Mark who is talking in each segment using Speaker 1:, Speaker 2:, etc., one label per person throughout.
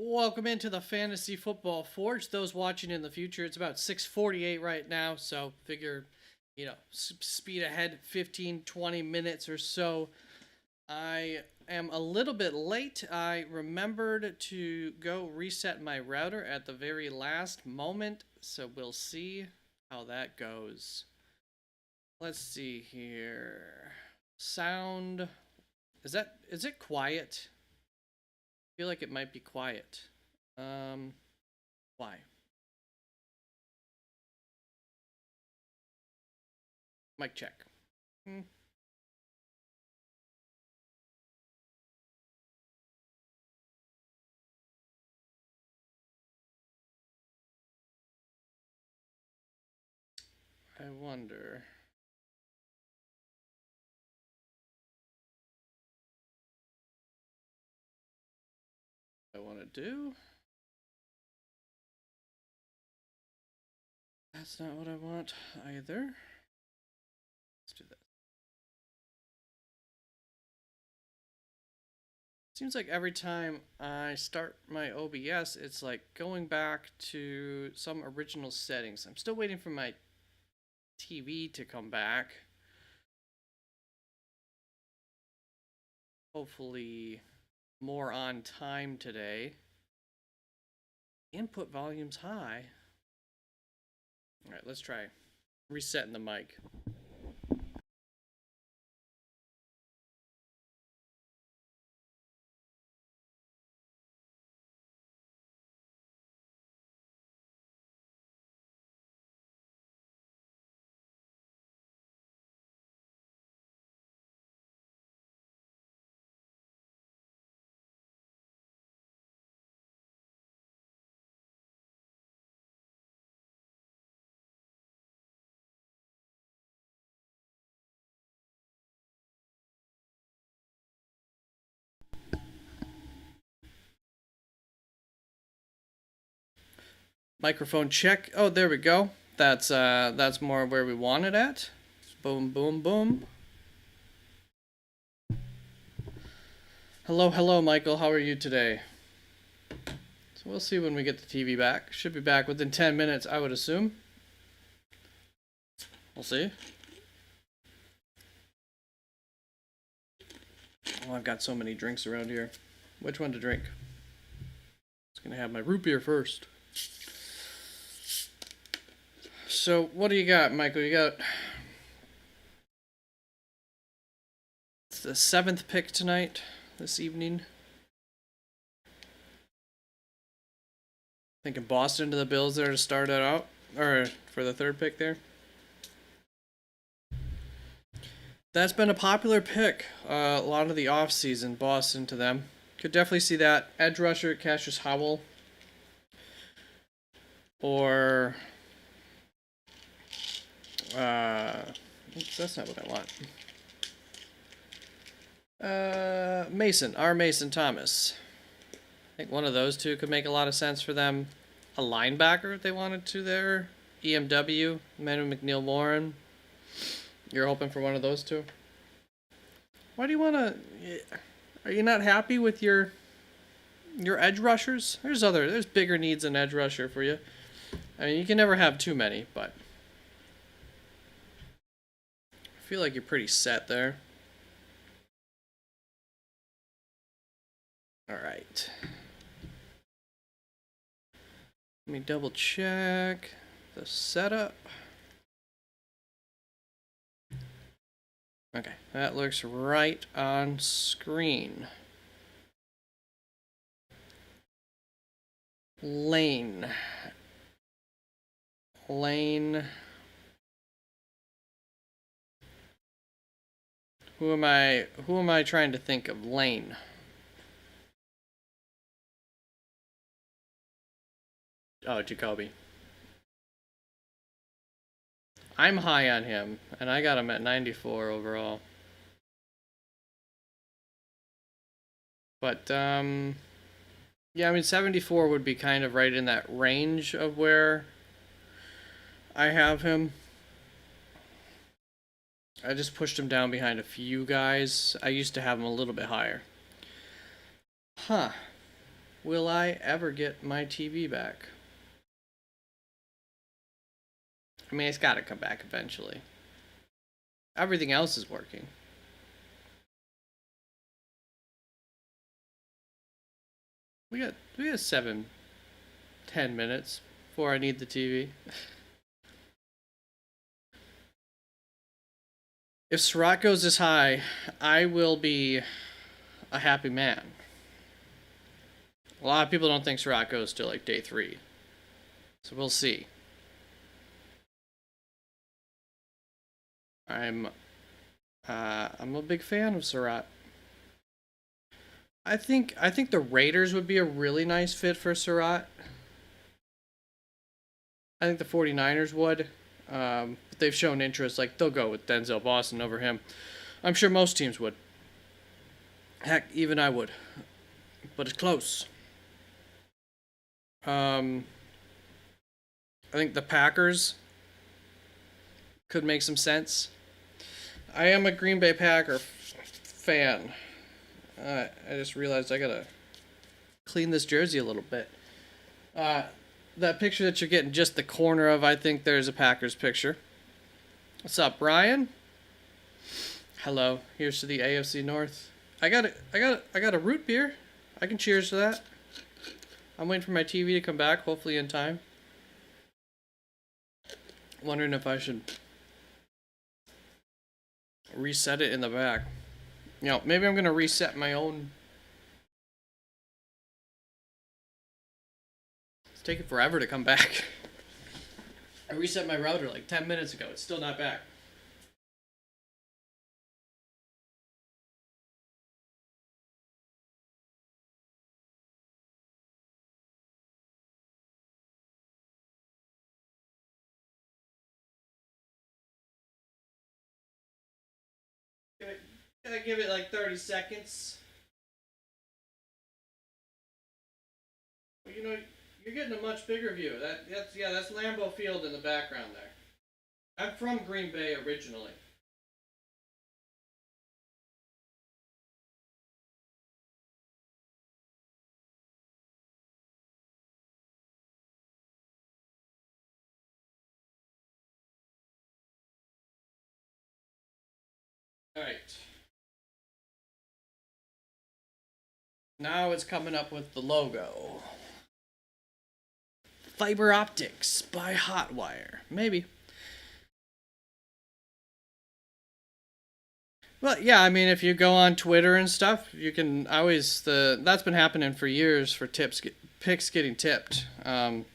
Speaker 1: Welcome into the Fantasy Football Forge. Those watching in the future, it's about 6:48 right now, so figure, speed ahead 15, 20 minutes or so. I am a little bit late. I remembered to go reset my router at the very last moment, so we'll see how that goes. Let's see here. Sound. Is it quiet? I feel like it might be quiet. Why? Mic check. I wonder. What I want to do. That's not what I want either. Let's do that. Seems like every time I start my OBS, it's like going back to some original settings. I'm still waiting for my TV to come back. Hopefully more on time today. Input volume's high. All right, let's try resetting the mic. Microphone check. Oh, there we go. That's more where we want it at. Boom, boom, boom. Hello, Michael. How are you today? So we'll see when we get the TV back. Should be back within 10 minutes, I would assume. We'll see. Oh, I've got so many drinks around here. Which one to drink? Just gonna have my root beer first. So, what do you got, Michael? You got it's the 7th pick tonight, this evening. Thinking Boston to the Bills there to start it out, or for the 3rd pick there. That's been a popular pick. A lot of the offseason, Boston to them. Could definitely see that. Edge rusher, Cassius Howell. Or oops, that's not what I want. Mason, R. Mason Thomas. I think one of those two could make a lot of sense for them. A linebacker if they wanted to there. EMW, Manu McNeil-Warren. You're hoping for one of those two? Why do you want to... Are you not happy with your edge rushers? There's bigger needs than edge rusher for you. I mean, you can never have too many, but... I feel like you're pretty set there. Alright. Let me double check the setup. Okay, that looks right on screen. Lane. Who am I trying to think of? Lane. Oh, Jacoby. I'm high on him, and I got him at 94 overall. But, yeah, I mean, 74 would be kind of right in that range of where I have him. I just pushed him down behind a few guys. I used to have him a little bit higher. Huh. will I ever get my TV back? I mean, it's got to come back eventually. Everything else is working. We got 7, 10 minutes before I need the TV. If Surratt goes this high, I will be a happy man. A lot of people don't think Surratt goes to like day 3. So we'll see. I'm a big fan of Surratt. I think the Raiders would be a really nice fit for Surratt. I think the 49ers would. But they've shown interest. Like, they'll go with Denzel Boston over him. I'm sure most teams would. Heck, even I would. But it's close. I think the Packers could make some sense. I am a Green Bay Packer fan. I just realized I gotta clean this jersey a little bit. That picture that you're getting just the corner of, I think there's a Packers picture. What's up, Brian? Hello. Here's to the AFC North. I got a root beer. I can cheers to that. I'm waiting for my TV to come back, hopefully in time. Wondering if I should reset it in the back. You know, maybe I'm gonna reset my own. It's taking forever to come back. I reset my router like 10 minutes ago. It's still not back. Gotta give it like 30 seconds. Well, you know, you're getting a much bigger view. That's Lambeau Field in the background there. I'm from Green Bay originally. All right. Now it's coming up with the logo. Fiber optics by Hotwire. Maybe. Well, yeah, I mean, if you go on Twitter and stuff, you can always that's been happening for years for picks getting tipped. You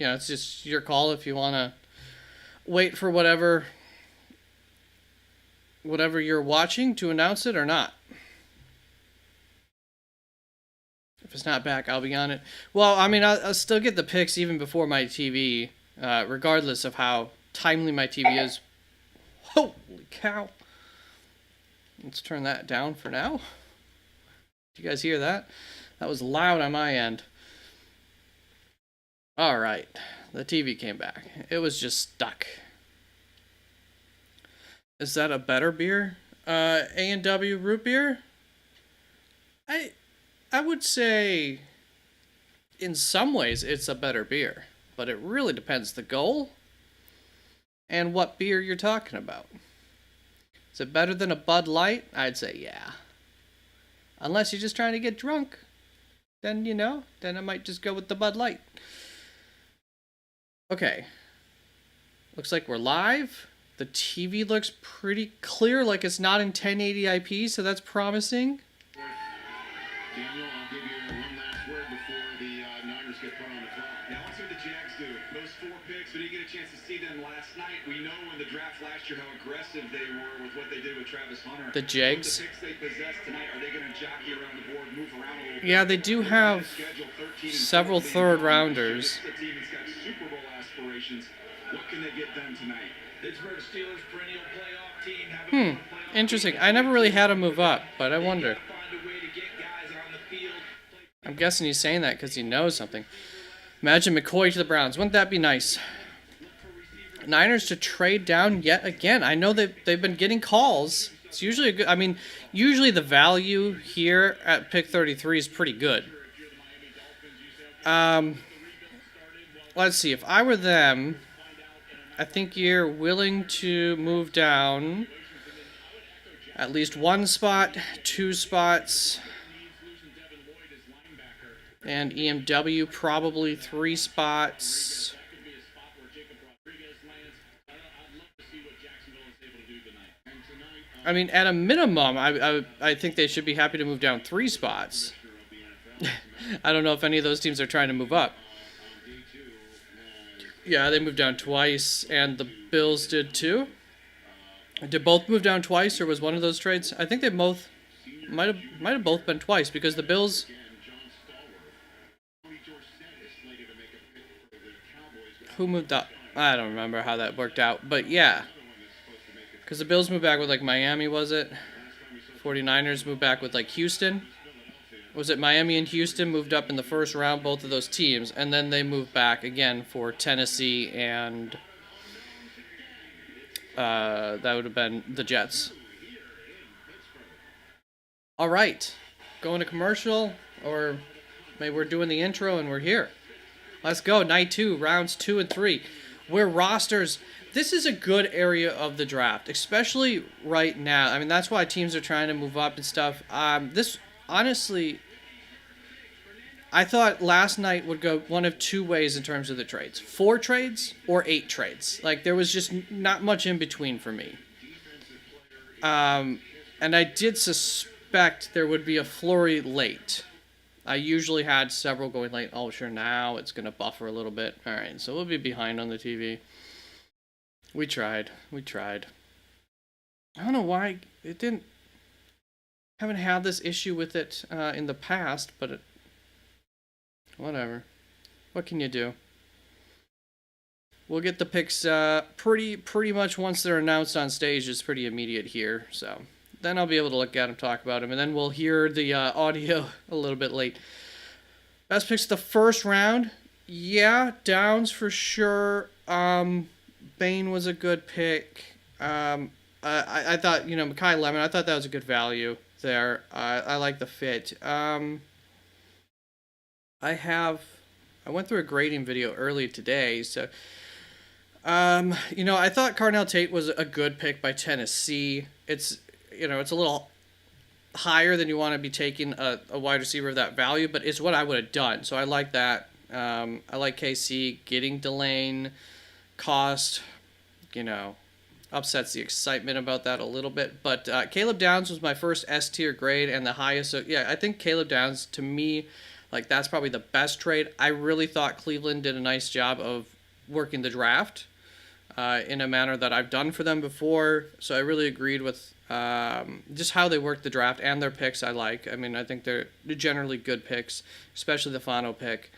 Speaker 1: know, it's just your call if you want to wait for whatever you're watching to announce it or not. If it's not back, I'll be on it. Well, I mean, I'll still get the picks even before my TV, regardless of how timely my TV is. Holy cow. Let's turn that down for now. Did you guys hear that? That was loud on my end. All right. The TV came back. It was just stuck. Is that a better beer? A&W root beer? I would say in some ways it's a better beer, but it really depends the goal and what beer you're talking about. Is it better than a Bud Light? I'd say yeah. Unless you're just trying to get drunk, then I might just go with the Bud Light. Okay. Looks like we're live. The TV looks pretty clear, like it's not in 1080p, so that's promising.
Speaker 2: Daniel, I'll give you one last word before the Niners get put on the clock. Now let's see what the Jags do. Those 4 picks, we didn't get a chance to see them last night. We know in the draft last year how aggressive they were with what they did with Travis Hunter.
Speaker 1: The Jags.
Speaker 2: The picks they possess tonight, are they going to jockey around the board, move around a little bit?
Speaker 1: Yeah, they do have several third rounders.
Speaker 2: The team has got Super Bowl aspirations. What can they get done tonight? Pittsburgh Steelers perennial playoff team.
Speaker 1: Interesting. I never really had him move up, but I wonder. I'm guessing he's saying that because he knows something. Imagine McCoy to the Browns. Wouldn't that be nice? Niners to trade down yet again. I know they've been getting calls. It's usually a good. I mean, usually the value here at pick 33 is pretty good. Let's see. If I were them, I think you're willing to move down at least 1 spot, 2 spots, and EMW probably 3 spots. I mean, at a minimum, I think they should be happy to move down 3 spots. I don't know if any of those teams are trying to move up. Yeah, they moved down twice, and the Bills did too. Did both move down twice, or was one of those trades? I think they both might have both been twice, because the Bills. Who moved up? I don't remember how that worked out, but yeah. Because the Bills moved back with, like, Miami, was it? 49ers moved back with, like, Houston. Was it Miami and Houston moved up in the first round, both of those teams, and then they moved back again for Tennessee and that would have been the Jets. All right. Going to commercial, or maybe we're doing the intro and we're here. Let's go. Night 2, rounds 2 and 3. Where rosters... This is a good area of the draft, especially right now. I mean, that's why teams are trying to move up and stuff. This, honestly, I thought last night would go one of 2 ways in terms of the trades. 4 trades or 8 trades. Like, there was just not much in between for me. And I did suspect there would be a flurry late. I usually had several going late. Oh, sure, now it's going to buffer a little bit. All right, so we'll be behind on the TV. We tried. I don't know why it didn't. Haven't had this issue with it in the past, but whatever. What can you do? We'll get the picks pretty much once they're announced on stage. It's pretty immediate here, so then I'll be able to look at them, talk about them, and then we'll hear the audio a little bit late. Best picks of the first round. Yeah, Downs for sure. Bain was a good pick. I thought, Makai Lemon, I thought that was a good value there. I like the fit. I went through a grading video early today, so, I thought Carnell Tate was a good pick by Tennessee. It's a little higher than you want to be taking a wide receiver of that value, but it's what I would have done, so I like that. I like KC getting Delane. Cost, upsets the excitement about that a little bit. But Caleb Downs was my first S tier grade and the highest. So yeah, I think Caleb Downs, to me, like, that's probably the best trade. I really thought Cleveland did a nice job of working the draft in a manner that I've done for them before. So I really agreed with just how they worked the draft and their picks. I like. I mean, I think they're generally good picks, especially the Fano pick.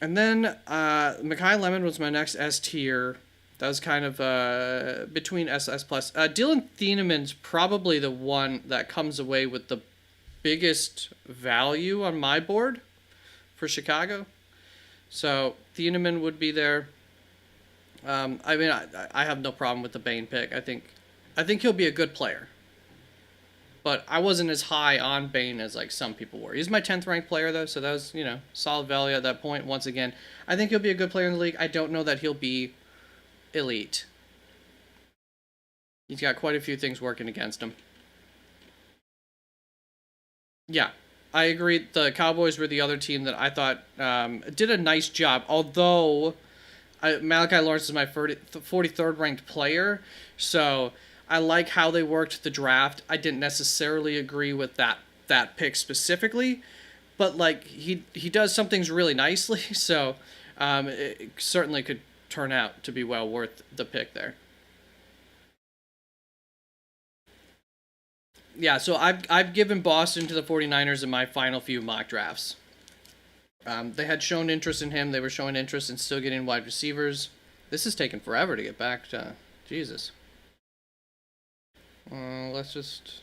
Speaker 1: And then Makai Lemon was my next S tier. That was kind of between SS plus. Dylan Thieneman's probably the one that comes away with the biggest value on my board for Chicago. So Thieneman would be there. I mean, I have no problem with the Bain pick. I think he'll be a good player. But I wasn't as high on Bain as, like, some people were. He's my 10th ranked player, though, so that was, solid value at that point. Once again, I think he'll be a good player in the league. I don't know that he'll be elite. He's got quite a few things working against him. Yeah, I agree. The Cowboys were the other team that I thought did a nice job, although Malachi Lawrence is my 43rd ranked player, so I like how they worked the draft. I didn't necessarily agree with that pick specifically, but, like, he does some things really nicely, so it certainly could turn out to be well worth the pick there. Yeah, so I've given Boston to the 49ers in my final few mock drafts. They had shown interest in him. They were showing interest in still getting wide receivers. This has taken forever to get back to Jesus. Let's just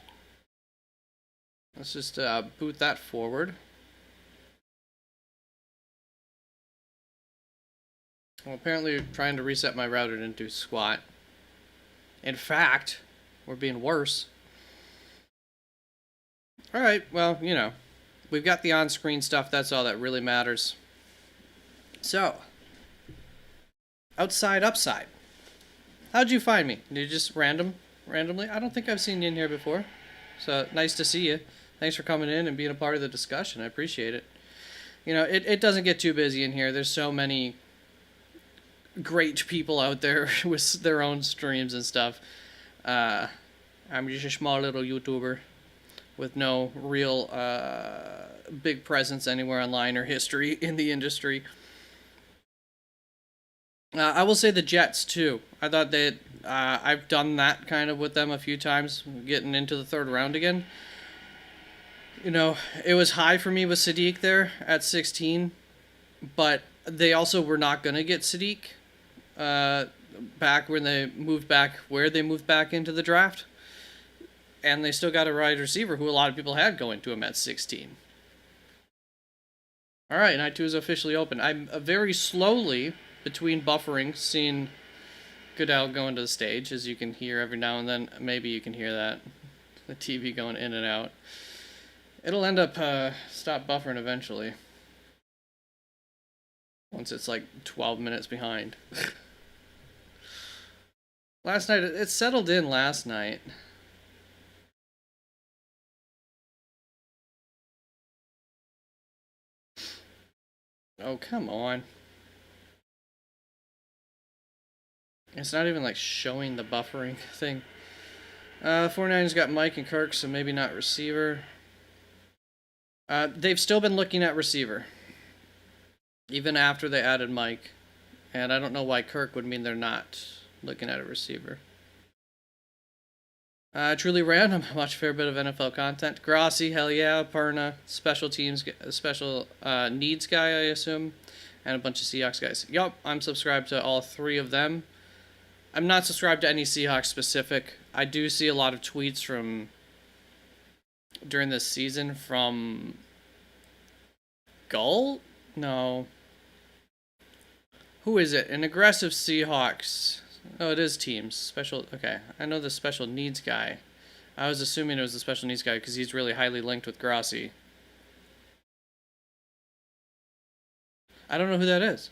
Speaker 1: boot that forward. Well, apparently trying to reset my router didn't do squat. In fact, we're being worse. Alright, well, we've got the on-screen stuff. That's all that really matters. So, outside upside. How'd you find me? Did you just randomly? I don't think I've seen you in here before. So, nice to see you. Thanks for coming in and being a part of the discussion. I appreciate it. You know, it doesn't get too busy in here. There's so many great people out there with their own streams and stuff. I'm just a small little YouTuber with no real big presence anywhere online or history in the industry. I will say the Jets too. I thought that I've done that kind of with them a few times, getting into the third round again. You know, it was high for me with Sadiq there at 16, but they also were not going to get Sadiq back when they moved back, where they moved back into the draft. And they still got a wide receiver who a lot of people had going to him at 16. All right, night 2 is officially open. I'm very slowly, between buffering, seeing Goodell going to the stage, as you can hear every now and then. Maybe you can hear that. The TV going in and out. It'll end up stop buffering eventually. Once it's like 12 minutes behind. Last night, it settled in last night. Oh, come on. It's not even like showing the buffering thing. 49ers got Mike and Kirk, so maybe not receiver. They've still been looking at receiver. Even after they added Mike. And I don't know why Kirk would mean they're not looking at a receiver. Truly random. Watch a fair bit of NFL content. Grossi, hell yeah. Perna, special teams, special needs guy, I assume. And a bunch of Seahawks guys. Yup, I'm subscribed to all 3 of them. I'm not subscribed to any Seahawks specific. I do see a lot of tweets from during this season from Gull? No. Who is it? An aggressive Seahawks. Oh, it is teams. Special. Okay, I know the special needs guy. I was assuming it was the special needs guy because he's really highly linked with Grossi. I don't know who that is.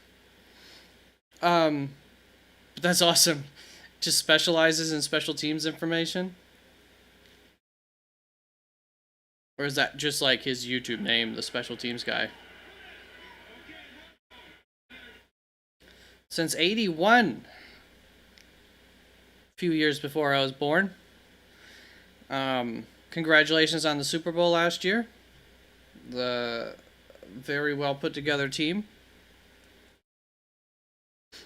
Speaker 1: But that's awesome. Just specializes in special teams information? Or is that just like his YouTube name, the special teams guy? Since 81. Few years before I was born. Congratulations on the Super Bowl last year. The very well put together team.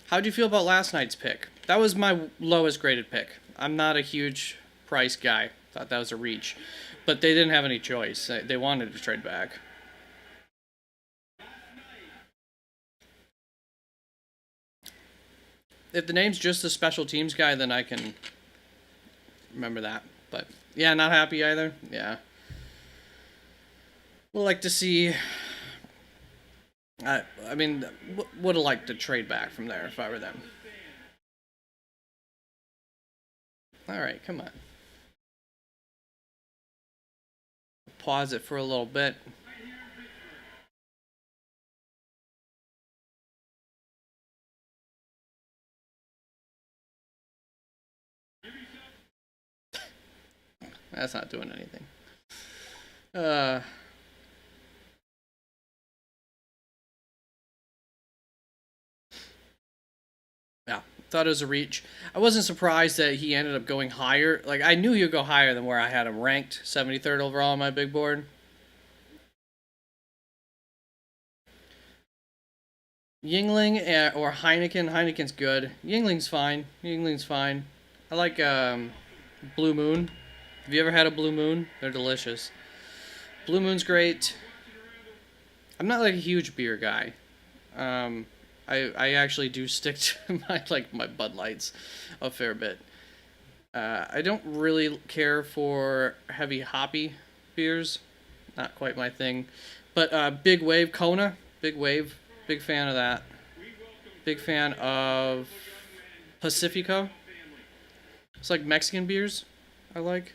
Speaker 1: How'd you feel about last night's pick? That was my lowest graded pick. I'm not a huge price guy. Thought that was a reach. But they didn't have any choice. They wanted to trade back. If the name's just the special teams guy, then I can remember that. But yeah, not happy either. Yeah. Would like to see. I mean, would have liked to trade back from there if I were them. All right, come on. Pause it for a little bit. That's not doing anything. Yeah, thought it was a reach. I wasn't surprised that he ended up going higher. Like, I knew he would go higher than where I had him ranked. 73rd overall on my big board. Yingling or Heineken. Heineken's good. Yingling's fine. Yingling's fine. I like Blue Moon. Have you ever had a Blue Moon? They're delicious. Blue Moon's great. I'm not like a huge beer guy. I actually do stick to my Bud Lights a fair bit. I don't really care for heavy hoppy beers. Not quite my thing. But Big Wave Kona. Big Wave. Big fan of that. Big fan of Pacifico. It's like Mexican beers I like.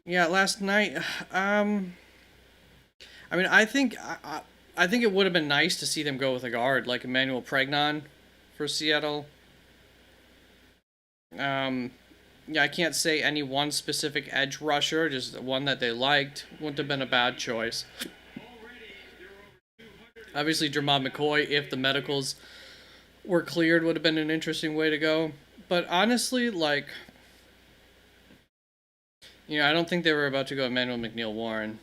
Speaker 1: Yeah, last night. I mean, I think it would have been nice to see them go with a guard like Emmanuel Pregnon for Seattle. Um, yeah, I can't say any one specific edge rusher, just one that they liked. Wouldn't have been a bad choice. Obviously, Jermod McCoy, if the medicals were cleared, would have been an interesting way to go. But honestly, like, I don't think they were about to go Emmanuel McNeil Warren.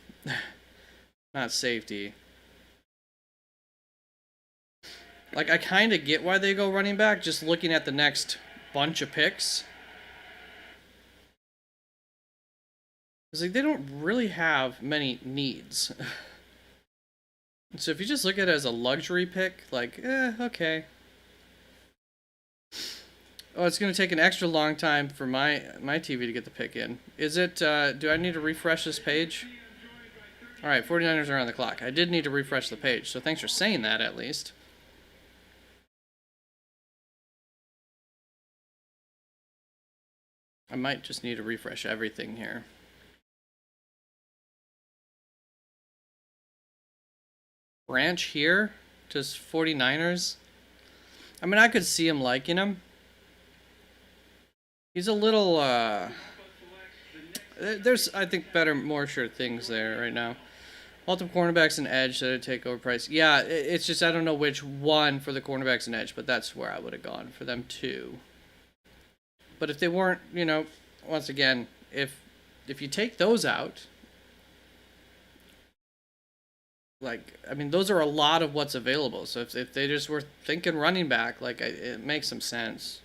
Speaker 1: Not safety. Like, I kind of get why they go running back, just looking at the next bunch of picks. It's like they don't really have many needs. So if you just look at it as a luxury pick, like, okay. Oh, it's going to take an extra long time for my TV to get the pick in. Is it, do I need to refresh this page? Alright, 49ers are on the clock. I did need to refresh the page, so thanks for saying that at least. I might just need to refresh everything here. Branch here? Just 49ers? I mean, I could see him liking him. He's a little, there's, I think, better, more sure things there right now. Multiple cornerbacks and edge that would take over price. Yeah, it's just I don't know which one for the cornerbacks and edge, but that's where I would have gone for them too. But if they weren't, once again, if you take those out, like, I mean, those are a lot of what's available. So if they just were thinking running back, like, it makes some sense.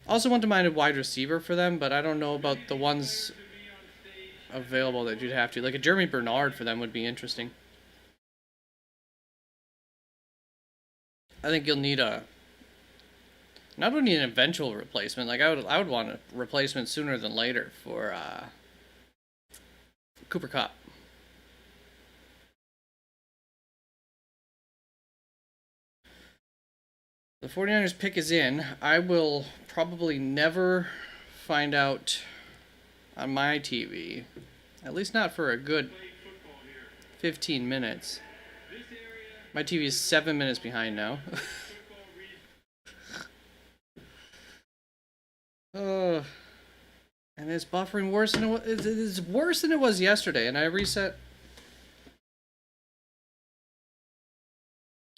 Speaker 1: Also wouldn't mind a wide receiver for them, but I don't know about the ones available that you'd have to. Like a Jeremy Bernard for them would be interesting. I think you'll need not only an eventual replacement. Like I would want a replacement sooner than later for Cooper Kupp. The 49ers pick is in. I will probably never find out on my TV. At least not for a good 15 minutes. My TV is 7 minutes behind now. Oh, and it's buffering worse than it's worse than it was yesterday. And I reset.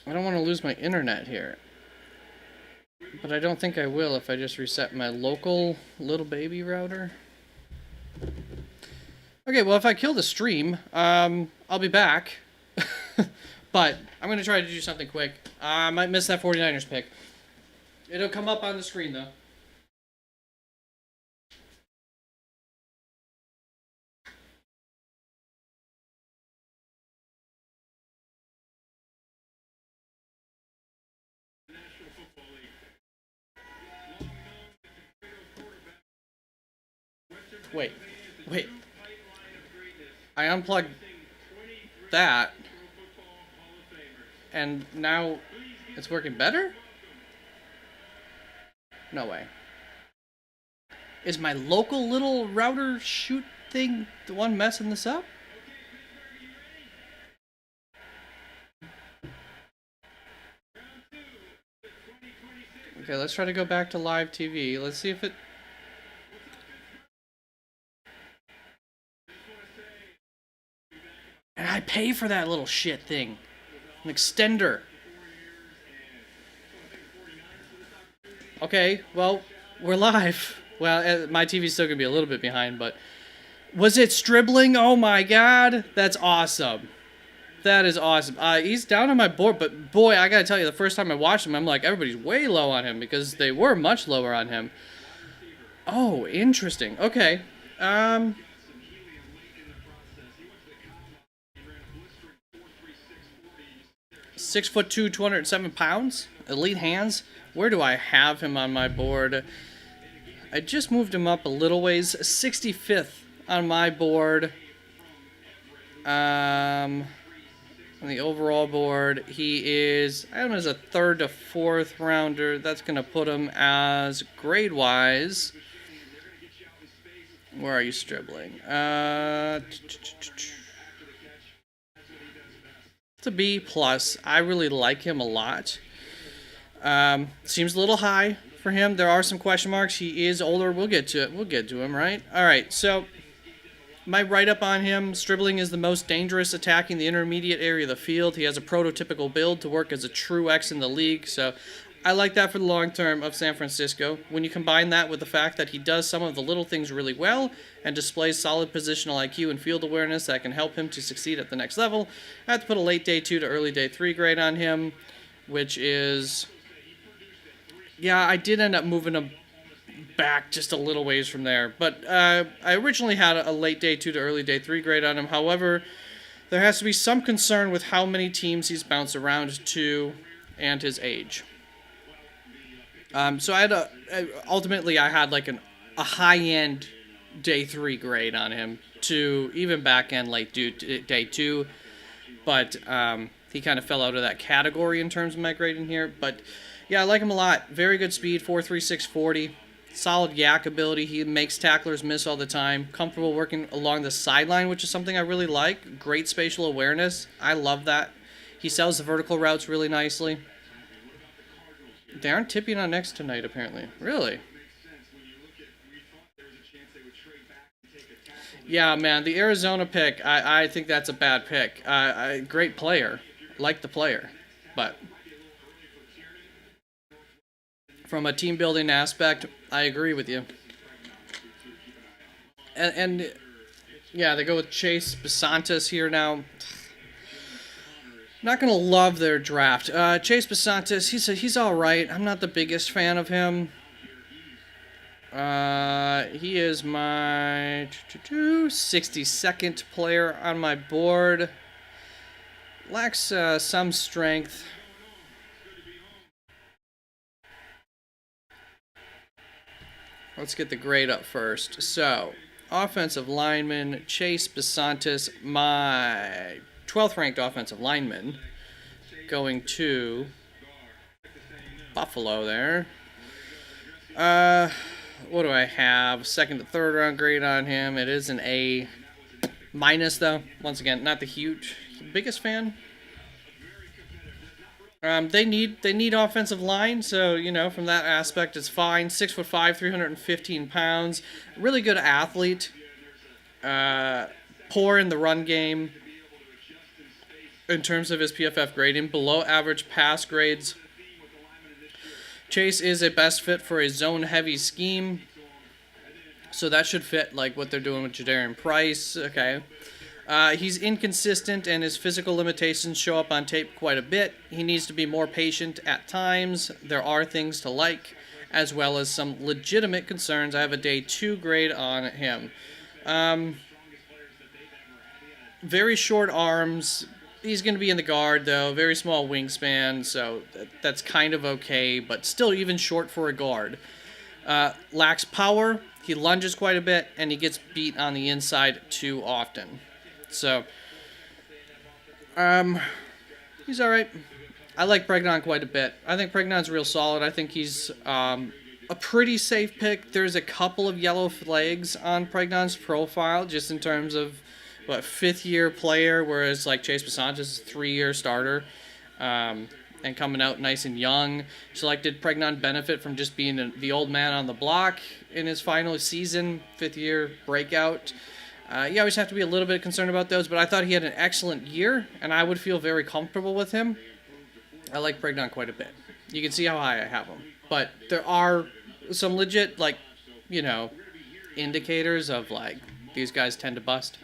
Speaker 1: I don't want to lose my internet here, but I don't think I will if I just reset my local little baby router. Okay, well, if I kill the stream, I'll be back. But I'm going to try to do something quick. I might miss that 49ers pick. It'll come up on the screen, though. Wait. I unplugged that, and now it's working better? No way. Is my local little router shoot thing the one messing this up? Okay, let's try to go back to live TV. Let's see if it... And I pay for that little shit thing. An extender. Okay, well, we're live. Well, my TV's still going to be a little bit behind, but... Was it Stribling? Oh my god. That's awesome. That is awesome. He's down on my board, but boy, I gotta tell you, the first time I watched him, I'm like, everybody's way low on him, because they were much lower on him. Oh, interesting. Okay. 6'2", 207 pounds. Elite hands. Where do I have him on my board? I just moved him up a little ways. 65th on my board. On the overall board, he is, I don't know, as a 3rd to 4th rounder. That's going to put him as grade-wise. Where are you, Stribling? It's a B plus. I really like him a lot. Seems a little high for him. There are some question marks. He is older. We'll get to it. We'll get to him, right? All right. So my write-up on him, Stribling is the most dangerous attacking the intermediate area of the field. He has a prototypical build to work as a true X in the league. So I like that for the long term of San Francisco. When you combine that with the fact that he does some of the little things really well and displays solid positional IQ and field awareness that can help him to succeed at the next level, I have to put a late day 2 to early day 3 grade on him, which is... Yeah, I did end up moving him back just a little ways from there. But I originally had a late day 2 to early day 3 grade on him. However, there has to be some concern with how many teams he's bounced around to and his age. So I had ultimately I had like a high-end day 3 grade on him to even back-end late day 2. But he kind of fell out of that category in terms of my grading here. But yeah, I like him a lot. Very good speed, 4.36 40. Solid yak ability. He makes tacklers miss all the time. Comfortable working along the sideline, which is something I really like. Great spatial awareness. I love that. He sells the vertical routes really nicely. They aren't tipping on next tonight, apparently. Really? Yeah, man. The Arizona pick, I think that's a bad pick. Great player. Like the player. But from a team building aspect, I agree with you. And yeah, they go with Chase Bisontis here now. Not gonna love their draft. Chase Bisontis, he's all right. I'm not the biggest fan of him. He is my 62nd player on my board. Lacks some strength. Let's get the grade up first. So, offensive lineman Chase Bisontis, my 12th ranked offensive lineman, going to Buffalo there. What do I have? Second to third round grade on him. It is an A minus though. Once again, not the biggest fan. They need offensive line, so you know from that aspect it's fine. 6'5", 315 pounds, really good athlete. Poor in the run game. In terms of his PFF grading, below average pass grades. Chase is a best fit for a zone-heavy scheme, so that should fit like what they're doing with Jadarian Price. Okay. He's inconsistent and his physical limitations show up on tape quite a bit. He needs to be more patient at times. There are things to like, as well as some legitimate concerns. I have a day 2 grade on him. Very short arms. He's going to be in the guard, though. Very small wingspan, so that's kind of okay, but still even short for a guard. Lacks power. He lunges quite a bit, and he gets beat on the inside too often. So, he's all right. I like Pregnon quite a bit. I think Pregnon's real solid. I think he's a pretty safe pick. There's a couple of yellow flags on Pregnon's profile, just in terms of, what, 5th-year player, whereas, like, Chase Bisontis is a 3-year starter, and coming out nice and young. So, like, did Pregnon benefit from just being the old man on the block in his final season, 5th-year breakout? You always have to be a little bit concerned about those, but I thought he had an excellent year, and I would feel very comfortable with him. I like Pregnon quite a bit. You can see how high I have him. But there are some legit, like, you know, indicators of, like, these guys tend to bust.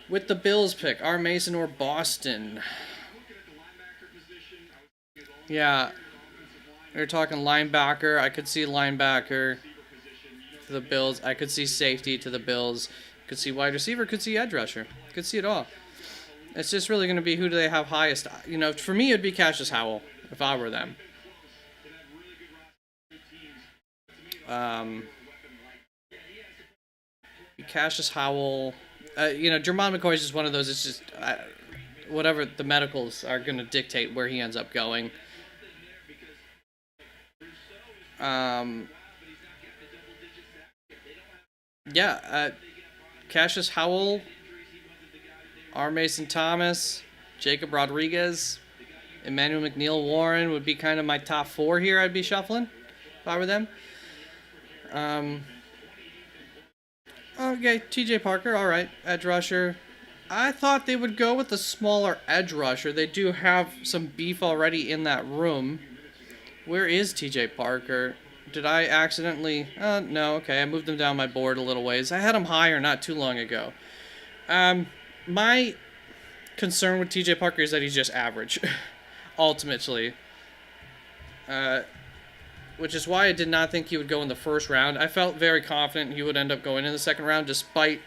Speaker 1: With the Bills pick, R. Mason or Boston? Yeah, they're talking linebacker. I could see linebacker to the Bills. I could see safety to the Bills. Could see wide receiver, could see edge rusher. Could see it all. It's just really going to be who do they have highest. You know, for me, it'd be Cassius Howell if I were them. Cassius Howell. You know, Jermon McCoy is just one of those. It's just whatever the medicals are going to dictate where he ends up going. Yeah, Cassius Howell, R. Mason Thomas, Jacob Rodriguez, Emmanuel McNeil Warren would be kind of my top 4 here. I'd be shuffling if I were them. Okay, TJ Parker, all right, edge rusher. I thought they would go with a smaller edge rusher. They do have some beef already in that room. Where is TJ Parker? Did I accidentally... no, okay, I moved him down my board a little ways. I had him higher not too long ago. My concern with TJ Parker is that he's just average, ultimately. Which is why I did not think he would go in the first round. I felt very confident he would end up going in the second round, despite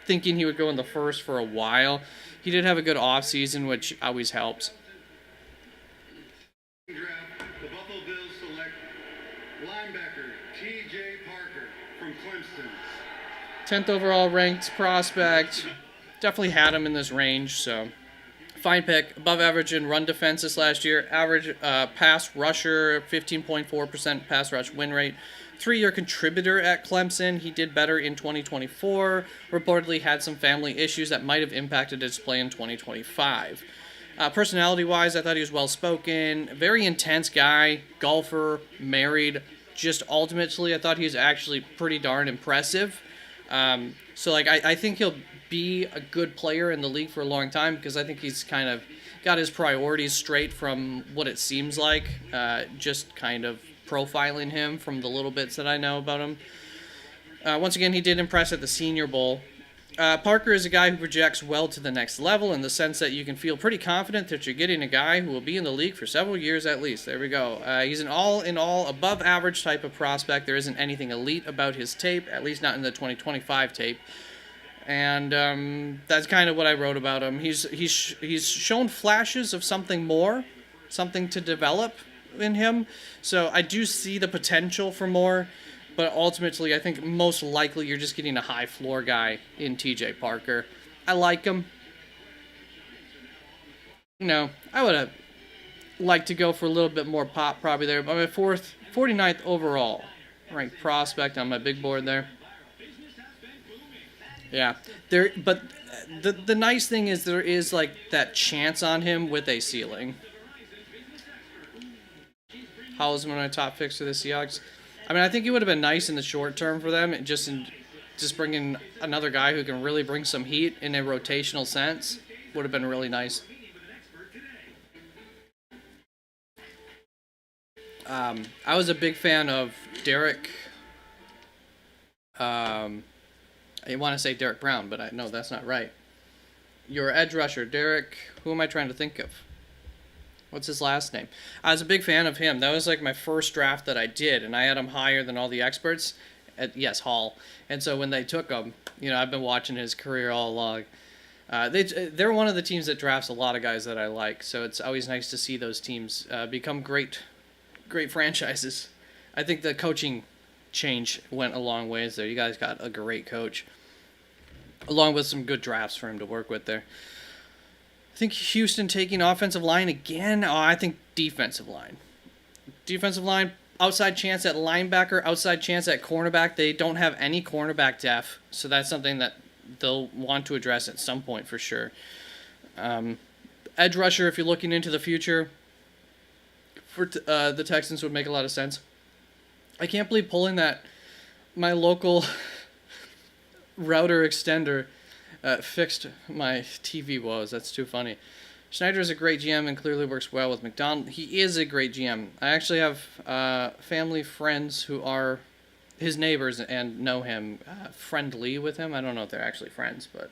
Speaker 1: thinking he would go in the first for a while. He did have a good offseason, which always helps.
Speaker 2: The Buffalo Bills select linebacker TJ Parker from Clemson.
Speaker 1: 10th overall ranked prospect. Definitely had him in this range, so fine pick. Above average in run defense this last year. Average pass rusher, 15.4% pass rush win rate. 3-year contributor at Clemson. He did better in 2024. Reportedly had some family issues that might have impacted his play in 2025. Personality-wise, I thought he was well-spoken. Very intense guy. Golfer. Married. Just ultimately, I thought he was actually pretty darn impressive. So, I think he'll be a good player in the league for a long time because I think he's kind of got his priorities straight from what it seems like. Just kind of profiling him from the little bits that I know about him. Once again, he did impress at the Senior Bowl. Parker is a guy who projects well to the next level in the sense that you can feel pretty confident that you're getting a guy who will be in the league for several years at least. There we go. He's an all-in-all above-average type of prospect. There isn't anything elite about his tape, at least not in the 2025 tape. And that's kind of what I wrote about him. He's shown flashes of something more, something to develop in him. So I do see the potential for more. But ultimately, I think most likely you're just getting a high floor guy in TJ Parker. I like him. I would have liked to go for a little bit more pop probably there. But my 49th overall ranked prospect on my big board there. Yeah. But the nice thing is there is like that chance on him with a ceiling. Howell's one of my top picks for the Seahawks. I mean, I think it would have been nice in the short term for them, just bringing another guy who can really bring some heat in a rotational sense would have been really nice. I was a big fan of Derek. I want to say Derek Brown, but no, that's not right. Your edge rusher, Derek. Who am I trying to think of? What's his last name? I was a big fan of him. That was like my first draft that I did, and I had him higher than all the experts. Yes, Hall. And so when they took him, I've been watching his career all along. They're one of the teams that drafts a lot of guys that I like. So it's always nice to see those teams become great franchises. I think the coaching change went a long ways there. You guys got a great coach, along with some good drafts for him to work with there. I think Houston taking offensive line again. Oh, I think defensive line. Defensive line, outside chance at linebacker, outside chance at cornerback. They don't have any cornerback depth, so that's something that they'll want to address at some point for sure. Edge rusher, if you're looking into the future, for the Texans would make a lot of sense. I can't believe pulling my local router extender fixed my TV woes. That's too funny. Schneider is a great GM and clearly works well with McDonald. He is a great GM. I actually have family friends who are his neighbors and know him, friendly with him. I don't know if they're actually friends, but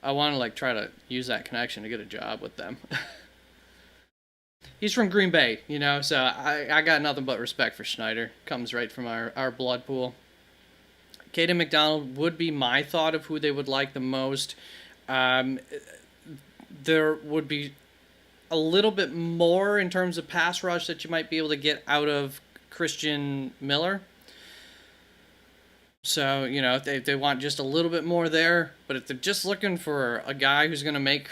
Speaker 1: I want to try to use that connection to get a job with them. He's from Green Bay, so I got nothing but respect for Schneider. Comes right from our blood pool. Caden McDonald would be my thought of who they would like the most. There would be a little bit more in terms of pass rush that you might be able to get out of Christian Miller. So, if they want just a little bit more there, but if they're just looking for a guy who's going to make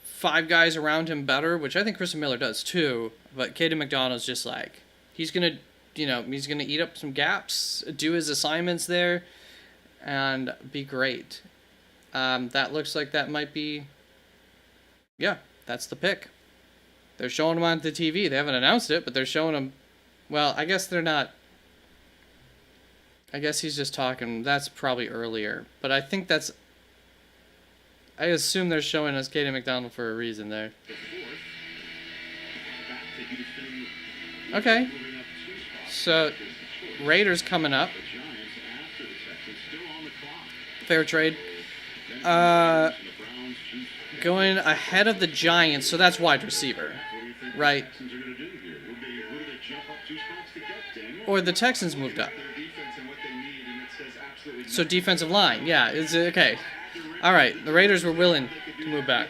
Speaker 1: 5 guys around him better, which I think Christian Miller does too, but Caden McDonald's just he's going to he's going to eat up some gaps, do his assignments there, and be great. That looks like that might be, yeah, that's the pick. They're showing him on the TV. They haven't announced it, but they're showing him. Well, I guess they're not. I guess he's just talking. That's probably earlier. But I think that's... I assume they're showing us Caden McDonald for a reason there. Okay. So, Raiders coming up. Fair trade. Going ahead of the Giants, so that's wide receiver, right? Or the Texans moved up. So defensive line, yeah, it's okay. All right, the Raiders were willing to move back.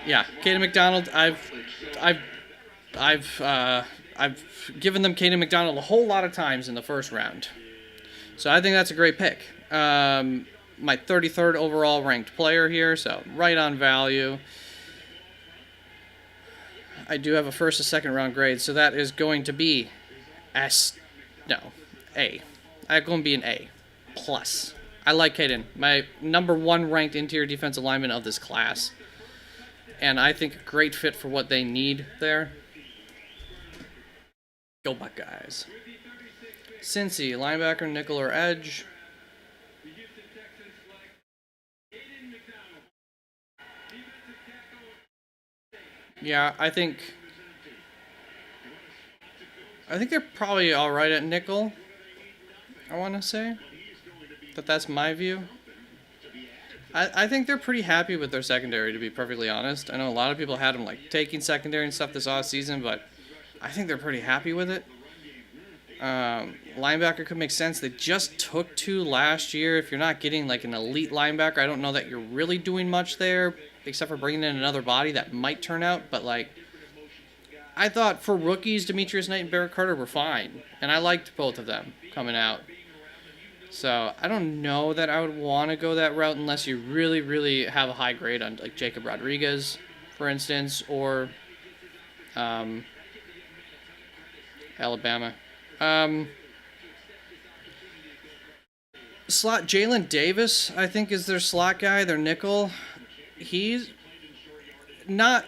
Speaker 1: Yeah, Caden McDonald. I've given them Caden McDonald a whole lot of times in the first round, so I think that's a great pick. My 33rd overall ranked player here, so right on value. I do have a first and second round grade, so that is going to be A. I'm going to be an A+. I like Caden, my number 1 ranked interior defensive lineman of this class. And I think a great fit for what they need there. Go Buckeyes. Cincy, linebacker, nickel, or edge. Yeah, I think they're probably all right at nickel. I want to say, but that's my view. I think they're pretty happy with their secondary, to be perfectly honest. I know a lot of people had them like taking secondary and stuff this off season, but I think they're pretty happy with it. Linebacker could make sense. They just took 2 last year. If you're not getting like an elite linebacker, I don't know that you're really doing much there, except for bringing in another body that might turn out. But like, I thought for rookies, Demetrius Knight and Barrett Carter were fine, and I liked both of them coming out. So I don't know that I would want to go that route unless you really, really have a high grade on like Jacob Rodriguez, for instance, or Alabama. Slot Jalen Davis, I think, is their slot guy, their nickel. He's a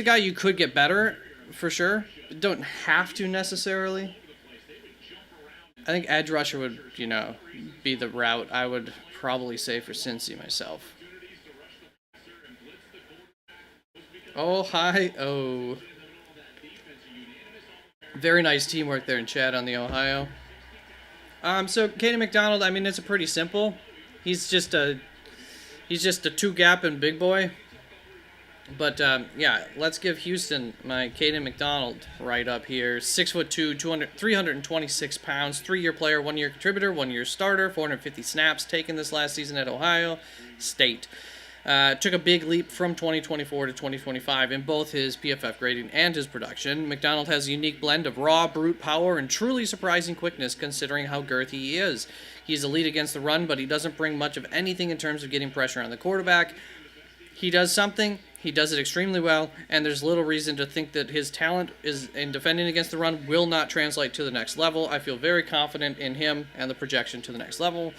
Speaker 1: guy you could get better for sure. But don't have to necessarily. I think edge rusher would, be the route I would probably say for Cincy myself. Oh, hi. Oh. Very nice teamwork there in chat on the Ohio. So Caden McDonald, I mean, it's a pretty simple. He's just a 2-gap and big boy. But yeah, let's give Houston my Caden McDonald right up here. 6'2", 326 pounds, 3-year player, 1-year contributor, 1-year starter, 450 snaps taken this last season at Ohio State. Took a big leap from 2024 to 2025 in both his PFF grading and his production. McDonald has a unique blend of raw, brute power and truly surprising quickness considering how girthy he is. He's elite against the run, but he doesn't bring much of anything in terms of getting pressure on the quarterback. He does something, he does it extremely well, and there's little reason to think that his talent is in defending against the run will not translate to the next level. I feel very confident in him and the projection to the next level.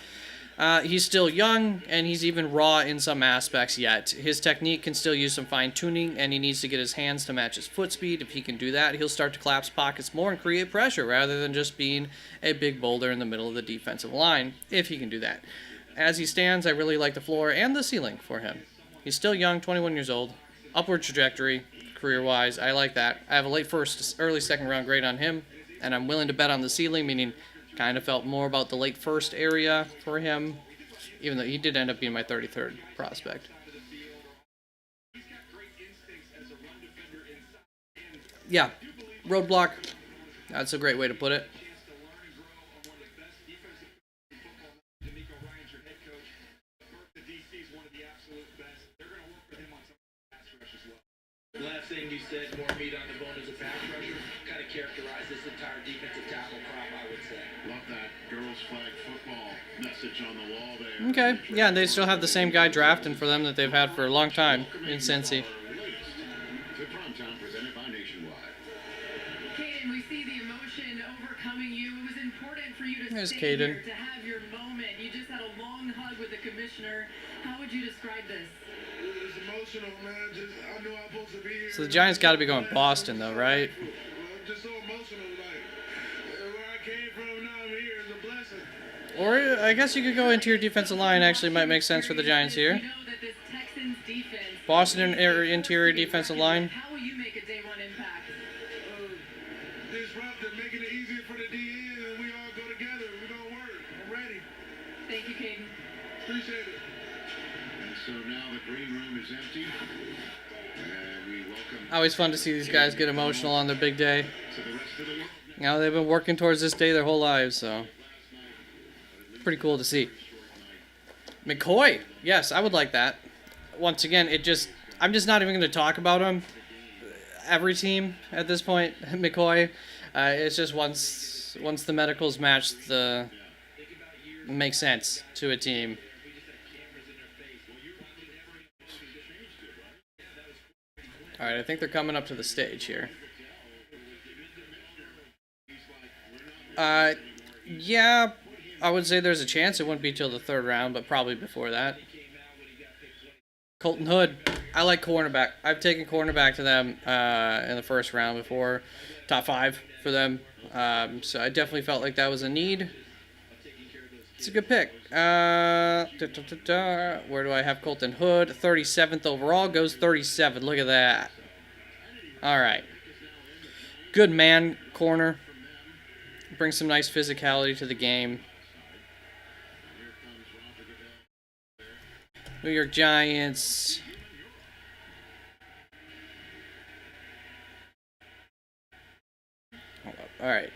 Speaker 1: He's still young, and he's even raw in some aspects yet. His technique can still use some fine-tuning, and he needs to get his hands to match his foot speed. If he can do that, he'll start to collapse pockets more and create pressure rather than just being a big boulder in the middle of the defensive line, if he can do that. As he stands, I really like the floor and the ceiling for him. He's still young, 21 years old, upward trajectory, career-wise. I like that. I have a late first, early second-round grade on him, and I'm willing to bet on the ceiling, meaning kind of felt more about the late first area for him, even though he did end up being my 33rd prospect. Yeah, roadblock. That's a great way to put it.
Speaker 2: Last thing you said, more meat on the bone as a pass rusher, kind of characterized this entire defensive tackle crop, I would say. Love that girls flag football message on the wall there.
Speaker 1: Okay, yeah, they still have the same guy drafting for them that they've had for a long time in Cincy.
Speaker 2: To Primetime, presented by Nationwide.
Speaker 3: Caden, we see the emotion
Speaker 1: There's
Speaker 3: stay
Speaker 1: Caden.
Speaker 3: here to have your moment. You just had a long hug with the commissioner. How would you describe this?
Speaker 4: It's emotional, man. I know I'm supposed to be here.
Speaker 1: So the Giants got to be going Boston, though, right?
Speaker 4: I'm just so emotional. Like, where I came from, now I'm here is a blessing.
Speaker 1: Or I guess you could go into your defensive line. Actually, might make sense for the Giants here.
Speaker 3: You know that this Texans defense.
Speaker 1: Boston interior defensive line.
Speaker 3: How will you make a day one impact?
Speaker 4: Disruptive, making it easier for the DN, and we all go together. We're going to work. I'm ready.
Speaker 3: Thank you, Caden.
Speaker 4: Appreciate it.
Speaker 2: And so now the green room is empty. And we welcome
Speaker 1: Always fun to see these guys get emotional on their big day.
Speaker 2: to the rest of the world.
Speaker 1: Now they've been working towards this day their whole lives, so pretty cool to see. McCoy, yes, I would like that. Once again, I'm just not even going to talk about him. Every team at this point, McCoy. It's just once the medicals match make sense to a team. All right, I think they're coming up to the stage here. Yeah, I would say there's a chance it wouldn't be till the third round, but probably before that. Colton Hood, I like cornerback. I've taken cornerback to them in the first round before, top 5 for them. So I definitely felt like that was a need. It's a good pick. Where do I have Colton Hood? 37th overall, goes 37. Look at that. All right. Good man corner. Brings some nice physicality to the game. New York Giants. All right.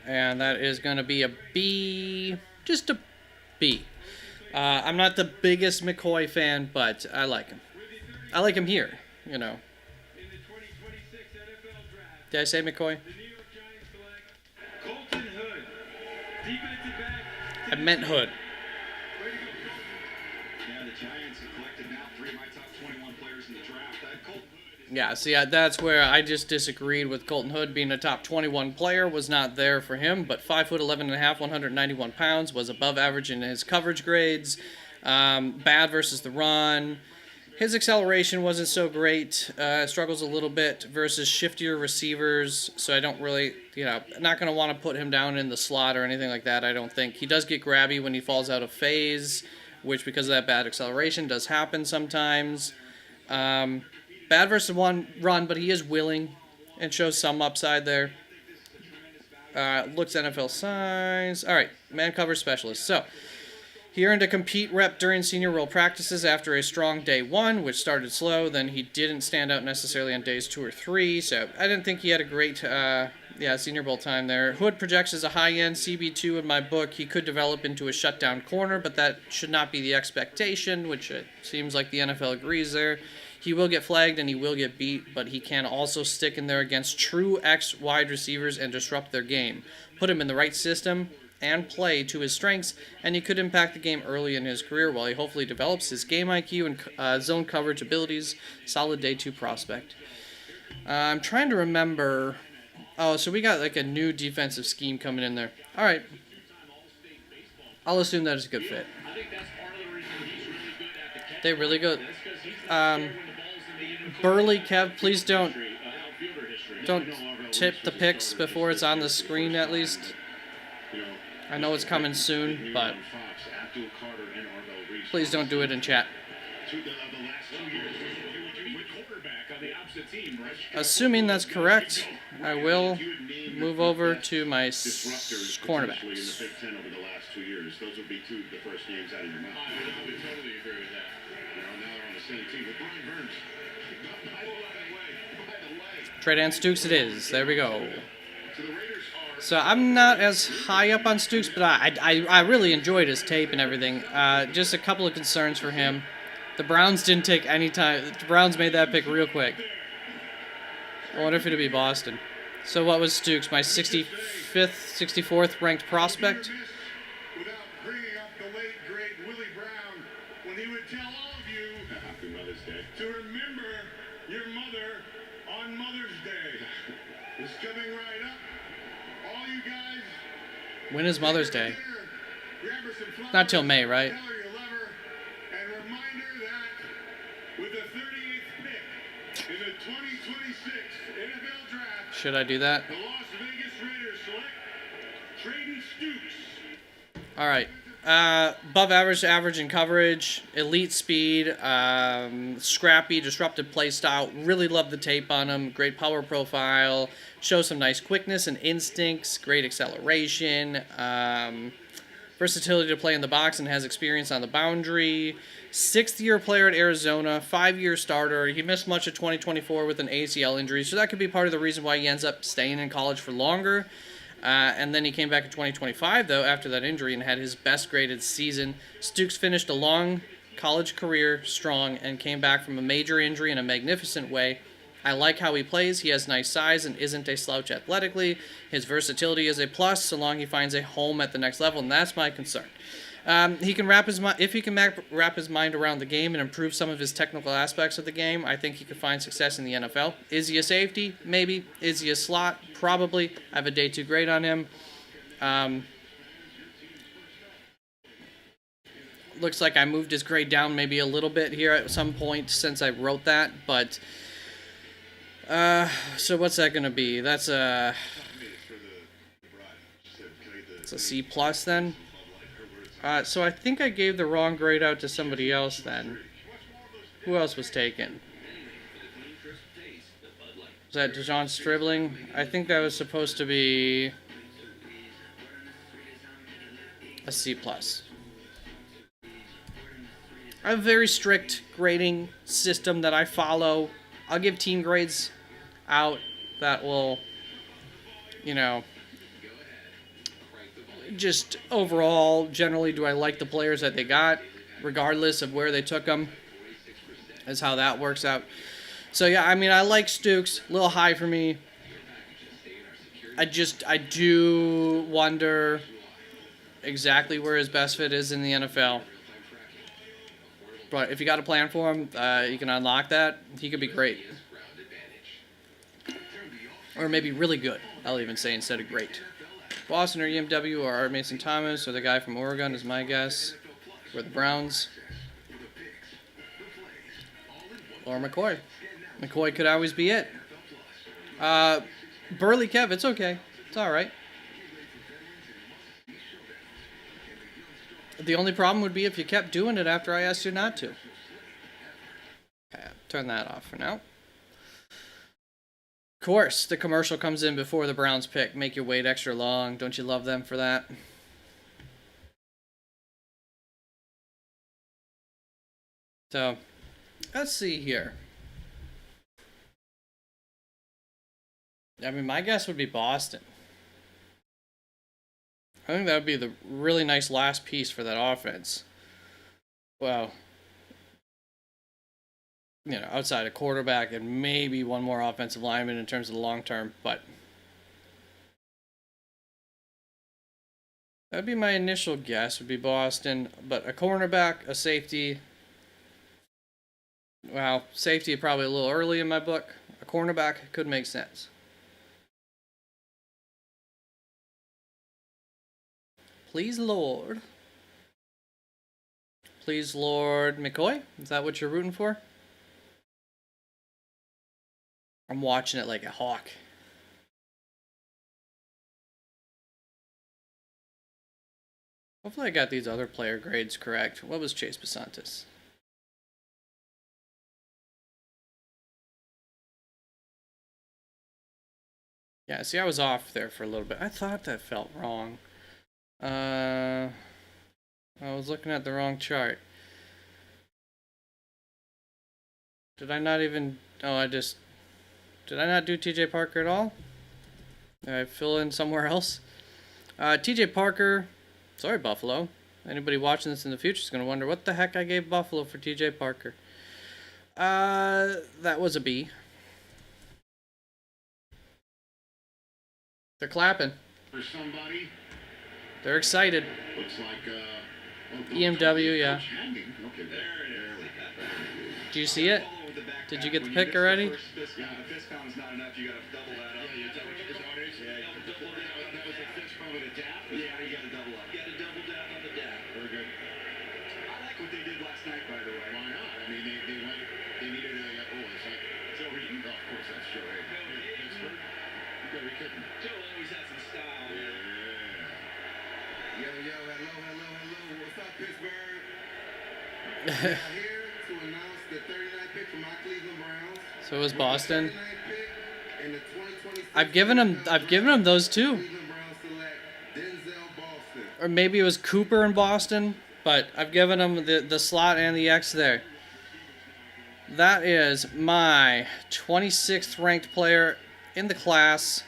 Speaker 1: And that is going to be a B. Just a B. I'm not the biggest McCoy fan, but I like him. I like him here, you know. Did I say McCoy?
Speaker 2: Colton Hood, defensive back.
Speaker 1: I meant Hood.
Speaker 2: Yeah, the Giants have collected now 3 of my top 21 players in the draft. Colton Hood.
Speaker 1: Yeah, see, that's where I just disagreed with Colton Hood being a top 21 player. Was not there for him, but 5'11.5", 191 pounds, was above average in his coverage grades. Bad versus the run. His acceleration wasn't so great. Struggles a little bit versus shiftier receivers, so I don't really, not going to want to put him down in the slot or anything like that, I don't think. He does get grabby when he falls out of phase, which because of that bad acceleration does happen sometimes. Bad versus one run, but he is willing and shows some upside there. Looks NFL size. All right, man cover specialist. So, he earned a compete rep during senior role practices after a strong day 1, which started slow. Then he didn't stand out necessarily on days 2 or 3, so I didn't think he had a great Senior Bowl time there. Hood projects as a high-end CB2 in my book. He could develop into a shutdown corner, but that should not be the expectation, which it seems like the NFL agrees there. He will get flagged and he will get beat, but he can also stick in there against true X wide receivers and disrupt their game. Put him in the right system and play to his strengths, and he could impact the game early in his career while he hopefully develops his game IQ and zone coverage abilities. Solid day 2 prospect. I'm trying to remember. Oh, so we got like a new defensive scheme coming in there. All right. I'll assume that is a good fit. They really good. Burley, Kev, please don't tip the picks before it's on the screen at least. I know it's coming soon, but please don't do it in chat. Assuming that's correct, I will move over to my cornerbacks. Those would be 2 of the first names out of your mouth. I would totally agree with that. Now they're on the same team with Brian Burns. Tre'Davious Stukes it is. There we go. So I'm not as high up on Stukes, but I really enjoyed his tape and everything. Just a couple of concerns for him. The Browns didn't take any time. The Browns made that pick real quick. I wonder if it'd be Boston. So what was Stukes? My 65th, 64th ranked prospect?
Speaker 4: Without bringing up the late, great Willie Brown, when he would tell all of you Happy Mother's Day to remember your mother on Mother's Day. It's coming right up. All you guys
Speaker 1: When is Mother's Day?
Speaker 4: Grab her some flowers,
Speaker 1: Not till May, right?
Speaker 4: tell her you love her, and remind her that with the 38th pick in the 2026 NFL Draft,
Speaker 1: Should I do that?
Speaker 4: the Las Vegas Raiders select Trayden Stoops.
Speaker 1: All right. Above average in coverage, elite speed, scrappy, disruptive play style. Really love the tape on him. Great power profile. Shows some nice quickness and instincts. Great acceleration. Versatility to play in the box and has experience on the boundary. 6th-year player at Arizona. 5-year starter. He missed much of 2024 with an ACL injury, so that could be part of the reason why he ends up staying in college for longer. And then he came back in 2025, though, after that injury and had his best graded season. Stoops finished a long college career strong and came back from a major injury in a magnificent way. I like how he plays. He has nice size and isn't a slouch athletically. His versatility is a plus so long he finds a home at the next level, and that's my concern. He can wrap his mind around the game and improve some of his technical aspects of the game. I think he could find success in the NFL. Is he a safety? Maybe. Is he a slot? Probably. I have a day 2 grade on him. Looks like I moved his grade down maybe a little bit here at some point since I wrote that, but so what's that going to be? That's it's a C plus then. So I think I gave the wrong grade out to somebody else then. Who else was taken? Was that DeJon Stribling? I think that was supposed to be a C plus. I have a very strict grading system that I follow. I'll give team grades out that will, you know, just overall, generally, do I like the players that they got, regardless of where they took them, is how that works out. So, yeah, I mean, I like Stoops. A little high for me. I do wonder exactly where his best fit is in the NFL. But if you got a plan for him, you can unlock that. He could be great. Or maybe really good, I'll even say, instead of great. Boston or EMW or Mason Thomas or the guy from Oregon is my guess. Or the Browns. Or McCoy. McCoy could always be it. Burley Kev, it's okay. It's alright. The only problem would be if you kept doing it after I asked you not to. Okay, turn that off for now. Of course, the commercial comes in before the Browns pick. Make you wait extra long. Don't you love them for that? So, let's see here. I mean, my guess would be Boston. I think that would be the really nice last piece for that offense. Well, you know, outside a quarterback and maybe one more offensive lineman in terms of the long term, but that'd be my initial guess, would be Boston. But a cornerback, a safety, well, safety probably a little early in my book. A cornerback could make sense. Please, Lord. Please, Lord McCoy? Is that what you're rooting for? I'm watching it like a hawk. Hopefully I got these other player grades correct. What was Chase Basantis? Yeah, see, I was off there for a little bit. I thought that felt wrong. I was looking at the wrong chart. Did I not even... Oh, did I not do TJ Parker at all? Did I fill in somewhere else? TJ Parker... Sorry, Buffalo. Anybody watching this in the future is going to wonder what the heck I gave Buffalo for TJ Parker. That was a B. They're clapping.
Speaker 4: For somebody.
Speaker 1: They're excited.
Speaker 4: Looks like
Speaker 1: EMW, yeah.
Speaker 4: Okay, there.
Speaker 1: Did you see it? Did you get the pick already?
Speaker 2: The fist pound is not enough. You got to double that up.
Speaker 4: Yeah, is that what it is? Yeah, that was a fist pound.
Speaker 2: of an adapt.
Speaker 5: Yeah, you got to double up. You got to double down on the dap.
Speaker 2: Very good.
Speaker 5: I like what they did last night, by the way.
Speaker 2: Why not? I mean, they went, they needed a, it's like,
Speaker 5: Joe Reed.
Speaker 2: oh, of course that's Joe Reed. Pittsburgh? You gotta be kidding me.
Speaker 5: Joe always has some style.
Speaker 2: Yeah.
Speaker 4: Yo, hello. What's up, Pittsburgh? We are here to announce the 39th pick for my Cleveland Browns.
Speaker 1: So was Boston.
Speaker 4: 39th pick in the 2026
Speaker 1: I've given him those two.
Speaker 4: Cleveland Browns select Denzel Boston.
Speaker 1: Or maybe it was Cooper in Boston, but I've given him the slot and the X there. That is my 26th ranked player in the class.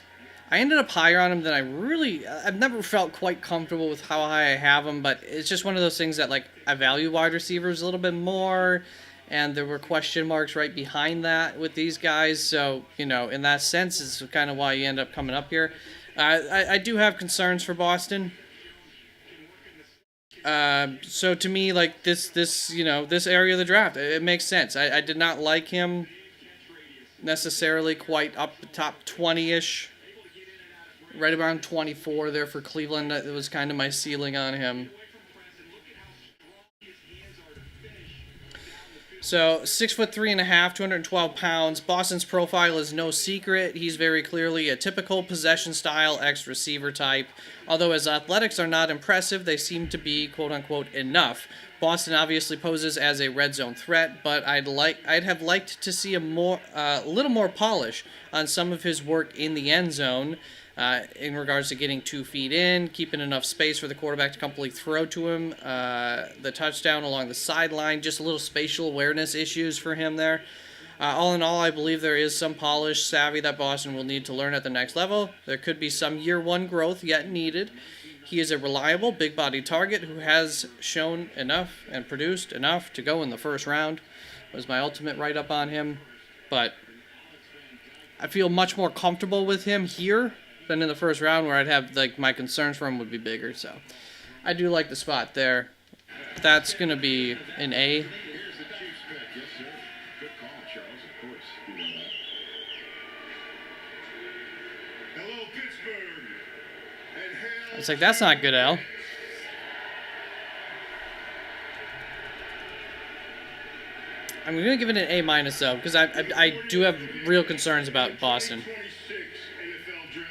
Speaker 1: I ended up higher on him than I've never felt quite comfortable with how high I have him, but it's just one of those things that, like, I value wide receivers a little bit more, and there were question marks right behind that with these guys, so, you know, in that sense, is kind of why you end up coming up here. I do have concerns for Boston. So to me, like, this area of the draft, it makes sense. I did not like him necessarily quite up the top 20-ish. Right around 24 there for Cleveland. That was kind of my ceiling on him. So 6'3.5", 212 pounds. Boston's profile is no secret. He's very clearly a typical possession style X receiver type. Although his athletics are not impressive, they seem to be quote unquote enough. Boston obviously poses as a red zone threat, but I'd have liked to see a little more polish on some of his work in the end zone. In regards to getting 2 feet in, keeping enough space for the quarterback to completely throw to him, the touchdown along the sideline, just a little spatial awareness issues for him there. All in all, I believe there is some polish savvy that Boston will need to learn at the next level. There could be some year one growth yet needed. He is a reliable, big-body target who has shown enough and produced enough to go in the first round. Was my ultimate write-up on him, but I feel much more comfortable with him here than in the first round, where I'd have, like, my concerns for him would be bigger. So I do like the spot there. That's going to be an A.
Speaker 2: Here's the Chiefs pick. Yes, sir. Good call, Charles, of course. You know that.
Speaker 4: Hello, Pittsburgh. And hell.
Speaker 1: It's like, that's not good, Al. I'm going to give it an A- though, because I do have real concerns about Boston.
Speaker 4: 26 NFL draft.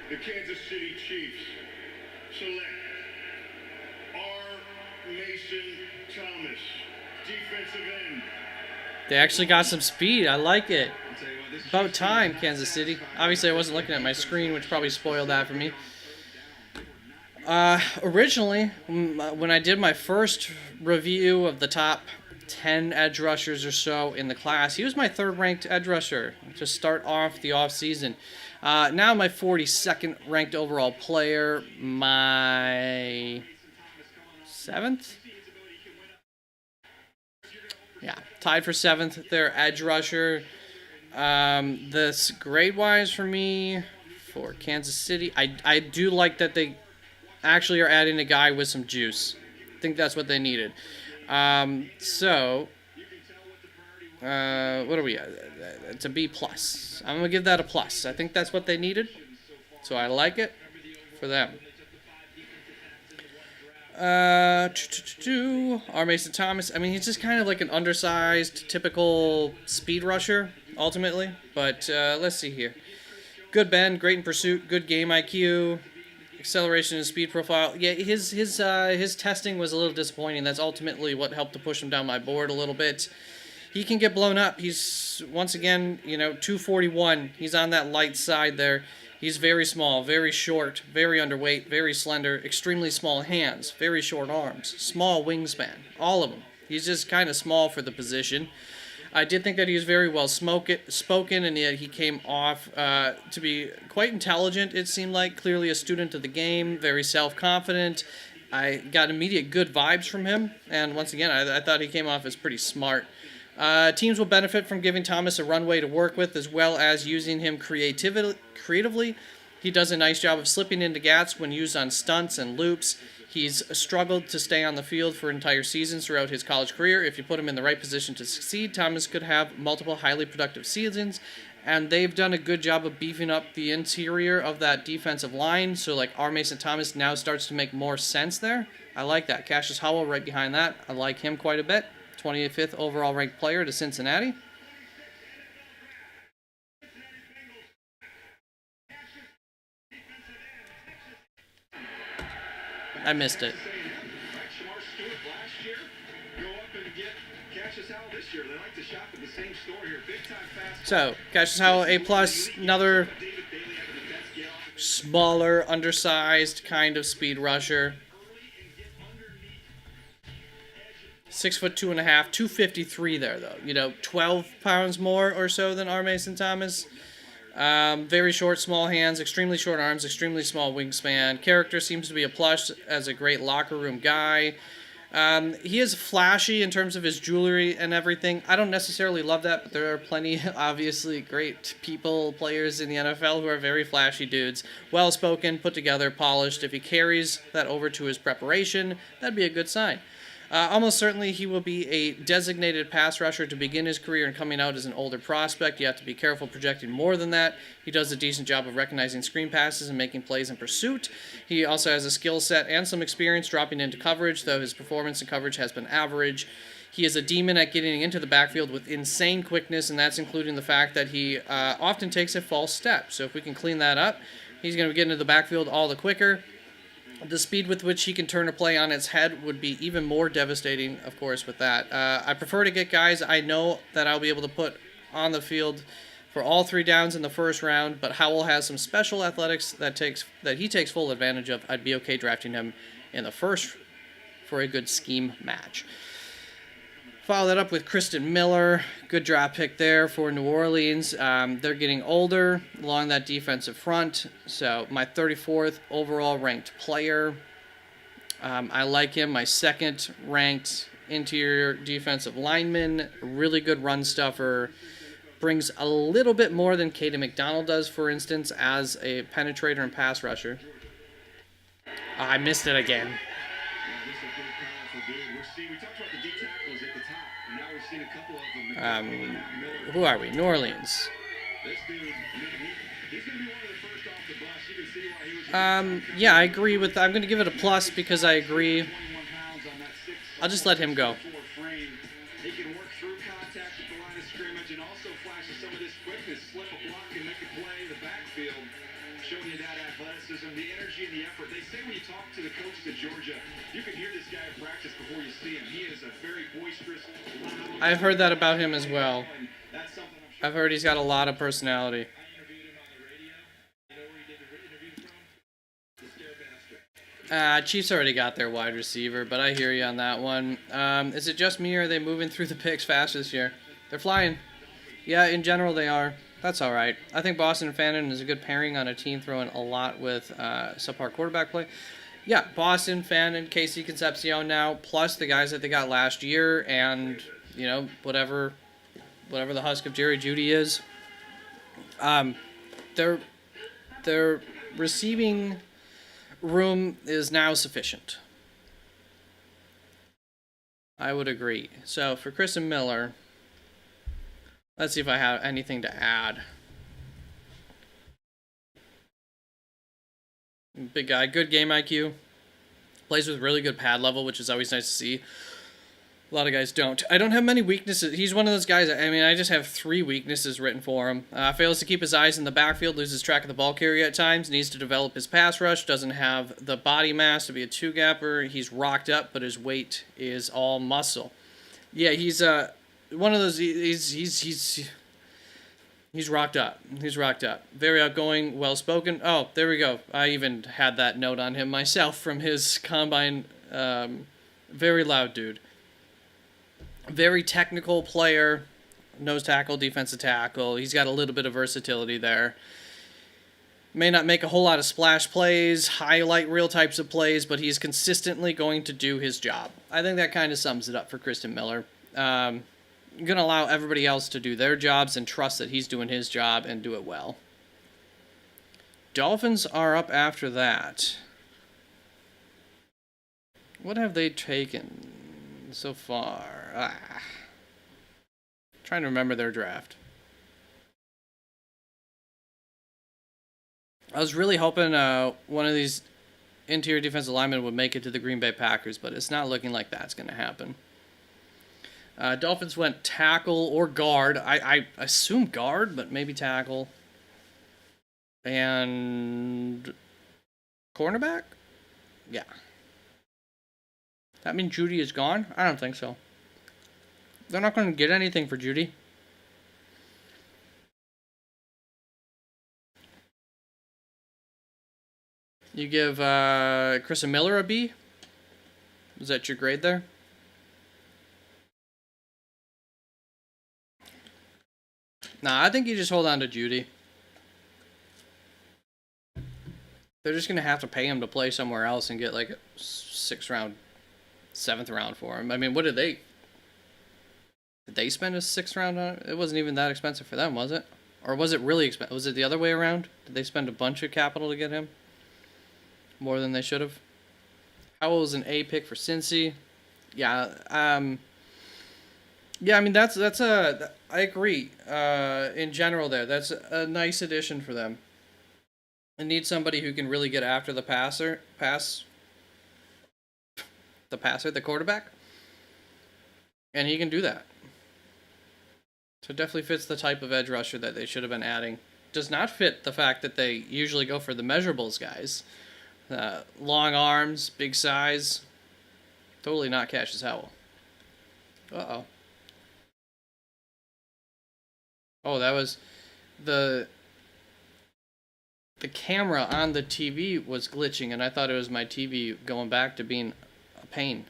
Speaker 4: The Kansas City Chiefs select R. Mason Thomas, defensive end.
Speaker 1: They actually got some speed. I like it.
Speaker 5: I'll tell you what, this is
Speaker 1: About time, Kansas City. Obviously, I wasn't looking at my screen, which probably spoiled that for me. Originally, when I did my first review of the top 10 edge rushers or so in the class, he was my third-ranked edge rusher to start off the offseason. Now my 42nd ranked overall player, my 7th? Yeah, tied for 7th. Their edge rusher. This grade-wise for me, for Kansas City, I do like that they actually are adding a guy with some juice. I think that's what they needed. So, what are we at? It's a B+. I'm going to give that a plus. I think that's what they needed. So I like it for them. R. Mason Thomas. I mean, he's just kind of like an undersized, typical speed rusher, ultimately. But let's see here. Good bend, great in pursuit, good game IQ, acceleration and speed profile. Yeah, his testing was a little disappointing. That's ultimately what helped to push him down my board a little bit. He can get blown up. He's, once again, 241. He's on that light side there. He's very small, very short, very underweight, very slender, extremely small hands, very short arms, small wingspan, all of them. He's just kind of small for the position. I did think that he was very well spoken, and yet he came off to be quite intelligent, it seemed like. Clearly a student of the game, very self-confident. I got immediate good vibes from him, and once again, I thought he came off as pretty smart. Teams will benefit from giving Thomas a runway to work with, as well as using him creatively. He does a nice job of slipping into gaps when used on stunts and loops. He's struggled to stay on the field for entire seasons throughout his college career. If you put him in the right position to succeed, Thomas could have multiple highly productive seasons and they've done a good job of beefing up the interior of that defensive line. So like R. Mason Thomas now starts to make more sense there. I like that. Cassius Howell right behind that. I like him quite a bit. 25th overall ranked player to Cincinnati. I missed it.
Speaker 2: Shamar Stewart last year, go up and get Cassius Howell this year. They like to shop at the same store here. Big time fast.
Speaker 1: So, Cassius Howell, A+, another
Speaker 2: David Bailey having the best gallop.
Speaker 1: smaller, undersized kind of speed rusher. 6'2.5", 253 there though. You know, 12 pounds more or so than R. Mason Thomas. Very short, small hands, extremely short arms, extremely small wingspan. Character seems to be a plus as a great locker room guy. He is flashy in terms of his jewelry and everything. I don't necessarily love that, but there are plenty, obviously, great people, players in the NFL who are very flashy dudes. Well-spoken, put together, polished. If he carries that over to his preparation, that'd be a good sign. Almost certainly he will be a designated pass rusher to begin his career, and coming out as an older prospect, you have to be careful projecting more than that. He does a decent job of recognizing screen passes and making plays in pursuit. He also has a skill set and some experience dropping into coverage, though his performance in coverage has been average. He is a demon at getting into the backfield with insane quickness, and that's including the fact that he often takes a false step. So if we can clean that up, he's going to get into the backfield all the quicker. The speed with which he can turn a play on its head would be even more devastating, of course, with that. I prefer to get guys I know that I'll be able to put on the field for all 3 downs in the first round, but Howell has some special athletics that he takes full advantage of. I'd be okay drafting him in the first for a good scheme match. Follow that up with Kristen Miller. Good draft pick there for New Orleans. They're getting older along that defensive front. So my 34th overall ranked player. I like him. My 2nd ranked interior defensive lineman. Really good run stuffer. Brings a little bit more than Caden McDonald does, for instance, as a penetrator and pass rusher. I missed it again.
Speaker 2: Yeah, this is a pretty powerful dude. We talked about the D tackles at the top, and now we've seen a couple of them.
Speaker 1: Who are we? New Orleans.
Speaker 2: This dude, I mean, he's going to be one of the first off the bus. You can see why he was.
Speaker 1: Yeah, I agree with. I'm going to give it a plus because I agree.
Speaker 2: 21 pounds on that 6.
Speaker 1: I'll just let him go.
Speaker 2: Frame. He can work through contact at the line of scrimmage and also flashes some of this quickness, slip a block and make a play in the backfield, showing you that athleticism, the energy and the effort. They say when you talk to the coaches at Georgia, you can hear this guy at practice before you see him. He is a very boisterous, loud.
Speaker 1: I've heard that about him as well.
Speaker 2: And that's something I'm sure.
Speaker 1: I've heard he's got a lot of personality.
Speaker 2: I interviewed him on the radio. You know where he did the interview from? The Stairmaster.
Speaker 1: Chiefs already got their wide receiver, but I hear you on that one. Is it just me or are they moving through the picks fast this year? They're flying. Yeah, in general they are. That's all right. I think Boston and Fannin is a good pairing on a team throwing a lot with subpar quarterback play. Yeah, Boston, Fannin, Casey Concepcion now, plus the guys that they got last year, and you know whatever the husk of Jerry Jeudy is. Their receiving room is now sufficient. I would agree. So for Kristen Miller, let's see if I have anything to add. Big guy, good game IQ. Plays with really good pad level, which is always nice to see. A lot of guys don't. I don't have many weaknesses. He's one of those guys, I mean, I just have 3 weaknesses written for him. Fails to keep his eyes in the backfield, loses track of the ball carrier at times, needs to develop his pass rush, doesn't have the body mass to be a 2-gapper. He's rocked up, but his weight is all muscle. Yeah, he's one of those, he's rocked up. He's rocked up. Very outgoing, well-spoken. Oh, there we go. I even had that note on him myself from his combine. Very loud dude. Very technical player. Nose tackle, defensive tackle. He's got a little bit of versatility there. May not make a whole lot of splash plays, highlight reel types of plays, but he's consistently going to do his job. I think that kind of sums it up for Kristen Miller. Going to allow everybody else to do their jobs and trust that he's doing his job and do it well. Dolphins are up after that. What have they taken so far? Trying to remember their draft. I was really hoping one of these interior defensive linemen would make it to the Green Bay Packers, but it's not looking like that's going to happen. Dolphins went tackle or guard. I assume guard, but maybe tackle. And cornerback? Yeah. That means Judy is gone? I don't think so. They're not going to get anything for Judy. You give Chris Miller a B? Is that your grade there? Nah, I think you just hold on to Judy. They're just going to have to pay him to play somewhere else and get like a 6th round, 7th round for him. I mean, what did they... Did they spend a 6th round on it? It wasn't even that expensive for them, was it? Or was it really expensive? Was it the other way around? Did they spend a bunch of capital to get him? More than they should have? Howell was an A pick for Cincy. Yeah, yeah, I mean, that's a... I agree. In general there, that's a nice addition for them. I need somebody who can really get after the the quarterback. And he can do that. So it definitely fits the type of edge rusher that they should have been adding. Does not fit the fact that they usually go for the measurables guys. Long arms, big size. Totally not Cassius Howell. Uh-oh. Oh, that was... The camera on the TV was glitching, and I thought it was my TV going back to being a pain.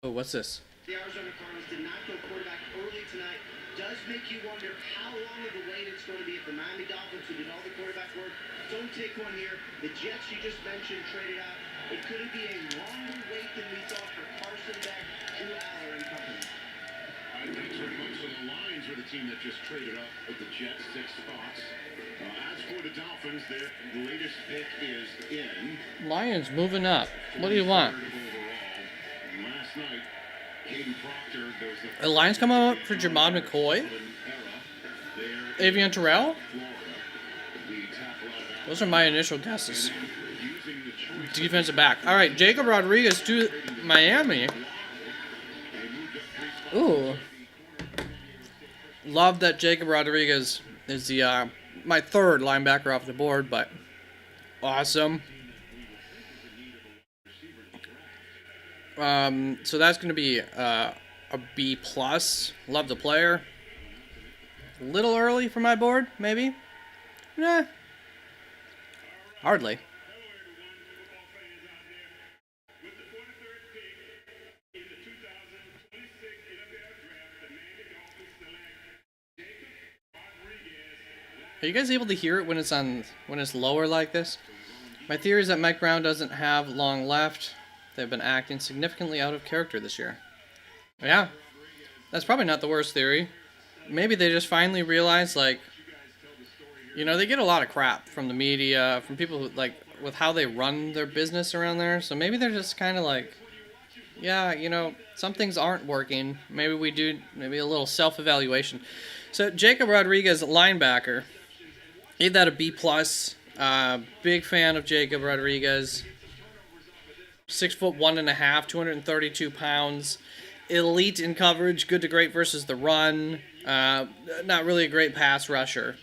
Speaker 1: Oh, what's this?
Speaker 6: The Arizona Cardinals did not go quarterback early tonight. Does make you wonder how long of a wait it's going to be if the Miami Dolphins, who did all the quarterback work, don't take one here. The Jets you just mentioned traded out. It could be a longer wait than we thought for Carson Beck, Drew Aller, and company.
Speaker 2: I think very much so. The Lions were the team that just traded up with the Jets 6 spots. As for the Dolphins, their latest pick is in.
Speaker 1: Lions moving up. What do you want?
Speaker 2: Last night, Caden Proctor, there's
Speaker 1: The Lions come up for Jamad McCoy? Avian Terrell? Those are my initial guesses. Defensive back. All right, Jacob Rodriguez to Miami. Ooh. Love that Jacob Rodriguez is the my 3rd linebacker off the board, but awesome. So that's going to be a B+. Love the player. A little early for my board, maybe? Nah. Hardly. Are you guys able to hear it when it's lower like this? My theory is that Mike Brown doesn't have long left. They've been acting significantly out of character this year. Yeah, that's probably not the worst theory. Maybe they just finally realized, like, you know, they get a lot of crap from the media, from people who, like, with how they run their business around there. So maybe they're just kind of like, yeah, you know, some things aren't working. Maybe we do, maybe a little self-evaluation. So Jacob Rodriguez, linebacker, gave that a B+. Big fan of Jacob Rodriguez. 6'1.5", 232 pounds. Elite in coverage, good to great versus the run. Not really a great pass rusher.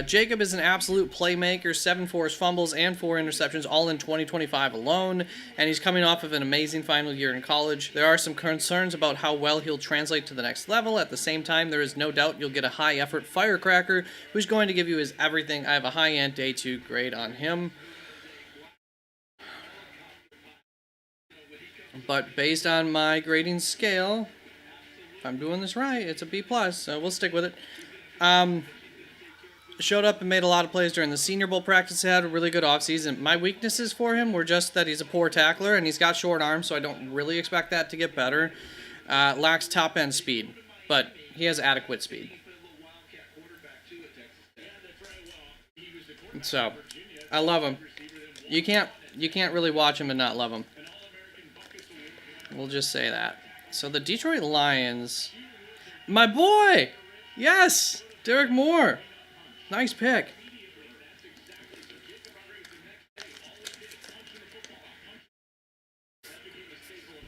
Speaker 1: Jacob is an absolute playmaker, 7 forced fumbles and 4 interceptions, all in 2025 alone, and he's coming off of an amazing final year in college. There are some concerns about how well he'll translate to the next level. At the same time, there is no doubt you'll get a high-effort firecracker who's going to give you his everything. I have a high-end day 2 grade on him. But based on my grading scale, if I'm doing this right, it's a B+, so we'll stick with it. Showed up and made a lot of plays during the Senior Bowl practice. He had a really good offseason. My weaknesses for him were just that he's a poor tackler, and he's got short arms, so I don't really expect that to get better. Lacks top-end speed, but he has adequate speed. So, I love him. You can't really watch him and not love him. We'll just say that. So the Detroit Lions, my boy, Yes! Derek Moore. Nice pick.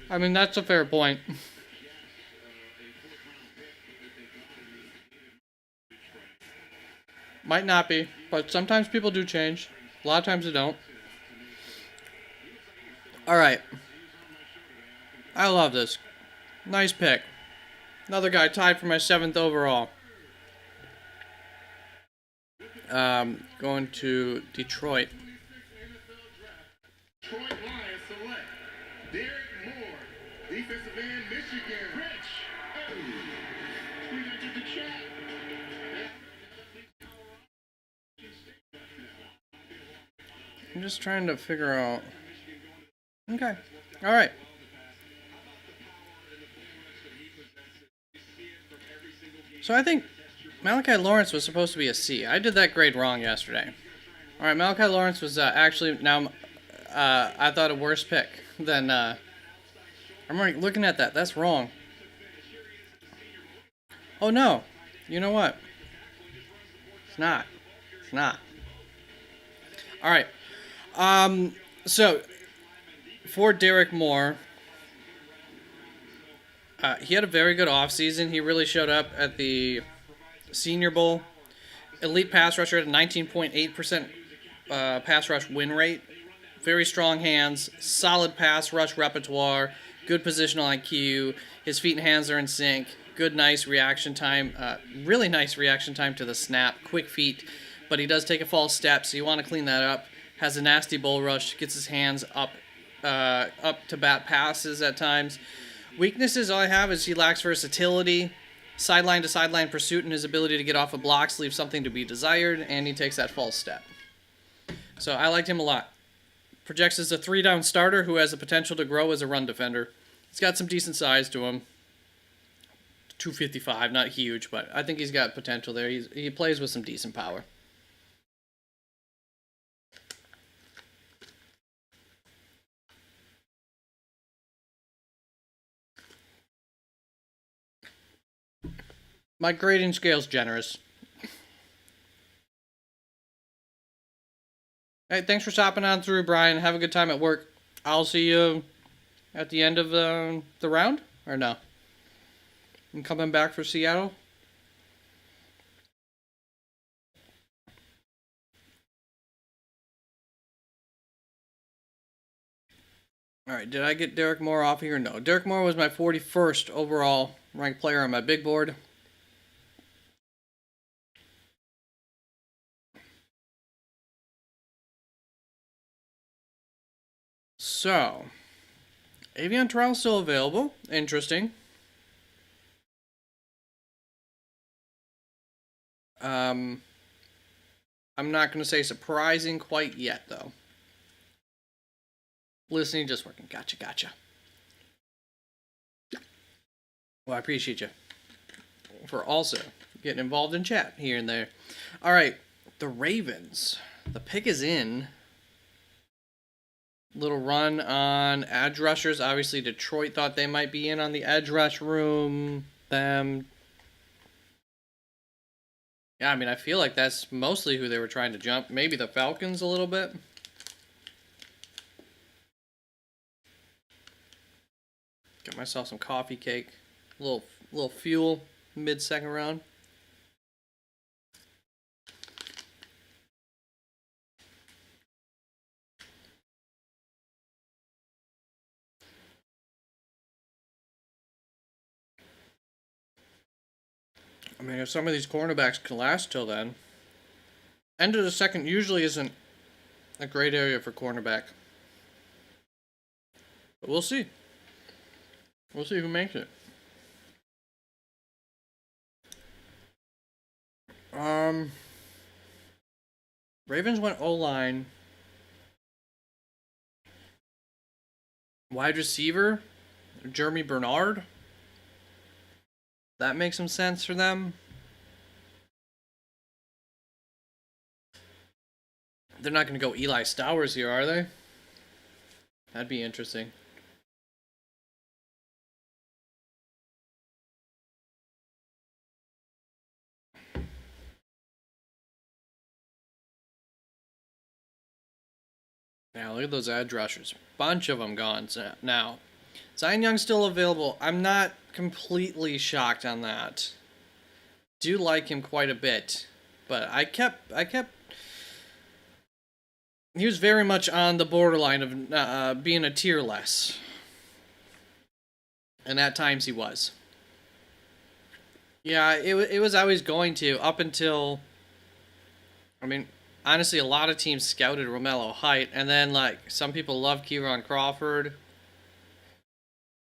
Speaker 1: I mean, that's a fair point. Might not be, but sometimes people do change. A lot of times they don't. All right. I love this. Nice pick. Another guy tied for my 7th overall. Going to Detroit.
Speaker 4: Detroit Lions select Derek Moore, defensive end, Michigan. Rich. We got to the chat.
Speaker 1: I'm just trying to figure out. Okay. All right. So I think Malachi Lawrence was supposed to be a C. I did that grade wrong yesterday. All right, Malachi Lawrence was actually now. I thought a worse pick than. I'm already looking at that. That's wrong. Oh no! You know what? It's not. It's not. All right. So for Derek Moore, he had a very good offseason. He really showed up at the Senior Bowl. Elite pass rusher at a 19.8% pass rush win rate. Very strong hands, solid pass rush repertoire, good positional IQ. His feet and hands are in sync. Good, nice reaction time. Really nice reaction time to the snap. Quick feet, but he does take a false step, so you want to clean that up. Has a nasty bull rush. Gets his hands up to bat passes at times. Weaknesses all I have is he lacks versatility. Sideline to sideline pursuit and his ability to get off of blocks leaves something to be desired, and he takes that false step. So I liked him a lot. Projects as a 3-down starter who has the potential to grow as a run defender. He's got some decent size to him. 255, not huge, but I think he's got potential there. He plays with some decent power. My grading scale's generous. Hey, thanks for stopping on through, Brian. Have a good time at work. I'll see you at the end of the round, or no? I'm coming back for Seattle. All right, did I get Derek Moore off here? No. Derek Moore was my 41st overall ranked player on my big board. So, Avion Terrell still available. Interesting. I'm not going to say surprising quite yet, though. Listening, just working. Gotcha. Well, I appreciate you for also getting involved in chat here and there. All right, the Ravens. The pick is in. Little run on edge rushers. Obviously, Detroit thought they might be in on the edge rush room. Them. Yeah, I mean, I feel like that's mostly who they were trying to jump. Maybe the Falcons a little bit. Get myself some coffee cake. A little fuel mid-second round. I mean, if some of these cornerbacks can last till then. End of the second usually isn't a great area for cornerback. But we'll see. We'll see who makes it. Ravens went O-line. Wide receiver, Jeremy Bernard. That makes some sense for them. They're not going to go Eli Stowers here, are they? That'd be interesting. Now look at those edge rushers. Bunch of them gone now. Zion Young's still available. I'm not completely shocked on that. Do like him quite a bit, but I kept. He was very much on the borderline of being a tier less, and at times he was. Yeah, it was always going to, up until, I mean, honestly, a lot of teams scouted Romello Height, and then, like, some people love Kieran Crawford,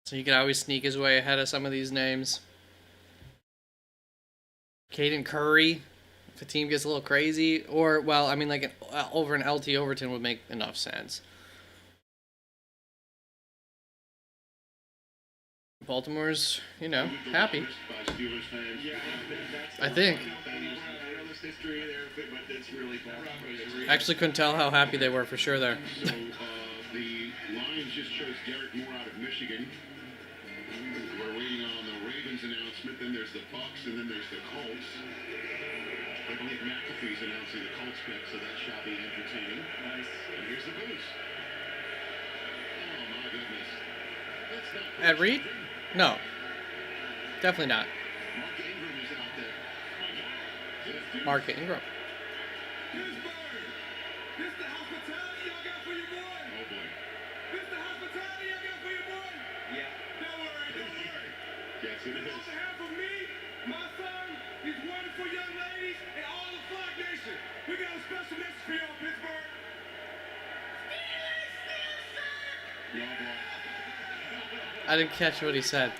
Speaker 1: so he could always sneak his way ahead of some of these names. Caden Curry, if the team gets a little crazy, or, well, I mean, like, over an LT Overton would make enough sense. Baltimore's, you know, happy. I think. Actually couldn't tell how happy they were for sure there.
Speaker 2: So the Lions just chose Derek Moore out of Michigan. We're waiting on the Ravens announcement. Then there's the Bucks, and then there's the Colts. I believe McAfee's announcing the Colts pick, so that shall be entertaining. Nice. And here's the boost. Oh my goodness. That's not
Speaker 1: Ed Reed? No. Definitely not.
Speaker 2: Mark Ingram is out there.
Speaker 1: Mark Ingram.
Speaker 4: This the hospitality y'all got for your boy.
Speaker 2: Oh boy.
Speaker 4: This the hospitality y'all got for your boy.
Speaker 5: Yeah.
Speaker 4: Don't worry, don't worry.
Speaker 2: Yes, it
Speaker 4: On
Speaker 2: is.
Speaker 4: behalf of me, my son, these wonderful young ladies, and all the Flock Nation, we got a special message for y'all, Pittsburgh.
Speaker 2: Y'all boy.
Speaker 1: I didn't catch what he said.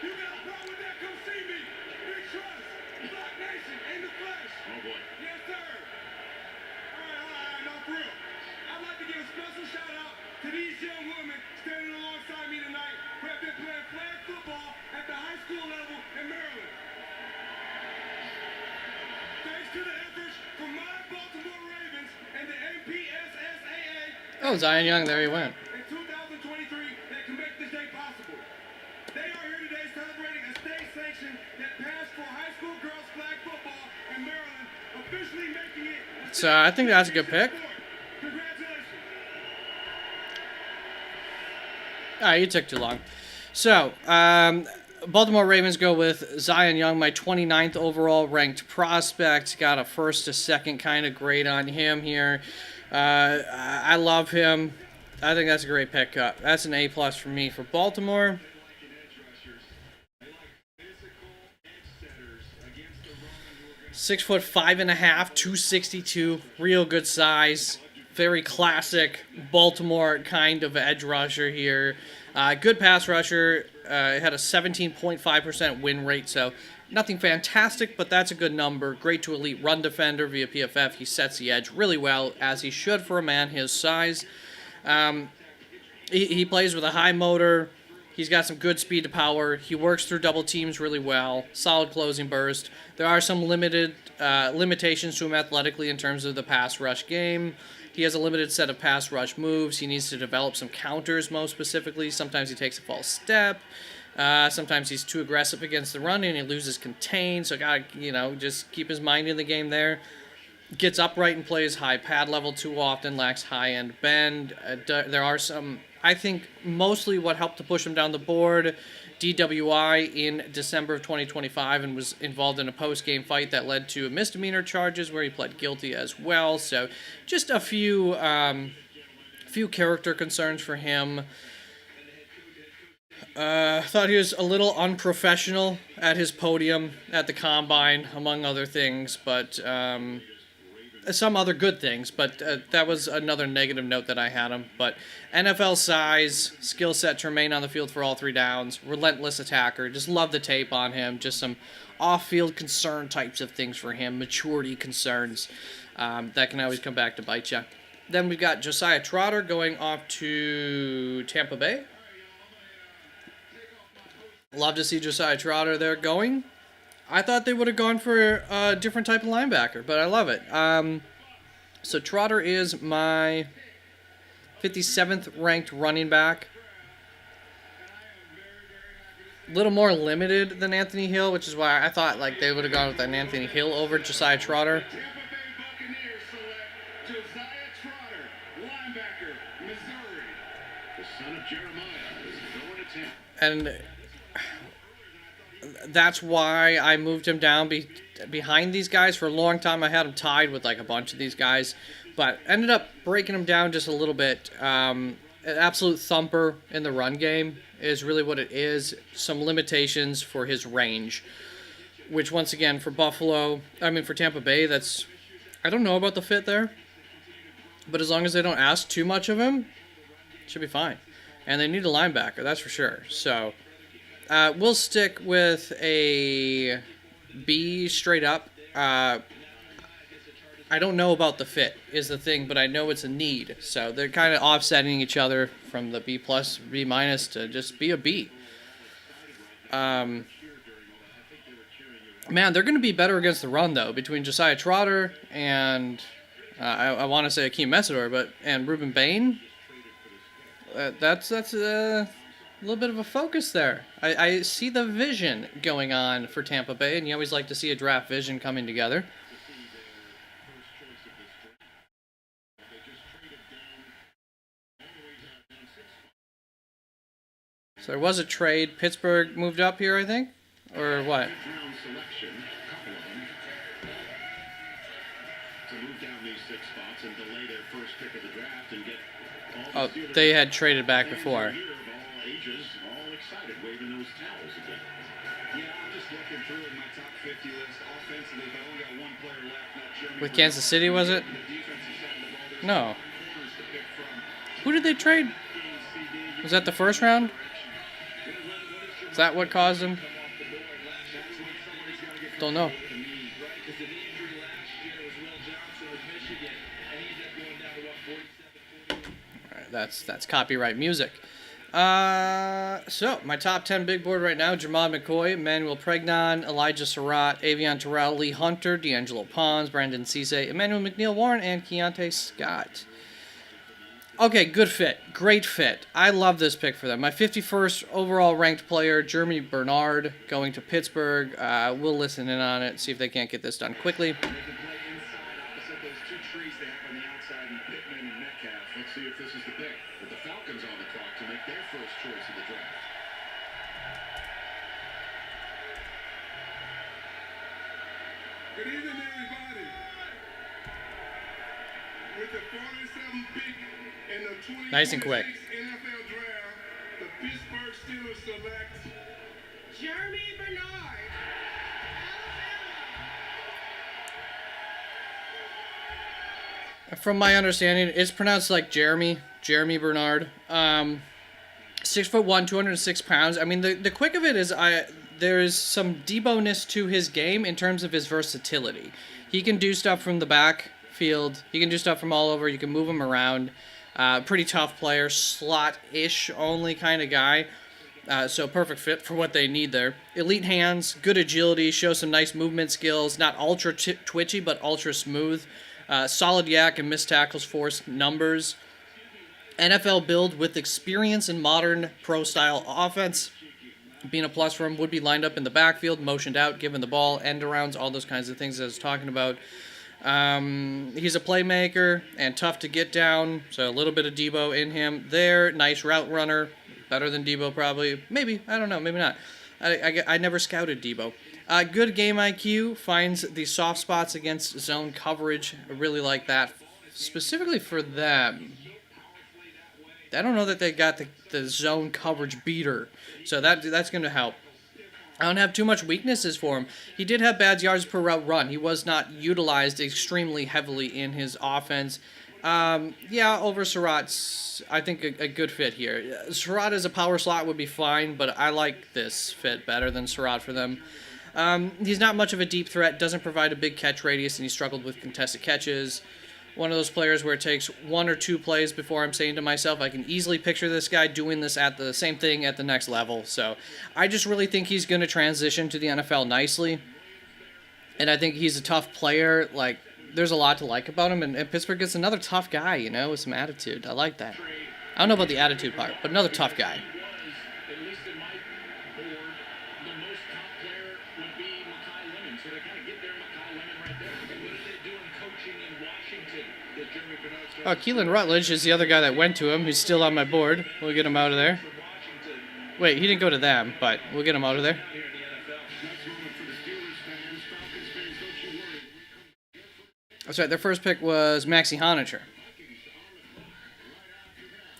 Speaker 4: You got a problem with that? Come see me. Big Trust, Flock Nation, in the flesh.
Speaker 2: Oh boy.
Speaker 4: Yes, sir. All right, no, for real. I'd like to give a special shout out to these young women standing alongside me tonight who have been playing flag football at the high school level in Maryland. Thanks to the efforts from my Baltimore Ravens and the MPSSAA
Speaker 1: Oh, Zion Young, there he went.
Speaker 4: in 2023 that can make this day possible. They are here today celebrating a state sanction that passed for high school girls flag football in Maryland, officially making it a
Speaker 1: So I think that's a good pick.
Speaker 4: Congratulations.
Speaker 1: You took too long. So, Baltimore Ravens go with Zion Young, my 29th overall ranked prospect. Got a first to second kind of grade on him here. I love him. I think that's a great pick. That's an A+ for me for Baltimore. 6'5.5", 262, real good size. Very classic Baltimore kind of edge rusher here. Good pass rusher. Had a 17.5% win rate, so nothing fantastic, but that's a good number. Great to elite run defender via PFF. He sets the edge really well, as he should for a man his size. He plays with a high motor. He's got some good speed to power. He works through double teams really well. Solid closing burst. There are some limitations to him athletically in terms of the pass rush game. He has a limited set of pass rush moves. He needs to develop some counters, most specifically. Sometimes he takes a false step. Sometimes he's too aggressive against the run and he loses contain. So gotta, just keep his mind in the game there. Gets upright and plays high pad level too often. Lacks high end bend. There are some, I think, mostly what helped to push him down the board. DWI in December of 2025 and was involved in a post-game fight that led to misdemeanor charges where he pled guilty as well. So just a few character concerns for him. Thought he was a little unprofessional at his podium at the Combine, among other things, but some other good things, but that was another negative note that I had him. But NFL size, skill set to remain on the field for all 3 downs, relentless attacker, just love the tape on him, just some off-field concern types of things for him, maturity concerns that can always come back to bite you. Then we've got Josiah Trotter going off to Tampa Bay. Love to see Josiah Trotter there going. I thought they would have gone for a different type of linebacker, but I love it. So Trotter is my 57th ranked running back. A little more limited than Anthony Hill, which is why I thought they would have gone with an Anthony Hill over Josiah Trotter.
Speaker 2: Tampa Bay Buccaneers select Josiah Trotter,
Speaker 4: linebacker, Missouri.
Speaker 2: The son of Jeremiah is going to Tampa.
Speaker 1: And that's why I moved him down behind these guys. For a long time, I had him tied with like a bunch of these guys, but ended up breaking him down just a little bit. An absolute thumper in the run game is really what it is. Some limitations for his range, which once again for Tampa Bay, that's, I don't know about the fit there, but as long as they don't ask too much of him, should be fine. And they need a linebacker, that's for sure. So we'll stick with a B straight up. I don't know about the fit is the thing, but I know it's a need. So they're kind of offsetting each other from the B plus, B minus to just be a B. Man, they're going to be better against the run though, between Josiah Trotter and I want to say Akeem Mesidor, and Ruben Bain. That's a little bit of a focus there. I see the vision going on for Tampa Bay, and you always like to see a draft vision coming together. So there was a trade. Pittsburgh moved up here, I think? Or what?
Speaker 2: Round selection, couple of them, to move down these 6 spots and delay their first pick of the draft and get all the Steelers
Speaker 1: They had traded back before.
Speaker 2: here of all ages, all excited, waving those towels again.
Speaker 5: Yeah, I'm just looking through in my top 50 list. Offensively, I've only got one player left, not Jeremy
Speaker 1: With Kansas City, was it?
Speaker 5: The defensive side of the ball, there's
Speaker 1: No.
Speaker 5: corners to pick from.
Speaker 1: Who did they trade? Was that the first round? Is that what caused him? Don't know. Alright, that's copyright music. So my top 10 big board right now: Jermod McCoy, Emmanuel Pregnon, Elijah Surratt, Avion Terrell, Lee Hunter, D'Angelo Pons, Brandon Cisse, Emmanuel McNeil Warren, and Keontae Scott. Okay, good fit. Great fit. I love this pick for them. My 51st overall ranked player, Jeremy Bernard, going to Pittsburgh. We'll listen in on it, see if they can't get this done quickly.
Speaker 2: They can play inside opposite those 2 trees they have on the outside in Pittman and Metcalf. Let's see if this is the pick. With the Falcons on the clock to make their first choice of the draft.
Speaker 4: Good evening, everybody. With the 47th pick in the 2026
Speaker 1: Nice and quick.
Speaker 4: NFL Draft, the Pittsburgh Steelers select Jeremy Bernard,
Speaker 1: From my understanding, it's pronounced like Jeremy Bernard. 6'1", 206 pounds. I mean, the quick of it is there's some Debo-ness to his game in terms of his versatility. He can do stuff from the backfield. He can do stuff from all over. You can move him around. Pretty tough player, slot-ish only kind of guy. So perfect fit for what they need there. Elite hands, good agility, shows some nice movement skills. Not ultra twitchy, but ultra smooth. Solid yak and missed tackles, forced numbers. NFL build with experience in modern pro-style offense. Being a plus for him, would be lined up in the backfield, motioned out, given the ball, end arounds, all those kinds of things I was talking about. He's a playmaker and tough to get down, so a little bit of Debo in him there. Nice route runner, better than Debo probably. Maybe, I don't know, maybe not. I never scouted Debo. Good game IQ, finds the soft spots against zone coverage. I really like that, specifically for them. I don't know that they got the zone coverage beater, so that's going to help. I don't have too much weaknesses for him. He did have bad yards per route run. He was not utilized extremely heavily in his offense. Over Surratt's, I think, a good fit here. Surratt as a power slot would be fine, but I like this fit better than Surratt for them. He's not much of a deep threat, doesn't provide a big catch radius, and he struggled with contested catches. One of those players where it takes 1 or 2 plays before I'm saying to myself, I can easily picture this guy doing this at the same thing at the next level. So I just really think he's going to transition to the NFL nicely. And I think he's a tough player. Like, there's a lot to like about him. And Pittsburgh gets another tough guy, with some attitude. I like that. I don't know about the attitude part, but another tough guy.
Speaker 2: At least in my board, the most top player would be Makai Lemon. So to kind of get there, Makai Lemon right there. What did they do in coaching in Washington that Jeremy Bernard's
Speaker 1: Oh, Keelan Rutledge is the other guy that went to him. He's still on my board. We'll get him out of there. Wait, he didn't go to them, but we'll get him out of there. That's right, their first pick was Maxie Honiger,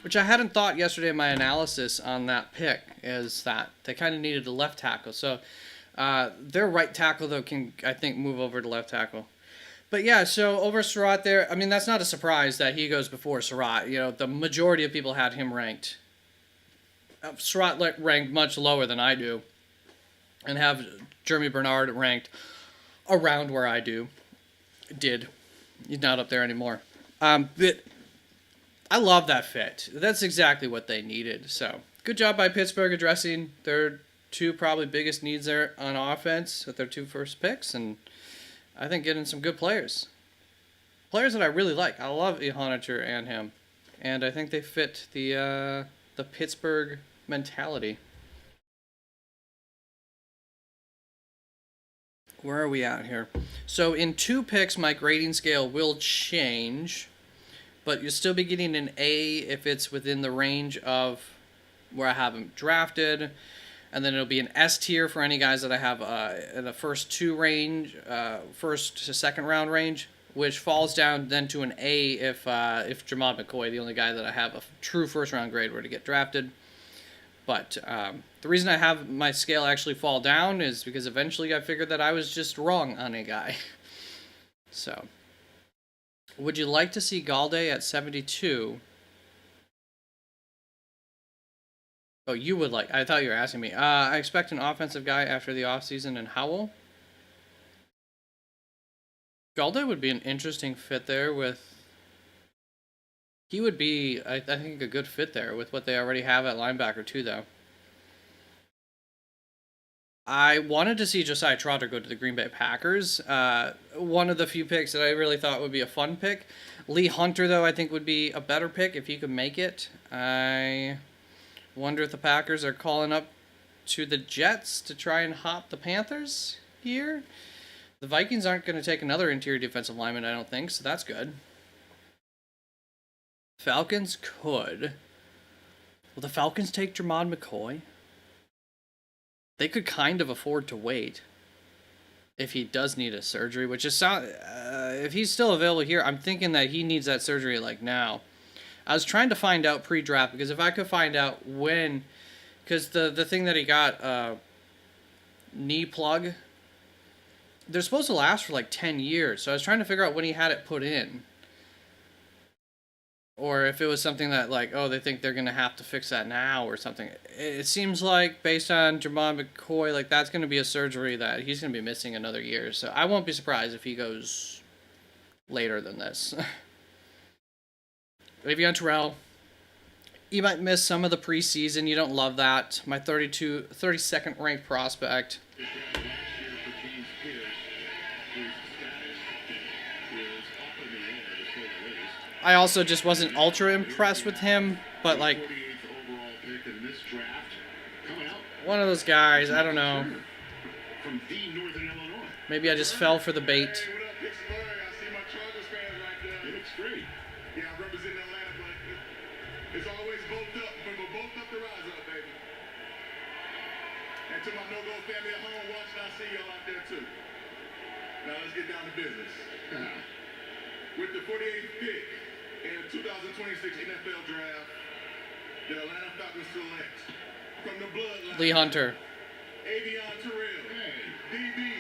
Speaker 1: which I hadn't thought yesterday in my analysis on that pick, is that they kind of needed a left tackle. So their right tackle, though, can, I think, move over to left tackle. But yeah, so over Surratt there, I mean, that's not a surprise that he goes before Surratt. You know, the majority of people had him ranked. Surratt ranked much lower than I do, and have Jeremy Bernard ranked around where I did. He's not up there anymore. But I love that fit. That's exactly what they needed. So good job by Pittsburgh addressing their two probably biggest needs there on offense with their two first picks, and I think getting some good players. Players that I really like. I love Honiger and him. And I think they fit the Pittsburgh mentality. Where are we at here? So in 2 picks, my grading scale will change, but you'll still be getting an A if it's within the range of where I have them drafted, and then it'll be an S tier for any guys that I have in the first 2 range, first to second round range, which falls down then to an A if Jamad McCoy, the only guy that I have a true first round grade, were to get drafted. But the reason I have my scale actually fall down is because eventually I figured that I was just wrong on a guy. So, would you like to see Galde at 72? Oh, you would like. I thought you were asking me. I expect an offensive guy after the offseason and Howell. Galde would be an interesting fit there with... He would be, I think, a good fit there with what they already have at linebacker, too, though. I wanted to see Josiah Trotter go to the Green Bay Packers. One of the few picks that I really thought would be a fun pick. Lee Hunter, though, I think would be a better pick if he could make it. I wonder if the Packers are calling up to the Jets to try and hop the Panthers here. The Vikings aren't going to take another interior defensive lineman, I don't think, so that's good. Falcons could. Will the Falcons take Jamad McCoy? They could kind of afford to wait if he does need a surgery, which is if he's still available here, I'm thinking that he needs that surgery like now. I was trying to find out pre-draft, because if I could find out when, because the thing that he got, knee plug, they're supposed to last for like 10 years, so I was trying to figure out when he had it put in. Or if it was something that, like, oh, they think they're going to have to fix that now or something. It seems like, based on Jamad McCoy, like, that's going to be a surgery that he's going to be missing another year. So I won't be surprised if he goes later than this. Avion Terrell, you might miss some of the preseason. You don't love that. My 32nd ranked prospect. I also just wasn't ultra impressed with him, but like one of those guys, I don't know. Maybe I just fell for the bait.
Speaker 4: And to my no-go family at home watching, I see y'all out there too. Now let's get down to business. With the 48th pick in the 2026 NFL Draft, the Atlanta Falcons select from the bloodline.
Speaker 1: Lee Hunter.
Speaker 4: Avion Terrell, DB,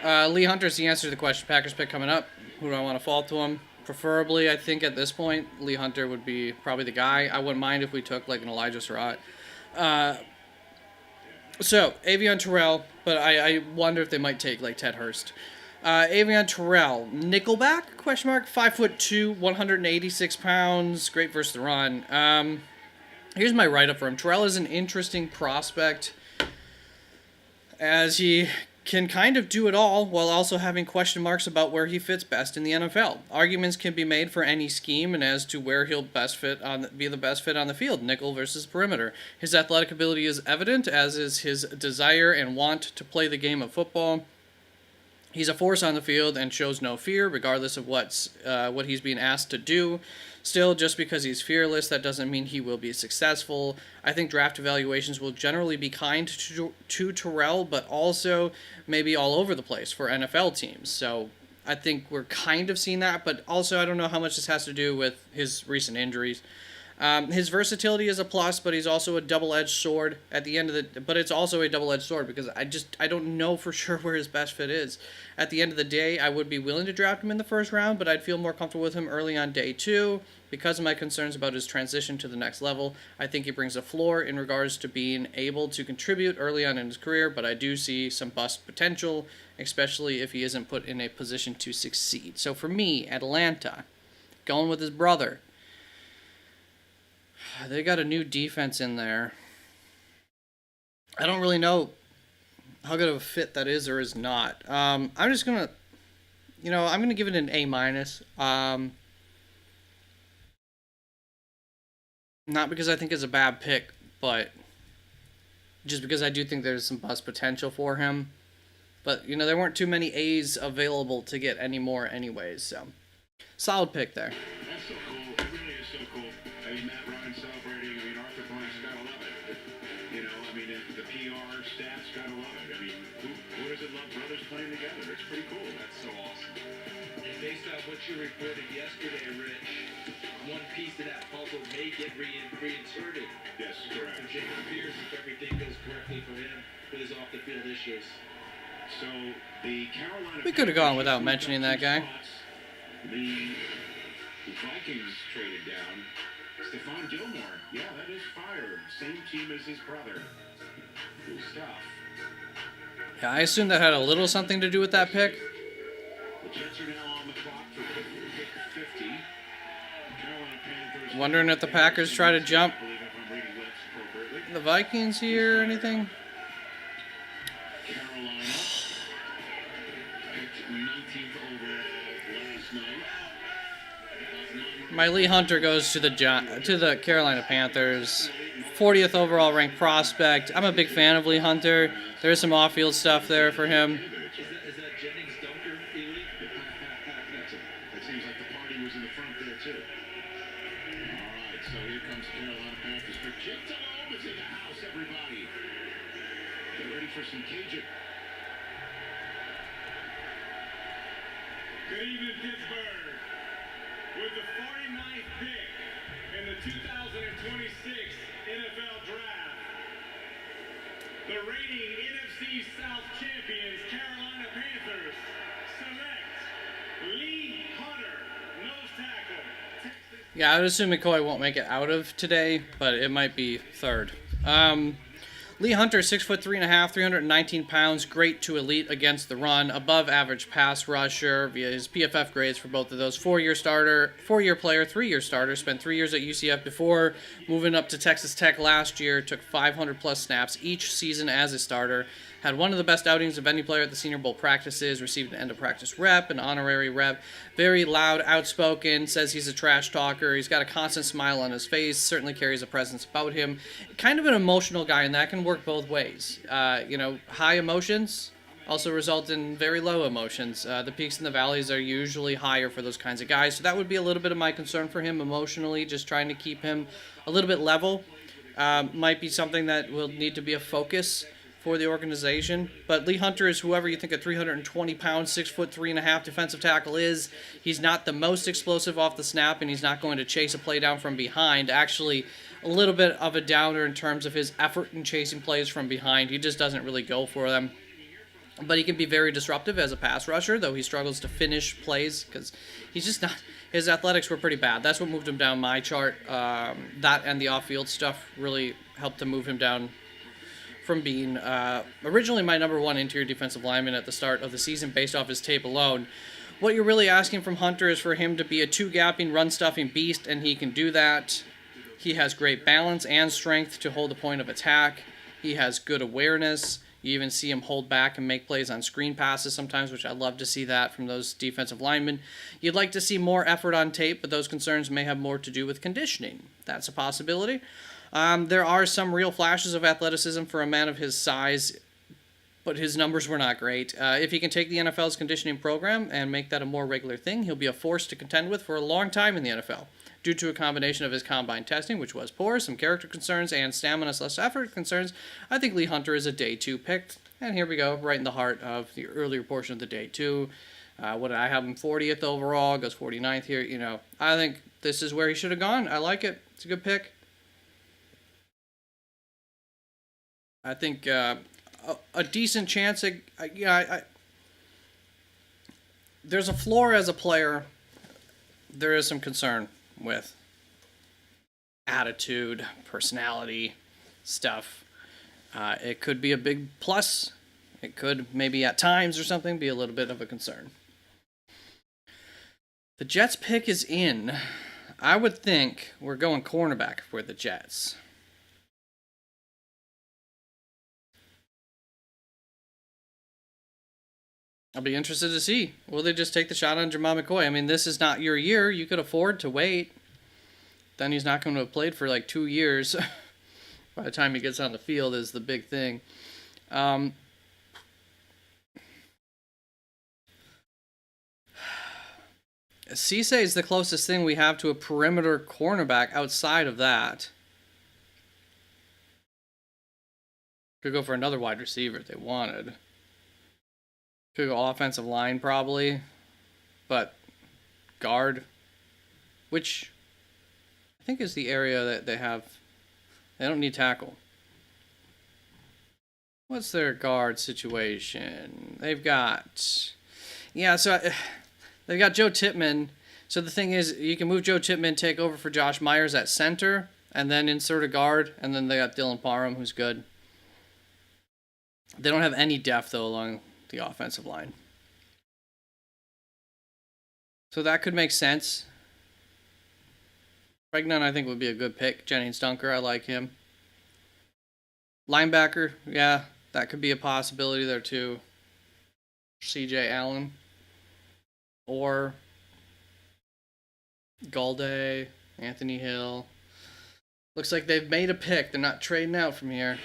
Speaker 4: Clemson.
Speaker 1: Lee Hunter's the answer to the question. Packers pick coming up. Who do I want to fall to him? Preferably, I think at this point, Lee Hunter would be probably the guy. I wouldn't mind if we took like an Elijah Surratt. So, Avion Terrell, but I wonder if they might take like Ted Hurst. Avion Terrell, nickelback, question mark, 5'2", 186 pounds, great versus the run. Here's my write-up for him. Terrell is an interesting prospect, as he can kind of do it all while also having question marks about where he fits best in the NFL. Arguments can be made for any scheme and as to where he'll be the best fit on the field, nickel versus perimeter. His athletic ability is evident, as is his desire and want to play the game of football. He's a force on the field and shows no fear, regardless of what he's being asked to do. Still, just because he's fearless, that doesn't mean he will be successful. I think draft evaluations will generally be kind to Terrell, but also maybe all over the place for NFL teams. So I think we're kind of seeing that, but also I don't know how much this has to do with his recent injuries. His versatility is a plus, but he's also a double-edged sword at the end of the. But it's also a double-edged sword because I don't know for sure where his best fit is. At the end of the day, I would be willing to draft him in the first round, but I'd feel more comfortable with him early on day 2 because of my concerns about his transition to the next level. I think he brings a floor in regards to being able to contribute early on in his career, but I do see some bust potential, especially if he isn't put in a position to succeed. So for me, Atlanta, going with his brother. They got a new defense in there. I don't really know how good of a fit that is or is not. I'm just gonna, I'm gonna give it an A minus. Not because I think it's a bad pick, but just because I do think there's some bust potential for him. But there weren't too many A's available to get anymore, anyways. So, solid pick there.
Speaker 5: That's so cool. It really is so cool. I mean, Matt Ryan celebrating. I mean, Arthur Blank's got to love it. The PR staff's got to love it. I mean, who doesn't love brothers playing together? It's pretty cool. That's so awesome.
Speaker 6: And based on what you reported yesterday, Rich, one piece of that puzzle may get reinserted.
Speaker 5: Yes, correct.
Speaker 6: For Jacob Pierce, if everything goes correctly for him with his off-the-field issues.
Speaker 5: So the Carolina.
Speaker 1: We could have gone without mentioning that guy.
Speaker 5: The Vikings traded down Stephon Gilmore. Yeah, that is fire. Same team as his brother. Good stuff.
Speaker 1: Yeah, I assume that had a little something to do with that pick.
Speaker 5: The Jets are now on the clock for pick 50. Carolina Panthers.
Speaker 1: Wondering if the Packers try to jump
Speaker 5: I believe if I'm reading lips appropriately.
Speaker 1: the Vikings here or anything.
Speaker 5: Carolina picked 19th overall last night.
Speaker 1: My Lee Hunter goes to the Carolina Panthers. 40th overall ranked prospect. I'm a big fan of Lee Hunter. There's some off-field stuff there for him.
Speaker 6: Is that Jennings Dunker, Ely?
Speaker 5: That seems like the party was in the front there too. All right, so here comes Carolina Panthers pick. Jake Delhomme is in the house, everybody. Get ready for some Cajun.
Speaker 4: Good evening, Pittsburgh. With the 49th pick in the 2026 NFL Draft, the reigning NFC South champions, Carolina Panthers, select Lee Hunter, nose tackle.
Speaker 1: Yeah, I would assume McCoy won't make it out of today, but it might be third. Lee Hunter, 6'3.5", 319 pounds, great to elite against the run, above average pass rusher via his PFF grades for both of those. 4-year player, 3-year starter, spent 3 years at UCF before moving up to Texas Tech last year, took 500 plus snaps each season as a starter, had one of the best outings of any player at the Senior Bowl practices, received an end of practice rep, an honorary rep, very loud, outspoken, says he's a trash talker, he's got a constant smile on his face, certainly carries a presence about him, kind of an emotional guy, and that can work both ways. High emotions also result in very low emotions. The peaks and the valleys are usually higher for those kinds of guys, so that would be a little bit of my concern for him emotionally, just trying to keep him a little bit level. Might be something that will need to be a focus for the organization, but Lee Hunter is whoever you think a 320 pound, 6'3.5" defensive tackle is. He's not the most explosive off the snap, and he's not going to chase a play down from behind. Actually, a little bit of a downer in terms of his effort in chasing plays from behind. He just doesn't really go for them. But he can be very disruptive as a pass rusher, though he struggles to finish plays because he's just not. His athletics were pretty bad. That's what moved him down my chart. That and the off-field stuff really helped to move him down from being originally my number 1 interior defensive lineman at the start of the season based off his tape alone. What you're really asking from Hunter is for him to be a 2-gapping, run-stuffing beast, and he can do that. He has great balance and strength to hold the point of attack. He has good awareness. You even see him hold back and make plays on screen passes sometimes, which I love to see that from those defensive linemen. You'd like to see more effort on tape, but those concerns may have more to do with conditioning. That's a possibility. There are some real flashes of athleticism for a man of his size. but his numbers were not great. If he can take the NFL's conditioning program and make that a more regular thing, he'll be a force to contend with for a long time in the NFL. Due to a combination of his combine testing, which was poor, some character concerns, and stamina/effort concerns, I think Lee Hunter is a day 2 pick. And here we go, right in the heart of the earlier portion of the day 2. What did I have him 40th overall? Goes 49th here. You know, I think this is where he should have gone. I like it. It's a good pick. I think a decent chance. There's a floor as a player. There is some concern with attitude, personality, stuff. It could be a big plus. It could maybe at times or something be a little bit of a concern. The Jets pick is in. I would think we're going cornerback for the Jets. I'll be interested to see. Will they just take the shot on Jamal McCoy? I mean, this is not your year. You could afford to wait. Then he's not going to have played for like 2 years. By the time he gets on the field is the big thing. Cisse is the closest thing we have to a perimeter cornerback outside of that. Could go for another wide receiver if they wanted. Could go offensive line probably. But guard, which I think is the area that they have. They don't need tackle. What's their guard situation? They've got... Yeah, so they've got Joe Tippmann. So the thing is, you can move Joe Tippmann, take over for Josh Myers at center, and then insert a guard, and then they got Dylan Parham, who's good. They don't have any depth, though, along the offensive line. So that could make sense. Pregnon, I think, would be a good pick. Jennings Dunker, I like him. Linebacker, yeah, that could be a possibility there, too. C.J. Allen. Or Galde, Anthony Hill. Looks like they've made a pick. They're not trading out from here.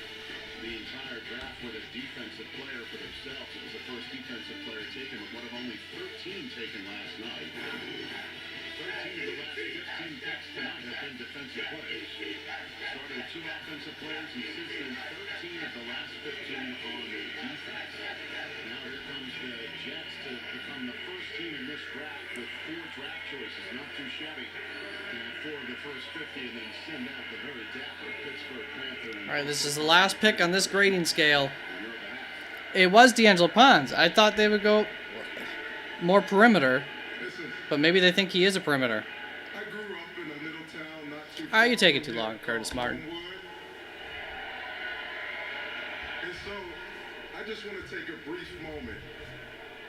Speaker 5: The entire draft with a defensive player for themselves. It was the first defensive player taken with one of only 13 taken last night. 13 of the last 15 picks tonight have been defensive players. Started with 2 offensive players, and since then 13 of the last 15 on defense. Now here comes the Jets to become the first team in this draft with 4 draft choices. Not too shabby. And 4 of the first 50, and then send out the very dapper Pittsburgh Panther.
Speaker 1: All right, this is the last pick on this grading scale. It was D'Angelo Pons. I thought they would go more perimeter, but maybe they think he is a perimeter.
Speaker 4: I grew up in a little town not too
Speaker 1: Ah, you take it too long, Curtis Martin.
Speaker 4: And so, I just want to take a brief moment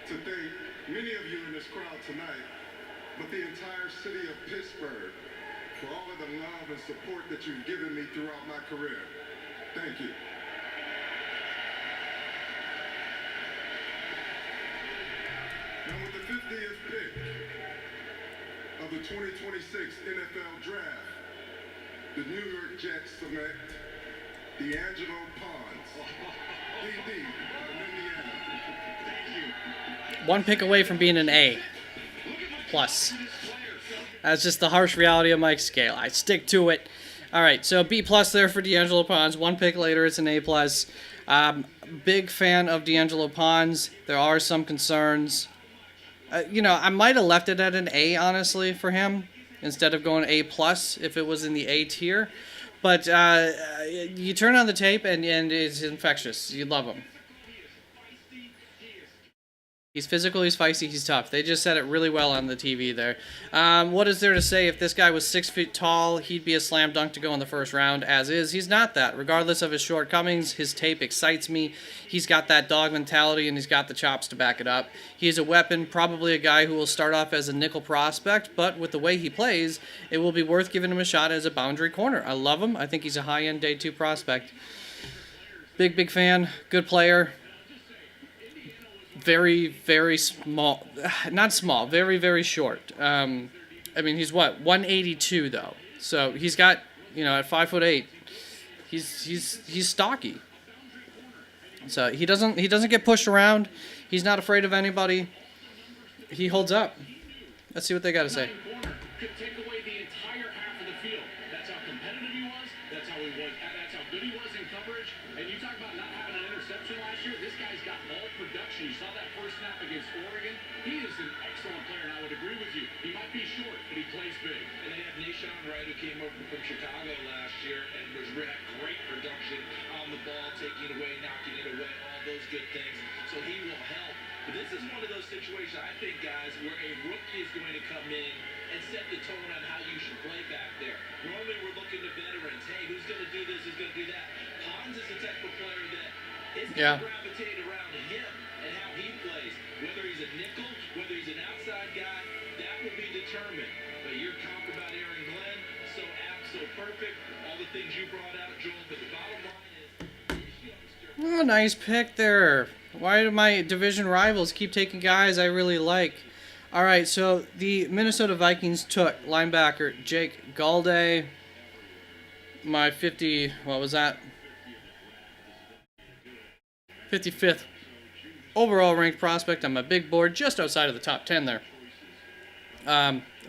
Speaker 4: to thank many of you in this crowd tonight, but the entire city of Pittsburgh for all of the love and support that you've given me throughout my career. Thank you. Now with the 50th pick of the 2026 NFL Draft, the New York Jets select D'Angelo Pons, DB from Indiana. Thank you.
Speaker 1: 1 pick away from being an A+. That's just the harsh reality of Mike's scale. I stick to it. All right, so B+ there for D'Angelo Pons. 1 pick later, it's an A+. Big fan of D'Angelo Pons. There are some concerns. I might have left it at an A, honestly, for him, instead of going A+ if it was in the A tier. But you turn on the tape, and it's infectious. You love him. He's physical, he's feisty, he's tough. They just said it really well on the TV there. What is there to say? If this guy was 6 feet tall, he'd be a slam dunk to go in the first round. As is, he's not that. Regardless of his shortcomings, his tape excites me. He's got that dog mentality, and he's got the chops to back it up. He's a weapon, probably a guy who will start off as a nickel prospect, but with the way he plays, it will be worth giving him a shot as a boundary corner. I love him. I think he's a high-end day 2 prospect. Big fan. Good player. Very, very small. Not small. Very, very short. I mean, he's what? 182 though. So he's got, at 5'8", he's stocky. So he doesn't get pushed around. He's not afraid of anybody. He holds up. Let's see what they got to say.
Speaker 5: Corner could take away the entire half of the field. That's how competitive he was. That's how good he was in coverage. And you talk about not having an interception last year. This guy's got all production. You saw that first snap against Oregon. He is an excellent player, and I would agree with you. He might be short, but he plays big.
Speaker 2: And they have Nashawn Wright, who came over from Chicago last year and had great production on the ball, taking it away, knocking it away, all those good things. So he will help. But this is one of those situations, I think, guys, where a rookie is going to come in and set the tone on how you should play back there. Normally, we're looking to veterans. Hey, who's going to do this? Who's going to do that? Hans is the type of player that is going to gravitate around him and how he plays. Whether he's a nickel, whether he's an outside guy, that will be determined. But your comp about Aaron Glenn, so apt, so perfect, all the things you brought out, Joel. But the bottom line is, this youngster...
Speaker 1: Oh, nice pick there. Why do my division rivals keep taking guys I really like? All right, so the Minnesota Vikings took linebacker Jake Galde, my 55th overall ranked prospect on my big board, just outside of the top 10 there.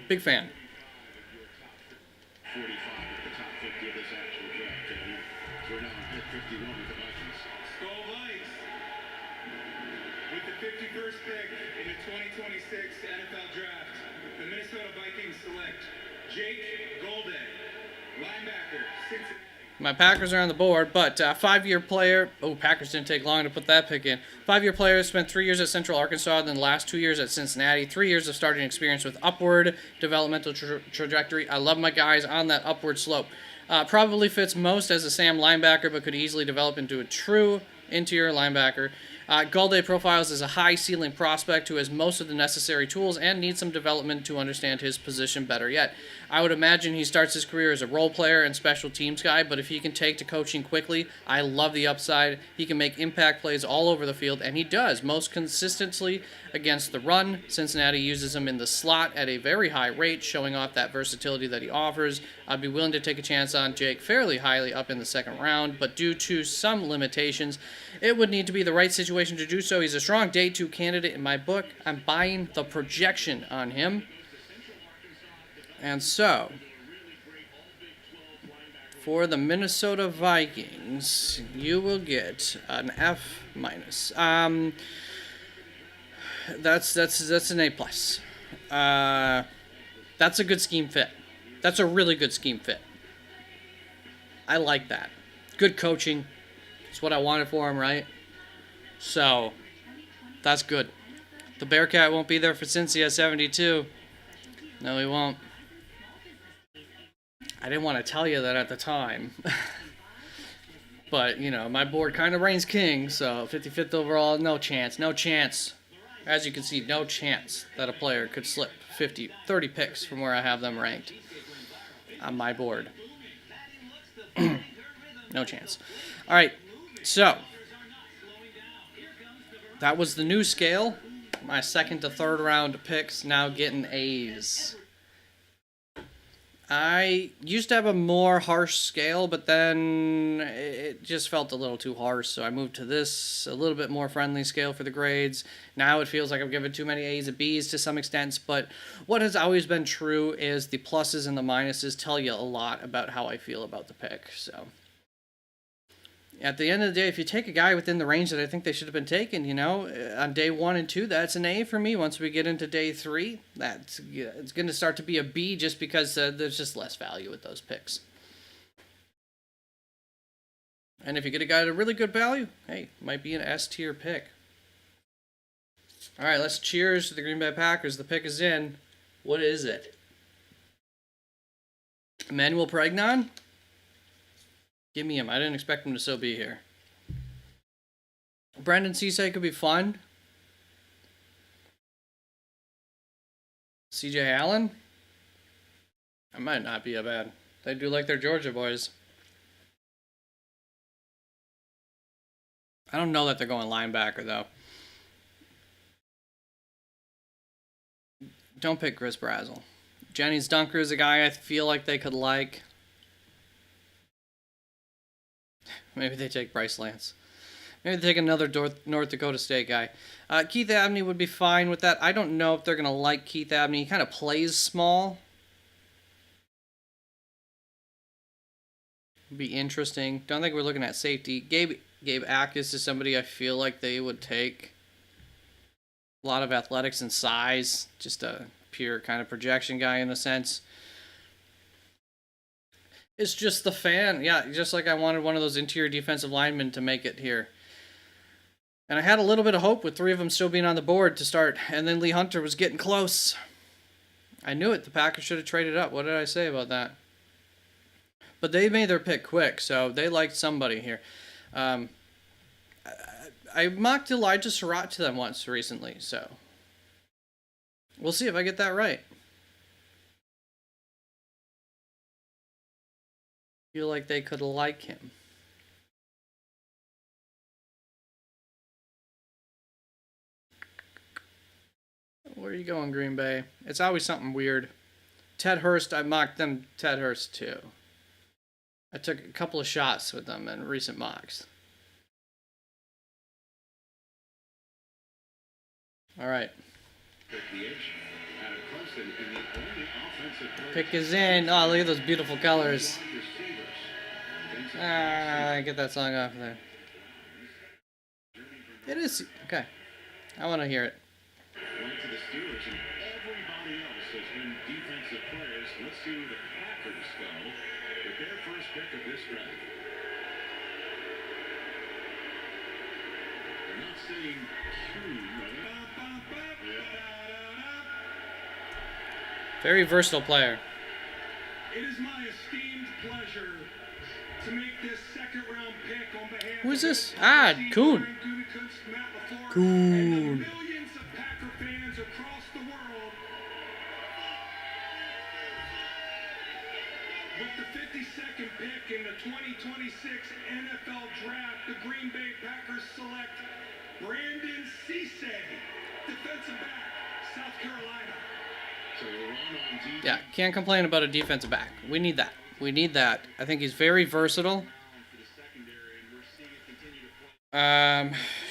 Speaker 1: Big fan.
Speaker 5: 45 at the top 50 of this actual draft. We're now on pick 51 with the Vikings.
Speaker 4: Skull Vikes. With the 51st pick in the 2026 NFL Draft, the Minnesota Vikings select Jake Golden, linebacker, Cincinnati.
Speaker 1: My Packers are on the board, but 5-year player. Oh, Packers didn't take long to put that pick in. 5-year player, spent 3 years at Central Arkansas, then the last 2 years at Cincinnati. 3 years of starting experience with upward developmental trajectory. I love my guys on that upward slope. Probably fits most as a Sam linebacker, but could easily develop into a true interior linebacker. Galde profiles as a high ceiling prospect who has most of the necessary tools and needs some development to understand his position better yet. I would imagine he starts his career as a role player and special teams guy, but if he can take to coaching quickly, I love the upside. He can make impact plays all over the field, and he does, most consistently against the run. Cincinnati uses him in the slot at a very high rate, showing off that versatility that he offers. I'd be willing to take a chance on Jake fairly highly up in the second round, but due to some limitations, it would need to be the right situation to do so. He's a strong day 2 candidate in my book. I'm buying the projection on him. And so, for the Minnesota Vikings, you will get an F-. That's an A+. That's a good scheme fit. That's a really good scheme fit. I like that. Good coaching. It's what I wanted for him, right? So, that's good. The Bearcat won't be there for Cincy at 72. No, he won't. I didn't want to tell you that at the time. But, you know, my board kind of reigns king, so 55th overall, no chance. No chance. As you can see, no chance that a player could slip 30 picks from where I have them ranked on my board. No chance. All right, so that was the new scale. My second to third round picks now getting A's. I used to have a more harsh scale, but then it just felt a little too harsh, so I moved to this, a little bit more friendly scale for the grades. Now it feels like I'm giving too many A's and B's to some extent, but what has always been true is the pluses and the minuses tell you a lot about how I feel about the pick, so... At the end of the day, if you take a guy within the range that I think they should have been taken, you know, on day 1 and 2, that's an A for me. Once we get into day 3, it's going to start to be a B just because there's just less value with those picks. And if you get a guy at a really good value, hey, might be an S tier pick. All right, let's cheers to the Green Bay Packers. The pick is in. What is it? Emmanuel Pregnon? Give me him. I didn't expect him to still be here. Brendan Cisse could be fun. CJ Allen? I might not be a bad. They do like their Georgia boys. I don't know that they're going linebacker, though. Don't pick Chris Brazzell. Jennings Dunker is a guy I feel like they could like. Maybe they take Bryce Lance. Maybe take another North Dakota State guy. Keith Abney would be fine with that. I don't know if they're going to like Keith Abney. He kind of plays small. Be interesting. Don't think we're looking at safety. Gabe Akis is somebody I feel like they would take. A lot of athletics and size. Just a pure kind of projection guy in a sense. It's just the fan. Yeah, just like I wanted one of those interior defensive linemen to make it here. And I had a little bit of hope with 3 of them still being on the board to start. And then Lee Hunter was getting close. I knew it. The Packers should have traded up. What did I say about that? But they made their pick quick, so they liked somebody here. I mocked Elijah Surratt to them once recently, so we'll see if I get that right. Feel like they could like him. Where are you going, Green Bay? It's always something weird. Ted Hurst, I mocked them Ted Hurst too. I took a couple of shots with them in recent mocks. All right. Pick is in. Oh, look at those beautiful colors. Get that song off there. It is. Okay. I want to hear it.
Speaker 5: Went to the Steelers, and everybody else has been defensive players. Let's see who the Packers go with their first pick of this draft. They're not saying Q,
Speaker 1: Very versatile player.
Speaker 4: It is my esteemed pleasure to make this second-round pick on behalf
Speaker 1: Who is this?
Speaker 4: of
Speaker 1: Ah,
Speaker 4: Steve
Speaker 1: Kuhn.
Speaker 4: Ryan, Gutekunst, Matt LaFleur,
Speaker 1: Kuhn.
Speaker 4: and the millions of Packer fans across the world. With the 52nd pick in the 2026 NFL Draft, the Green Bay Packers select Brandon Cisse, defensive back, South Carolina.
Speaker 5: so we're on defense.
Speaker 1: Yeah, can't complain about a defensive back. We need that. We need that. I think he's very versatile.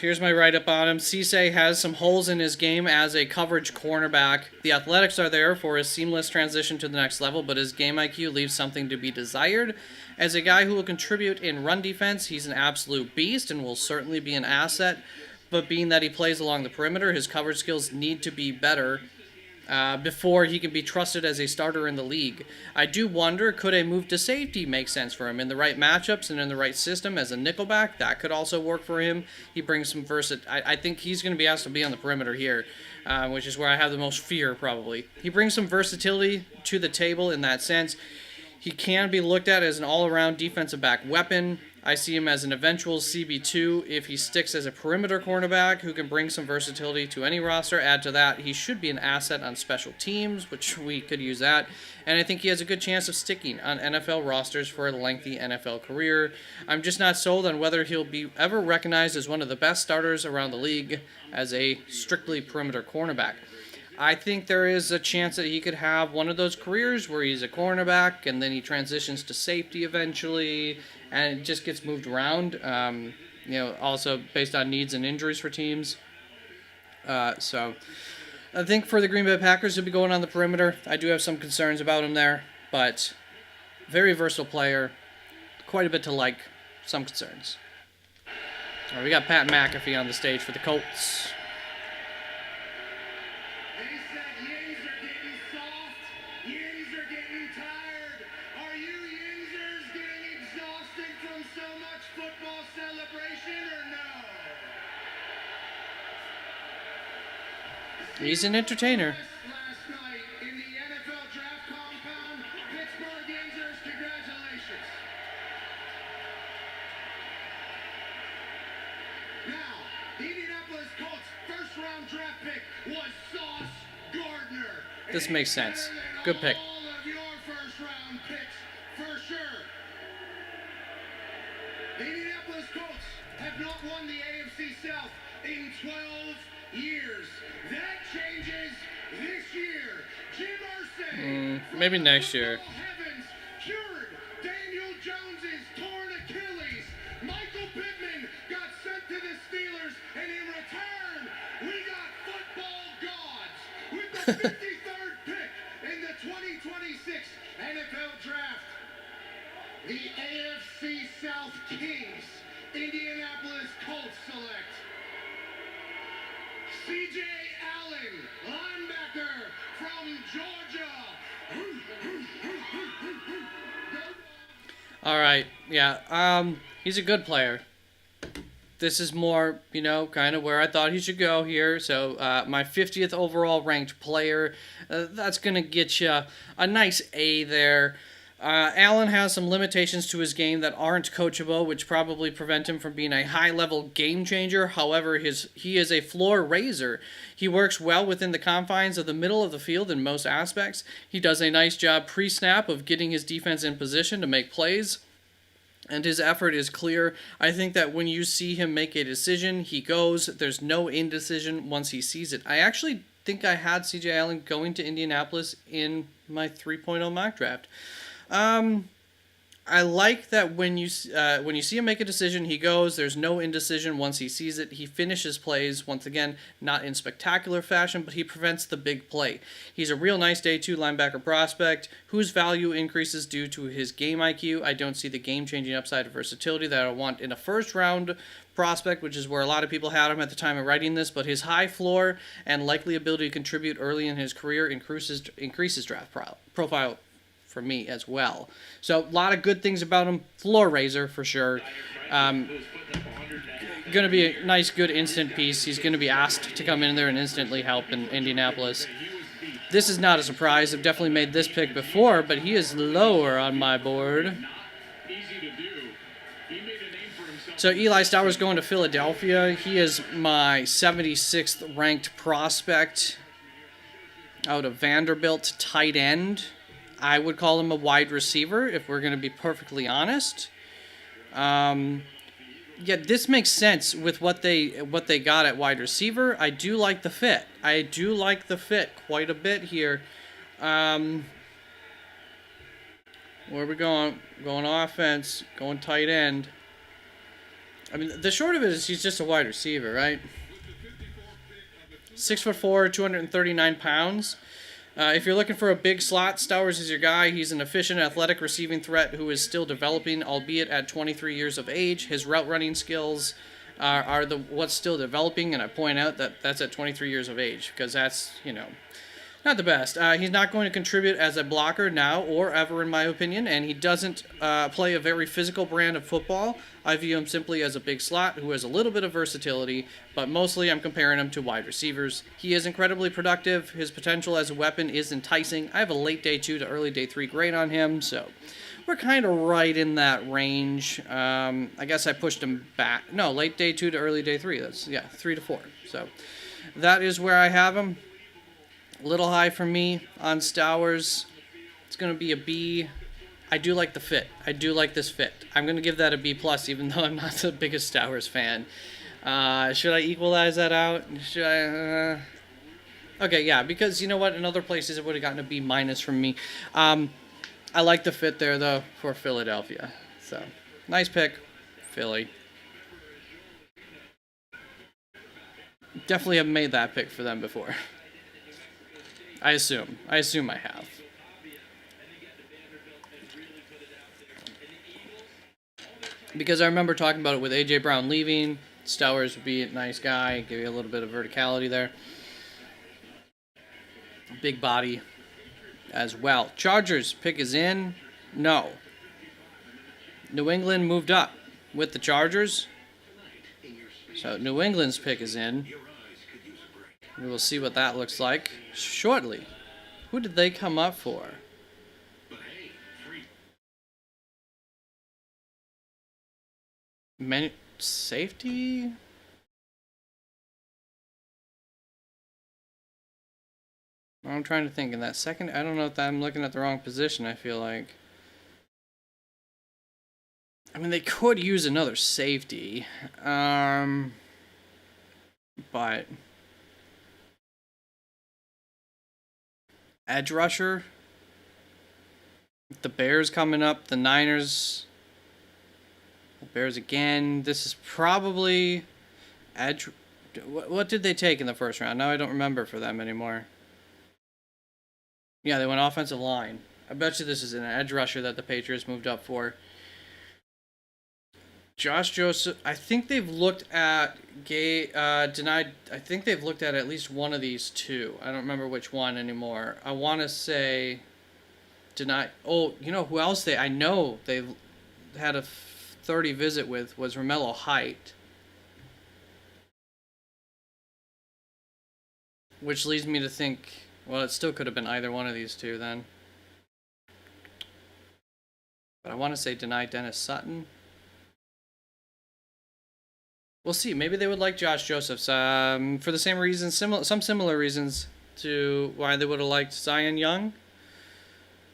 Speaker 1: Here's my write-up on him. Cisse has some holes in his game as a coverage cornerback. The athletics are there for his seamless transition to the next level, but his game IQ leaves something to be desired. As a guy who will contribute in run defense, he's an absolute beast and will certainly be an asset. But being that he plays along the perimeter, his coverage skills need to be better before he can be trusted as a starter in the league. I do wonder, could a move to safety make sense for him? In the right matchups and in the right system as a nickelback, that could also work for him. He brings some versatility. I think he's going to be asked to be on the perimeter here, which is where I have the most fear probably. He brings some versatility to the table in that sense. He can be looked at as an all-around defensive back weapon. I see him as an eventual CB2 if he sticks as a perimeter cornerback who can bring some versatility to any roster. Add to that, he should be an asset on special teams, which we could use that. And I think he has a good chance of sticking on NFL rosters for a lengthy NFL career. I'm just not sold on whether he'll be ever recognized as one of the best starters around the league as a strictly perimeter cornerback. I think there is a chance that he could have one of those careers where he's a cornerback and then he transitions to safety eventually and it just gets moved around, also based on needs and injuries for teams. So I think for the Green Bay Packers, he'll be going on the perimeter. I do have some concerns about him there, but very versatile player, quite a bit to like, some concerns. All right, we got Pat McAfee on the stage for the Colts. He's an entertainer.
Speaker 4: Last night in the NFL draft compound, Pittsburgh Yinzers, congratulations. Now, the Indianapolis Colts first-round draft pick was Sauce Gardner.
Speaker 1: This makes sense. Good pick.
Speaker 4: All of your first-round picks, for sure. The Indianapolis Colts have not won the AFC South in 12 years. That changes this year. Jim Irsay.
Speaker 1: Maybe next year.
Speaker 4: Heavens cured Daniel Jones's torn Achilles. Michael Pittman got sent to the 53rd pick in the 2026 NFL Draft. The AFC South Kings, Indianapolis Colts select C.J. Allen, linebacker from Georgia.
Speaker 1: All right, yeah. He's a good player. This is more, kind of where I thought he should go here. So my 50th overall ranked player, that's going to get you a nice A there. Allen has some limitations to his game that aren't coachable, which probably prevent him from being a high-level game changer. However, he is a floor raiser. He works well within the confines of the middle of the field in most aspects. He does a nice job pre-snap of getting his defense in position to make plays, and his effort is clear. I think that when you see him make a decision, he goes. There's no indecision once he sees it. I actually think I had C.J. Allen going to Indianapolis in my 3.0 mock draft. I like that when you see him make a decision, he goes. There's no indecision once he sees it. He finishes plays, once again, not in spectacular fashion, but he prevents the big play. He's a real nice day 2 linebacker prospect whose value increases due to his game IQ. I don't see the game-changing upside of versatility that I want in a first-round prospect, which is where a lot of people had him at the time of writing this, but his high floor and likely ability to contribute early in his career increases draft profile for me as well. So a lot of good things about him. Floor raiser for sure. Going to be a nice, good instant piece. He's going to be asked to come in there and instantly help in Indianapolis. This is not a surprise. I've definitely made this pick before, but he is lower on my board. So Eli Stowers going to Philadelphia. He is my 76th ranked prospect out of Vanderbilt, tight end. I would call him a wide receiver if we're going to be perfectly honest. Yeah, this makes sense with what they got at wide receiver. I do like the fit. I do like the fit quite a bit here. Where are we going? Going offense, going tight end. I mean, the short of it is he's just a wide receiver, right? 6'4", 239 pounds. If you're looking for a big slot, Stowers is your guy. He's an efficient, athletic receiving threat who is still developing, albeit at 23 years of age. His route running skills are what's still developing, and I point out that that's at 23 years of age because that's, not the best. He's not going to contribute as a blocker now or ever, in my opinion, and he doesn't play a very physical brand of football. I view him simply as a big slot who has a little bit of versatility, but mostly I'm comparing him to wide receivers. He is incredibly productive. His potential as a weapon is enticing. I have a late day 2 to early day 3 grade on him, so we're kind of right in that range. I guess I pushed him back. No, late day 2 to early day 3. That's, 3 to 4. So that is where I have him. A little high for me on Stowers. It's going to be a B. I do like the fit. I do like this fit. I'm going to give that a B+, even though I'm not the biggest Stowers fan. Should I equalize that out? Should I? Okay, yeah, because you know what? In other places, it would have gotten a B- from me. I like the fit there, though, for Philadelphia. So, nice pick, Philly. Definitely haven't made that pick for them before. I assume I have. Because I remember talking about it with A.J. Brown leaving. Stowers would be a nice guy, give you a little bit of verticality there. Big body as well. Chargers pick is in. No. New England moved up with the Chargers. So New England's pick is in. We will see what that looks like shortly. Who did they come up for? Safety? I'm trying to think. In that second, I don't know if I'm looking at the wrong position, I feel like. I mean, they could use another safety. But edge rusher. The Bears coming up, the Niners. The Bears again. This is probably edge. What did they take in the first round? Now I don't remember for them anymore. Yeah, they went offensive line. I bet you this is an edge rusher that the Patriots moved up for. Josh Joseph, I think they've looked at denied. I think they've looked at least one of these two. I don't remember which one anymore. I want to say denied. Oh, you know who else I know they had a 30 visit with was Romello Height. Which leads me to think, well, it still could have been either one of these two then. But I want to say denied Dennis Sutton. We'll see. Maybe they would like Josh Josephs for the same reasons, some similar reasons to why they would have liked Zion Young,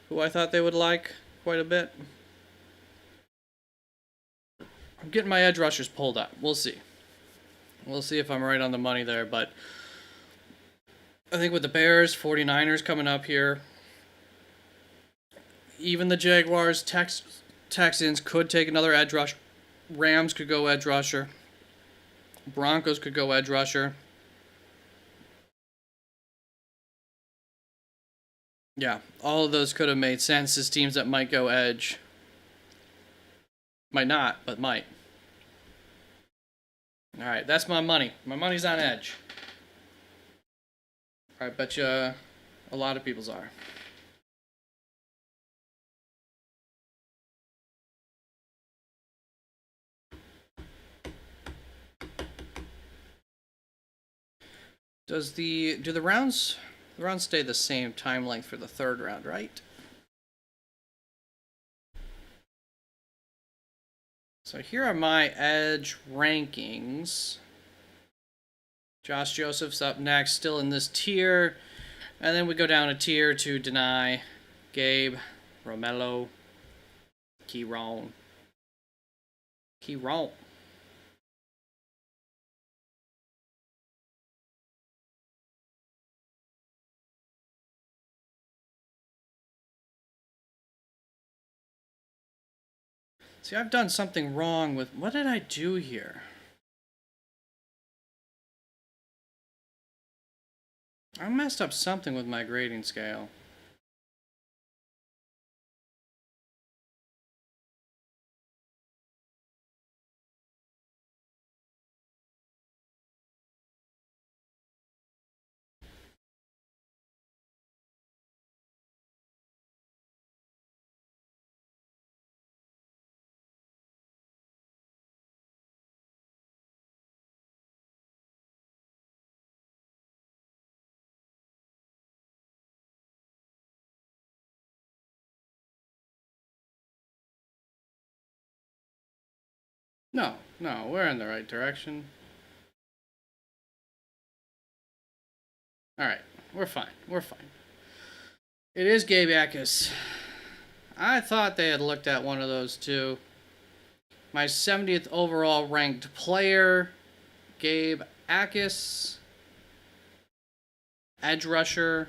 Speaker 1: who I thought they would like quite a bit. I'm getting my edge rushers pulled up. We'll see. We'll see if I'm right on the money there, but I think with the Bears, 49ers coming up here, even the Jaguars, Texans could take another edge rush. Rams could go edge rusher. Broncos could go edge rusher. Yeah, all of those could have made sense as teams that might go edge. Might not, but might. Alright, that's my money. My money's on edge. I bet you a lot of people's are. Do the rounds stay the same time length for the third round, right? So here are my edge rankings. Josh Joseph's up next, still in this tier. And then we go down a tier to deny Gabe, Romello, Keyron. See, I've done something wrong with... What did I do here? I messed up something with my grading scale. No, we're in the right direction. Alright, we're fine. It is Gabe Jacas. I thought they had looked at one of those two. My 70th overall ranked player, Gabe Jacas. Edge rusher.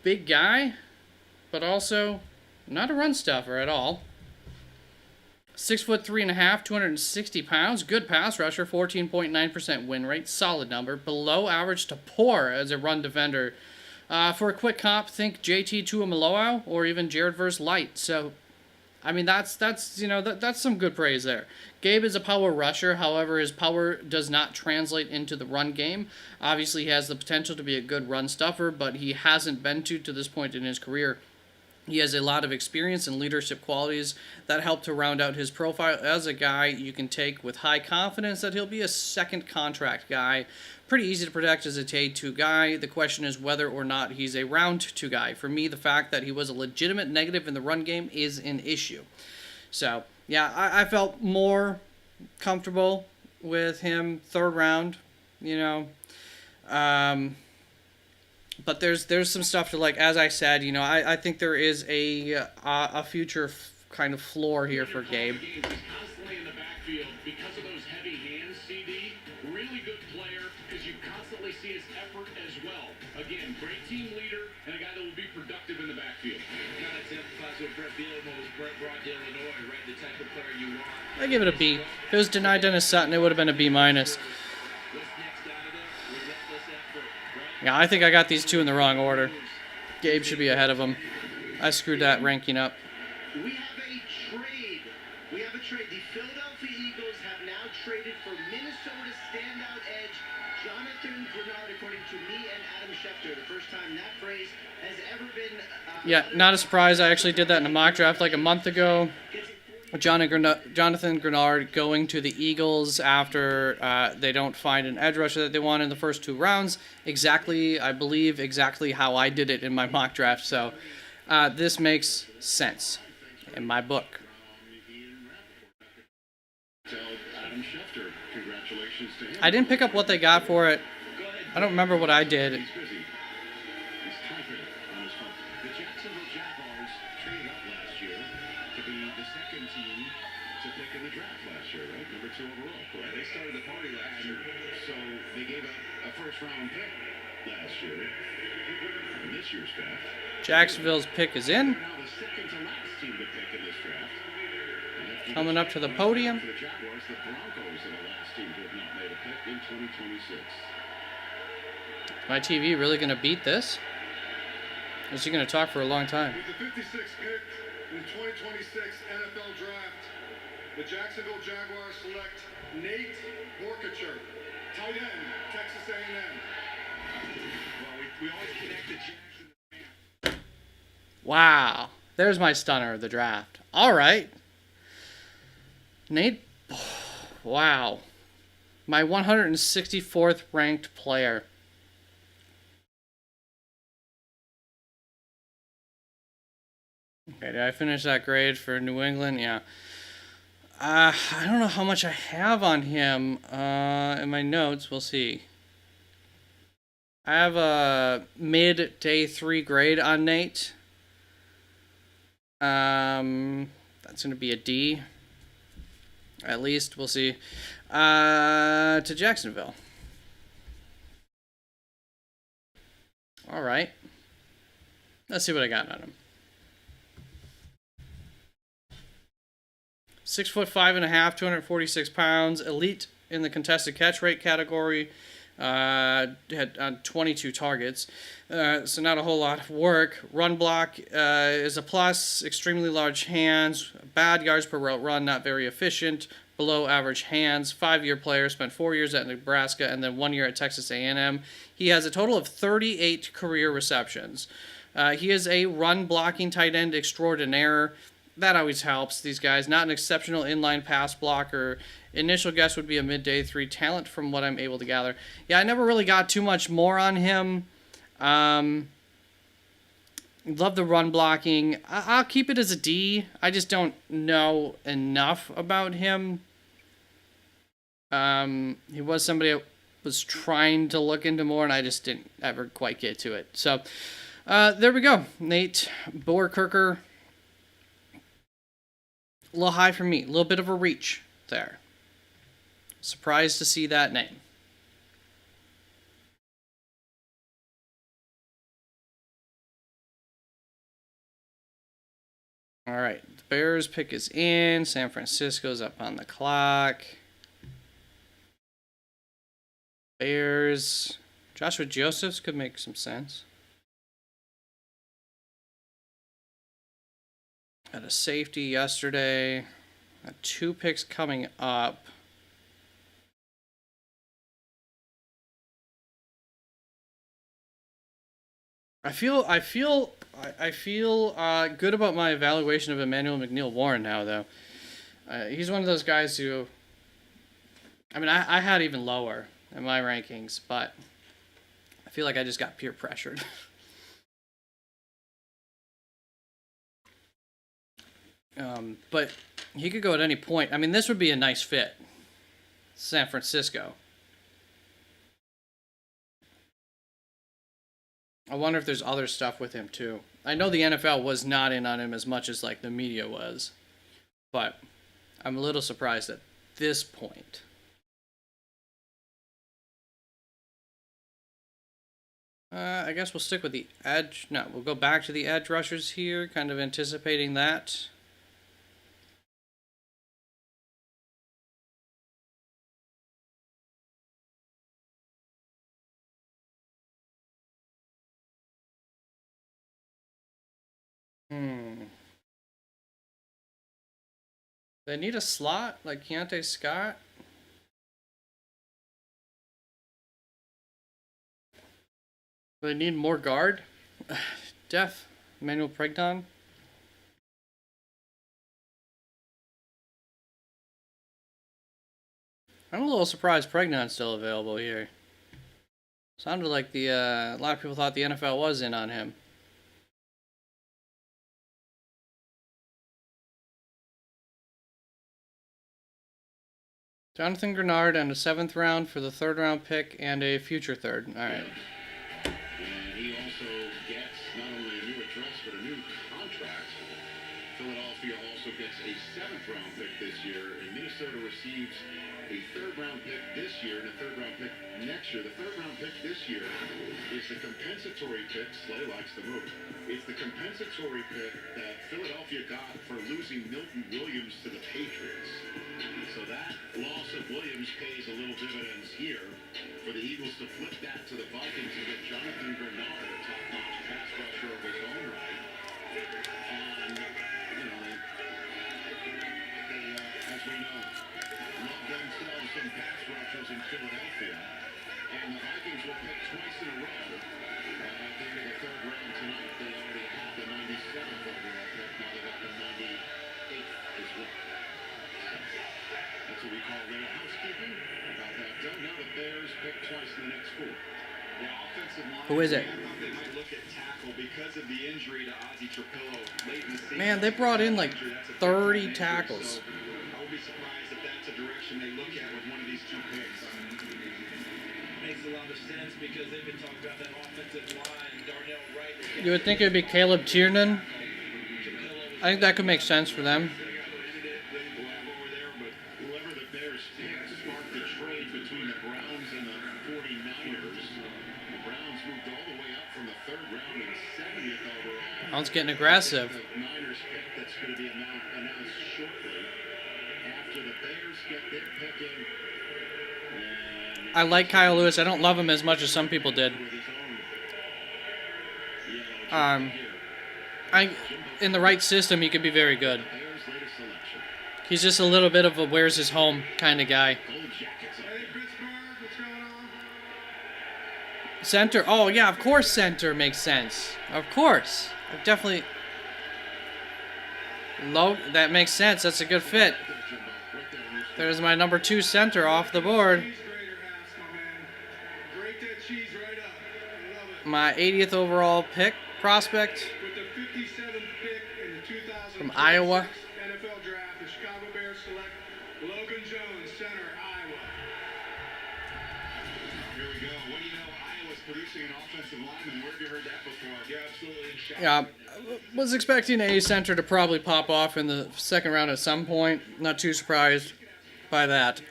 Speaker 1: Big guy, but also not a run stuffer at all. 6'3.5", 260 pounds. Good pass rusher, 14.9% win rate. Solid number. Below average to poor as a run defender. For a quick comp, think JT Tuimoloau or even Jared Verse Light. So, I mean, that's some good praise there. Gabe is a power rusher. However, his power does not translate into the run game. Obviously, he has the potential to be a good run stuffer, but he hasn't been to this point in his career. He has a lot of experience and leadership qualities that help to round out his profile as a guy you can take with high confidence that he'll be a second contract guy. Pretty easy to protect as a day 2 guy. The question is whether or not he's a round 2 guy. For me, the fact that he was a legitimate negative in the run game is an issue. So, yeah, I felt more comfortable with him third round, But there's some stuff to like, as I said, I think there is a future kind of floor here for Gabe.
Speaker 5: Constantly in the backfield because of those heavy hands, CD. Really good player because you constantly see his effort as well. Again, great team leader and a guy that will be productive in the backfield.
Speaker 2: Kind of typifies what Brett Bielema was brought to Illinois, right? The type of player you want.
Speaker 1: I give it a B. If it was denied Dennis Sutton, it would have been a B-. Yeah, I think I got these two in the wrong order. Gabe should be ahead of him. I screwed that ranking up.
Speaker 6: We have a trade. The Philadelphia Eagles have now traded for Minnesota's standout edge, Jonathan Grenard, according to me and Adam Schefter. The first time that phrase has ever been...
Speaker 1: Yeah, not a surprise. I actually did that in a mock draft like a month ago. Jonathan Grenard going to the Eagles after they don't find an edge rusher that they want in the first 2 rounds. I believe exactly how I did it in my mock draft. So this makes sense in my book.
Speaker 5: Tell Adam Schefter, congratulations to him.
Speaker 1: I didn't pick up what they got for it. I don't remember what I did.
Speaker 5: He's busy. He's typing on his phone. The Jacksonville Jaguars traded up last year to be the second team to pick in the draft last year, right? Number 2 overall, correct?
Speaker 2: They started the party last year.
Speaker 5: So they gave up a first-round pick last year in this year's draft.
Speaker 1: Jacksonville's pick is in.
Speaker 5: Now the second to last team to pick in this draft.
Speaker 1: Coming up to the podium.
Speaker 5: For the Jaguars, the Broncos are the last team to have not made a pick in 2026.
Speaker 1: Is my TV really going to beat this? Or is he going to talk for a long time?
Speaker 4: With the 56th pick in the 2026 NFL Draft, the Jacksonville Jaguars select Nate Borkacher, tight end, Texas A&M.
Speaker 2: Well, we always connect the Jags.
Speaker 1: Wow. There's my stunner of the draft. All right. Nate. Wow. My 164th ranked player. Okay, did I finish that grade for New England? Yeah. I don't know how much I have on him in my notes. We'll see. I have a mid day 3 grade on Nate. That's going to be a D. At least, we'll see. To Jacksonville. All right. Let's see what I got on him. 6'5.5", 246 pounds, elite in the contested catch rate category. Had 22 targets, so not a whole lot of work. Run block is a plus. Extremely large hands. Bad yards per route run, not very efficient. Below average hands. 5-year player, spent 4 years at Nebraska and then 1 year at Texas A&M. He has a total of 38 career receptions. He is a run blocking tight end extraordinaire. That always helps these guys. Not an exceptional inline pass blocker. Initial guess would be a mid-day 3 talent from what I'm able to gather. Yeah, I never really got too much more on him. Love the run blocking. I'll keep it as a D. I just don't know enough about him. He was somebody I was trying to look into more, and I just didn't ever quite get to it. So, there we go. Nate Borkacher. A little high for me. A little bit of a reach there. Surprised to see that name. All right. The Bears pick is in. San Francisco's up on the clock. Bears. Joshua Josephs could make some sense. Had a safety yesterday. Got 2 picks coming up. I feel good about my evaluation of Emmanuel McNeil-Warren now, though. He's one of those guys who, I mean, I had even lower in my rankings, but I feel like I just got peer pressured. But he could go at any point. I mean, this would be a nice fit. San Francisco. I wonder if there's other stuff with him, too. I know the NFL was not in on him as much as, like, the media was. But I'm a little surprised at this point. I guess we'll stick with the edge. No, we'll go back to the edge rushers here, kind of anticipating that. They need a slot like Keontae Scott. They need more guard. Def, Emmanuel Pregnon. I'm a little surprised Pregnon's still available here. Sounded like a lot of people thought the NFL was in on him. Jonathan Grenard and a 7th round for the 3rd round pick and a future 3rd. All right.
Speaker 5: And he also gets not only a new address, but a new contract. Philadelphia also gets a 7th round pick this year, and Minnesota receives a 3rd round pick this year and a 3rd round pick next year. The 3rd round pick this year is the compensatory pick. Slay likes the move. It's the compensatory pick that Philadelphia got for losing Milton Williams to the Patriots. So that loss of Williams pays a little dividends here for the Eagles to flip that to the Vikings and get Jonathan Grenard, a top-notch pass rusher of his own right. And, you know, they as we know, love themselves some pass rushers in Philadelphia. And the Vikings will pick twice in a row at the end of the 3rd round tonight. They already have the 97th overall pick. Now they got the 98th as well. That's what we call a little housekeeping. About that done. Now the Bears pick twice in the next 4.
Speaker 2: The offensive line.
Speaker 1: Who is it?
Speaker 2: I thought they might look at tackle because of the injury to Ozzie Trapillo late in the season.
Speaker 1: Man, they brought in like
Speaker 2: That's a
Speaker 1: 30
Speaker 2: big
Speaker 1: tackles.
Speaker 2: So I would be surprised if that's a direction they look at with one of these 2 picks.
Speaker 4: Makes a lot of sense because they've been talking about that offensive line. Darnell Wright.
Speaker 1: You would think it would be Caleb Tiernan. I think that could make sense for them.
Speaker 5: Whoever the Bears pick sparked the trade between the Browns and the 49ers. The Browns moved all the way up from the 3rd round to the 70th overall.
Speaker 1: Browns getting aggressive.
Speaker 5: The Niners pick that's going to be announced shortly after the Bears get their pick in. And
Speaker 1: I like Kyle Lewis. I don't love him as much as some people did.
Speaker 5: with his own yellow
Speaker 1: In the right system, he could be very good.
Speaker 5: Bears' latest selection.
Speaker 1: He's just a little bit of a where's his home kind of guy.
Speaker 5: Gold Jackets up
Speaker 4: Hey, Pittsburgh, what's going on?
Speaker 1: Center. Oh, yeah, of course center makes sense. Of course. Definitely. That makes sense. That's a good fit. There's my number 2 center off the board.
Speaker 4: Cheese grater hats, my man. Grate that cheese right up. I love it.
Speaker 1: My 80th overall pick prospect
Speaker 4: With the 57th pick in the 2026
Speaker 1: from Iowa.
Speaker 4: NFL Draft, the Chicago Bears select Logan Jones, center, Iowa.
Speaker 2: Here we go. What do you know? Iowa's producing an offensive lineman. Where have you heard that before?
Speaker 4: Yeah, absolutely.
Speaker 1: Yeah, was expecting a center to probably pop off in the 2nd round at some point. Not too surprised by that.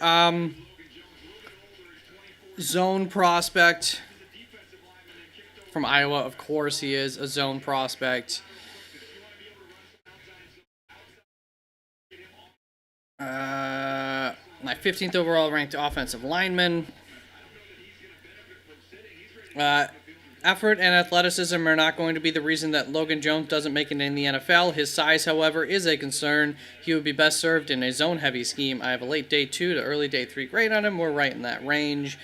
Speaker 1: Zone prospect from Iowa, of course he is a zone prospect. My 15th overall ranked offensive lineman. Effort and athleticism are not going to be the reason that Logan Jones doesn't make it in the NFL. His size, however, is a concern. He would be best served in a zone-heavy scheme. I have a late day 2 to early day 3 grade on him. We're right in that range.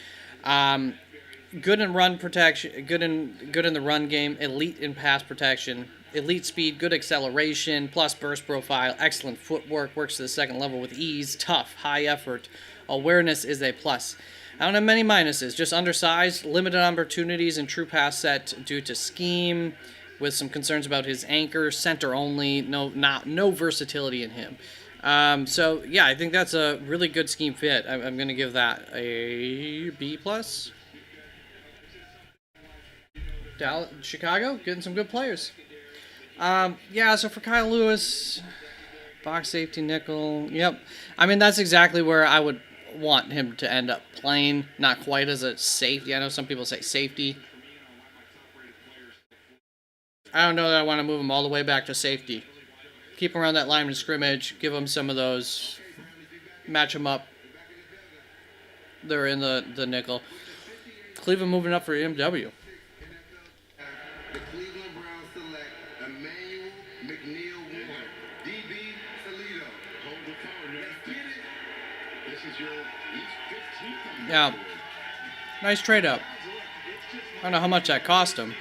Speaker 1: Good in run protection, good in the run game, elite in pass protection, elite speed, good acceleration, plus burst profile, excellent footwork, works to the 2nd level with ease, tough, high effort. Awareness is a plus. I don't have many minuses, just undersized, limited opportunities in true pass set due to scheme, with some concerns about his anchor, center only, no versatility in him. So yeah, I think that's a really good scheme fit. I'm going to give that a B+. Dallas, Chicago, getting some good players. Yeah, so for Kyle Lewis, box safety, nickel, yep. I mean, that's exactly where I would want him to end up playing. Not quite as a safety. I know some people say safety. I don't know that I want to move him all the way back to safety. Keep him around that line of scrimmage. Give him some of those. Match him up. They're in the nickel. Cleveland moving up for MW.
Speaker 4: The Cleveland Browns select Emmanuel McNeil Warren, DB Toledo.
Speaker 5: Hold the phone.
Speaker 1: Yeah. Nice trade up. I don't know how much that cost him.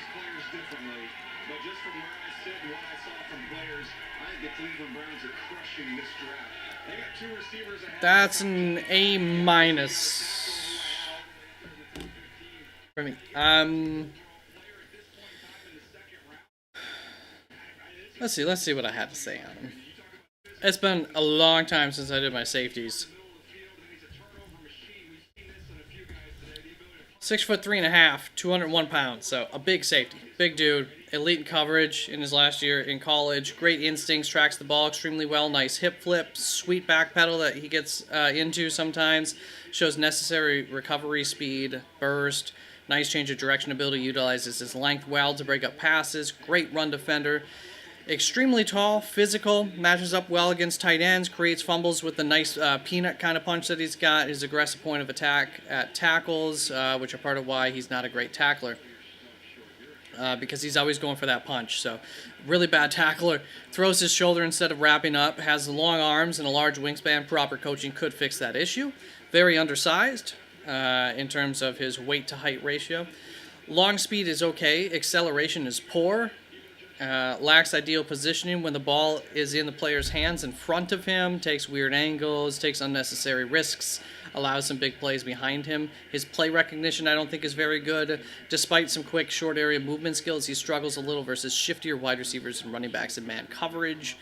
Speaker 1: That's an A minus for me. Let's see what I had to say on him. It's been a long time since I did my safeties. 6'3.5", 201 pounds, so a big safety, big dude, elite coverage in his last year in college, great instincts, tracks the ball extremely well, nice hip flip, sweet back pedal that he gets into sometimes, shows necessary recovery speed, burst, nice change of direction ability, utilizes his length well to break up passes, great run defender. Extremely tall, physical, matches up well against tight ends, creates fumbles with the nice peanut kind of punch that he's got, his aggressive point of attack at tackles, which are part of why he's not a great tackler, because he's always going for that punch. So, really bad tackler, throws his shoulder instead of wrapping up, has long arms and a large wingspan. Proper coaching could fix that issue. Very undersized in terms of his weight to height ratio. Long speed is okay, acceleration is poor. Lacks ideal positioning when the ball is in the player's hands in front of him, takes weird angles, takes unnecessary risks, allows some big plays behind him. His play recognition I don't think is very good. Despite some quick short area movement skills, he struggles a little versus shiftier wide receivers and running backs in man coverage.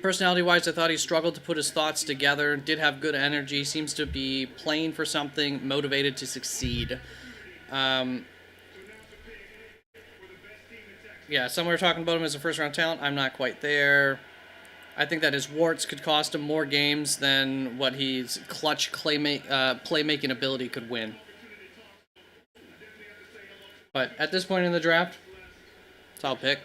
Speaker 1: Personality-wise, I thought he struggled to put his thoughts together, did have good energy, seems to be playing for something, motivated to succeed. Yeah, some were talking about him as a first-round talent. I'm not quite there. I think that his warts could cost him more games than what his clutch playmaking ability could win. But at this point in the draft, that's all I'll pick.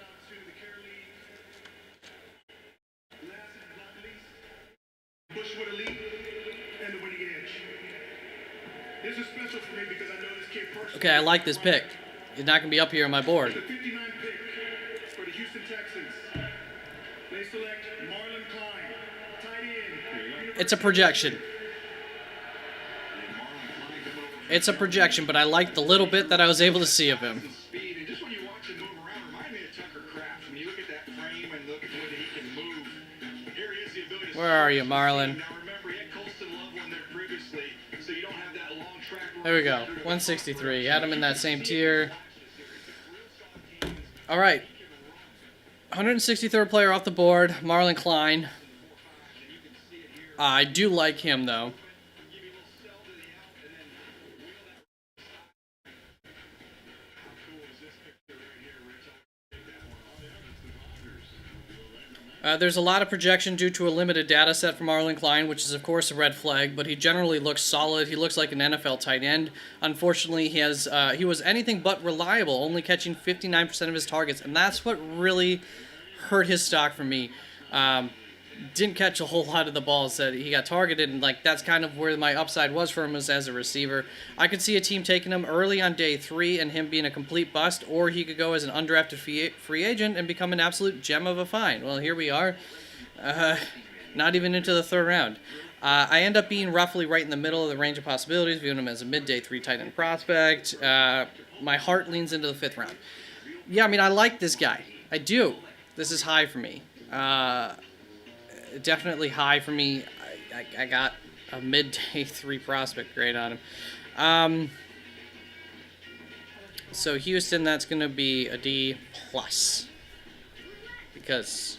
Speaker 1: Okay, I like this pick. He's not going to be up here on my board. It's a projection. It's a projection, but I like the little bit that I was able to see of him. Where are you, Marlon? There we go. 163. Had him in that same tier. All right. 163rd player off the board, Marlon Klein. I do like him, though. There's a lot of projection due to a limited data set from Marlon Klein, which is, of course, a red flag, but he generally looks solid. He looks like an NFL tight end. Unfortunately, he was anything but reliable, only catching 59% of his targets, and that's what really hurt his stock for me. Didn't catch a whole lot of the balls that he got targeted, and that's kind of where my upside was for him as a receiver. I could see a team taking him early on day 3 and him being a complete bust, or he could go as an undrafted free agent and become an absolute gem of a find. Well, here we are, not even into the 3rd round. I end up being roughly right in the middle of the range of possibilities, viewing him as a mid-day 3 tight end prospect. My heart leans into the 5th round. Yeah, I mean, I like this guy. I do. This is high for me. Definitely high for me. I got a mid-day 3 prospect grade on him. So Houston, that's going to be a D+. Because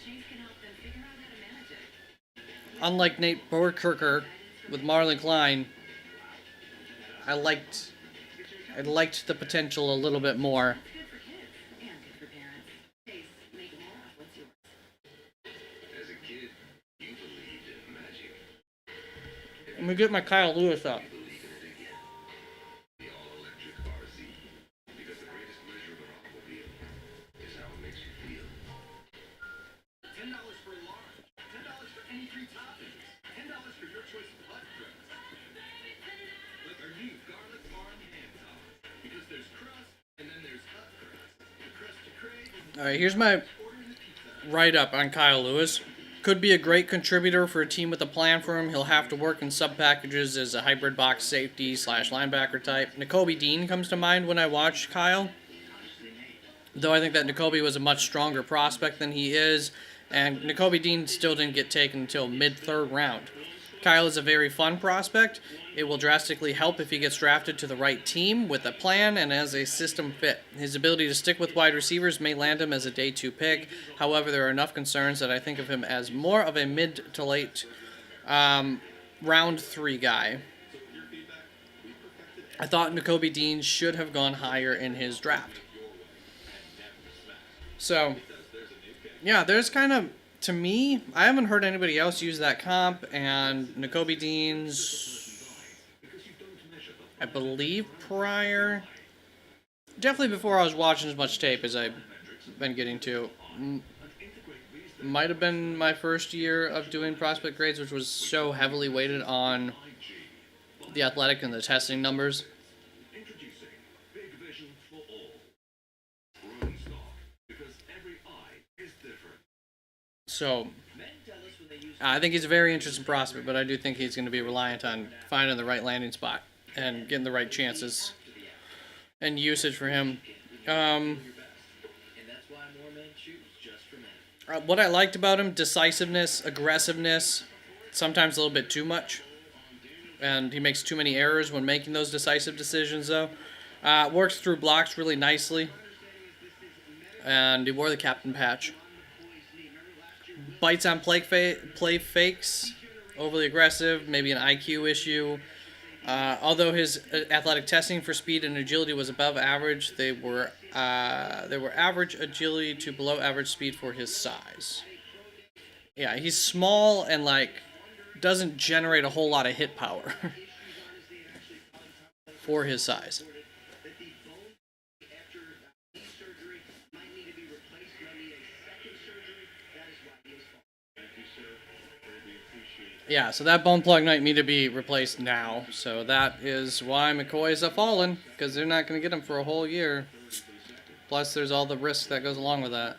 Speaker 1: unlike Nate Boerkircher with Marlon Klein, I liked the potential a little bit more. Let me get my Kyle Lewis up. All right, here's my write-up on Kyle Lewis. Could be a great contributor for a team with a plan for him. He'll have to work in sub packages as a hybrid box safety / linebacker type. Nakobe Dean comes to mind when I watch Kyle. Though I think that Nakobe was a much stronger prospect than he is. And Nakobe Dean still didn't get taken until mid-3rd round. Kyle is a very fun prospect. It will drastically help if he gets drafted to the right team with a plan and as a system fit. His ability to stick with wide receivers may land him as a day 2 pick. However, there are enough concerns that I think of him as more of a mid to late round 3 guy. I thought Nakobe Dean should have gone higher in his draft. So, yeah, there's kind of, to me, I haven't heard anybody else use that comp, and Nakobe Dean's, I believe, prior, definitely before I was watching as much tape as I've been getting to, might have been my first year of doing prospect grades, which was so heavily weighted on the athletic and the testing numbers. So, I think he's a very interesting prospect, but I do think he's going to be reliant on finding the right landing spot and getting the right chances and usage for him. What I liked about him, decisiveness, aggressiveness, sometimes a little bit too much. And he makes too many errors when making those decisive decisions, though. Works through blocks really nicely. And he wore the captain patch. Bites on play fakes, overly aggressive, maybe an IQ issue. Although his athletic testing for speed and agility was above average, they were average agility to below average speed for his size. Yeah, he's small and doesn't generate a whole lot of hit power for his size. Yeah, so that bone plug might need to be replaced now. So that is why McCoy's a fallen, because they're not going to get him for a whole year. Plus, there's all the risk that goes along with that.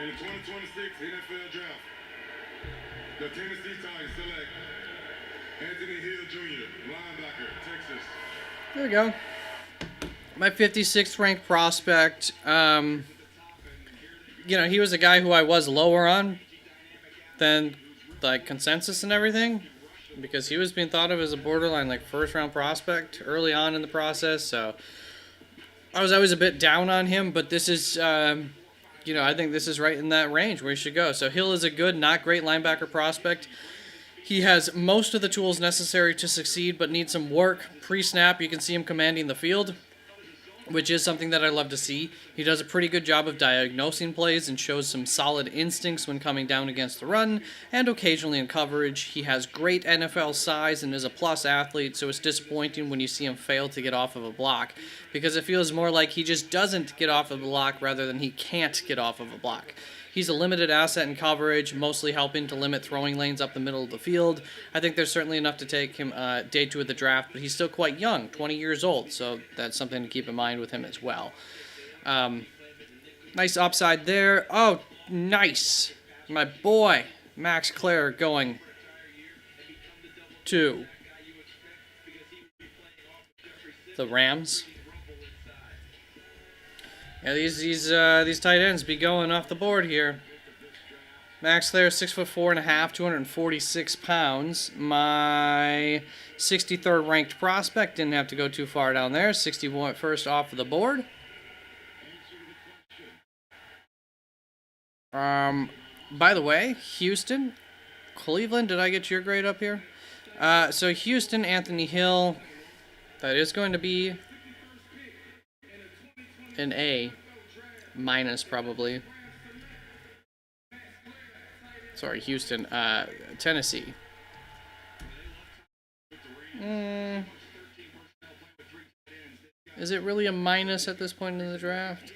Speaker 4: In the 2026 NFL Draft, the Tennessee Titans select Anthony Hill Jr., linebacker, Texas.
Speaker 1: There we go. My 56th ranked prospect. He was a guy who I was lower on than consensus and everything, because he was being thought of as a borderline first round prospect early on in the process. So I was always a bit down on him, but this is I think this is right in that range where he should go. So Hill is a good, not great linebacker prospect. He has most of the tools necessary to succeed, but needs some work. Pre-snap, you can see him commanding the field, which is something that I love to see. He does a pretty good job of diagnosing plays and shows some solid instincts when coming down against the run, and occasionally in coverage. He has great NFL size and is a plus athlete, so it's disappointing when you see him fail to get off of a block, because it feels more like he just doesn't get off of a block rather than he can't get off of a block. He's a limited asset in coverage, mostly helping to limit throwing lanes up the middle of the field. I think there's certainly enough to take him day 2 of the draft, but he's still quite young, 20 years old, so that's something to keep in mind with him as well. Nice upside there. Oh, nice. My boy, Max Clare, going to the Rams. Yeah, these tight ends be going off the board here. Max Clare, 6'4.5", 246 pounds. My 63rd ranked prospect didn't have to go too far down there. 61st off of the board. By the way, Houston, Cleveland. Did I get your grade up here? So Houston, Anthony Hill. That is going to be an A minus probably. Sorry, Houston. Tennessee. Is it really a minus at this point in the draft?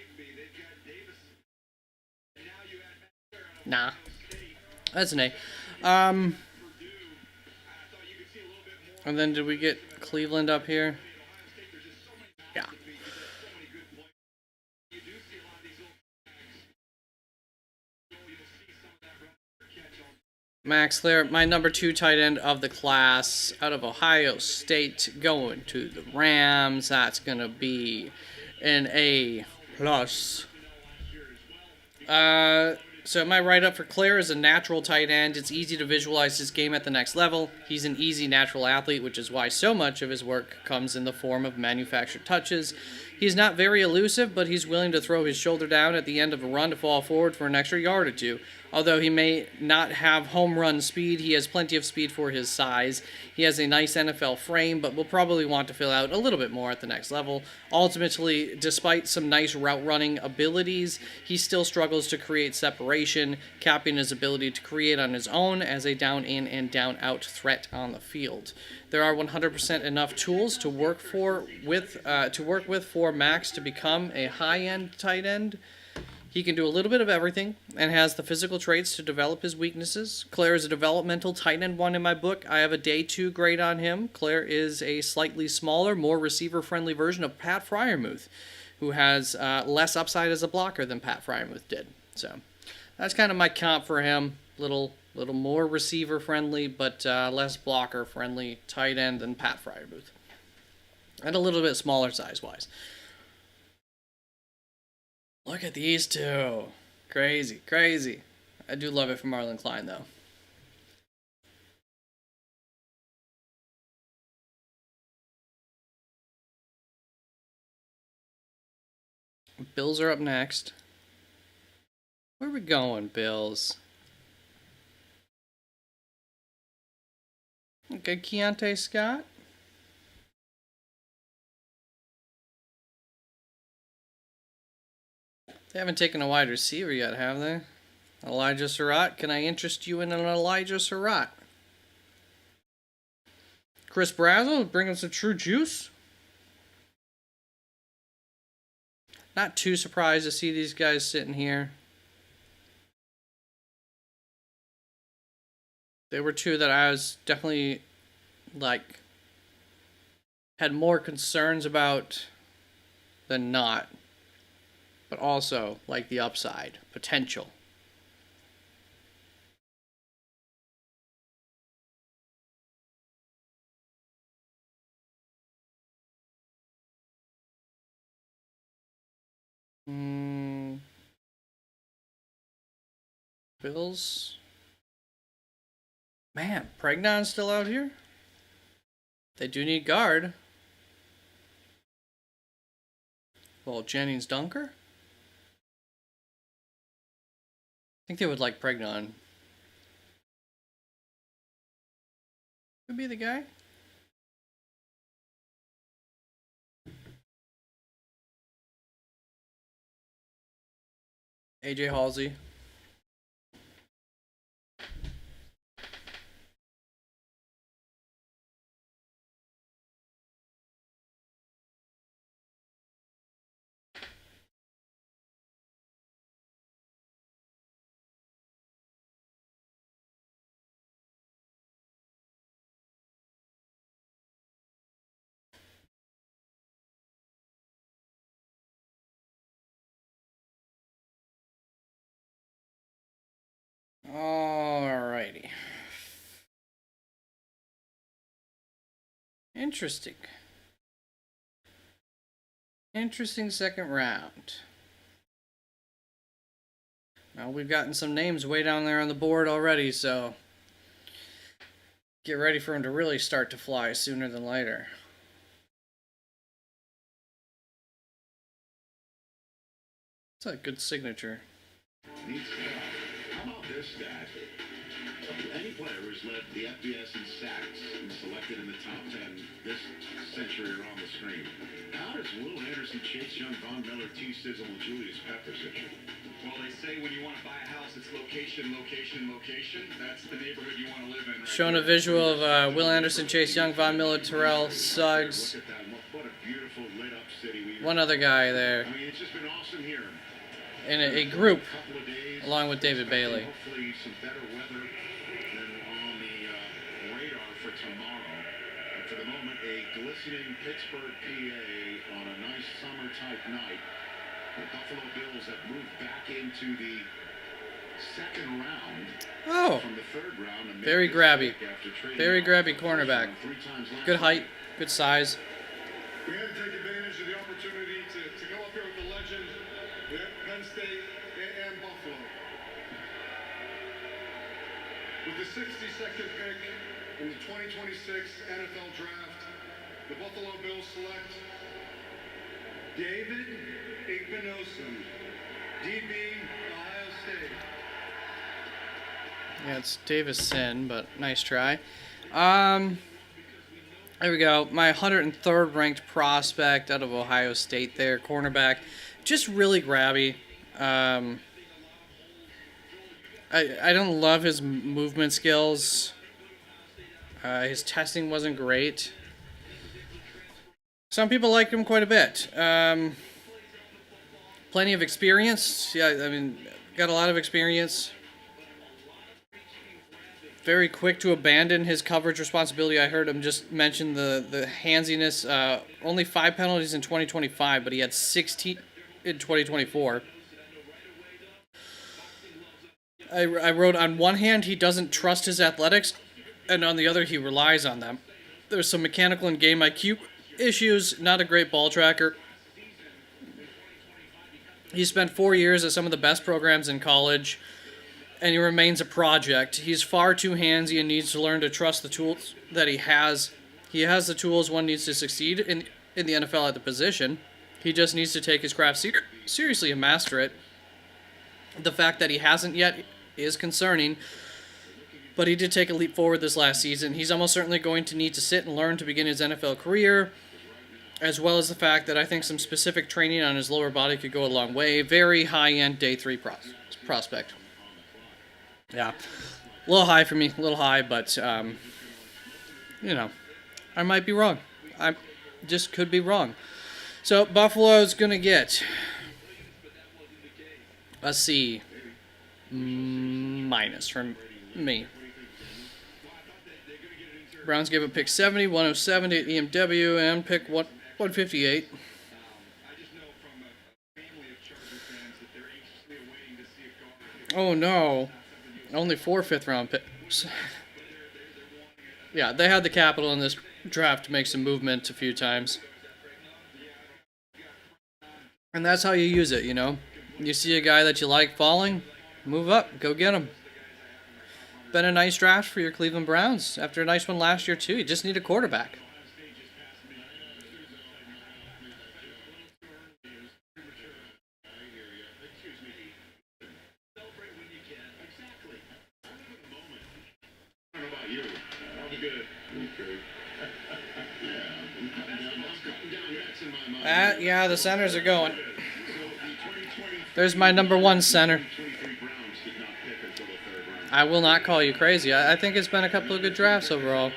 Speaker 1: Nah. That's an A. And then did we get Cleveland up here? Yeah. Max Clare, my number 2 tight end of the class out of Ohio State, going to the Rams. That's going to be an A+. So my write-up for Clare is a natural tight end. It's easy to visualize his game at the next level. He's an easy natural athlete, which is why so much of his work comes in the form of manufactured touches. He's not very elusive, but he's willing to throw his shoulder down at the end of a run to fall forward for an extra yard or two. Although he may not have home run speed, he has plenty of speed for his size. He has a nice NFL frame, but will probably want to fill out a little bit more at the next level. Ultimately, despite some nice route running abilities, he still struggles to create separation, capping his ability to create on his own as a down in and down out threat on the field. There are 100% enough tools to work with for Max to become a high-end tight end. He can do a little bit of everything and has the physical traits to develop his weaknesses. Clare is a developmental tight end 1 in my book. I have a day 2 grade on him. Clare is a slightly smaller, more receiver-friendly version of Pat Freiermuth, who has less upside as a blocker than Pat Freiermuth did. So that's kind of my comp for him. Little more receiver-friendly, but less blocker-friendly tight end than Pat Freiermuth. And a little bit smaller size-wise. Look at these two. Crazy, crazy. I do love it for Marlon Klein, though. Bills are up next. Where are we going, Bills? Okay, Keontae Scott. They haven't taken a wide receiver yet, have they? Elijah Surratt. Can I interest you in an Elijah Surratt? Chris Brazzell, bring us some true juice. Not too surprised to see these guys sitting here. They were two that I was definitely, had more concerns about than not. But also, the upside, potential. Bills. Man, Pregnon's still out here? They do need guard. Well, Jennings Dunker? I think they would like Pregnon. Could be the guy. AJ Halsey. Alrighty. Interesting. Interesting second round. Now we've gotten some names way down there on the board already, so get ready for them to really start to fly sooner than later. It's a good signature.
Speaker 5: How about this stat? Any player who's led the FBS in sacks and selected in the top 10 this century are on the screen. How does Will Anderson, Chase Young, Von Miller, T. Sizzle, and Julius Peppers enter?
Speaker 2: Well, they say when you want to buy a house, it's location, location, location. That's the neighborhood you want to live in. Right
Speaker 1: Showing a visual of Will Anderson, Chase Young, Von Miller, Terrell Suggs.
Speaker 5: Look at that. What a beautiful lit up city.
Speaker 1: One other guy there.
Speaker 5: I mean, it's just been awesome here.
Speaker 1: In a group,
Speaker 5: Couple of days,
Speaker 1: along with David Bailey.
Speaker 5: Hopefully some better weather than on the radar for tomorrow. But for the moment, a glistening Pittsburgh, PA on a nice summer type night. The Buffalo Bills have moved back into the second round
Speaker 1: Oh,
Speaker 5: from the third round. To make
Speaker 1: very
Speaker 5: this
Speaker 1: grabby.
Speaker 5: pick after trading
Speaker 1: Very
Speaker 5: off
Speaker 1: grabby
Speaker 5: the first
Speaker 1: cornerback.
Speaker 5: round 3 times last
Speaker 1: Good height,
Speaker 5: night.
Speaker 1: good size.
Speaker 4: We had to take advantage of the opportunity to go up here with the legend, Penn State and Buffalo. With the 62nd pick in the 2026 NFL Draft, the Buffalo Bills select David Igbenosum, DB, Ohio State.
Speaker 1: Yeah, it's Davison, but nice try. There we go. My 103rd ranked prospect out of Ohio State there, cornerback. Just really grabby. I don't love his movement skills. His testing wasn't great. Some people like him quite a bit. Plenty of experience. Yeah, I mean, got a lot of experience. Very quick to abandon his coverage responsibility. I heard him just mention the handsiness. Only 5 penalties in 2025, but he had 16 in 2024. I wrote, on one hand, he doesn't trust his athletics, and on the other, he relies on them. There's some mechanical and game IQ issues, not a great ball tracker. He spent 4 years at some of the best programs in college, and he remains a project. He's far too handsy and needs to learn to trust the tools that he has. He has the tools one needs to succeed in the NFL at the position. He just needs to take his craft seriously and master it. The fact that he hasn't yet is concerning, but he did take a leap forward this last season. He's almost certainly going to need to sit and learn to begin his NFL career, as well as the fact that I think some specific training on his lower body could go a long way. Very high-end day 3 prospect. Yeah, a little high for me, a little high, but, you know, I might be wrong. I just could be wrong. So, Buffalo's going to get a C minus from me. Browns gave up pick 70, 107 at EMW, and pick 158. Oh, no. Only 4 fifth-round picks. Yeah, they had the capital in this draft to make some movement a few times. And that's how you use it, you know? You see a guy that you like falling, move up, go get him. Been a nice draft for your Cleveland Browns. After a nice one last year, too. You just need a quarterback. Yeah, the centers are going. There's my number 1 center. I will not call you crazy. I think it's been a couple of good drafts overall.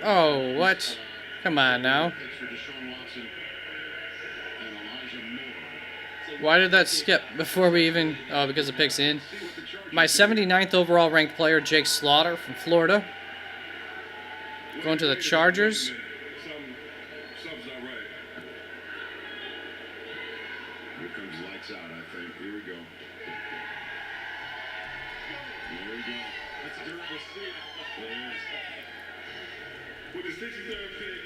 Speaker 1: Oh, what? Come on now. Why did that skip before we even... Oh, because it picks in. My 79th overall ranked player, Jake Slaughter from Florida. Going to the Chargers.
Speaker 4: Something's not right.
Speaker 5: Here comes lights out, I think. Here we go. Here we go.
Speaker 4: That's a durable seat.
Speaker 5: It is.
Speaker 4: With the 63rd pick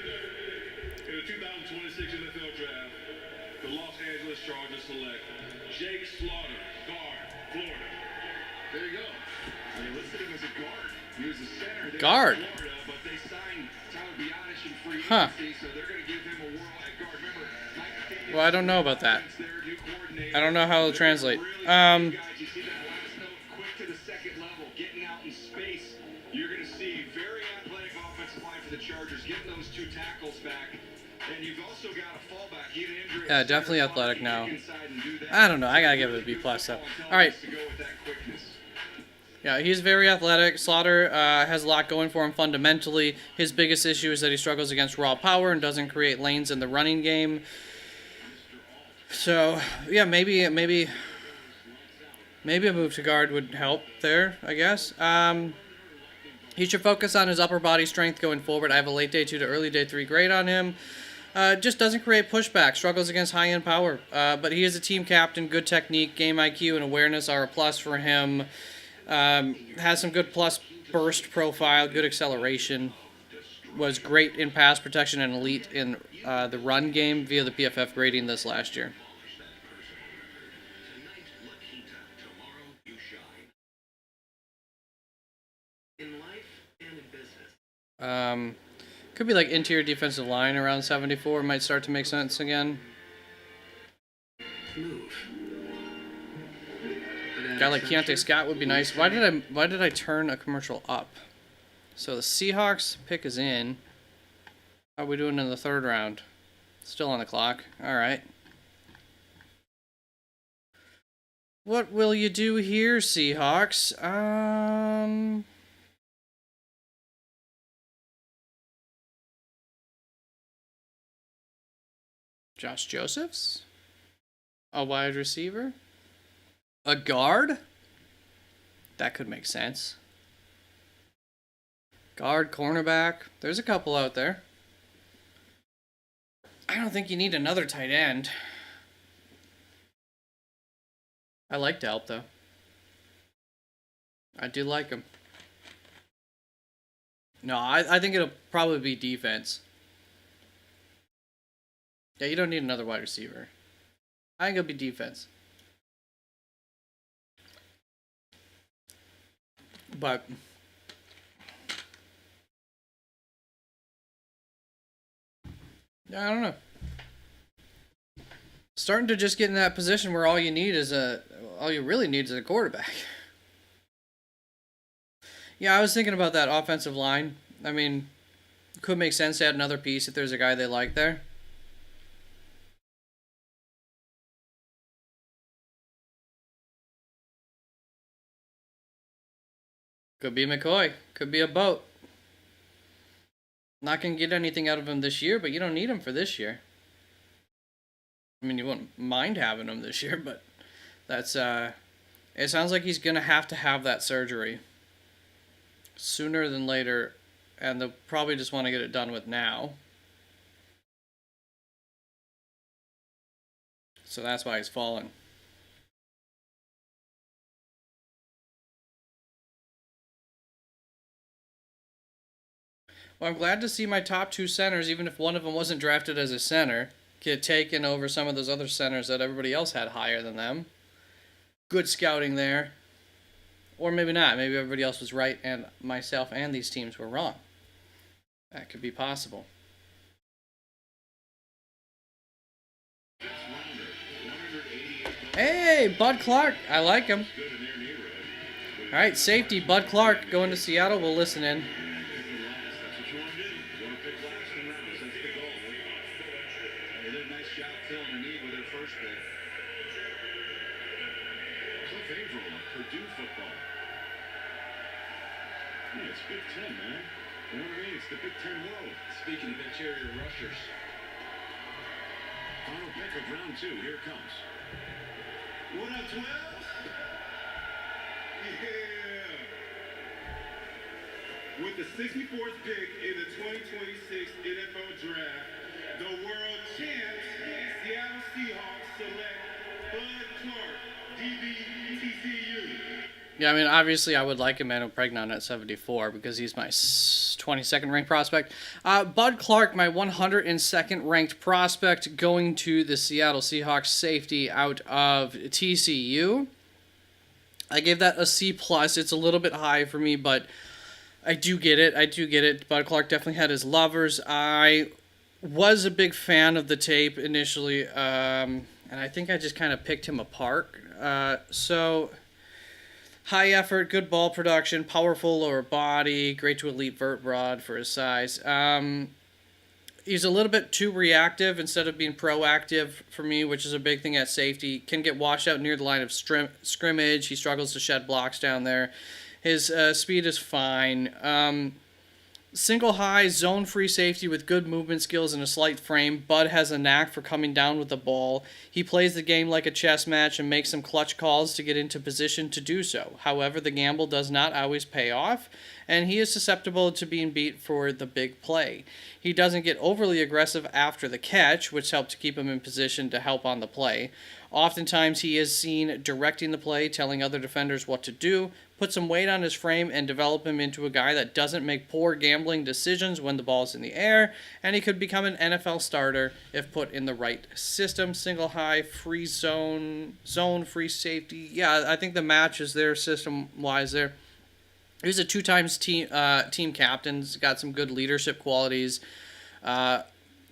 Speaker 4: in the 2026 NFL Draft, the Los Angeles Chargers select Jake Slaughter, guard, Florida.
Speaker 5: There you go. They listed him as a guard. He was a center.
Speaker 1: Guard.
Speaker 2: Florida, but they signed Tyler Biadasz in free
Speaker 1: Huh.
Speaker 2: agency, so they're going to give him a whirl at guard. Remember, Mike McDaniel
Speaker 1: Well, I don't know about that.
Speaker 2: is their new coordinator.
Speaker 1: I don't know how it'll translate.
Speaker 2: Really guys, you see that last note, quick to the second level, getting out in space. You're going to see very athletic offensive line for the Chargers, getting those 2 tackles back. And you've also got a fallback. He had an injury.
Speaker 1: Yeah, definitely athletic now.
Speaker 2: Inside and do that.
Speaker 1: I don't know. I gotta give it a B plus though. All right.
Speaker 2: To go with that quickness.
Speaker 1: Yeah, he's very athletic. Slaughter has a lot going for him fundamentally. His biggest issue is that he struggles against raw power and doesn't create lanes in the running game. So, yeah, maybe a move to guard would help there, I guess. He should focus on his upper body strength going forward. I have a late day 2 to early day 3 grade on him. Just doesn't create pushback, struggles against high-end power. But he is a team captain, good technique, game IQ, and awareness are a plus for him. Has some good plus burst profile, good acceleration. Was great in pass protection and elite in the run game via the PFF grading this last year. Could be like interior defensive line around 74 might start to make sense again. Guy like Keontae Scott would be nice. Why did I turn a commercial up? So the Seahawks pick is in. How are we doing in the third round? Still on the clock. All right. What will you do here, Seahawks? Josh Josephs? A wide receiver? A guard? That could make sense. Guard, cornerback. There's a couple out there. I don't think you need another tight end. I like Delp, though. I do like him. No, I think it'll probably be defense. Yeah, you don't need another wide receiver. I think it'll be defense. But I don't know. Starting to just get in that position where all you really need is a quarterback. Yeah, I was thinking about that offensive line. I mean, it could make sense to add another piece if there's a guy they like there. Could be McCoy. Could be a boat. Not going to get anything out of him this year, but you don't need him for this year. I mean, you wouldn't mind having him this year, but that's, it sounds like he's going to have that surgery sooner than later, and they'll probably just want to get it done with now. So that's why he's falling. Well, I'm glad to see my top two centers, even if one of them wasn't drafted as a center, get taken over some of those other centers that everybody else had higher than them. Good scouting there. Or maybe not. Maybe everybody else was right and myself and these teams were wrong. That could be possible. Hey, Bud Clark. I like him. All right, safety, Bud Clark going to Seattle. We'll listen in.
Speaker 5: Purdue football. Yeah, it's Big Ten, man. You know what I mean? It's the Big Ten world. Speaking of interior rushers. Final pick of round 2. Here it comes.
Speaker 4: What up, 12? Yeah. With the 64th pick in the 2026 NFL Draft, the world champs, Seattle Seahawks, select Bud Clark, DB, TCU.
Speaker 1: Yeah, I mean, obviously I would like Emmanuel Pregnon at 74 because he's my 22nd ranked prospect. Bud Clark, my 102nd ranked prospect, going to the Seattle Seahawks safety out of TCU. I gave that a C+. It's a little bit high for me, but I do get it. Bud Clark definitely had his lovers. I was a big fan of the tape initially, and I think I just kind of picked him apart. So high effort, good ball production, powerful lower body, great to elite vert broad for his size. He's a little bit too reactive instead of being proactive for me, which is a big thing at safety. Can get washed out near the line of scrimmage. He struggles to shed blocks down there. His speed is fine. Single high, zone free safety with good movement skills and a slight frame. Bud has a knack for coming down with the ball. He plays the game like a chess match and makes some clutch calls to get into position to do so. However, the gamble does not always pay off, and he is susceptible to being beat for the big play. He doesn't get overly aggressive after the catch, which helps to keep him in position to help on the play. Oftentimes, he is seen directing the play, telling other defenders what to do, put some weight on his frame, and develop him into a guy that doesn't make poor gambling decisions when the ball's in the air, and he could become an NFL starter if put in the right system. Single high, free zone, free safety. Yeah, I think the match is there system-wise there. He's a two-times team captain. He's got some good leadership qualities.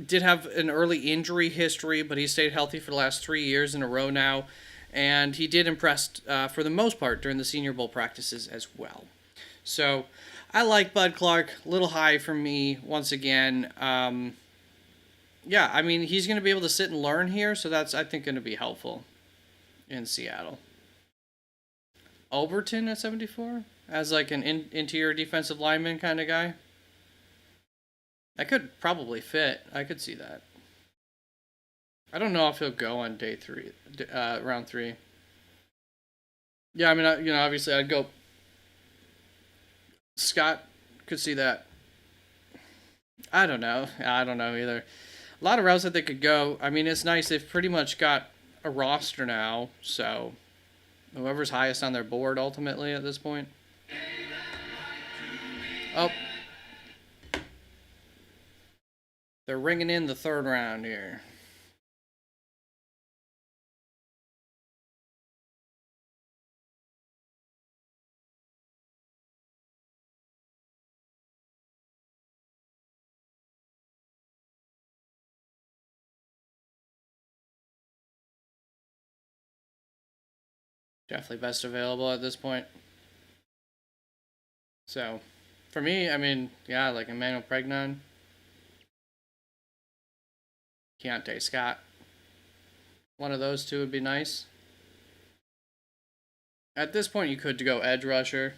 Speaker 1: Did have an early injury history, but he stayed healthy for the last 3 years in a row now. And he did impress for the most part during the Senior Bowl practices as well. So I like Bud Clark. A little high for me once again. Yeah, I mean, he's going to be able to sit and learn here, so that's, I think, going to be helpful in Seattle. Overton at 74 as like an interior defensive lineman kind of guy. That could probably fit. I could see that. I don't know if he'll go on day 3, round 3. Yeah, I mean, obviously I'd go. Scott could see that. I don't know either. A lot of routes that they could go. I mean, it's nice. They've pretty much got a roster now, so whoever's highest on their board ultimately at this point. Oh. They're ringing in the 3rd round here. Definitely best available at this point. So, for me, I mean, yeah, like Emmanuel Pregnon. Keontae Scott. One of those two would be nice. At this point, you could go edge rusher.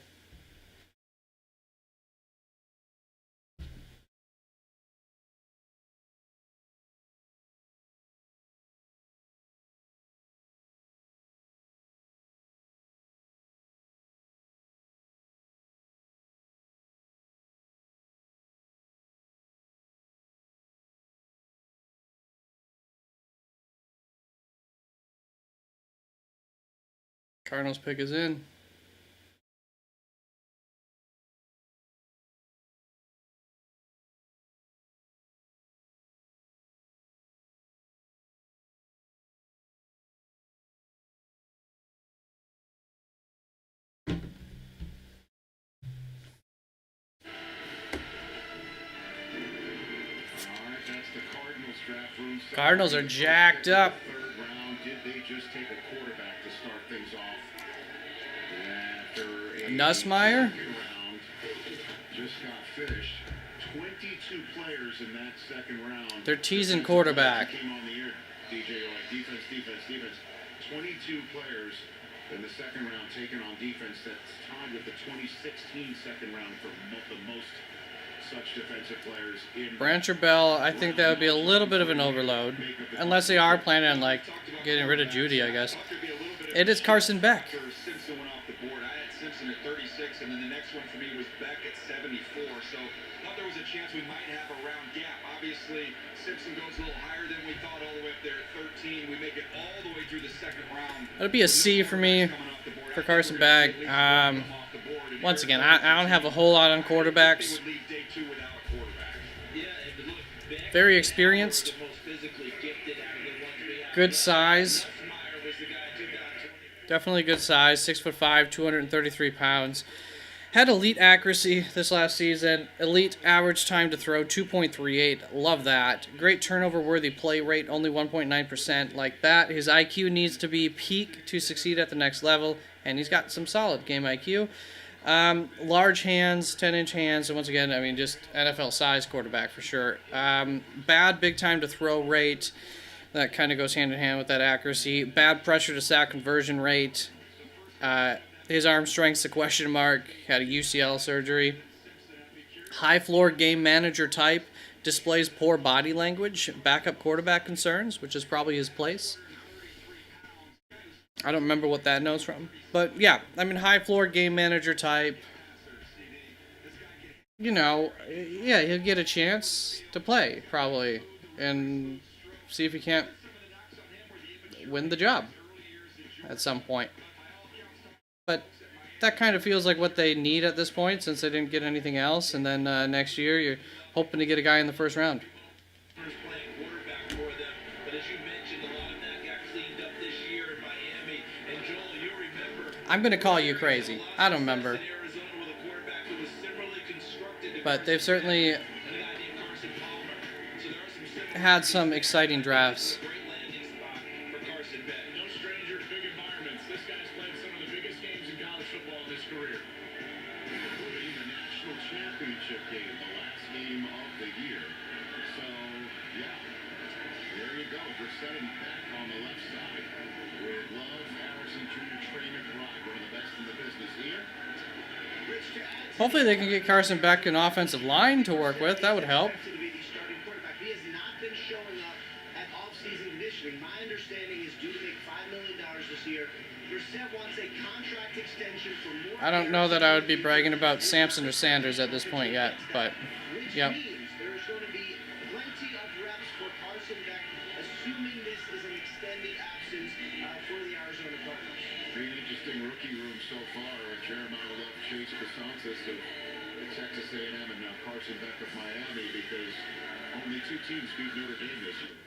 Speaker 1: Cardinals pick is in. Cardinals are jacked up.
Speaker 5: Third round, did they just take a quarterback to start things off? After a
Speaker 1: Nussmeier?
Speaker 5: round, just got finished. 22 players in that second round.
Speaker 1: They're teasing quarterback.
Speaker 5: Came on the air. DJ like defense. 22 players in the second round taken on defense. That's tied with the 2016 second round for the most such defensive players in
Speaker 1: Branch or Bell, I think that would be a little bit of an overload. Unless they are planning on, like, getting rid of Judy, I guess. It is Carson Beck.
Speaker 2: Simpson went off the board. I had Simpson at 36, and then the next one for me was Beck at 74. So thought there was a chance we might have a round gap. Obviously, Simpson goes a little higher than we thought, all the way up there at 13. We make it all the way through the second round.
Speaker 1: That'd be a C for me for Carson Beck. Once again, I don't have a whole lot on quarterbacks. Very experienced. Good size. Definitely good size. 6'5", 233 pounds. Had elite accuracy this last season. Elite average time to throw, 2.38. Love that. Great turnover-worthy play rate, only 1.9%. Like that. His IQ needs to be peak to succeed at the next level, and he's got some solid game IQ. Large hands, 10-inch hands, and once again, I mean, just NFL size quarterback for sure. Bad big time to throw rate. That kind of goes hand in hand with that accuracy. Bad pressure to sack conversion rate. His arm strength's a question mark. Had a UCL surgery. High floor game manager type, displays poor body language, backup quarterback concerns, which is probably his place. I don't remember what that note's from. But yeah, I mean, high floor game manager type. You know, yeah, he'll get a chance to play, probably. And see if he can't win the job at some point. But that kind of feels like what they need at this point, since they didn't get anything else. And then next year, you're hoping to get a guy in the first round.
Speaker 2: Playing quarterback for them, but as you mentioned, a lot of that got cleaned up this year in Miami. And Joel, you remember?
Speaker 1: I'm gonna call you crazy. I don't remember,
Speaker 2: In Arizona with a quarterback who was similarly constructed to
Speaker 1: but they've certainly
Speaker 2: and a guy named Carson Palmer. So there are some simple
Speaker 1: had some exciting drafts.
Speaker 2: great landing spot for Carson Beck.
Speaker 5: No stranger to big environments. This guy's played some of the biggest games in college football in his career. Including the national championship game, the last game of the year. So, yeah, there you go. Brissett and Beck on the left side with Love, Harrison Jr., Trey McBride, one of the best in the business here.
Speaker 1: Hopefully they can get Carson Beck an offensive line to work with. That would help.
Speaker 6: To be the starting quarterback. He has not been showing up at off-season conditioning. My understanding is due to make $5 million this year. Brissett wants a contract extension for more.
Speaker 1: I don't know that I would be bragging about Sampson or Sanders at this point yet, but
Speaker 6: Which
Speaker 1: yep.
Speaker 6: means there's going to be plenty of reps for Carson Beck, assuming this is an extended absence for the Arizona Cardinals.
Speaker 5: Pretty interesting rookie room so far with Jeremiah Love, Chase Cassantes of Texas A&M, and now Carson Beck of Miami, because only two teams beat Notre Dame this year.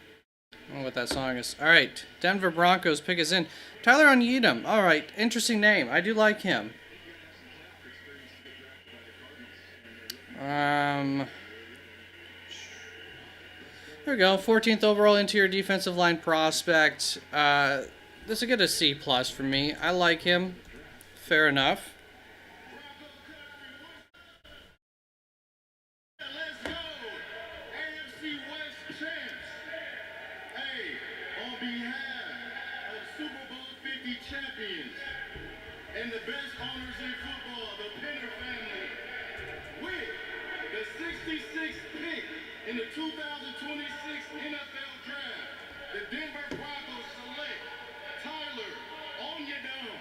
Speaker 1: I don't know what that song is. All right, Denver Broncos pick us in. Tyler Onyedem. All right, interesting name. I do like him. There we go. 14th overall interior defensive line prospect. This will get a C plus for me. I like him. Fair enough.
Speaker 5: Let's go! AFC West champs. Hey, on behalf of Super Bowl 50 champions and the best owners in football, the Penner family, with the 66th pick in the 2026 NFL Draft, the Denver Broncos select Tyler
Speaker 1: Onyedem.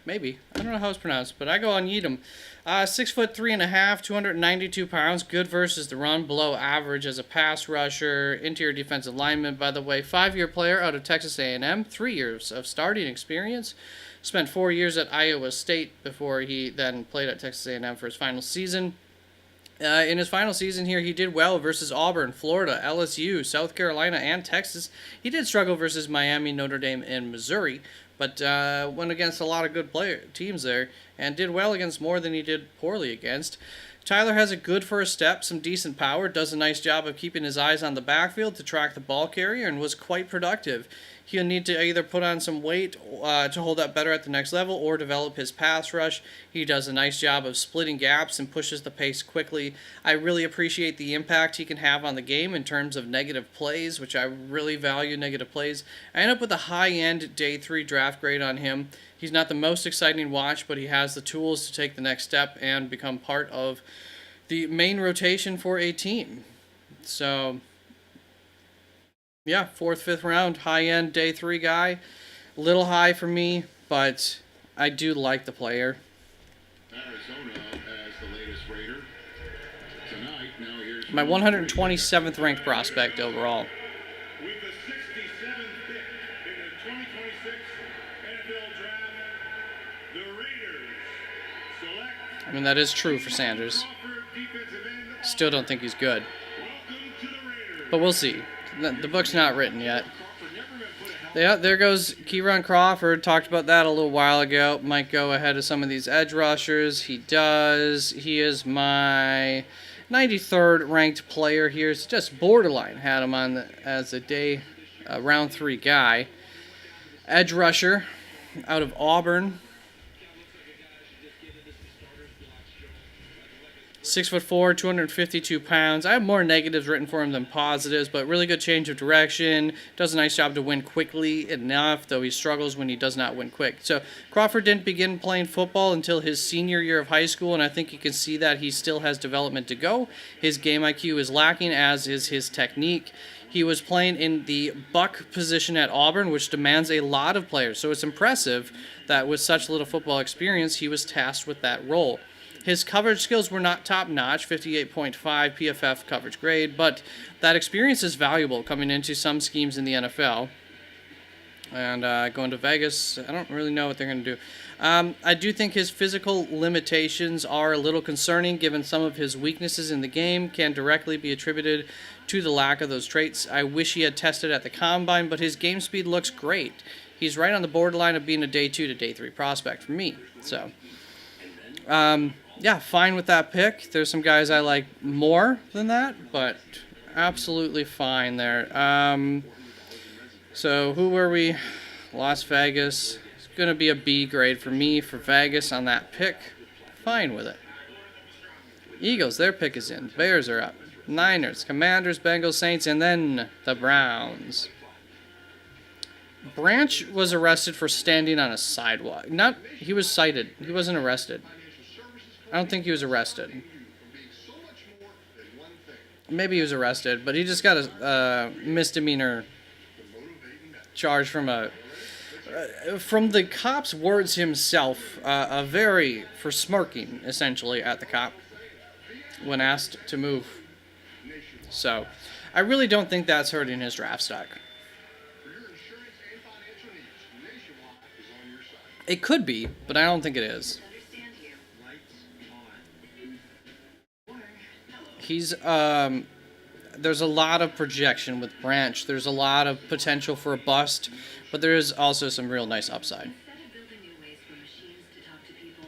Speaker 1: Maybe. I don't know how it's pronounced, but I go Onyedem. 6'3.5", 292 pounds. Good versus the run. Below average as a pass rusher. Interior defensive lineman, by the way. 5-year player out of Texas A&M. 3 years of starting experience. Spent 4 years at Iowa State before he then played at Texas A&M for his final season. In his final season here, he did well versus Auburn, Florida, LSU, South Carolina, and Texas. He did struggle versus Miami, Notre Dame, and Missouri, but went against a lot of good teams there and did well against more than he did poorly against. Tyler has a good first step, some decent power, does a nice job of keeping his eyes on the backfield to track the ball carrier, and was quite productive. He'll need to either put on some weight to hold up better at the next level or develop his pass rush. He does a nice job of splitting gaps and pushes the pace quickly. I really appreciate the impact he can have on the game in terms of negative plays, which I really value negative plays. I end up with a high-end day 3 draft grade on him. He's not the most exciting watch, but he has the tools to take the next step and become part of the main rotation for a team. So, yeah, 4th, 5th round, high-end day 3 guy. Little high for me, but I do like the player.
Speaker 5: Arizona as the latest Raider. Tonight, now here's
Speaker 1: My 127th ranked prospect overall.
Speaker 4: With the 67th pick in the 2026 NFL Draft, the Raiders select
Speaker 1: I mean, that is true for Sanders.
Speaker 4: Crawford, defensive end.
Speaker 1: Still don't think he's good,
Speaker 4: Welcome to the Raiders.
Speaker 1: but we'll see. The book's not written yet. Yeah, there goes Kieran Crawford. Talked about that a little while ago. Might go ahead of some of these edge rushers. He does. He is my 93rd ranked player here. It's just borderline. Had him on as a round 3 guy. Edge rusher out of Auburn. 6'4", 252 pounds. I have more negatives written for him than positives, but really good change of direction. Does a nice job to win quickly enough, though he struggles when he does not win quick. So Crawford didn't begin playing football until his senior year of high school, and I think you can see that he still has development to go. His game IQ is lacking, as is his technique. He was playing in the buck position at Auburn, which demands a lot of players. So it's impressive that with such little football experience, he was tasked with that role. His coverage skills were not top-notch, 58.5 PFF coverage grade, but that experience is valuable coming into some schemes in the NFL. And going to Vegas, I don't really know what they're going to do. I do think his physical limitations are a little concerning, given some of his weaknesses in the game can directly be attributed to the lack of those traits. I wish he had tested at the Combine, but his game speed looks great. He's right on the borderline of being a day 2 to day 3 prospect for me. So, yeah, fine with that pick. There's some guys I like more than that, but absolutely fine there. So who were we? Las Vegas. It's going to be a B grade for me for Vegas on that pick. Fine with it. Eagles, their pick is in. Bears are up. Niners, Commanders, Bengals, Saints, and then the Browns. Branch was arrested for standing on a sidewalk. He was cited. He wasn't arrested. I don't think he was arrested. Maybe he was arrested, but he just got a misdemeanor charge from the cop's words himself, for smirking, essentially, at the cop when asked to move. So, I really don't think that's hurting his draft stock. It could be, but I don't think it is. There's a lot of projection with Branch. There's a lot of potential for a bust, but there is also some real nice upside.
Speaker 3: Instead of building new ways for machines to talk to people,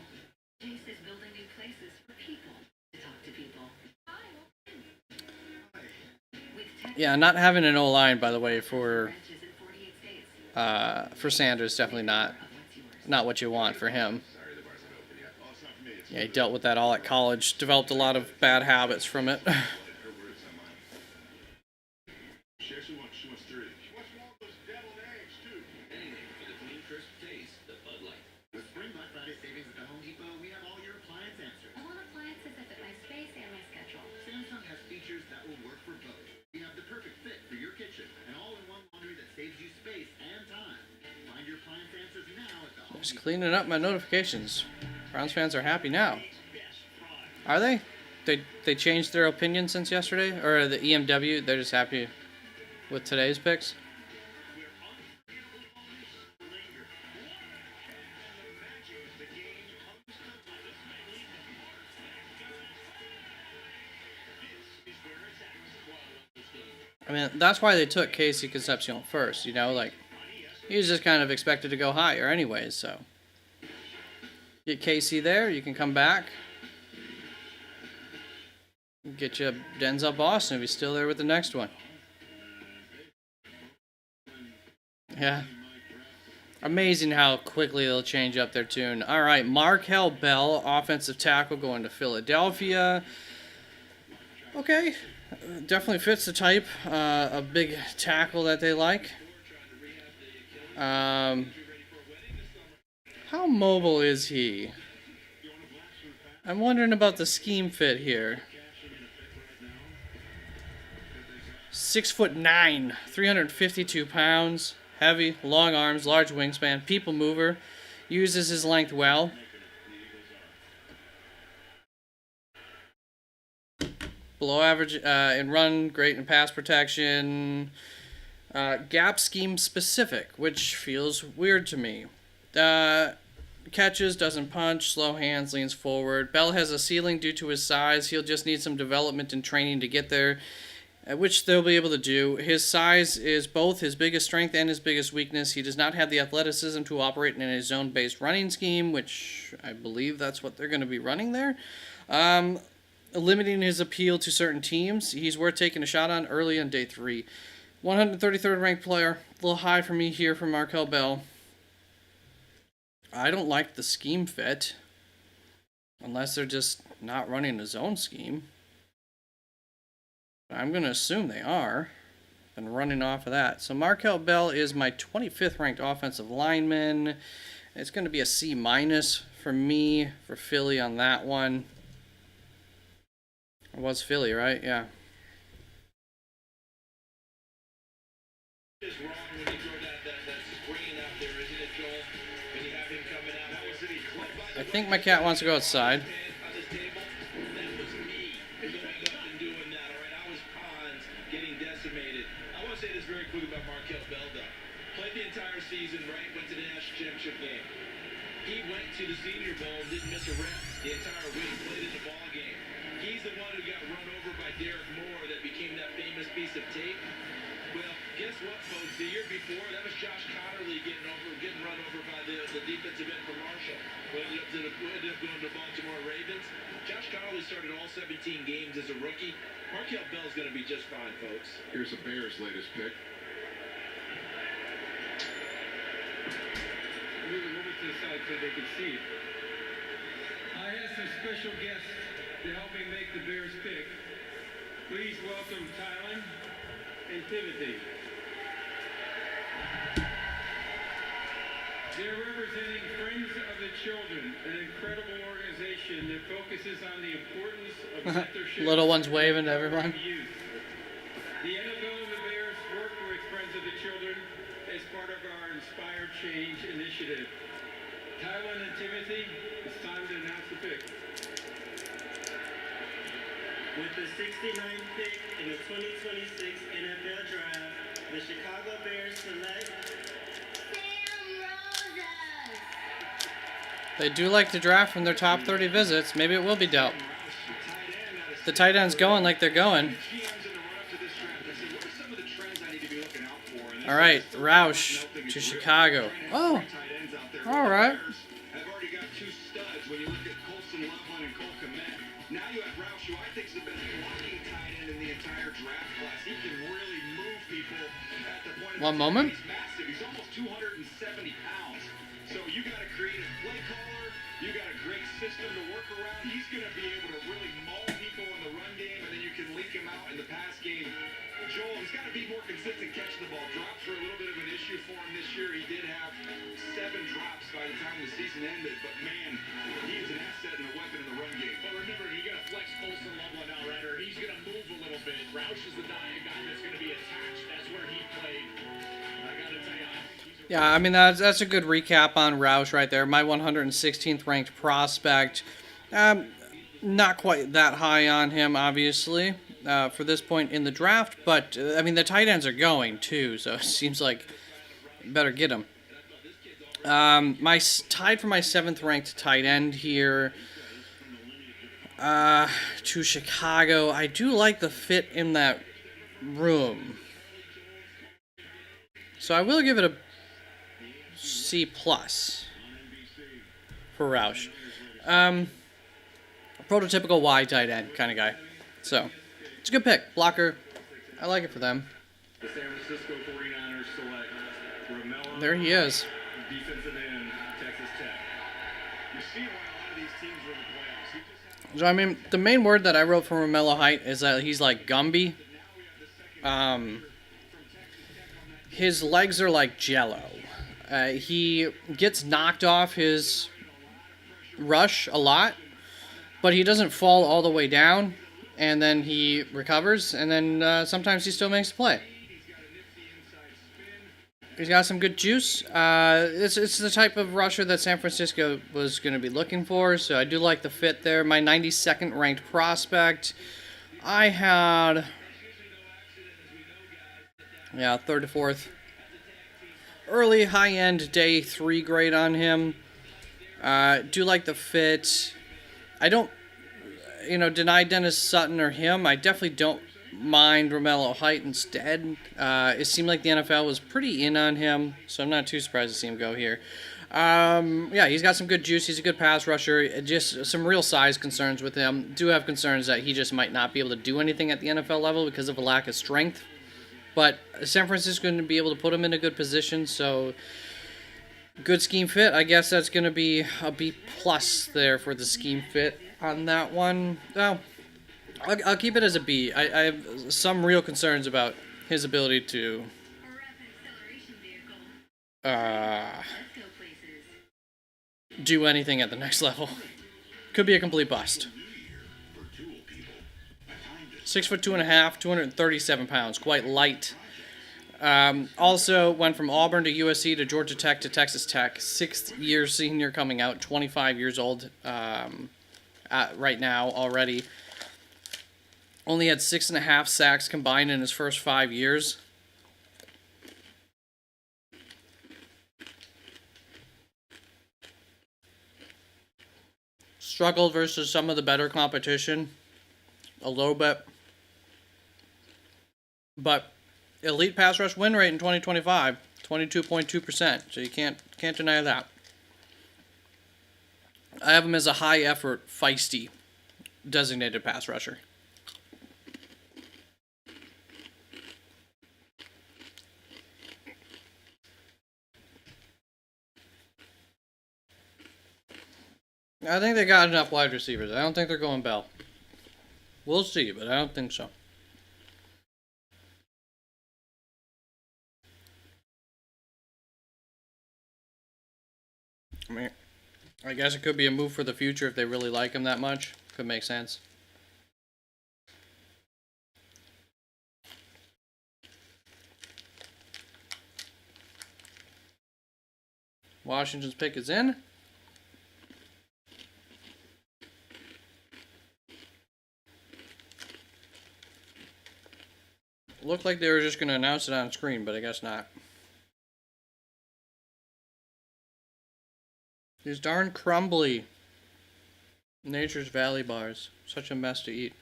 Speaker 3: Chase is building new places for people to talk to people.
Speaker 1: Yeah, not having an O-line, by the way, for
Speaker 3: Branches in 48 states.
Speaker 1: Sanders, definitely not what you want for him. Yeah, he dealt with that all at college. Developed a lot of bad habits from it.
Speaker 5: She wants 3. She wants more of those deviled eggs, too.
Speaker 2: Anything for the clean, crisp taste of Bud Light.
Speaker 6: With Spring Black Friday savings at the Home Depot, we have all your appliance answers.
Speaker 7: I want appliances that fit my space and my schedule.
Speaker 6: Samsung has features that will work for both. We have the perfect fit for your kitchen, and all-in-one laundry that saves you space and time. Find your appliance answers now at the Home
Speaker 1: Just
Speaker 6: Depot.
Speaker 1: cleaning up my notifications. Browns fans are happy now. Are they? They changed their opinion since yesterday? Or the EMW? They're just happy with today's picks? I mean, that's why they took Casey Concepcion first, like, he was just kind of expected to go higher anyways, so. Get Casey there, you can come back. Get you Denzel Boston if he's still there with the next one. Yeah. Amazing how quickly they'll change up their tune. All right, Markel Bell, offensive tackle, going to Philadelphia. Okay. Definitely fits the type. A big tackle that they like. How mobile is he? I'm wondering about the scheme fit here. 6'9", 352 pounds, heavy, long arms, large wingspan, people mover, uses his length well. Below average in run, great in pass protection. Gap scheme specific, which feels weird to me. Catches, doesn't punch, slow hands, leans forward. Bell has a ceiling due to his size. He'll just need some development and training to get there, which they'll be able to do. His size is both his biggest strength and his biggest weakness. He does not have the athleticism to operate in a zone-based running scheme, which I believe that's what they're going to be running there. Limiting his appeal to certain teams. He's worth taking a shot on early on day 3. 133rd ranked player. A little high for me here for Markel Bell. I don't like the scheme fit. Unless they're just not running a zone scheme. I'm going to assume they are. And running off of that. So Markel Bell is my 25th ranked offensive lineman. It's going to be a C- for me, for Philly on that one. It was Philly, right? Yeah.
Speaker 5: It's wrong when you throw that screen out there, isn't it, Joel? When you have him coming out, that was it. He clipped by the
Speaker 1: I think my cat wants to go outside.
Speaker 5: on this table. That was me going up and doing that. All right, I was pawns getting decimated. I want to say this very quick about Markel Bell, though. Played the entire season, right? Went to the national championship game. He went to the Senior Bowl and didn't miss a rep the entire week. Played in the ball game. He's the one who got run over by Derek Moore that became that famous piece of tape. Well, guess what, folks? The year before, that was Josh Connerly getting run over by the defensive end for Marshall. Who ended up going to Baltimore Ravens. Josh Connerly started all 17 games as a rookie. Markel Bell's going to be just fine, folks.
Speaker 2: Here's the Bears' latest pick.
Speaker 4: Move it to the side so they can see it. I have some special guests to help me make the Bears pick. Please welcome Tylen and Timothy. They're representing Friends of the Children, an incredible organization that focuses on the importance of mentorship.
Speaker 1: Little ones waving to everyone.
Speaker 4: Youth. The NFL and the Bears work with Friends of the Children as part of our Inspired Change initiative. Tylen and Timothy, it's time to announce the pick.
Speaker 8: With the 69th pick in the 2026 NFL Draft, the Chicago Bears select
Speaker 1: They do like to draft from their top 30 visits. Maybe it will be Delp. The tight end's going like they're going. All right, Roush to Chicago. Oh, all right.
Speaker 2: I've already got two studs when you look at Colson Loveland and Cole Kmet. Now you have Roush, who I think is the best blocking tight end in the entire draft class. He can really move people at the point of
Speaker 1: One moment.
Speaker 2: He's massive. He's almost 270 pounds. So you got to create a play caller. You got a great system to work around. He's going to be able to really maul people in the run game, and then you can leak him out in the pass game. Joel, he's got to be more consistent catching the ball. Drops were a little bit of an issue for him this year. He did have 7 drops by the time the season ended, but man, he is an asset and a weapon in the run game.
Speaker 5: But remember, you got to flex Colson Loveland out, right? Or he's going to move a little bit. Roush is the guy that's going to be attached. That's where he played. I got to tell you,
Speaker 1: Yeah, I mean, that's a good recap on Roush right there. My 116th ranked prospect. Not quite that high on him, obviously, for this point in the draft. But, I mean, the tight ends are going, too, so it seems like you better get them. Tied for my 7th ranked tight end here to Chicago. I do like the fit in that room. So I will give it a C+ for Roush. Prototypical Y tight end kind of guy. So, it's a good pick. Blocker. I like it for them.
Speaker 5: the San Francisco 49ers select Romello.
Speaker 1: There he is.
Speaker 5: Defensive end, Texas Tech.
Speaker 2: You see why a lot of these teams were in the playoffs. He just had
Speaker 1: So, I mean, the main word that I wrote for Romello Height is that he's like Gumby. His legs are like Jello. He gets knocked off his rush a lot, but he doesn't fall all the way down, and then he recovers, and then sometimes he still makes a play. He's got some good juice. It's the type of rusher that San Francisco was going to be looking for, so I do like the fit there. My 92nd ranked prospect, I had, 3rd to 4th. Early high-end day 3 grade on him. Do like the fit. I don't, deny Dennis Sutton or him. I definitely don't mind Romello Height instead. It seemed like the NFL was pretty in on him, so I'm not too surprised to see him go here. He's got some good juice. He's a good pass rusher. Just some real size concerns with him. Do have concerns that he just might not be able to do anything at the NFL level because of a lack of strength. But San Francisco is going to be able to put him in a good position, so Good scheme fit. I guess that's going to be a B plus there for the scheme fit on that one. Well, I'll keep it as a B. I have some real concerns about his ability to do anything at the next level. Could be a complete bust. 6'2.5", 237 pounds, quite light. Also went from Auburn to USC to Georgia Tech to Texas Tech. 6th year senior coming out, 25 years old right now already. Only had 6.5 sacks combined in his first 5 years. Struggled versus some of the better competition a little bit. But elite pass rush win rate in 2025, 22.2%. So you can't deny that. I have him as a high effort, feisty, designated pass rusher. I think they got enough wide receivers. I don't think they're going Bell. We'll see, but I don't think so. I mean, I guess it could be a move for the future if they really like him that much. Could make sense. Washington's pick is in. Looked like they were just going to announce it on screen, but I guess not. These darn crumbly Nature's Valley bars. Such a mess to eat.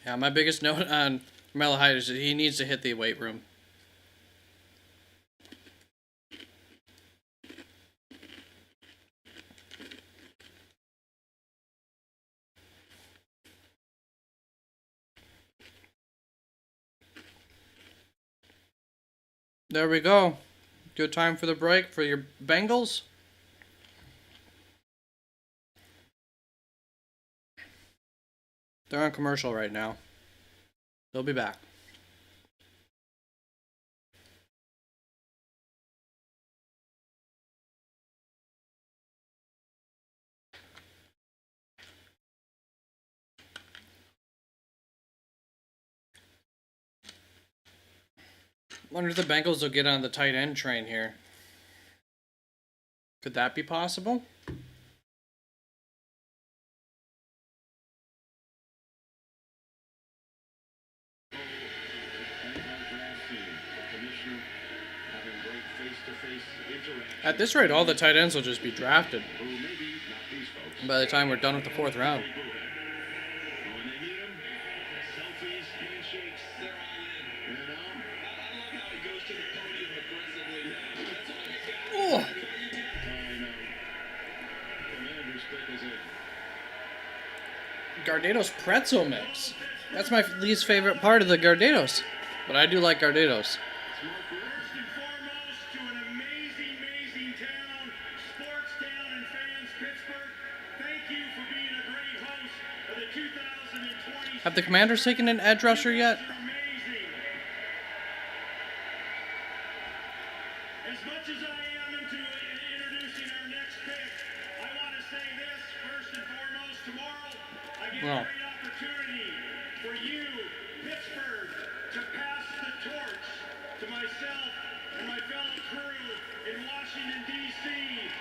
Speaker 1: Yeah, my biggest note on Carmelo Hyde is that he needs to hit the weight room. There we go. Good time for the break for your Bengals. They're on commercial right now. They'll be back. Wonder if the Bengals will get on the tight end train here. Could that be possible? At this rate, all the tight ends will just be drafted by the time we're done with the 4th round. Oh. Gardedos pretzel mix. That's my least favorite part of the Gardedos, but I do like Gardedos. Have the Commanders taken an edge rusher yet?
Speaker 4: As much as I am into introducing our next pick, I want to say this first and foremost. Tomorrow, I get a great opportunity for you, Pittsburgh, to pass the torch to myself and my fellow crew in Washington, D.C.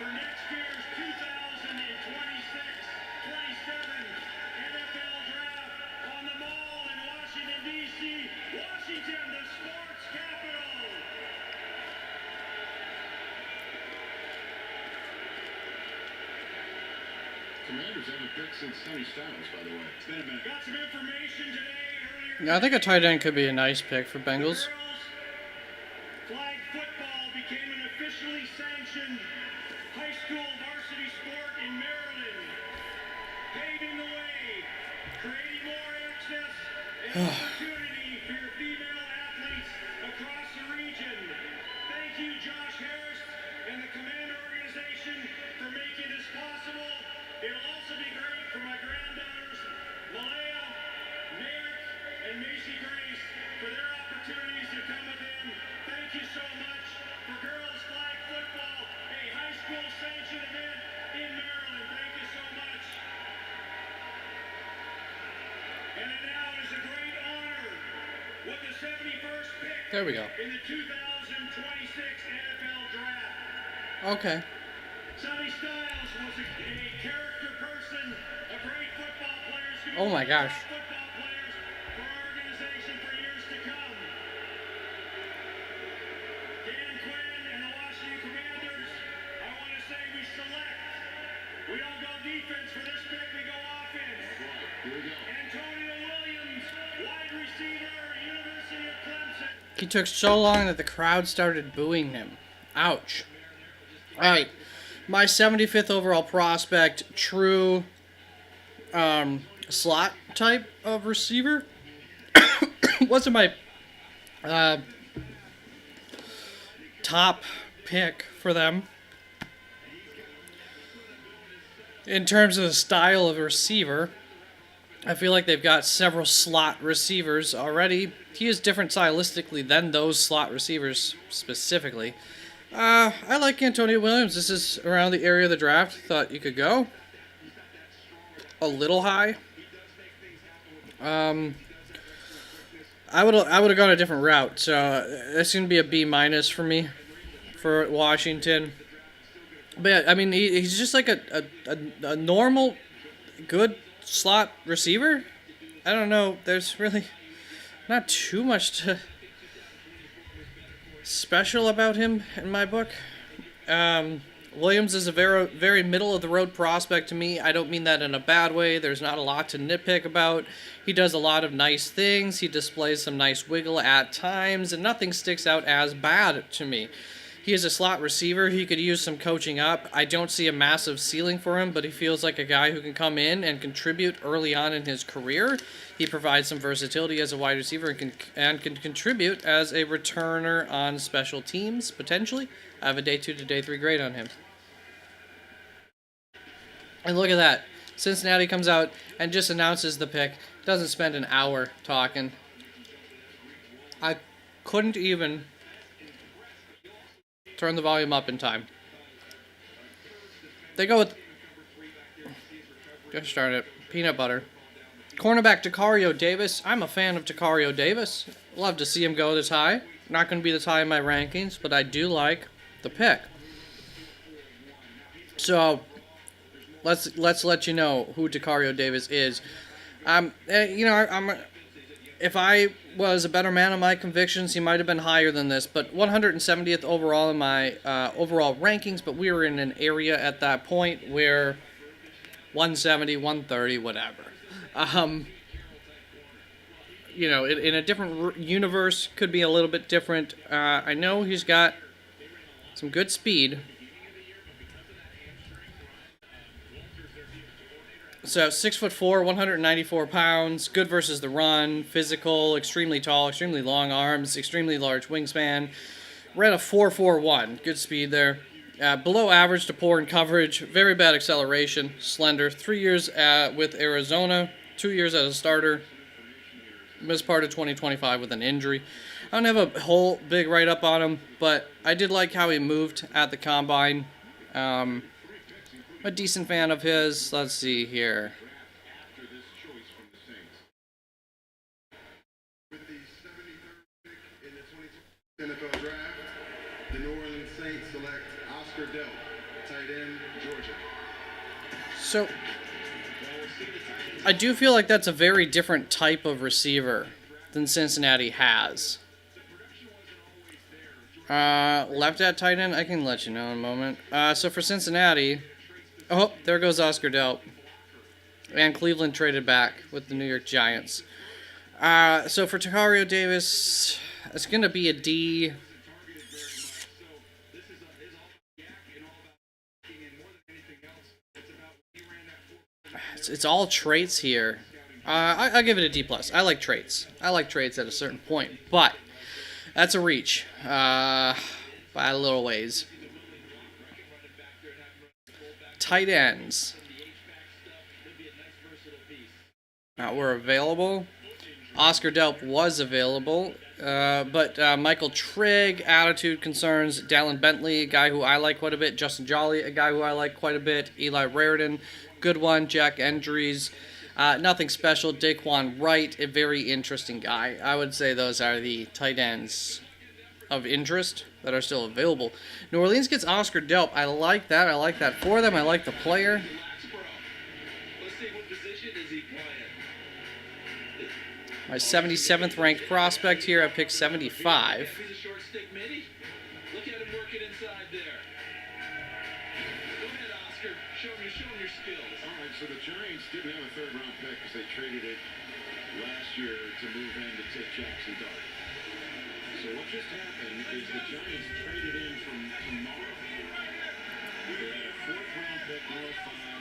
Speaker 4: for next year's 2026-27 NFL Draft on the Mall in Washington, D.C. Washington, the sports capital.
Speaker 5: Commanders haven't picked since Sonny Styles, by the way. It's been a minute.
Speaker 4: Got some information today.
Speaker 1: Yeah, I think a tight end could be a nice pick for Bengals.
Speaker 4: opportunity for your female athletes across the region. Thank you, Josh Harris and the Command organization for making this possible. It'll also be great for my granddaughters, Malaya, Merrick, and Macy Grace, for their opportunities to come with them. Thank you so much for girls flag football, a high school sanctioned event in Maryland. Thank you so much. And now it is a great honor with the 71st pick
Speaker 1: There we go.
Speaker 4: in the 2026 NFL Draft.
Speaker 1: Okay.
Speaker 4: Sonny Styles was a character person, a great football player.
Speaker 1: Oh my gosh.
Speaker 4: Football players for our organization for years to come. Dan Quinn and the Washington Commanders, I want to say we select. We don't go defense for this pick, we go offense.
Speaker 5: Here we go.
Speaker 4: Antonio Williams, wide receiver, University of Clemson.
Speaker 1: He took so long that the crowd started booing him. Ouch. All right. My 75th overall prospect, true slot type of receiver. Wasn't my top pick for them. In terms of the style of receiver, I feel like they've got several slot receivers already. He is different stylistically than those slot receivers specifically. I like Antonio Williams. This is around the area of the draft. Thought you could go a little high. I would have gone a different route. So it's gonna be a B- for me for Washington. But yeah, I mean, he's just like a normal, good slot receiver. I don't know. There's really not too much to special about him in my book. Williams is a very, very middle of the road prospect to me. I don't mean that in a bad way. There's not a lot to nitpick about. He does a lot of nice things. He displays some nice wiggle at times, and nothing sticks out as bad to me. He is a slot receiver. He could use some coaching up. I don't see a massive ceiling for him, but he feels like a guy who can come in and contribute early on in his career. He provides some versatility as a wide receiver and can contribute as a returner on special teams, potentially. I have a day 2 to day 3 grade on him. And look at that. Cincinnati comes out and just announces the pick. Doesn't spend an hour talking. I couldn't even turn the volume up in time. They go with, just darn it, peanut butter. Cornerback Tacario Davis. I'm a fan of Tacario Davis. Love to see him go this high. Not going to be this high in my rankings, but I do like the pick. So let's let you know who Tacario Davis is. If I was a better man of my convictions, he might have been higher than this, but 170th overall in my overall rankings, but we were in an area at that point where 170, 130, whatever. In a different universe, could be a little bit different. I know he's got some good speed. So 6'4", 194 pounds, good versus the run, physical, extremely tall, extremely long arms, extremely large wingspan. Ran a 4.41, good speed there. Below average to poor in coverage, very bad acceleration, slender. 3 years with Arizona, 2 years as a starter. Missed part of 2025 with an injury. I don't have a whole big write-up on him, but I did like how he moved at the combine. A decent fan of his. Let's see here.
Speaker 5: With the 73rd pick in the 2020 NFL Draft, the New Orleans Saints select Oscar Delp, tight end, Georgia.
Speaker 1: So, I do feel like that's a very different type of receiver than Cincinnati has. Left at tight end, I can let you know in a moment. So for Cincinnati, oh, there goes Oscar Delp. And Cleveland traded back with the New York Giants. So for Tacario Davis, it's going to be a D. It's all traits here. I give it a D+. I like traits. I like traits at a certain point, but that's a reach by a little ways. Tight ends. Were available. Oscar Delp was available, but Michael Trigg, attitude concerns. Dallin Bentley, a guy who I like quite a bit. Justin Jolly, a guy who I like quite a bit. Eli Raridan, good one. Jack Endries, nothing special. Daquan Wright, a very interesting guy. I would say those are the tight ends of interest that are still available. New Orleans gets Oscar Delp. I like that. I like that for them. I like the player. My 77th ranked prospect here. I picked 75.
Speaker 2: He's a short stick midi. Look at him working inside there. Go ahead, Oscar. Show him your skills.
Speaker 5: All right, so the Giants didn't have a third-round pick because they traded it last year to move in to take Jackson Dart. So what just happened is the Giants traded in from tomorrow. They had a fourth-round pick, 105.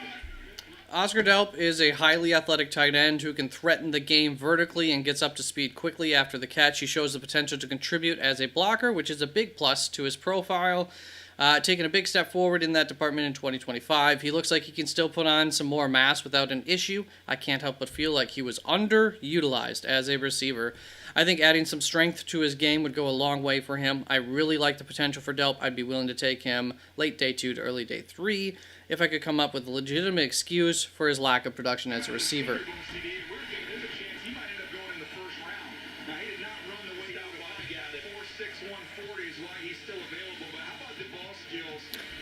Speaker 1: Oscar Delp is a highly athletic tight end who can threaten the game vertically and gets up to speed quickly after the catch. He shows the potential to contribute as a blocker, which is a big plus to his profile. Taking a big step forward in that department in 2025. He looks like he can still put on some more mass without an issue. I can't help but feel like he was underutilized as a receiver. I think adding some strength to his game would go a long way for him. I really like the potential for Delp. I'd be willing to take him late day 2 to early day 3 if I could come up with a legitimate excuse for his lack of production as a receiver.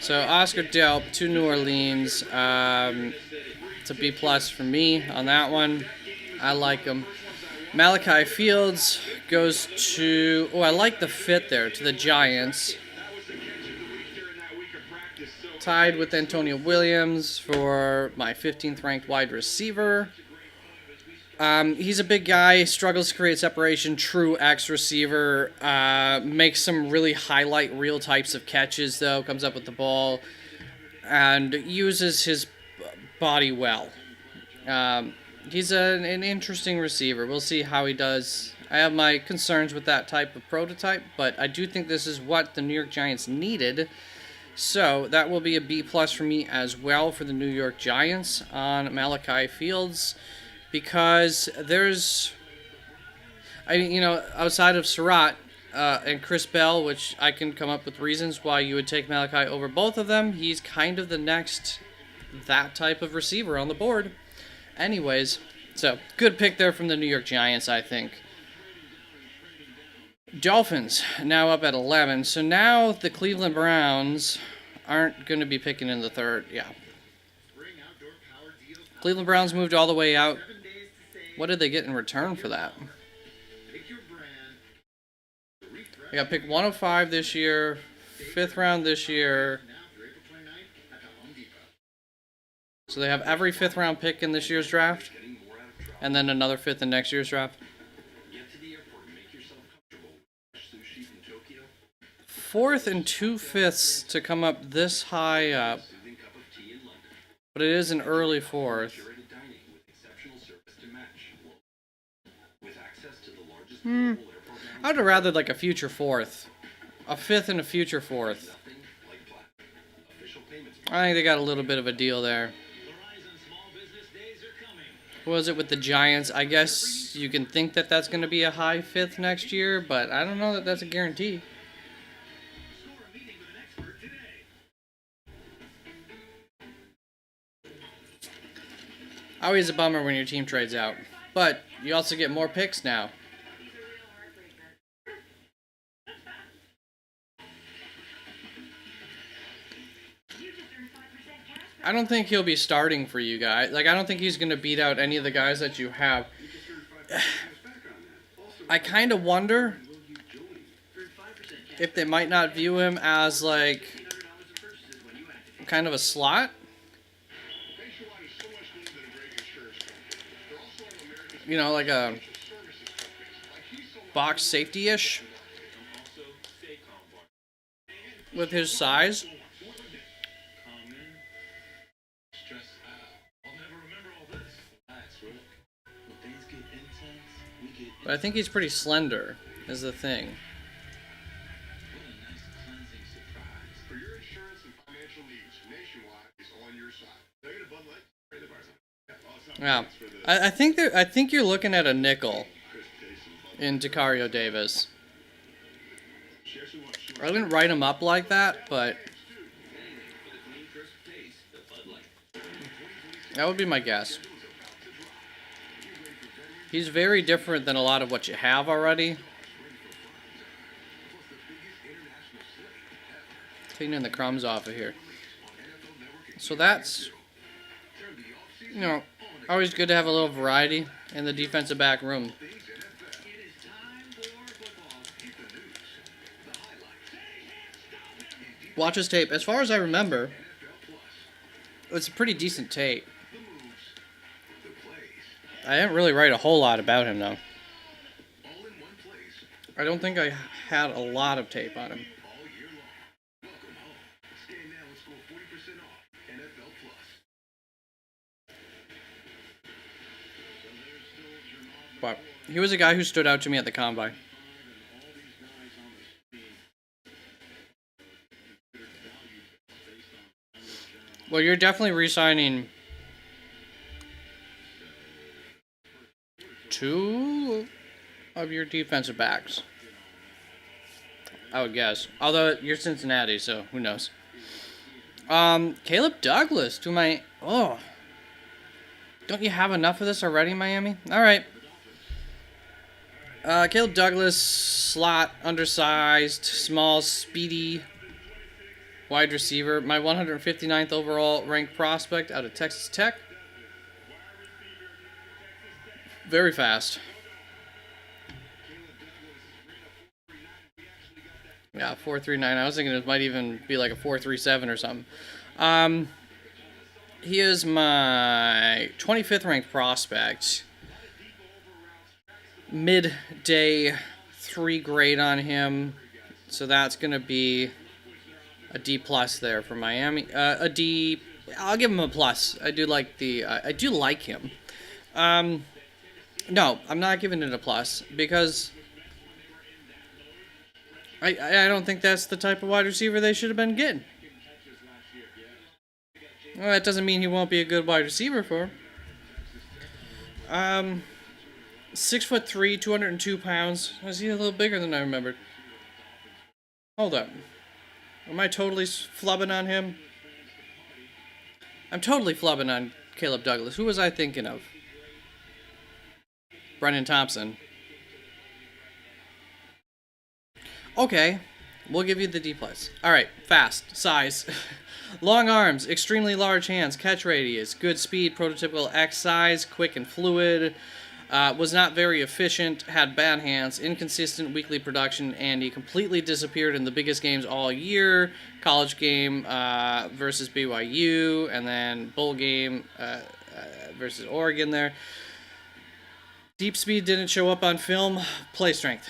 Speaker 1: So Oscar Delp to New Orleans. It's a B+ for me on that one. I like him. Malachi Fields goes to, I like the fit there, to the Giants. Tied with Antonio Williams for my 15th ranked wide receiver. He's a big guy, struggles to create separation, true X receiver. Makes some really highlight reel types of catches, though. Comes up with the ball and uses his body well. He's an interesting receiver. We'll see how he does. I have my concerns with that type of prototype, but I do think this is what the New York Giants needed. So that will be a B+ for me as well for the New York Giants on Malachi Fields, because there's, outside of Surratt and Chris Bell, which I can come up with reasons why you would take Malachi over both of them, he's kind of the next that type of receiver on the board. Anyways, so good pick there from the New York Giants, I think. Dolphins now up at 11. So now the Cleveland Browns aren't going to be picking in the third. Yeah. Cleveland Browns moved all the way out. What did they get in return for that? They got pick 105 this year, 5th round this year. So they have every 5th round pick in this year's draft, and then another 5th in next year's draft. 4th and 2/5 to come up this high up, but it is an early 4th. I'd have rather like a future 4th, a 5th and a future 4th. I think they got a little bit of a deal there. What was it with the Giants? I guess you can think that that's going to be a high 5th next year, but I don't know that that's a guarantee. Always a bummer when your team trades out, but you also get more picks now. I don't think he'll be starting for you guys. Like, I don't think he's going to beat out any of the guys that you have. I kind of wonder if they might not view him as, like, kind of a slot. You know, like a box safety-ish with his size. But I think he's pretty slender, is the thing.
Speaker 5: For your insurance and financial needs, Nationwide is on your side. They're gonna Bud Light. Right, the bar's on.
Speaker 1: Yeah, I think you're looking at a nickel in Dacario Davis. I didn't write him up like that, but that would be my guess. He's very different than a lot of what you have already. Cleaning the crumbs off of here. So that's, you know, always good to have a little variety in the defensive back room. Watch his tape. As far as I remember, it's a pretty decent tape. I didn't really write a whole lot about him, though. I don't think I had a lot of tape on him. But he was a guy who stood out to me at the Combine. Well, you're definitely re-signing 2 of your defensive backs, I would guess. Although you're Cincinnati, so who knows. Caleb Douglas to my... Oh. Don't you have enough of this already, Miami? All right. Caleb Douglas, slot, undersized, small, speedy wide receiver. My 159th overall ranked prospect out of Texas Tech. Very fast. Yeah, 4.39. I was thinking it might even be like a 4.37 or something. He is my 25th ranked prospect. Midday 3 grade on him. So that's going to be a D plus there for Miami. A D. I'll give him a plus. I do like him. No, I'm not giving it a plus because I don't think that's the type of wide receiver they should have been getting. Well, that doesn't mean he won't be a good wide receiver for him. 6'3", 202 pounds. Is he a little bigger than I remembered? Hold up. Am I totally flubbing on him? I'm totally flubbing on Caleb Douglas. Who was I thinking of? Brennan Thompson. Okay, we'll give you the D+. Alright, fast, size. Long arms, extremely large hands, catch radius, good speed, prototypical X size, quick and fluid. Was not very efficient, had bad hands, inconsistent weekly production, and he completely disappeared in the biggest games all year. College game versus BYU, and then bowl game versus Oregon there. Deep speed didn't show up on film. Play strength.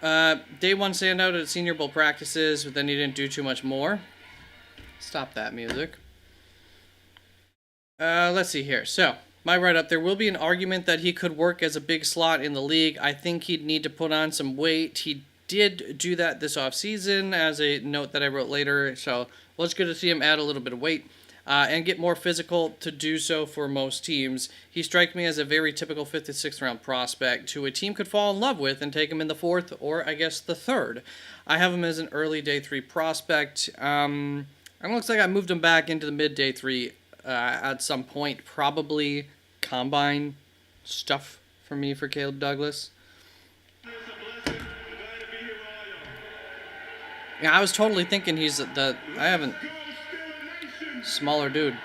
Speaker 1: Day 1 standout at Senior Bowl practices, but then he didn't do too much more. Stop that music. Let's see here. So, my write-up, there will be an argument that he could work as a big slot in the league. I think he'd need to put on some weight. He did do that this offseason as a note that I wrote later. So, well, it's good to see him add a little bit of weight. And get more physical to do so for most teams. He strikes me as a very typical 5th to 6th round prospect who a team could fall in love with and take him in the 4th or I guess the 3rd. I have him as an early day 3 prospect. It looks like I moved him back into the mid day 3 at some point. Probably combine stuff for me for Caleb Douglas. Yeah, I was totally thinking he's the... I haven't... Smaller dude.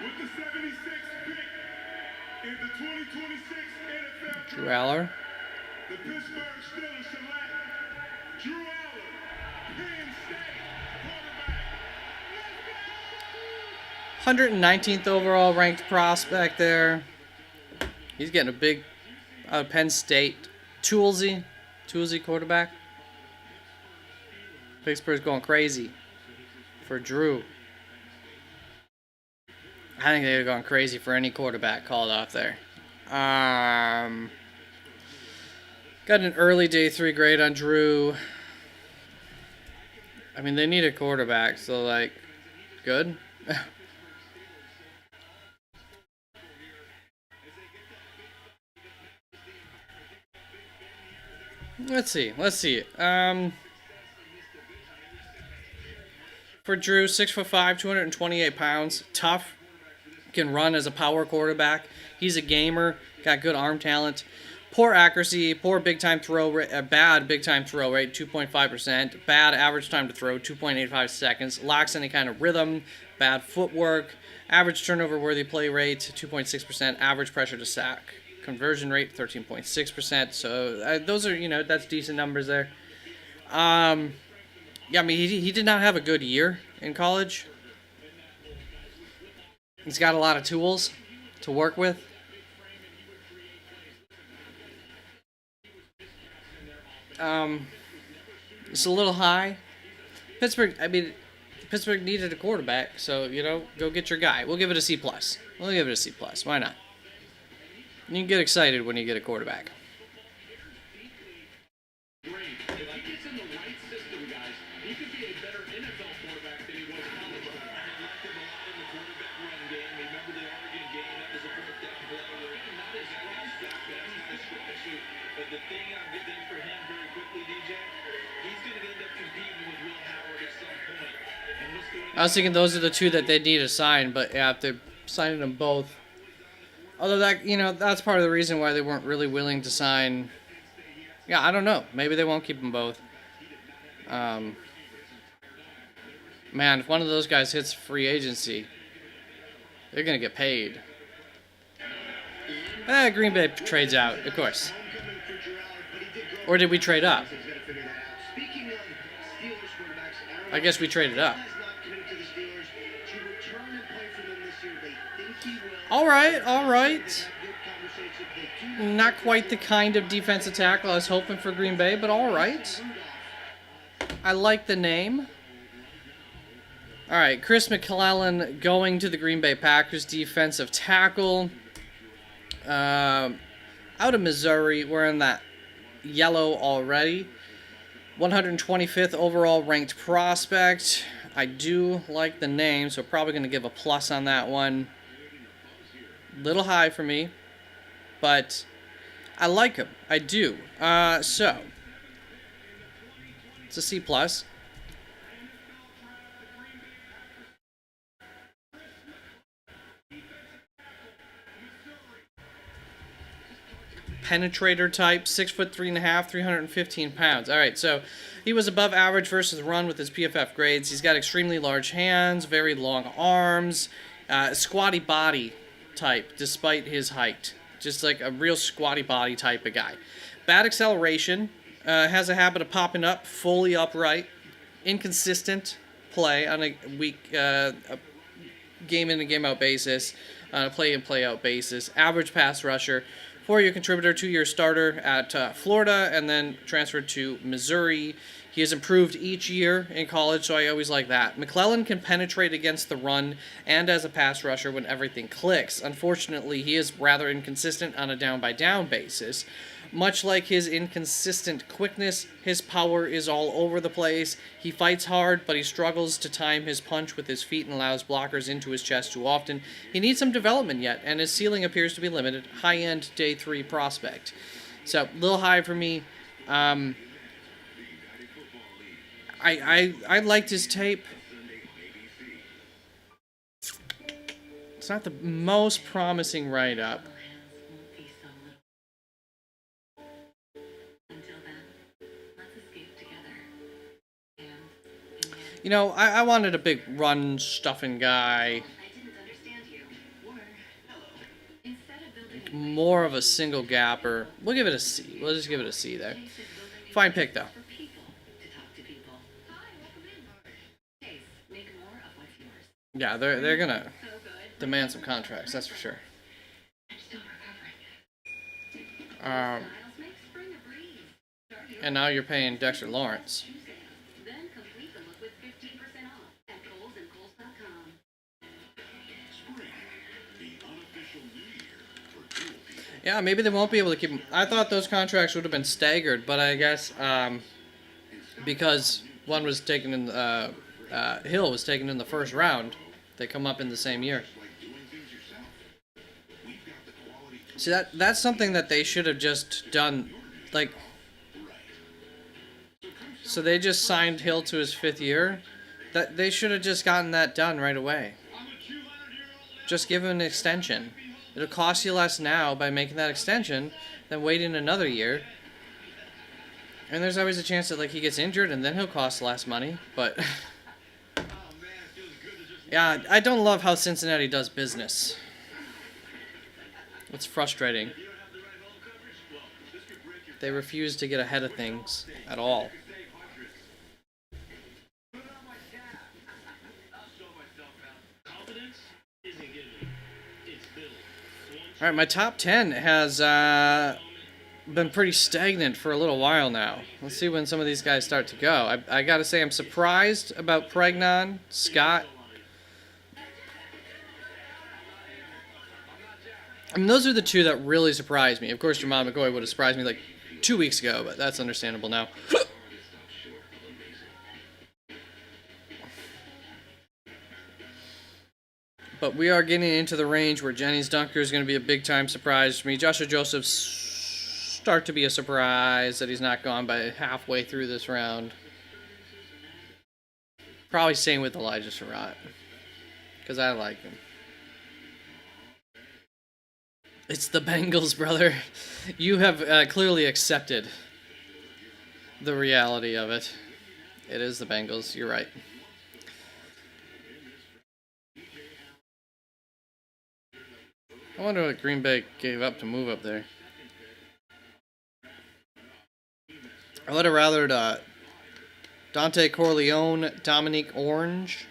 Speaker 4: With the 76th pick in the 2026 NFL
Speaker 1: Drew Aller.
Speaker 4: the Pittsburgh Steelers select Drew Aller, Penn State quarterback.
Speaker 1: 119th overall ranked prospect there. He's getting a big out of Penn State. Toolsy quarterback. Pittsburgh's going crazy for Drew. I think they'd have gone crazy for any quarterback called off there. Got an early day 3 grade on Drew. I mean, they need a quarterback, so, like, good. Let's see. For Drew, 6'5", 228 pounds, tough, can run as a power quarterback. He's a gamer, got good arm talent. Poor accuracy, poor big-time throw rate, bad big-time throw rate, 2.5%. Bad average time to throw, 2.85 seconds. Lacks any kind of rhythm, bad footwork. Average turnover-worthy play rate, 2.6%. Average pressure to sack conversion rate, 13.6%. So those are, that's decent numbers there. Yeah, I mean, he did not have a good year in college. He's got a lot of tools to work with. It's a little high. Pittsburgh needed a quarterback, so, go get your guy. We'll give it a C+. Why not? You can get excited when you get a quarterback. I was thinking those are the two that they need to sign, but yeah, if they're signing them both. Although that's part of the reason why they weren't really willing to sign. Yeah, I don't know. Maybe they won't keep them both. Man, if one of those guys hits free agency, they're going to get paid. Green Bay trades out, of course. Or did we trade up? I guess we traded up. All right. Not quite the kind of defensive tackle I was hoping for Green Bay, but all right. I like the name. All right, Chris McClellan going to the Green Bay Packers, defensive tackle. Out of Missouri, we're in that yellow already. 125th overall ranked prospect. I do like the name, so probably going to give a plus on that one. Little high for me, but I like him. I do. So it's a C+. Penetrator type, 6'3.5", 315 pounds. All right, so he was above average versus run with his PFF grades. He's got extremely large hands, very long arms, squatty body type despite his height. Just like a real squatty body type of guy. Bad acceleration, has a habit of popping up fully upright, inconsistent play on a week, game in and game out basis, on a play in play out basis. Average pass rusher, 4-year contributor, 2-year starter at Florida, and then transferred to Missouri. He has improved each year in college, so I always like that. McClellan can penetrate against the run and as a pass rusher when everything clicks. Unfortunately, he is rather inconsistent on a down-by-down basis. Much like his inconsistent quickness, his power is all over the place. He fights hard, but he struggles to time his punch with his feet and allows blockers into his chest too often. He needs some development yet, and his ceiling appears to be limited. High-end day 3 prospect. So, a little high for me. I liked his tape. It's not the most promising write-up. I wanted a big run-stuffing guy. More of a single gapper. We'll give it a C. We'll just give it a C there. Fine pick, though. Yeah, they're gonna demand some contracts, that's for sure. And now you're paying Dexter Lawrence. Yeah, maybe they won't be able to keep him. I thought those contracts would have been staggered, but I guess because one was taken in Hill was taken in the first round, they come up in the same year. See, that's something that they should have just done, like. So they just signed Hill to his 5th year. That they should have just gotten that done right away. Just give him an extension. It'll cost you less now by making that extension than waiting another year. And there's always a chance that like he gets injured and then he'll cost less money. But yeah, I don't love how Cincinnati does business. It's frustrating. They refuse to get ahead of things at all. All right, my top 10 has been pretty stagnant for a little while now. Let's see when some of these guys start to go. I got to say I'm surprised about Pregnon, Scott. I mean, those are the two that really surprised me. Of course, Jamal McCoy would have surprised me like 2 weeks ago, but that's understandable now. But we are getting into the range where Jennings Dunker is going to be a big-time surprise for me. Joshua Joseph's start to be a surprise that he's not gone by halfway through this round. Probably same with Elijah Surratt, because I like him. It's the Bengals, brother. You have clearly accepted the reality of it. It is the Bengals. You're right. I wonder what Green Bay gave up to move up there. I would have rathered Dante Corleone, Dominique Orange,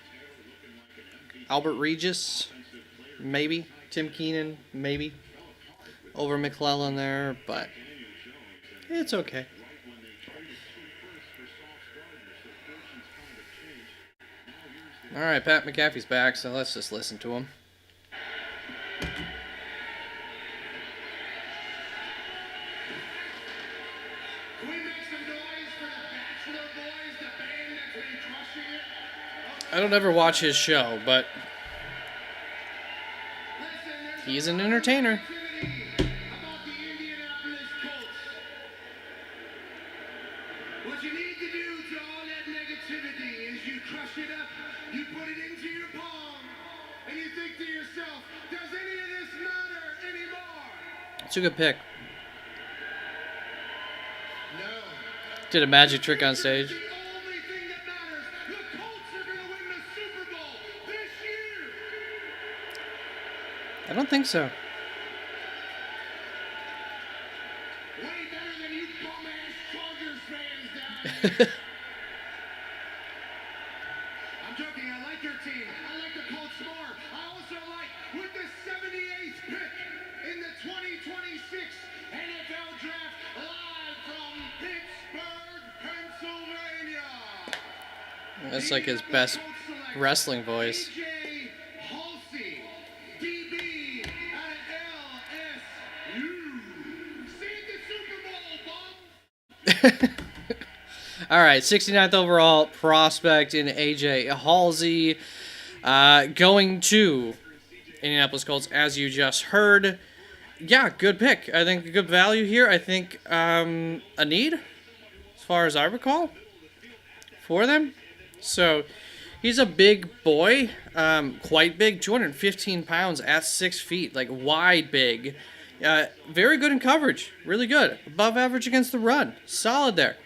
Speaker 1: Albert Regis, maybe. Tim Keenan, maybe. Over McClellan there, but it's okay. All right, Pat McAfee's back, so let's just listen to him. I don't ever watch his show, but he's an entertainer.
Speaker 4: What you need to do to all that negativity is you crush it up, you put it into your palm, and you think to yourself, does any of this matter anymore?
Speaker 1: It's a good pick.
Speaker 4: No.
Speaker 1: Did a magic trick on stage.
Speaker 4: The only thing that matters, the Colts are going to win the Super Bowl this year.
Speaker 1: I don't think so.
Speaker 4: Way better than you bum-ass Chargers fans down. I'm joking, I like your team. I like the Colts more. I also like, with the 78th pick in the 2026 NFL Draft, live from Pittsburgh, Pennsylvania.
Speaker 1: That's like his best wrestling voice.
Speaker 4: AJ Halsey, DB out of LSU. Save the Super Bowl, bum.
Speaker 1: All right, 69th overall prospect in AJ Halsey, going to Indianapolis Colts, as you just heard. Yeah, good pick. I think a good value here. I think a need, as far as I recall, for them. So he's a big boy, quite big, 215 pounds at 6 feet, like wide big. Very good in coverage, really good. Above average against the run, solid there.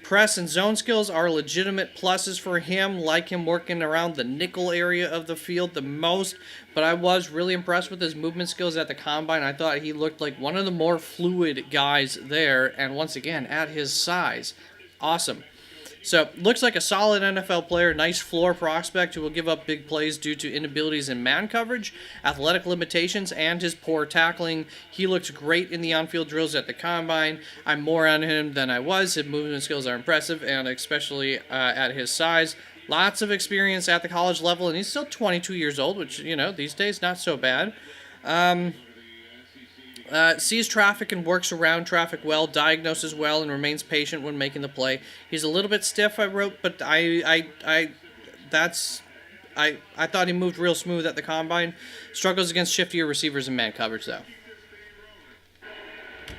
Speaker 1: Press and zone skills are legitimate pluses for him. Like him working around the nickel area of the field the most, but I was really impressed with his movement skills at the combine. I thought he looked like one of the more fluid guys there, and once again, at his size, awesome. So, looks like a solid NFL player, nice floor prospect who will give up big plays due to inabilities in man coverage, athletic limitations, and his poor tackling. He looked great in the on-field drills at the combine. I'm more on him than I was. His movement skills are impressive, and especially at his size. Lots of experience at the college level, and he's still 22 years old, which, you know, these days, not so bad. Sees traffic and works around traffic well, diagnoses well, and remains patient when making the play. He's a little bit stiff, I wrote, but I thought he moved real smooth at the combine. Struggles against shiftier receivers and man coverage, though.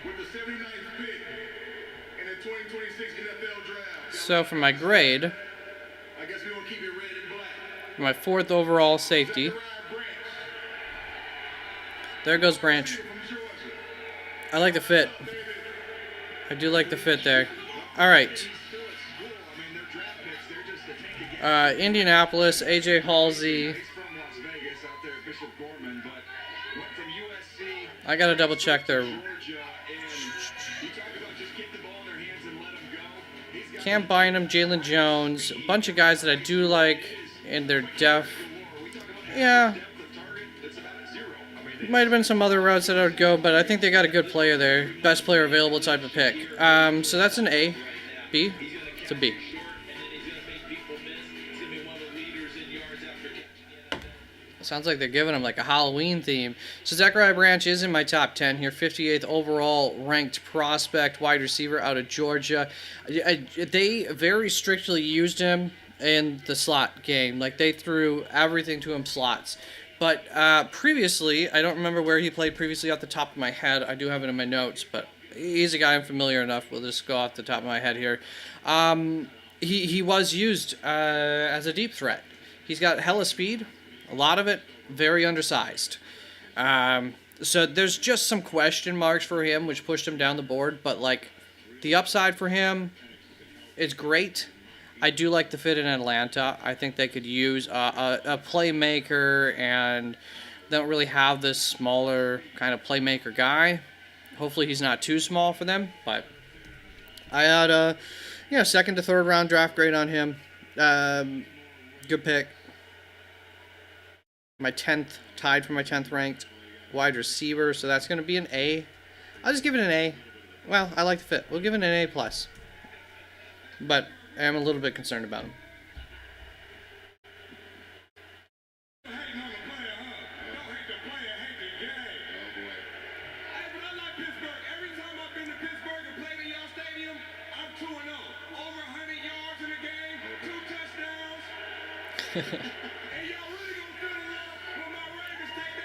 Speaker 4: With the 79th pick in the 2026 NFL Draft.
Speaker 1: So for my grade,
Speaker 4: I guess we will keep it red and black.
Speaker 1: for my 4th overall safety, there goes Branch. I like the fit. I do like the fit there. All right. Indianapolis, AJ Halsey. I gotta double check their. Cam Bynum, Jalen Jones, a bunch of guys that I do like, and they're def. Yeah. Might have been some other routes that I would go, but I think they got a good player there. Best player available type of pick. So that's an A. B? It's a B. Sounds like they're giving him like a Halloween theme. So Zachariah Branch is in my top 10 here. 58th overall ranked prospect wide receiver out of Georgia. They very strictly used him in the slot game. Like, they threw everything to him slots. But previously, I don't remember where he played previously off the top of my head. I do have it in my notes, but he's a guy I'm familiar enough. We'll just go off the top of my head here. He was used as a deep threat. He's got hella speed. A lot of it very undersized. So there's just some question marks for him, which pushed him down the board. But, like, the upside for him is great. I do like the fit in Atlanta. I think they could use a playmaker, and they don't really have this smaller kind of playmaker guy. Hopefully he's not too small for them. But I had a 2nd to 3rd round draft grade on him. Good pick. My 10th, tied for my 10th ranked wide receiver, so that's going to be an A. I'll just give it an A. Well, I like the fit. We'll give it an A+. But I am a little bit concerned about him.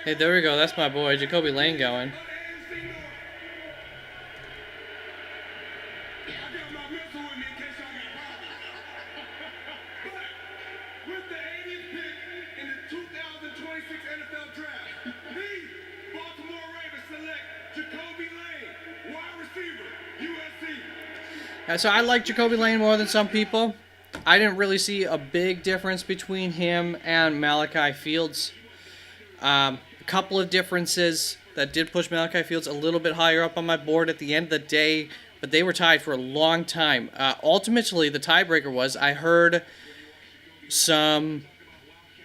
Speaker 1: Hey, there we go. That's my boy, Jacoby Lane going.
Speaker 4: With the 80th pick in the 2026 NFL Draft, the Baltimore Ravens select Jacoby Lane, wide receiver, USC.
Speaker 1: So I like Jacoby Lane more than some people. I didn't really see a big difference between him and Malachi Fields. Couple of differences that did push Malachi Fields a little bit higher up on my board at the end of the day, but they were tied for a long time. Ultimately, the tiebreaker was I heard some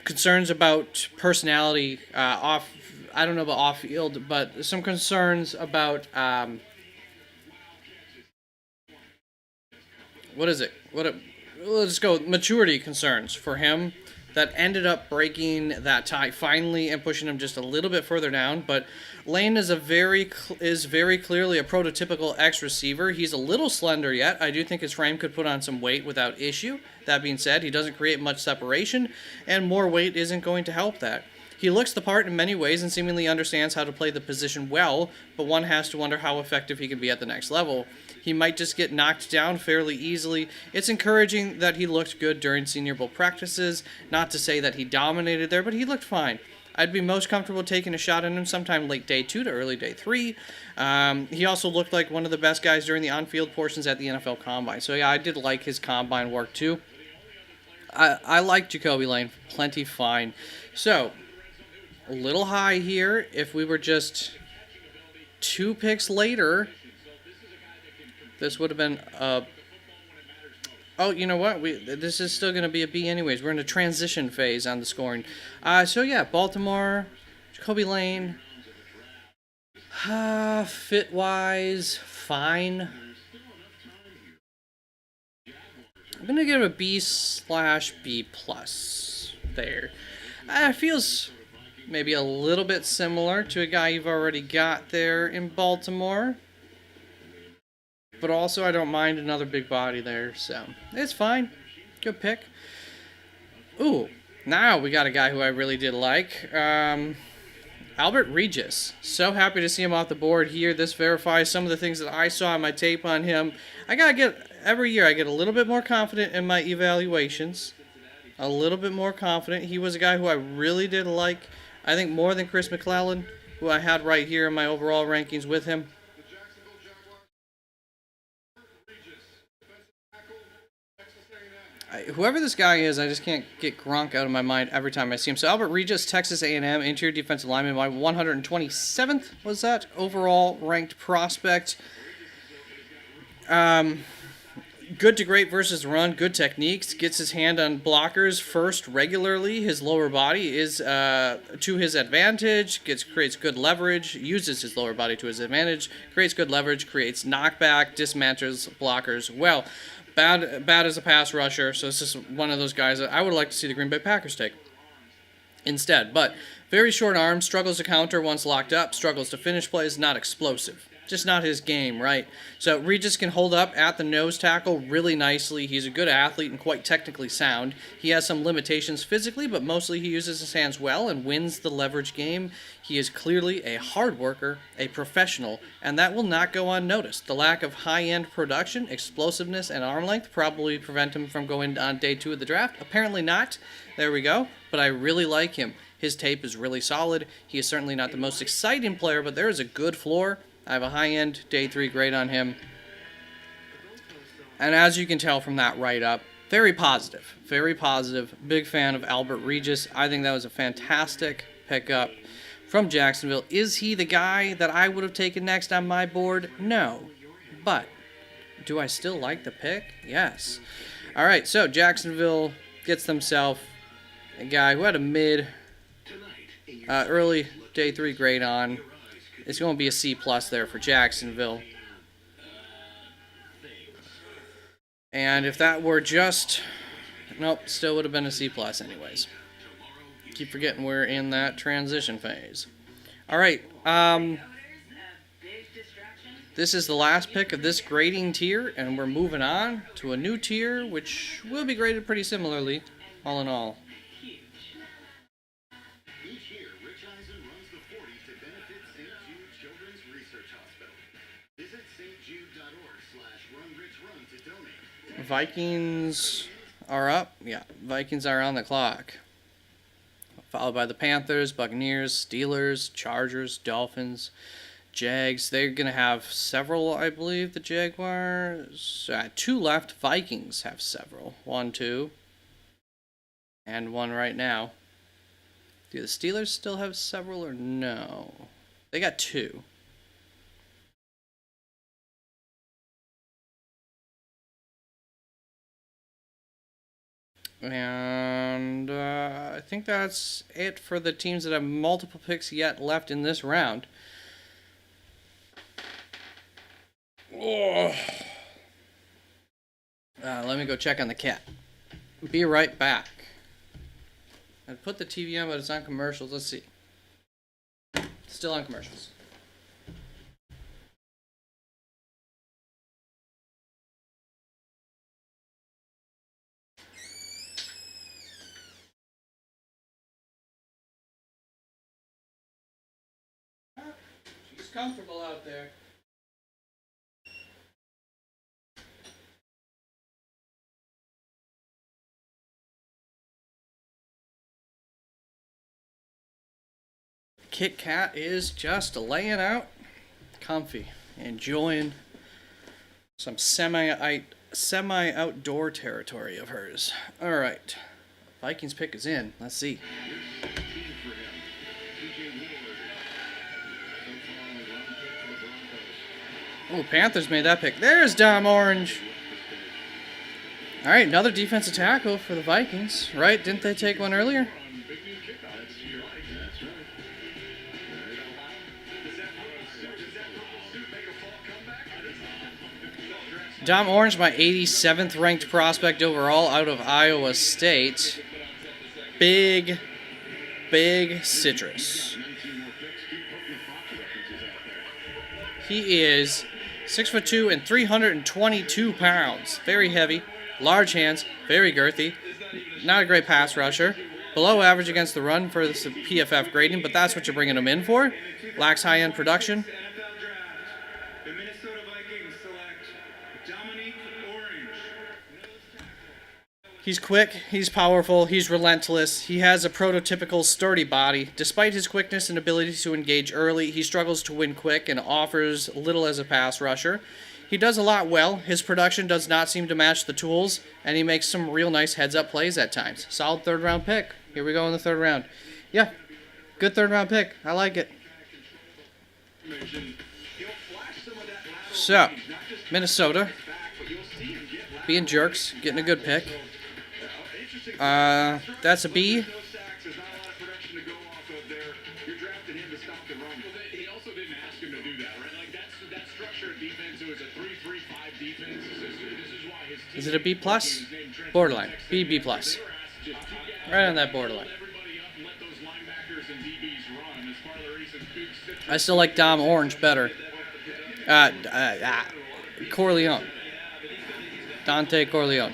Speaker 1: concerns about personality off. I don't know about off field, but some concerns about let's go maturity concerns for him that ended up breaking that tie finally and pushing him just a little bit further down. But Lane is very clearly a prototypical X receiver. He's a little slender yet. I do think his frame could put on some weight without issue. That being said, he doesn't create much separation, and more weight isn't going to help that. He looks the part in many ways and seemingly understands how to play the position well, but one has to wonder how effective he can be at the next level. He might just get knocked down fairly easily. It's encouraging that he looked good during Senior Bowl practices. Not to say that he dominated there, but he looked fine. I'd be most comfortable taking a shot on him sometime late day 2 to early day 3. He also looked like one of the best guys during the on-field portions at the NFL Combine. So yeah, I did like his Combine work too. I like Jacoby Lane plenty fine. So, a little high here. If we were just 2 picks later, this would have been oh, you know what? This is still going to be a B anyways. We're in a transition phase on the scoring. So yeah, Baltimore, Jacoby Lane. Fit-wise, fine. I'm going to give it a B/B+ there. It feels maybe a little bit similar to a guy you've already got there in Baltimore. But also, I don't mind another big body there, so it's fine. Good pick. Ooh, now we got a guy who I really did like. Albert Regis. So happy to see him off the board here. This verifies some of the things that I saw in my tape on him. Every year I get a little bit more confident in my evaluations. A little bit more confident. He was a guy who I really did like. I think more than Chris McClellan, who I had right here in my overall rankings with him. Whoever this guy is, I just can't get Gronk out of my mind every time I see him. So Albert Regis, Texas A&M, interior defensive lineman, my 127th was that overall ranked prospect. Good to great versus run, good techniques, gets his hand on blockers first regularly. His lower body is to his advantage, creates good leverage, uses his lower body to his advantage, creates good leverage, creates knockback, dismantles blockers well. Bad as a pass rusher, so this is one of those guys that I would like to see the Green Bay Packers take instead. But very short arms, struggles to counter once locked up, struggles to finish plays, not explosive. Just not his game, right? So Regis can hold up at the nose tackle really nicely. He's a good athlete and quite technically sound. He has some limitations physically, but mostly he uses his hands well and wins the leverage game. He is clearly a hard worker, a professional, and that will not go unnoticed. The lack of high-end production, explosiveness, and arm length probably prevent him from going on day 2 of the draft. Apparently not. There we go. But I really like him. His tape is really solid. He is certainly not the most exciting player, but there is a good floor. I have a high-end day 3 grade on him. And as you can tell from that write-up, very positive. Very positive. Big fan of Albert Regis. I think that was a fantastic pickup from Jacksonville. Is he the guy that I would have taken next on my board? No. But do I still like the pick? Yes. All right, so Jacksonville gets themselves a guy who had a mid, early day 3 grade on. It's going to be a C+ there for Jacksonville. And if that were just... Nope, still would have been a C+ anyways. Keep forgetting we're in that transition phase. All right. This is the last pick of this grading tier, and we're moving on to a new tier, which will be graded pretty similarly, all in all. Vikings are up. Yeah, Vikings are on the clock. Followed by the Panthers, Buccaneers, Steelers, Chargers, Dolphins, Jags. They're going to have several, I believe, the Jaguars. 2 left. Vikings have several. 1, 2. And 1 right now. Do the Steelers still have several or no? They got 2. And I think that's it for the teams that have multiple picks yet left in this round. Let me go check on the cat. Be right back. I put the TV on, but it's on commercials. Let's see. Still on commercials. She's comfortable out there. Kit Kat is just laying out comfy, enjoying some semi-outdoor territory of hers. All right, Vikings pick is in. Let's see. Oh, Panthers made that pick. There's Dom Orange. All right, another defensive tackle for the Vikings. Right? Didn't they take one earlier? Dom Orange, my 87th ranked prospect overall out of Iowa State. Big Big Citrus.
Speaker 5: 19 more picks. Keep putting the Fox references out there.
Speaker 1: He is 6'2" and 322 pounds. Very heavy, large hands, very girthy. Not a great pass rusher. Below average against the run for the PFF grading, but that's what you're bringing him in for. Lacks high-end production.
Speaker 4: NFL draft. The Minnesota Vikings select Dominique Orange.
Speaker 1: He's quick, he's powerful, he's relentless. He has a prototypical sturdy body. Despite his quickness and ability to engage early, he struggles to win quick and offers little as a pass rusher. He does a lot well. His production does not seem to match the tools, and he makes some real nice heads-up plays at times. Solid third-round pick. Here we go in the third round. Yeah, good third-round pick. I like it. So, Minnesota, being jerks, getting a good pick. That's a B.
Speaker 5: No sacks. There's not a lot of production to go off of there. You're drafting him to stop the run. He also didn't ask him to do that, right? Like that structure of defense. It was a 3-3-5 defense. This is why his team
Speaker 1: Is it a B plus? Borderline. B plus. Right on that borderline.
Speaker 5: everybody up and let those linebackers and DBs run. As part of the reason Big Citrus
Speaker 1: I still like Dom Orange better. Corleone. Dante Corleone.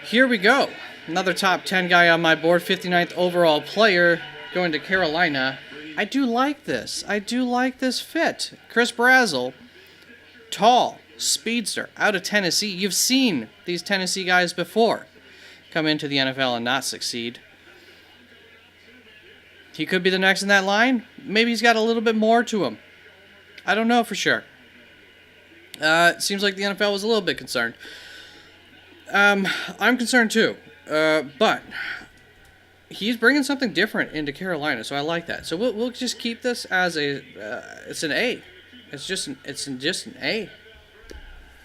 Speaker 1: Here we go. Another top 10 guy on my board. 59th overall player going to Carolina. I do like this. I do like this fit. Chris Brazzell. Tall. Speedster. Out of Tennessee. You've seen these Tennessee guys before come into the NFL and not succeed. He could be the next in that line. Maybe he's got a little bit more to him. I don't know for sure. It seems like the NFL was a little bit concerned. I'm concerned too. But he's bringing something different into Carolina, so I like that. So we'll just keep this as a it's an A. It's just an A.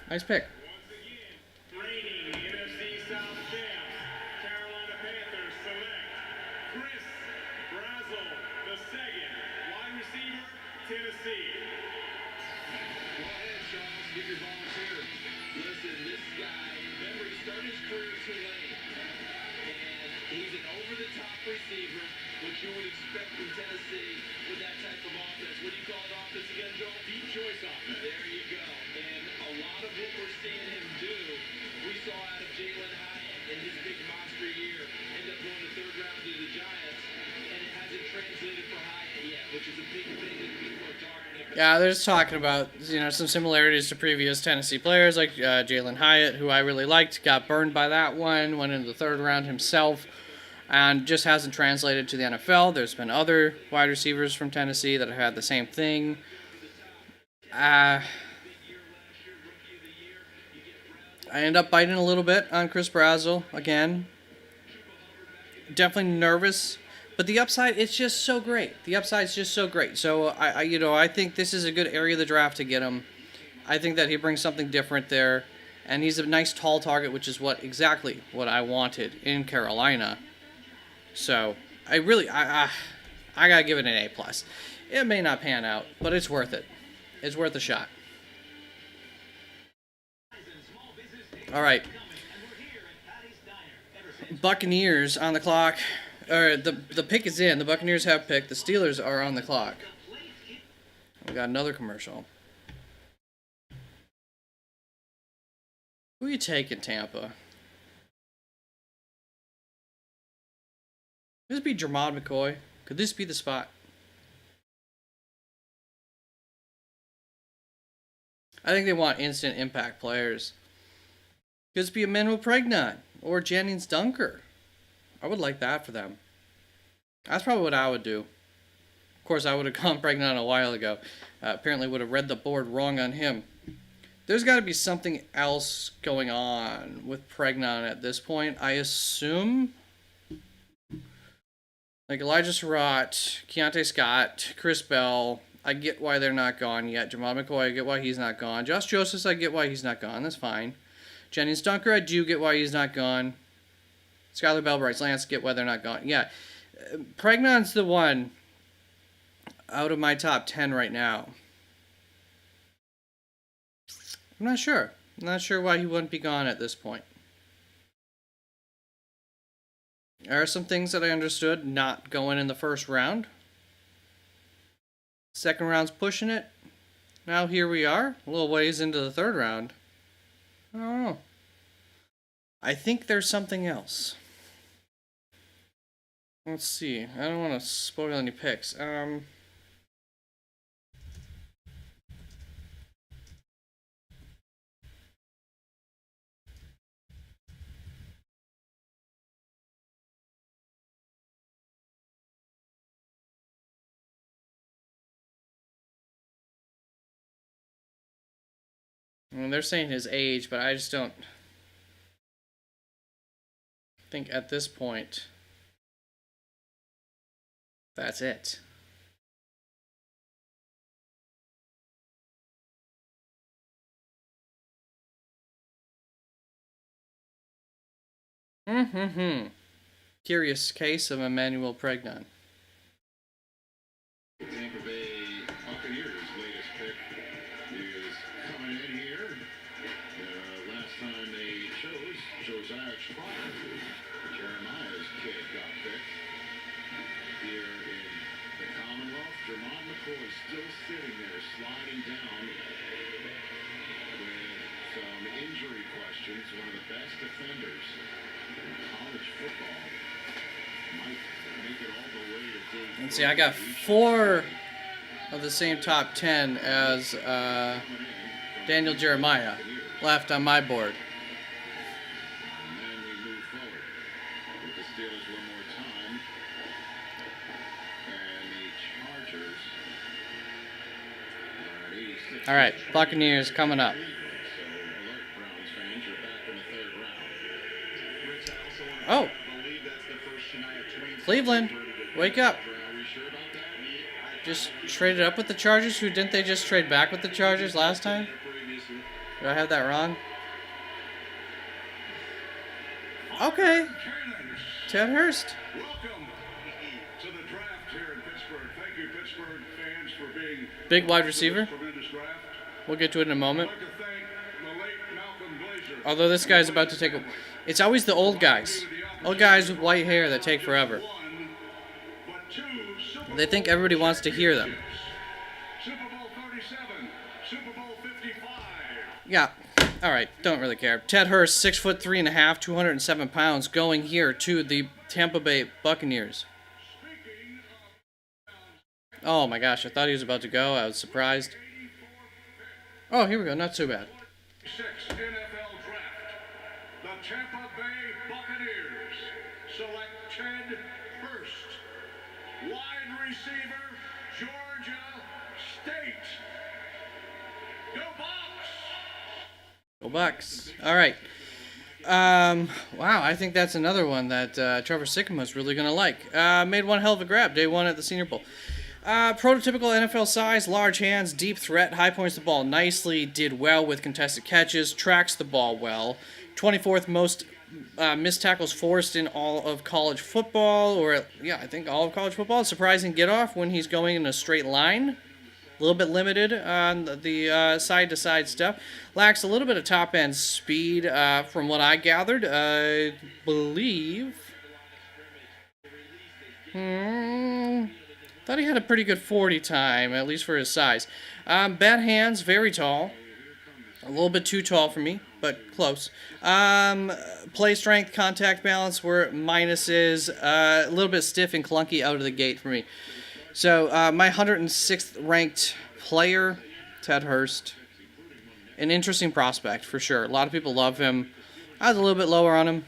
Speaker 1: Nice pick.
Speaker 4: Reigning NFC South champs, Carolina Panthers select Chris Brazzell II, wide receiver, Tennessee.
Speaker 2: Go ahead, Charles. Get your volunteer. Listen, this guy, remember, he started his career at Tulane. And he's an over-the-top receiver, which you would expect from Tennessee with that type of offense. What do you call the offense again, Joel? Deep choice offense. There you go. And a lot of what we're seeing him do, we saw out of Jalen Hyatt in his big monster year. End up going to third round to the Giants, and it hasn't translated for Hyatt yet, which is a big thing that people are talking about.
Speaker 1: Yeah, they're just talking about, some similarities to previous Tennessee players like Jalen Hyatt, who I really liked, got burned by that one, went into the third round himself, and just hasn't translated to the NFL. There's been other wide receivers from Tennessee that have had the same thing. I end up biting a little bit on Chris Brazzell again. Definitely nervous. But the upside, it's just so great. The upside's just so great. So I think this is a good area of the draft to get him. I think that he brings something different there, and he's a nice tall target, which is exactly what I wanted in Carolina. So I gotta give it an A plus. It may not pan out, but it's worth it. It's worth a shot. All right. Buccaneers on the clock. The pick is in. The Buccaneers have picked. The Steelers are on the clock. We got another commercial. Who are you taking, Tampa? Could this be Jermod McCoy? Could this be the spot? I think they want instant impact players. Could this be Emmanuel Pregnon or Jennings Dunker? I would like that for them. That's probably what I would do. Of course, I would have gone Pregnon a while ago. Apparently would have read the board wrong on him. There's got to be something else going on with Pregnon at this point. I assume, like Elijah Surratt, Keontae Scott, Chris Bell, I get why they're not gone yet. Jamal McCoy, I get why he's not gone. Josh Joseph, I get why he's not gone. That's fine. Jennings Dunker, I do get why he's not gone. Skylar Bell, Bryce Lance, get why they're not gone. Yeah, Pregnon's the one out of my top 10 right now. I'm not sure. I'm not sure why he wouldn't be gone at this point. There are some things that I understood not going in the first round. Second round's pushing it. Now here we are, a little ways into the third round. I don't know. I think there's something else. Let's see. I don't want to spoil any picks. I mean, they're saying his age, but I just don't think at this point that's it. Curious case of Emmanuel Pregnon.
Speaker 5: Tampa Bay Buccaneers' latest pick is coming in here. Last time they chose Josiah Trotter, Jeremiah's kid, got picked. Here in the Commonwealth, Jermon McCoy still sitting there, sliding down with some injury questions. One of the best defenders in college football. Might make it all the way to day.
Speaker 1: Let's see, I got 4 of the same top 10 as Daniel Jeremiah left on my board.
Speaker 5: And then we move forward with the Steelers one more time. And the Chargers are at 86.
Speaker 1: All right, Buccaneers coming up.
Speaker 5: So alert, Browns fans, you're back in the third round.
Speaker 2: Rich, I also want
Speaker 1: Oh,
Speaker 2: to believe that's the first Shania Twain song
Speaker 1: Cleveland,
Speaker 2: I've heard of it.
Speaker 1: wake up.
Speaker 5: Are we sure about that?
Speaker 1: Just traded up with the Chargers? Who didn't they just trade back with the Chargers last time?
Speaker 2: Previously.
Speaker 1: Did I have that wrong? Okay, Ted Hurst.
Speaker 4: Welcome to the draft here in Pittsburgh. Thank you, Pittsburgh fans, for being
Speaker 1: Big wide receiver.
Speaker 4: tremendous draft.
Speaker 1: We'll get to it in a
Speaker 4: I'd
Speaker 1: moment.
Speaker 4: like to thank the late Malcolm Glazer.
Speaker 1: Although this guy's about to take a... It's always the old guys. Old guys with white hair that take forever.
Speaker 4: One, but two Super
Speaker 1: They think
Speaker 4: Bowl
Speaker 1: everybody wants to hear them.
Speaker 4: Super Bowl 37, Super Bowl 55.
Speaker 1: Yeah. All right. Don't really care. Ted Hurst, 6'3.5", 207 pounds, going here to the Tampa Bay Buccaneers. Oh my gosh! I thought he was about to go. I was surprised. Oh, here we go. Not too bad.
Speaker 4: 6 NFL draft. The Tampa Bay Buccaneers select Ted Hurst, wide receiver, Georgia State. Go Bucs!
Speaker 1: Go Bucks. All right. Wow, I think that's another one that Trevor Sikkema's really going to like. Made one hell of a grab, day one at the Senior Bowl. Prototypical NFL size, large hands, deep threat, high points the ball nicely, did well with contested catches, tracks the ball well. 24th most missed tackles forced in all of college football, or yeah, I think all of college football. Surprising get off when he's going in a straight line. A little bit limited on the side-to-side stuff. Lacks a little bit of top-end speed, from what I gathered. I believe... Thought he had a pretty good 40 time, at least for his size. Bad hands, very tall. A little bit too tall for me, but close. Play strength, contact balance were minuses. A little bit stiff and clunky out of the gate for me. So, my 106th ranked player, Ted Hurst. An interesting prospect, for sure. A lot of people love him. I was a little bit lower on him.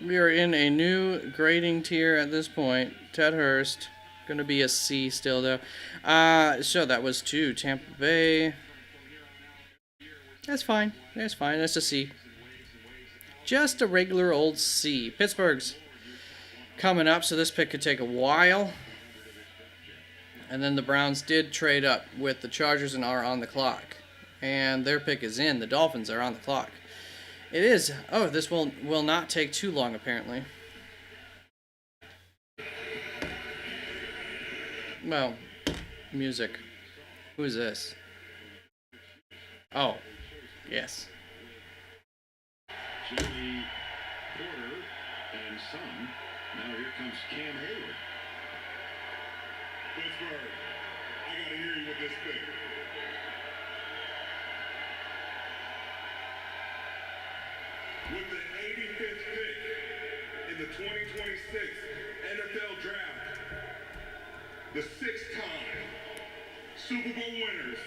Speaker 1: We are in a new grading tier at this point. Ted Hurst. Going to be a C still, though. So, that was 2. Tampa Bay. That's fine. That's fine. That's a C. Just a regular old C. Pittsburgh's coming up, so this pick could take a while. And then the Browns did trade up with the Chargers and are on the clock. And their pick is in. The Dolphins are on the clock. It is. Oh, this will not take too long, apparently. Well, music. Who is this? Oh, yes.
Speaker 5: Jimmy Porter some. Now here comes Cam Hayward.
Speaker 4: Pittsburgh, I gotta hear you with this pick. With the 85th pick in the 2026 NFL Draft, the six-time Super Bowl winners,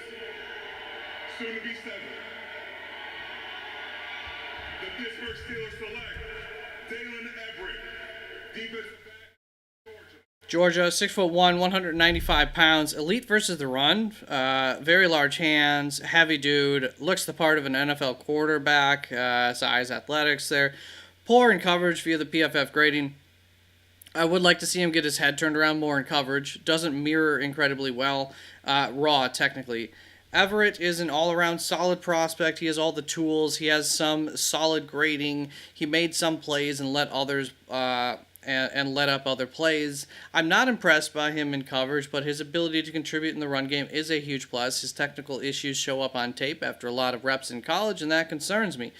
Speaker 4: soon to be seven, the Pittsburgh Steelers select Dalen Everett, defensive back, Georgia.
Speaker 1: Georgia, 6'1", 195 pounds, elite versus the run. Very large hands, heavy dude, looks the part of an NFL quarterback. Size, athletics there. Poor in coverage via the PFF grading. I would like to see him get his head turned around more in coverage. Doesn't mirror incredibly well. Raw, technically. Everett is an all-around solid prospect. He has all the tools. He has some solid grading. He made some plays and let others and let up other plays. I'm not impressed by him in coverage, but his ability to contribute in the run game is a huge plus. His technical issues show up on tape after a lot of reps in college, and that concerns me.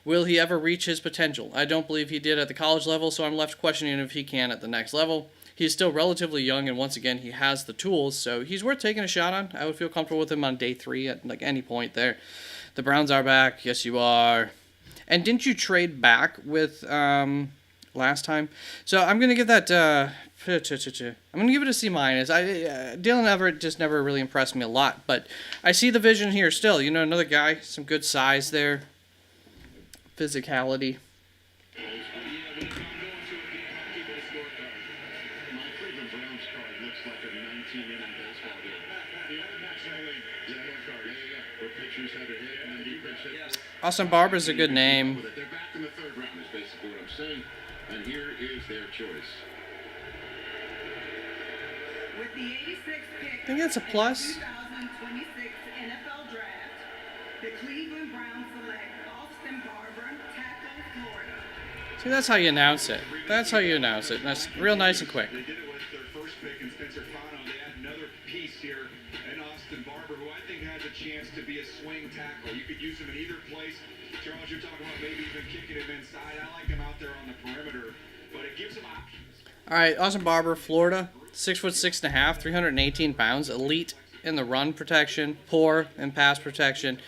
Speaker 1: Will he ever reach his potential? I don't believe he did at the college level, so I'm left questioning if he can at the next level. He's still relatively young, and once again, he has the tools, so he's worth taking a shot on. I would feel comfortable with him on day 3 at like any point there. The Browns are back. Yes, you are. And didn't you trade back with last time? So I'm going to give that I'm going to give it a C-. Dalen Everett just never really impressed me a lot, but I see the vision here still. You know, another guy, some good size there. Physicality.
Speaker 5: My Cleveland Browns card looks like a 19-inning baseball game. The old National League card. Where pitchers had a hit and then defense hit.
Speaker 1: Austin Barber's a good name.
Speaker 5: They're back in the third round is basically what I'm saying. And here is their choice.
Speaker 9: With the 86th pick
Speaker 1: I think that's a plus.
Speaker 9: in the 2026 NFL Draft, the Cleveland Browns select Austin Barber, tackle, Florida.
Speaker 1: See, that's how you announce it. That's how you announce it. That's real nice and quick.
Speaker 2: They did it with their first pick in Spencer Fano. They had another piece here in Austin Barber, who I think has a chance to be a swing tackle. You could use him in either place. Charles, you're talking about maybe even kicking him inside. I like him out there on the perimeter, but it gives him options.
Speaker 1: All right, Austin Barber, Florida, 6'6.5", 318 pounds, elite in the run protection, poor in pass protection.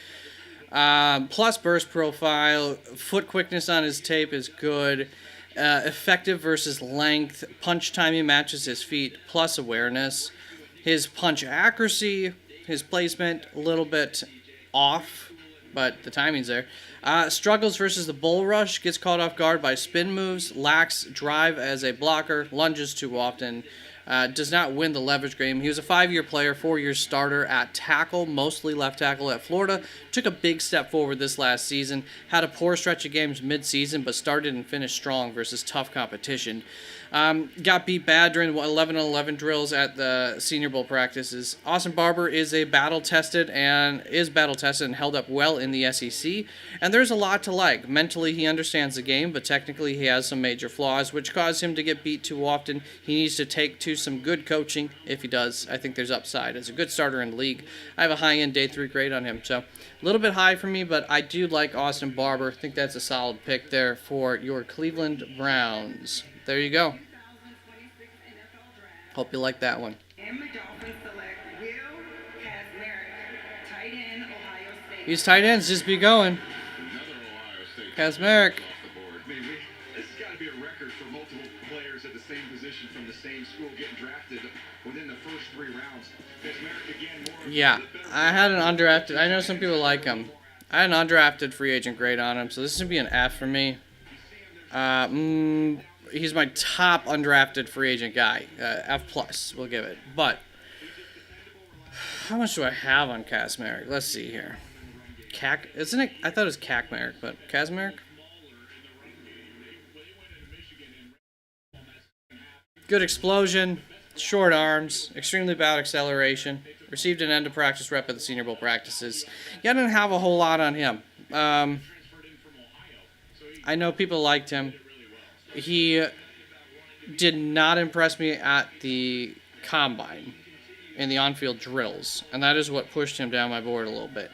Speaker 1: Plus burst profile, foot quickness on his tape is good. Effective versus length, punch timing matches his feet, plus awareness. His punch accuracy, his placement, a little bit off, but the timing's there. Struggles versus the bull rush, gets caught off guard by spin moves, lacks drive as a blocker, lunges too often. Does not win the leverage game. He was a 5-year player, 4-year starter at tackle, mostly left tackle at Florida. Took a big step forward this last season. Had a poor stretch of games mid-season, but started and finished strong versus tough competition. Got beat bad during 11-on-11 drills at the Senior Bowl practices. Austin Barber is battle-tested and held up well in the SEC. And there's a lot to like. Mentally, he understands the game, but technically he has some major flaws, which cause him to get beat too often. He needs to take to some good coaching. If he does, I think there's upside. As a good starter in the league, I have a high-end day 3 grade on him. So a little bit high for me, but I do like Austin Barber. I think that's a solid pick there for your Cleveland Browns. There you go. Hope you like that one.
Speaker 9: And the Dolphins select Will Kazmarek, tight end, Ohio State.
Speaker 1: These tight ends just be going.
Speaker 5: Another Ohio State
Speaker 1: Kazmarek.
Speaker 5: off the board.
Speaker 2: I mean, this has got to be a record for multiple players at the same position from the same school getting drafted within the first 3 rounds. Kazmarek again, more.
Speaker 1: Yeah, I had an undrafted. I know some people like him. I had an undrafted free agent grade on him, so this would be an F for me. He's my top undrafted free agent guy. F+, we'll give it. But how much do I have on Kazmarek? Let's see here. Isn't it? I thought it was Kazmarek, but Kazmarek? Good explosion, short arms, extremely bad acceleration. Received an end of practice rep at the Senior Bowl practices. Yeah, I didn't have a whole lot on him. I know people liked him. He did not impress me at the combine in the on-field drills, and that is what pushed him down my board a little bit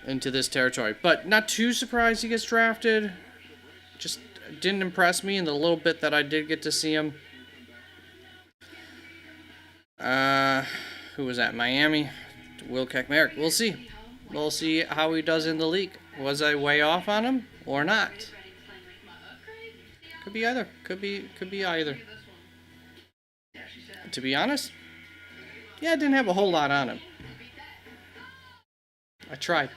Speaker 1: into this territory. But not too surprised he gets drafted. Just didn't impress me in the little bit that I did get to see him. Who was at Miami? Will Kekmeric. We'll see. We'll see how he does in the league. Was I way off on him or not? Could be either. Could be either. To be honest, yeah, I didn't have a whole lot on him. I tried.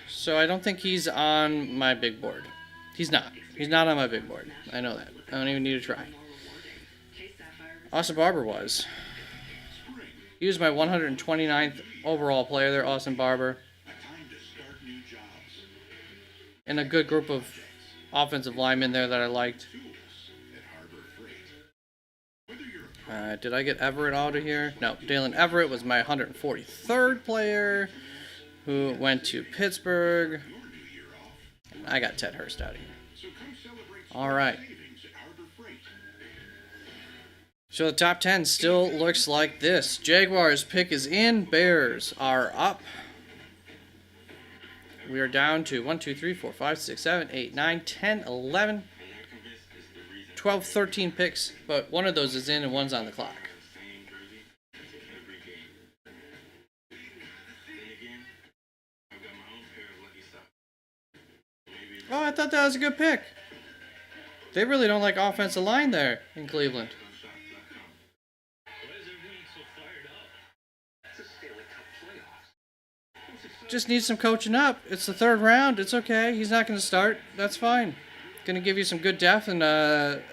Speaker 1: So I don't think he's on my big board. He's not. He's not on my big board. I know that. I don't even need to try. Austin Barber was. He was my 129th overall player there, Austin Barber. And a good group of offensive linemen there that I liked. Did I get Everett out of here? No, Dalen Everett was my 143rd player who went to Pittsburgh. I got Ted Hurst out of here. All right. So the top 10 still looks like this. Jaguars pick is in. Bears are up. We are down to 1, 2, 3, 4, 5, 6, 7, 8, 9, 10, 11, 12, 13 picks. But one of those is in and one's on the clock. Oh, I thought that was a good pick. They really don't like offensive line there in Cleveland. Just needs some coaching up. It's the 3rd round. It's okay. He's not going to start. That's fine. Going to give you some good depth and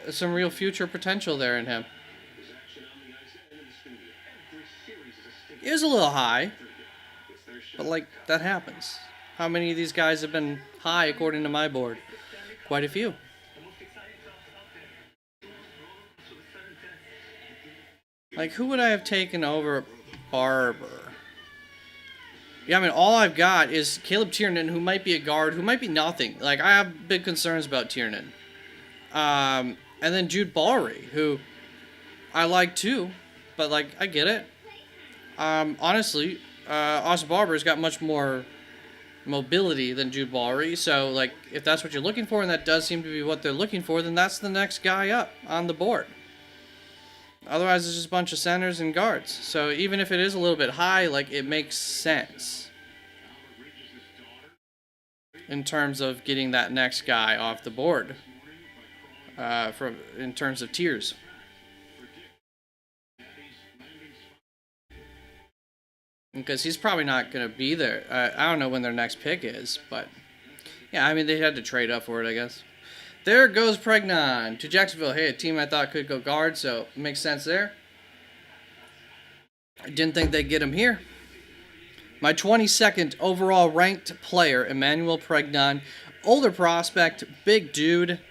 Speaker 1: some real future potential there in him. It was a little high, but like that happens. How many of these guys have been high according to my board? Quite a few. Like, who would I have taken over Barber? Yeah, I mean, all I've got is Caleb Tiernan, who might be a guard, who might be nothing. Like, I have big concerns about Tiernan. And then Jude Ballry, who I like too, but, like, I get it. Honestly, Austin Barber's got much more mobility than Jude Ballry, so, like, if that's what you're looking for, and that does seem to be what they're looking for, then that's the next guy up on the board. Otherwise, it's just a bunch of centers and guards. So even if it is a little bit high, like, it makes sense in terms of getting that next guy off the board. In terms of tiers. Because he's probably not going to be there. I don't know when their next pick is, but yeah, I mean, they had to trade up for it, I guess. There goes Pregnon to Jacksonville. Hey, a team I thought could go guard, so it makes sense there. I didn't think they'd get him here. My 22nd overall ranked player, Emmanuel Pregnon. Older prospect, big dude,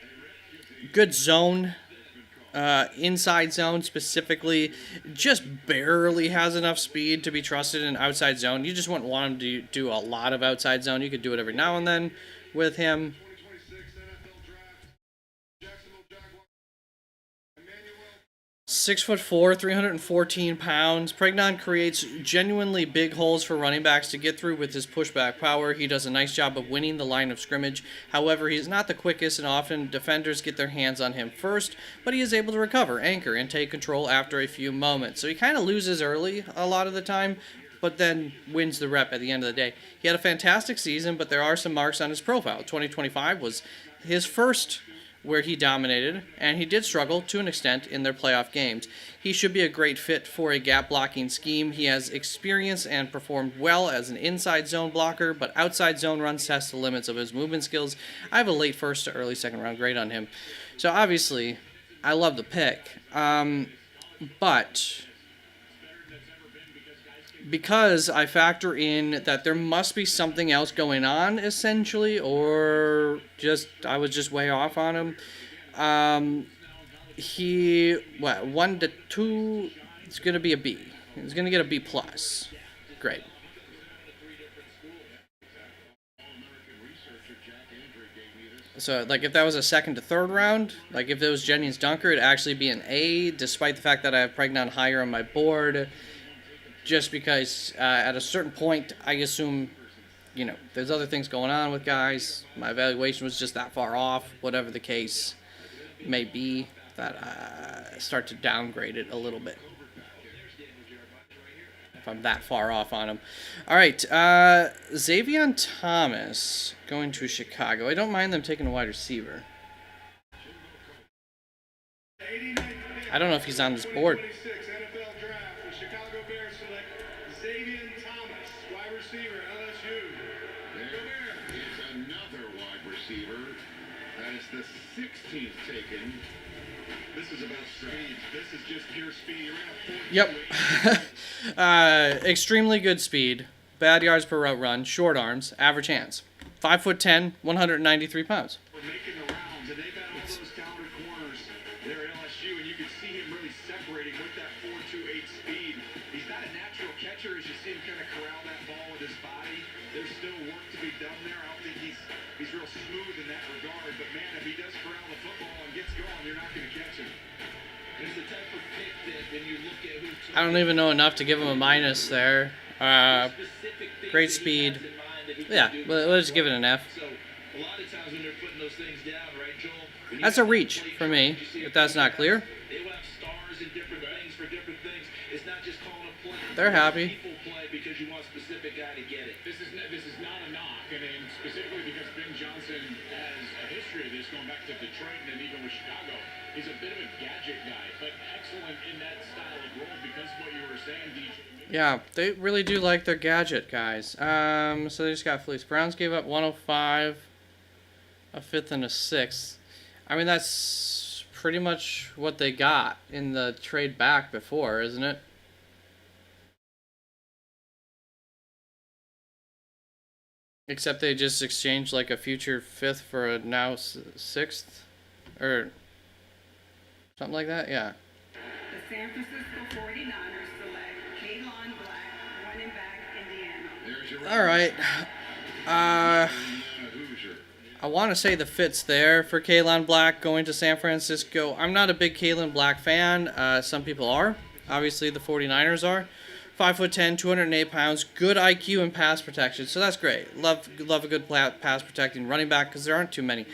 Speaker 1: good zone, inside zone specifically. Just barely has enough speed to be trusted in outside zone. You just wouldn't want him to do a lot of outside zone. You could do it every now and then with him. 6'4", 314 pounds. Pregnon creates genuinely big holes for running backs to get through with his pushback power. He does a nice job of winning the line of scrimmage. However, he's not the quickest, and often defenders get their hands on him first, but he is able to recover, anchor, and take control after a few moments. So he kind of loses early a lot of the time, but then wins the rep at the end of the day. He had a fantastic season, but there are some marks on his profile. 2025 was his first where he dominated, and he did struggle to an extent in their playoff games. He should be a great fit for a gap-blocking scheme. He has experience and performed well as an inside zone blocker, but outside zone runs test the limits of his movement skills. I have a late first to early second round grade on him. So obviously, I love the pick. But because I factor in that there must be something else going on, essentially, or I was just way off on him. 1 to 2, it's going to be a B. He's going to get a B+. Great. So, like, if that was a 2nd to 3rd round, like, if it was Jennings Dunker, it'd actually be an A, despite the fact that I have Pregnon higher on my board. Just because at a certain point, I assume you know, there's other things going on with guys. My evaluation was just that far off, whatever the case may be, that I start to downgrade it a little bit. If I'm that far off on him. All right, Xavier Thomas going to Chicago. I don't mind them taking a wide receiver. I don't know if he's on this board.
Speaker 4: NFL draft. The Chicago Bears select Xavier Thomas, wide receiver, LSU.
Speaker 5: There is another wide receiver. That is the 16th taken.
Speaker 2: This is about speed. This is just pure speed. You're
Speaker 1: Yep. Extremely good speed. Bad yards per route run. Short arms. Average hands. 5'10", 193 pounds.
Speaker 2: We're making the rounds, and they've got all those talented corners there at LSU, and you can see him really separating with that 4.28 speed. He's not a natural catcher as you see him kind of corral that ball with his body. There's still work to be done there. I don't think he's real smooth in that regard, but man, if he does corral the football and gets going, you're not going to catch him. It's the type of pick that when you look at who
Speaker 1: I don't even know enough to give him a minus there. Great speed. Yeah, we'll just give it an F.
Speaker 2: So a lot of times when they're putting those things down, right, Joel?
Speaker 1: That's a reach for me, if that's not clear.
Speaker 2: They will have stars and different things for different things. It's not just calling a play.
Speaker 1: They're happy.
Speaker 2: People play because you want a specific guy to get it.
Speaker 5: This is not a knock, and specifically because Ben Johnson has a history of this going back to Detroit and then even with Chicago. He's a bit of a gadget guy, but excellent in that style of role because of what you were saying, DJ.
Speaker 1: Yeah, they really do like their gadget guys. So they just got fleeced. Browns gave up 105, a fifth and a sixth. I mean, that's pretty much what they got in the trade back before, isn't it? Except they just exchanged like a future fifth for a now sixth, or something like that. Yeah.
Speaker 9: The San Francisco 49ers select Kaylon Black, running back, Indiana.
Speaker 1: All right. I want to say the fit's there for Kaylon Black going to San Francisco. I'm not a big Kaylon Black fan. Some people are. Obviously, the 49ers are. 5'10", 208 pounds, good IQ and pass protection, so that's great. Love a good pass protecting running back because there aren't too many.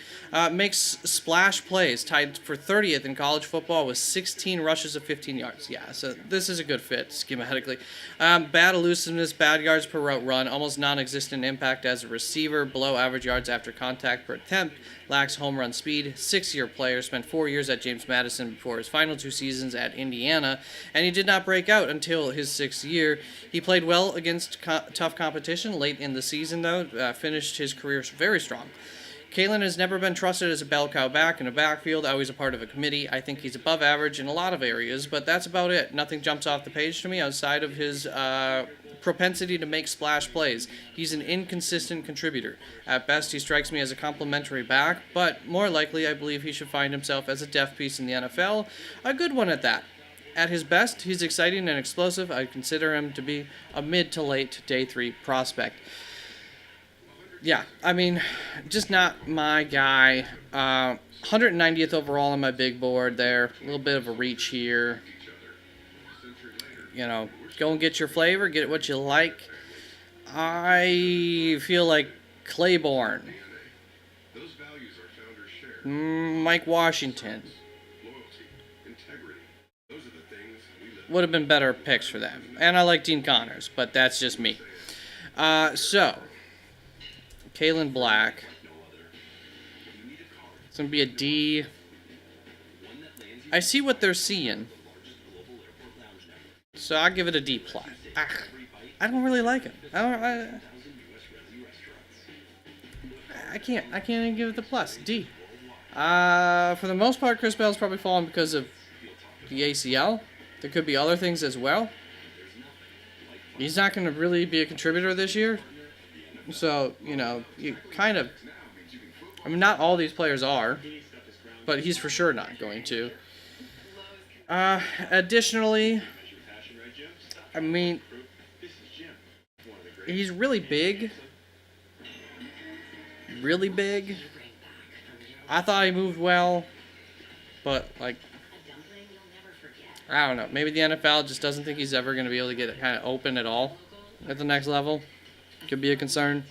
Speaker 1: Makes splash plays, tied for 30th in college football with 16 rushes of 15 yards. Yeah, so this is a good fit schematically. Bad elusiveness, bad yards per route run, almost non-existent impact as a receiver, below average yards after contact per attempt, lacks home run speed. 6-year player, spent 4 years at James Madison before his final 2 seasons at Indiana, and he did not break out until his 6th year. He played well against tough competition late in the season, though, finished his career very strong. Kaylon has never been trusted as a bell cow back in a backfield, always a part of a committee. I think he's above average in a lot of areas, but that's about it. Nothing jumps off the page to me outside of his propensity to make splash plays. He's an inconsistent contributor. At best, he strikes me as a complimentary back, but more likely, I believe he should find himself as a depth piece in the NFL, a good one at that. At his best, he's exciting and explosive. I consider him to be a mid to late day 3 prospect. Yeah, I mean, just not my guy. 190th overall on my big board there. A little bit of a reach here. You know, go and get your flavor, get what you like. I feel like Claiborne, Mike Washington would have been better picks for them. And I like Dean Connors, but that's just me. So, Kaylon Black. It's going to be a D. I see what they're seeing. So I'll give it a D+. I don't really like him. I can't even give it the plus. D. For the most part, Chris Bell's probably fallen because of the ACL. There could be other things as well. He's not going to really be a contributor this year. So, you know, you kind of... I mean, not all these players are, but he's for sure not going to. Additionally, I mean, he's really big. Really big. I thought he moved well, but, like, I don't know. Maybe the NFL just doesn't think he's ever going to be able to get it kind of open at all at the next level. Could be a concern.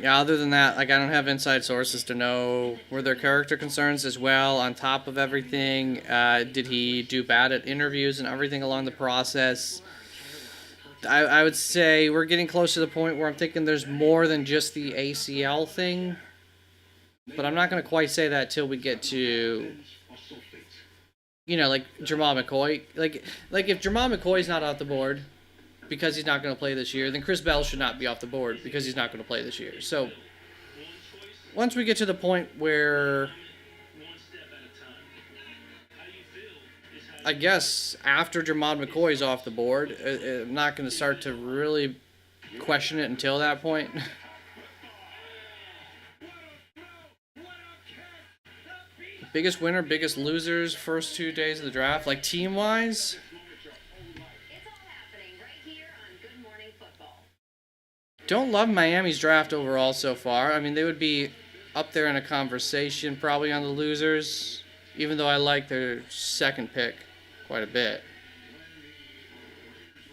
Speaker 1: Yeah, other than that, like I don't have inside sources to know were there character concerns as well on top of everything. Did he do bad at interviews and everything along the process? I would say we're getting close to the point where I'm thinking there's more than just the ACL thing. But I'm not going to quite say that till we get to, like Jamal McCoy. Like if Jamal McCoy's not off the board because he's not going to play this year, then Chris Bell should not be off the board because he's not going to play this year. So once we get to the point where I guess after Jamal McCoy's off the board, I'm not going to start to really question it until that point. Biggest winner, biggest losers, first 2 days of the draft, like team-wise. Don't love Miami's draft overall so far. I mean, they would be up there in a conversation probably on the losers, even though I like their second pick quite a bit.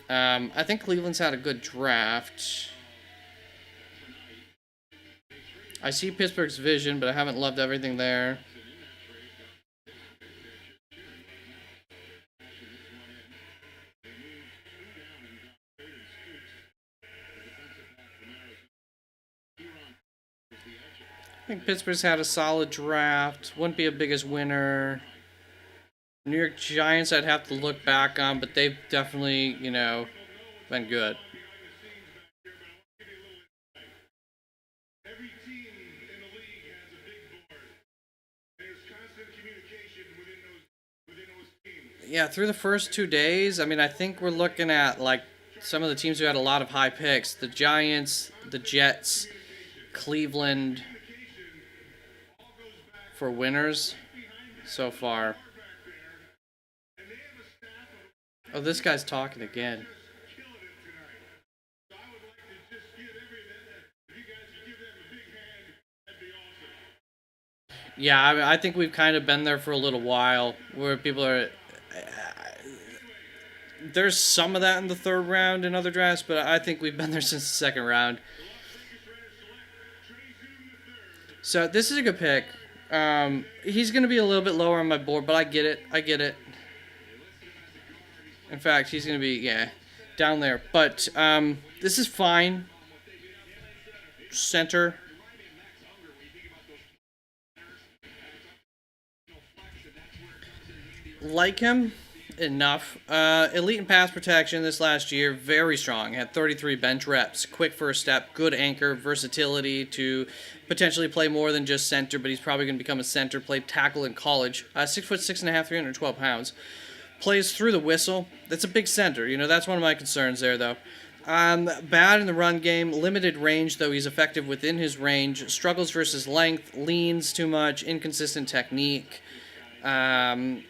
Speaker 1: I think Cleveland's had a good draft. I see Pittsburgh's vision, but I haven't loved everything there. I think Pittsburgh's had a solid draft. Wouldn't be a biggest winner. New York Giants I'd have to look back on, but they've definitely, been good. Yeah, through the first 2 days, I mean, I think we're looking at, like, some of the teams who had a lot of high picks. The Giants, the Jets, Cleveland for winners so far. Oh, this guy's talking again. Yeah, I think we've kind of been there for a little while where people are... There's some of that in the third round in other drafts, but I think we've been there since the second round. So this is a good pick. He's going to be a little bit lower on my board, but I get it. In fact, he's going to be, down there. But this is fine. Center. Like him enough. Elite in pass protection this last year. Very strong. Had 33 bench reps. Quick first step. Good anchor. Versatility to potentially play more than just center, but he's probably going to become a center. Played tackle in college. 6'6.5", 312 pounds. Plays through the whistle. That's a big center. That's one of my concerns there, though. Bad in the run game. Limited range, though he's effective within his range. Struggles versus length. Leans too much. Inconsistent technique. The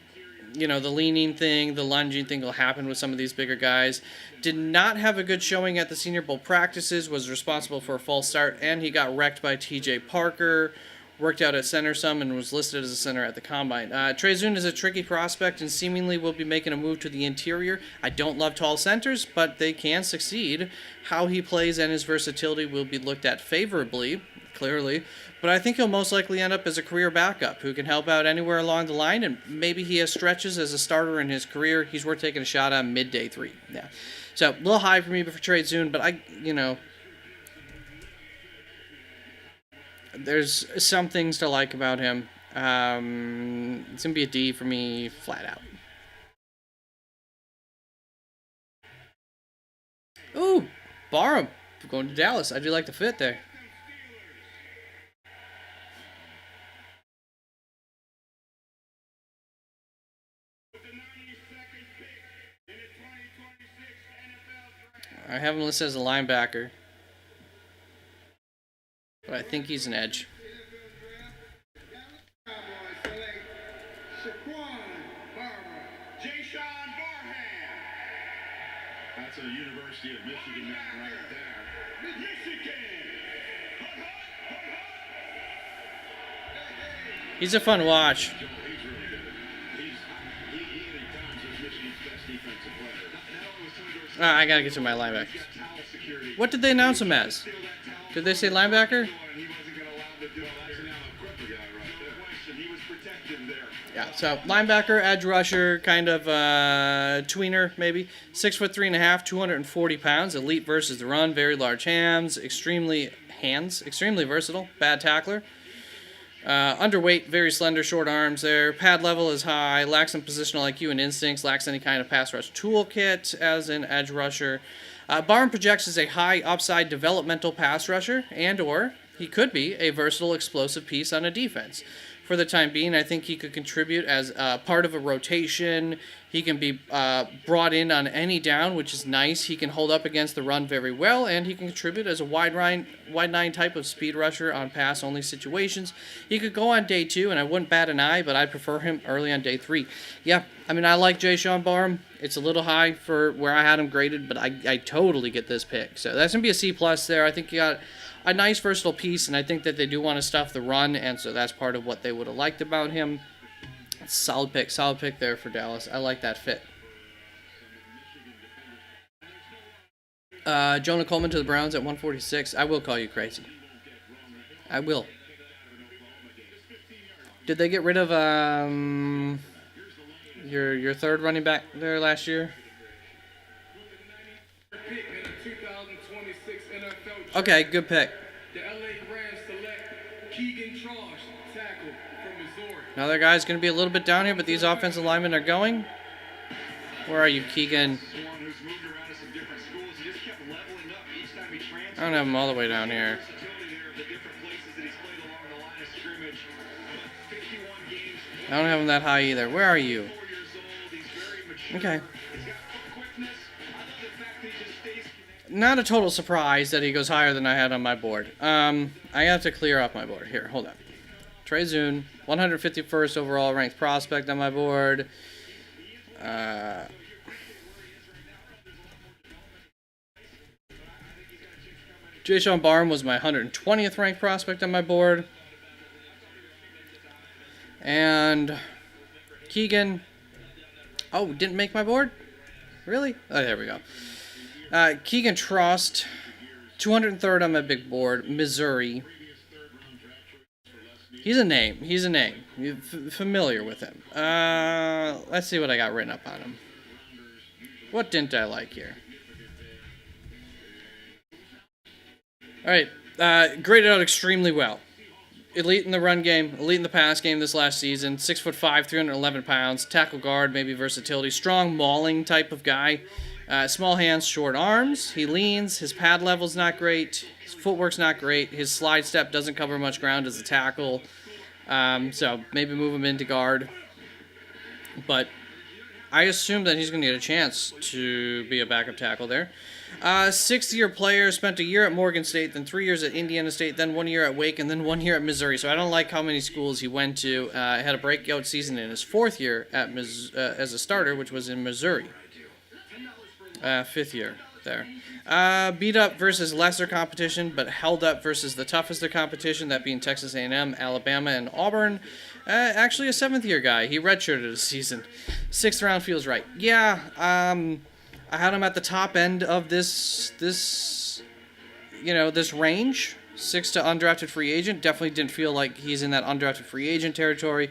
Speaker 1: leaning thing, the lunging thing will happen with some of these bigger guys. Did not have a good showing at the Senior Bowl practices, was responsible for a false start, and he got wrecked by TJ Parker. Worked out at center some and was listed as a center at the combine. Trey Zune is a tricky prospect and seemingly will be making a move to the interior. I don't love tall centers, but they can succeed. How he plays and his versatility will be looked at favorably, clearly. But I think he'll most likely end up as a career backup who can help out anywhere along the line, and maybe he has stretches as a starter in his career. He's worth taking a shot on midday 3. Yeah. So, a little high for me for Trey Zune, but there's some things to like about him. It's going to be a D for me flat out. Ooh, Barham going to Dallas. I do like the fit there. I have him listed as a linebacker, but I think he's an edge.
Speaker 5: That's a University of Michigan man right there.
Speaker 1: He's a fun watch. I gotta get to my linebackers. What did they announce him as? Did they say linebacker?
Speaker 5: He wasn't going to allow him to do it. That's now a quicker guy right there.
Speaker 2: No question, he was protected there.
Speaker 1: Yeah, so linebacker, edge rusher, kind of tweener maybe. 6'3.5", 240 pounds. Elite versus the run. Very large extremely versatile. Bad tackler. Underweight, very slender, short arms there. Pad level is high. Lacks some positional IQ and instincts. Lacks any kind of pass rush toolkit as an edge rusher. Barham projects as a high upside developmental pass rusher, and/or he could be a versatile explosive piece on a defense. For the time being, I think he could contribute as part of a rotation. He can be brought in on any down, which is nice. He can hold up against the run very well, and he can contribute as a wide nine type of speed rusher on pass-only situations. He could go on day 2, and I wouldn't bat an eye, but I'd prefer him early on day 3. Yeah, I mean, I like Jayshon Barham. It's a little high for where I had him graded, but I totally get this pick. So that's going to be a C+ there. I think you got a nice versatile piece, and I think that they do want to stuff the run, and so that's part of what they would have liked about him. Solid pick there for Dallas. I like that fit. Jonah Coleman to the Browns at 146. I will call you crazy. I will. Did they get rid of your third running back there last year? Okay, good pick.
Speaker 4: The LA Rams select Keegan Trosh, tackle from Missouri.
Speaker 1: Another guy's going to be a little bit down here, but these offensive linemen are going. Where are you, Keegan? I don't have him all the way down here. I don't have him that high either. Where are you? Okay. Not a total surprise that he goes higher than I had on my board. I have to clear up my board. Here, hold on. Trey Zune, 151st overall ranked prospect on my board. Jayshon Barham was my 120th ranked prospect on my board. And Keegan, oh, didn't make my board? Really? Oh, there we go. Keegan Trost, 203rd on my big board, Missouri. He's a name. You're familiar with him. Let's see what I got written up on him. What didn't I like here? Alright, graded out extremely well. Elite in the run game, elite in the pass game this last season. 6'5", 311 pounds, tackle guard, maybe versatility. Strong mauling type of guy. Small hands, short arms. He leans. His pad level's not great. His footwork's not great. His slide step doesn't cover much ground as a tackle. So maybe move him into guard. But I assume that he's going to get a chance to be a backup tackle there. 6th-year player, spent a year at Morgan State, then 3 years at Indiana State, then 1 year at Wake, and then 1 year at Missouri. So I don't like how many schools he went to. Had a breakout season in his 4th year at as a starter, which was in Missouri. 5th year there. Beat up versus lesser competition, but held up versus the toughest of competition, that being Texas A&M, Alabama, and Auburn. Actually a 7th year guy. He redshirted a season. 6th round feels right. Yeah, I had him at the top end of this range. 6 to undrafted free agent. Definitely didn't feel like he's in that undrafted free agent territory.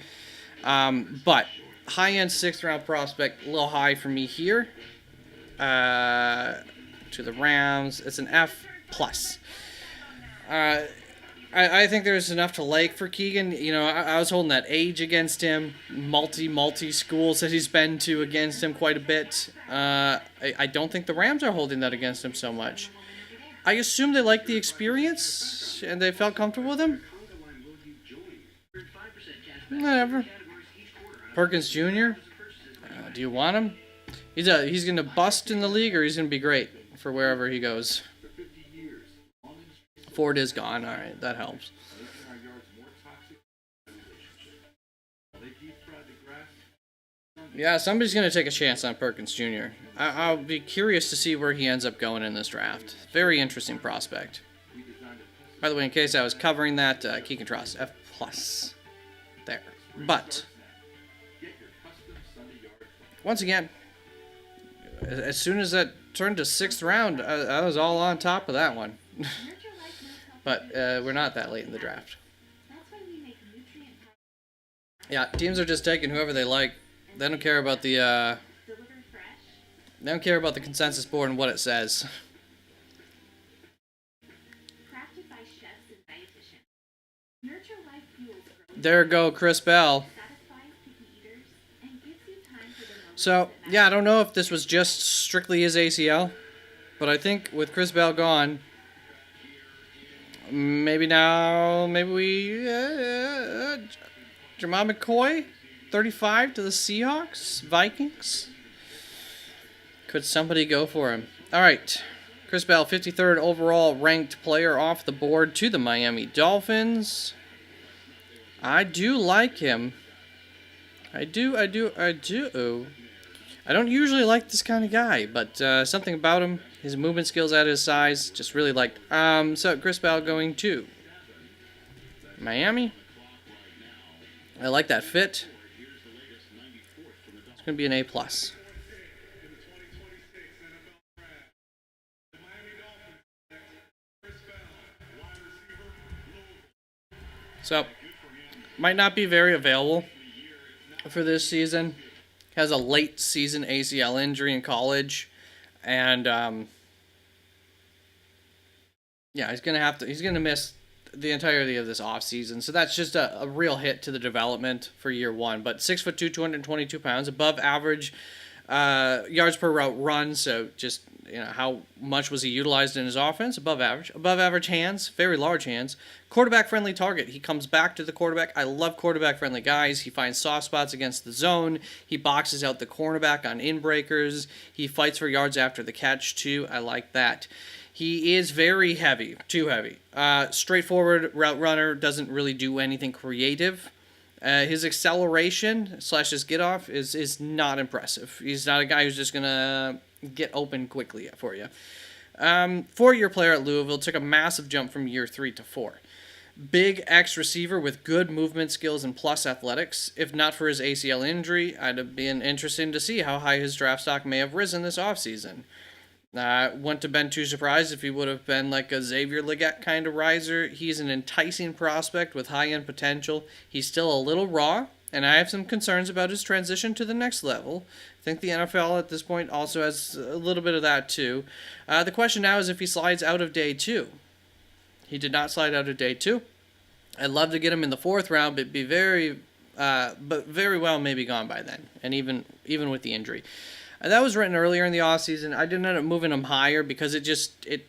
Speaker 1: But high-end 6th round prospect, a little high for me here. To the Rams. It's an F+. I think there's enough to like for Keegan. You know, I was holding that age against him. Multi schools that he's been to against him quite a bit. I don't think the Rams are holding that against him so much. I assume they like the experience and they felt comfortable with him. Whatever. Perkins Jr. Do you want him? He's going to bust in the league, or he's going to be great for wherever he goes. Ford is gone. All right, that helps. Yeah, somebody's going to take a chance on Perkins Jr. I'll be curious to see where he ends up going in this draft. Very interesting prospect. By the way, in case I was covering that, Keegan Trost, F+. There. But, once again, as soon as that turned to 6th round, I was all on top of that one. but we're not that late in the draft.
Speaker 7: That's why we make nutrient
Speaker 1: Yeah, teams are just taking whoever they like. They don't care about the
Speaker 7: delivered fresh.
Speaker 1: they don't care about the consensus board and what it says.
Speaker 7: Crafted by chefs and dietitians. Nurture Life fuels growth,
Speaker 1: There go Chris Bell.
Speaker 7: satisfies picky eaters, and gives you time for the moments
Speaker 1: So,
Speaker 7: that matter.
Speaker 1: yeah, I don't know if this was just strictly his ACL, but I think with Chris Bell gone, maybe we Jamal McCoy, 35 to the Seahawks, Vikings. Could somebody go for him? All right. Chris Bell, 53rd overall ranked player off the board to the Miami Dolphins. I do like him. I do. I don't usually like this kind of guy, but something about him, his movement skills at his size, just really liked. So Chris Bell going to Miami. I like that fit. It's going to be an A+. So, might not be very available for this season. Has a late season ACL injury in college, and yeah, he's gonna miss the entirety of this offseason. So that's just a real hit to the development for year one. But 6'2", 222 pounds, above average yards per route run. So just how much was he utilized in his offense? Above average hands, very large hands. Quarterback friendly target. He comes back to the quarterback. I love quarterback friendly guys. He finds soft spots against the zone. He boxes out the cornerback on in breakers. He fights for yards after the catch too. I like that. He is very heavy, too heavy. Straightforward route runner, doesn't really do anything creative. His acceleration / his get off is not impressive. He's not a guy who's just gonna get open quickly for you. 4-year player at Louisville, took a massive jump from year 3 to 4. Big X receiver with good movement skills and plus athletics. If not for his ACL injury, I'd have been interested to see how high his draft stock may have risen this offseason. Wouldn't have been too surprised if he would have been like a Xavier Legette kind of riser. He's an enticing prospect with high-end potential. He's still a little raw, and I have some concerns about his transition to the next level. I think the NFL at this point also has a little bit of that too. The question now is if he slides out of day 2. He did not slide out of day 2. I'd love to get him in the 4th round, but very well maybe gone by then, and even with the injury. That was written earlier in the offseason. I didn't end up moving him higher because it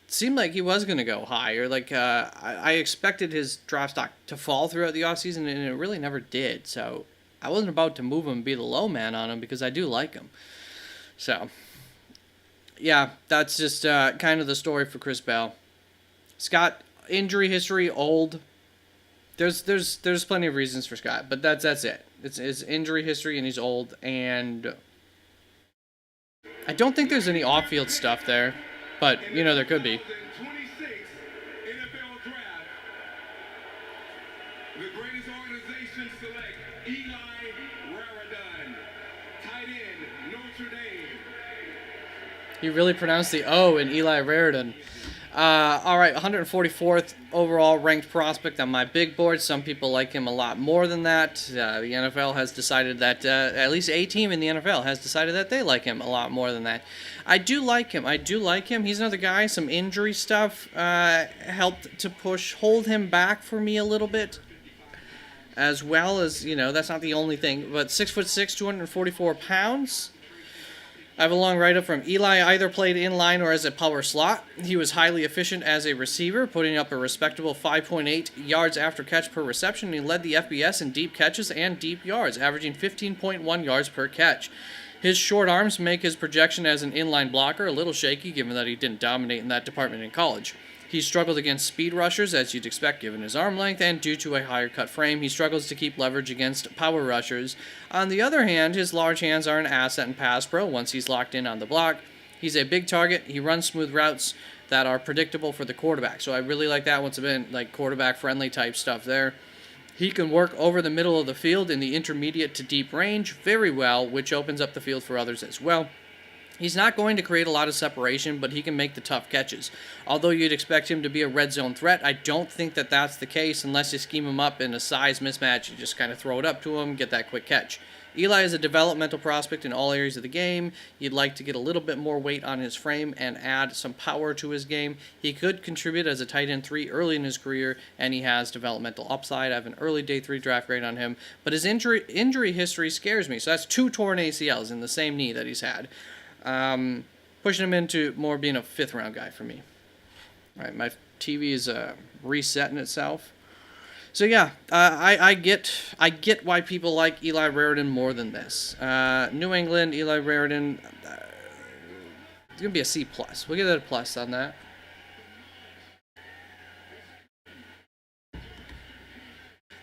Speaker 1: seemed like he was going to go higher. Like I expected his draft stock to fall throughout the offseason, and it really never did. So I wasn't about to move him and be the low man on him because I do like him. So, yeah, that's just kind of the story for Chris Bell. Scott, injury history, old. There's plenty of reasons for Scott, but that's it. It's his injury history, and he's old, and I don't think there's any off-field stuff there, but, there could be.
Speaker 4: 26 NFL Draft. The greatest organization select Eli Raridon, tight end, Notre Dame.
Speaker 1: You really pronounced the O in Eli Raridon. All right, 144th overall ranked prospect on my big board. Some people like him a lot more than that. The NFL has decided that, at least a team in the NFL has decided that they like him a lot more than that. I do like him. He's another guy. Some injury stuff helped to hold him back for me a little bit. As well as, that's not the only thing. But 6'6", 244 pounds. I have a long write-up from Eli. Either played in line or as a power slot. He was highly efficient as a receiver, putting up a respectable 5.8 yards after catch per reception. He led the FBS in deep catches and deep yards, averaging 15.1 yards per catch. His short arms make his projection as an inline blocker a little shaky, given that he didn't dominate in that department in college. He struggled against speed rushers, as you'd expect given his arm length, and due to a higher cut frame, he struggles to keep leverage against power rushers. On the other hand, his large hands are an asset in pass pro once he's locked in on the block. He's a big target. He runs smooth routes that are predictable for the quarterback. So I really like that once again, like quarterback-friendly type stuff there. He can work over the middle of the field in the intermediate to deep range very well, which opens up the field for others as well. He's not going to create a lot of separation, but he can make the tough catches. Although you'd expect him to be a red zone threat, I don't think that that's the case unless you scheme him up in a size mismatch. You just kind of throw it up to him, get that quick catch. Eli is a developmental prospect in all areas of the game. You'd like to get a little bit more weight on his frame and add some power to his game. He could contribute as a tight end 3 early in his career, and he has developmental upside. I have an early day 3 draft grade on him, but his injury history scares me. So that's 2 torn ACLs in the same knee that he's had. Pushing him into more being a 5th round guy for me. All right, my TV is resetting itself. So yeah, I get why people like Eli Raridon more than this. New England, Eli Raridon, it's gonna be a C+. We'll give it a plus on that.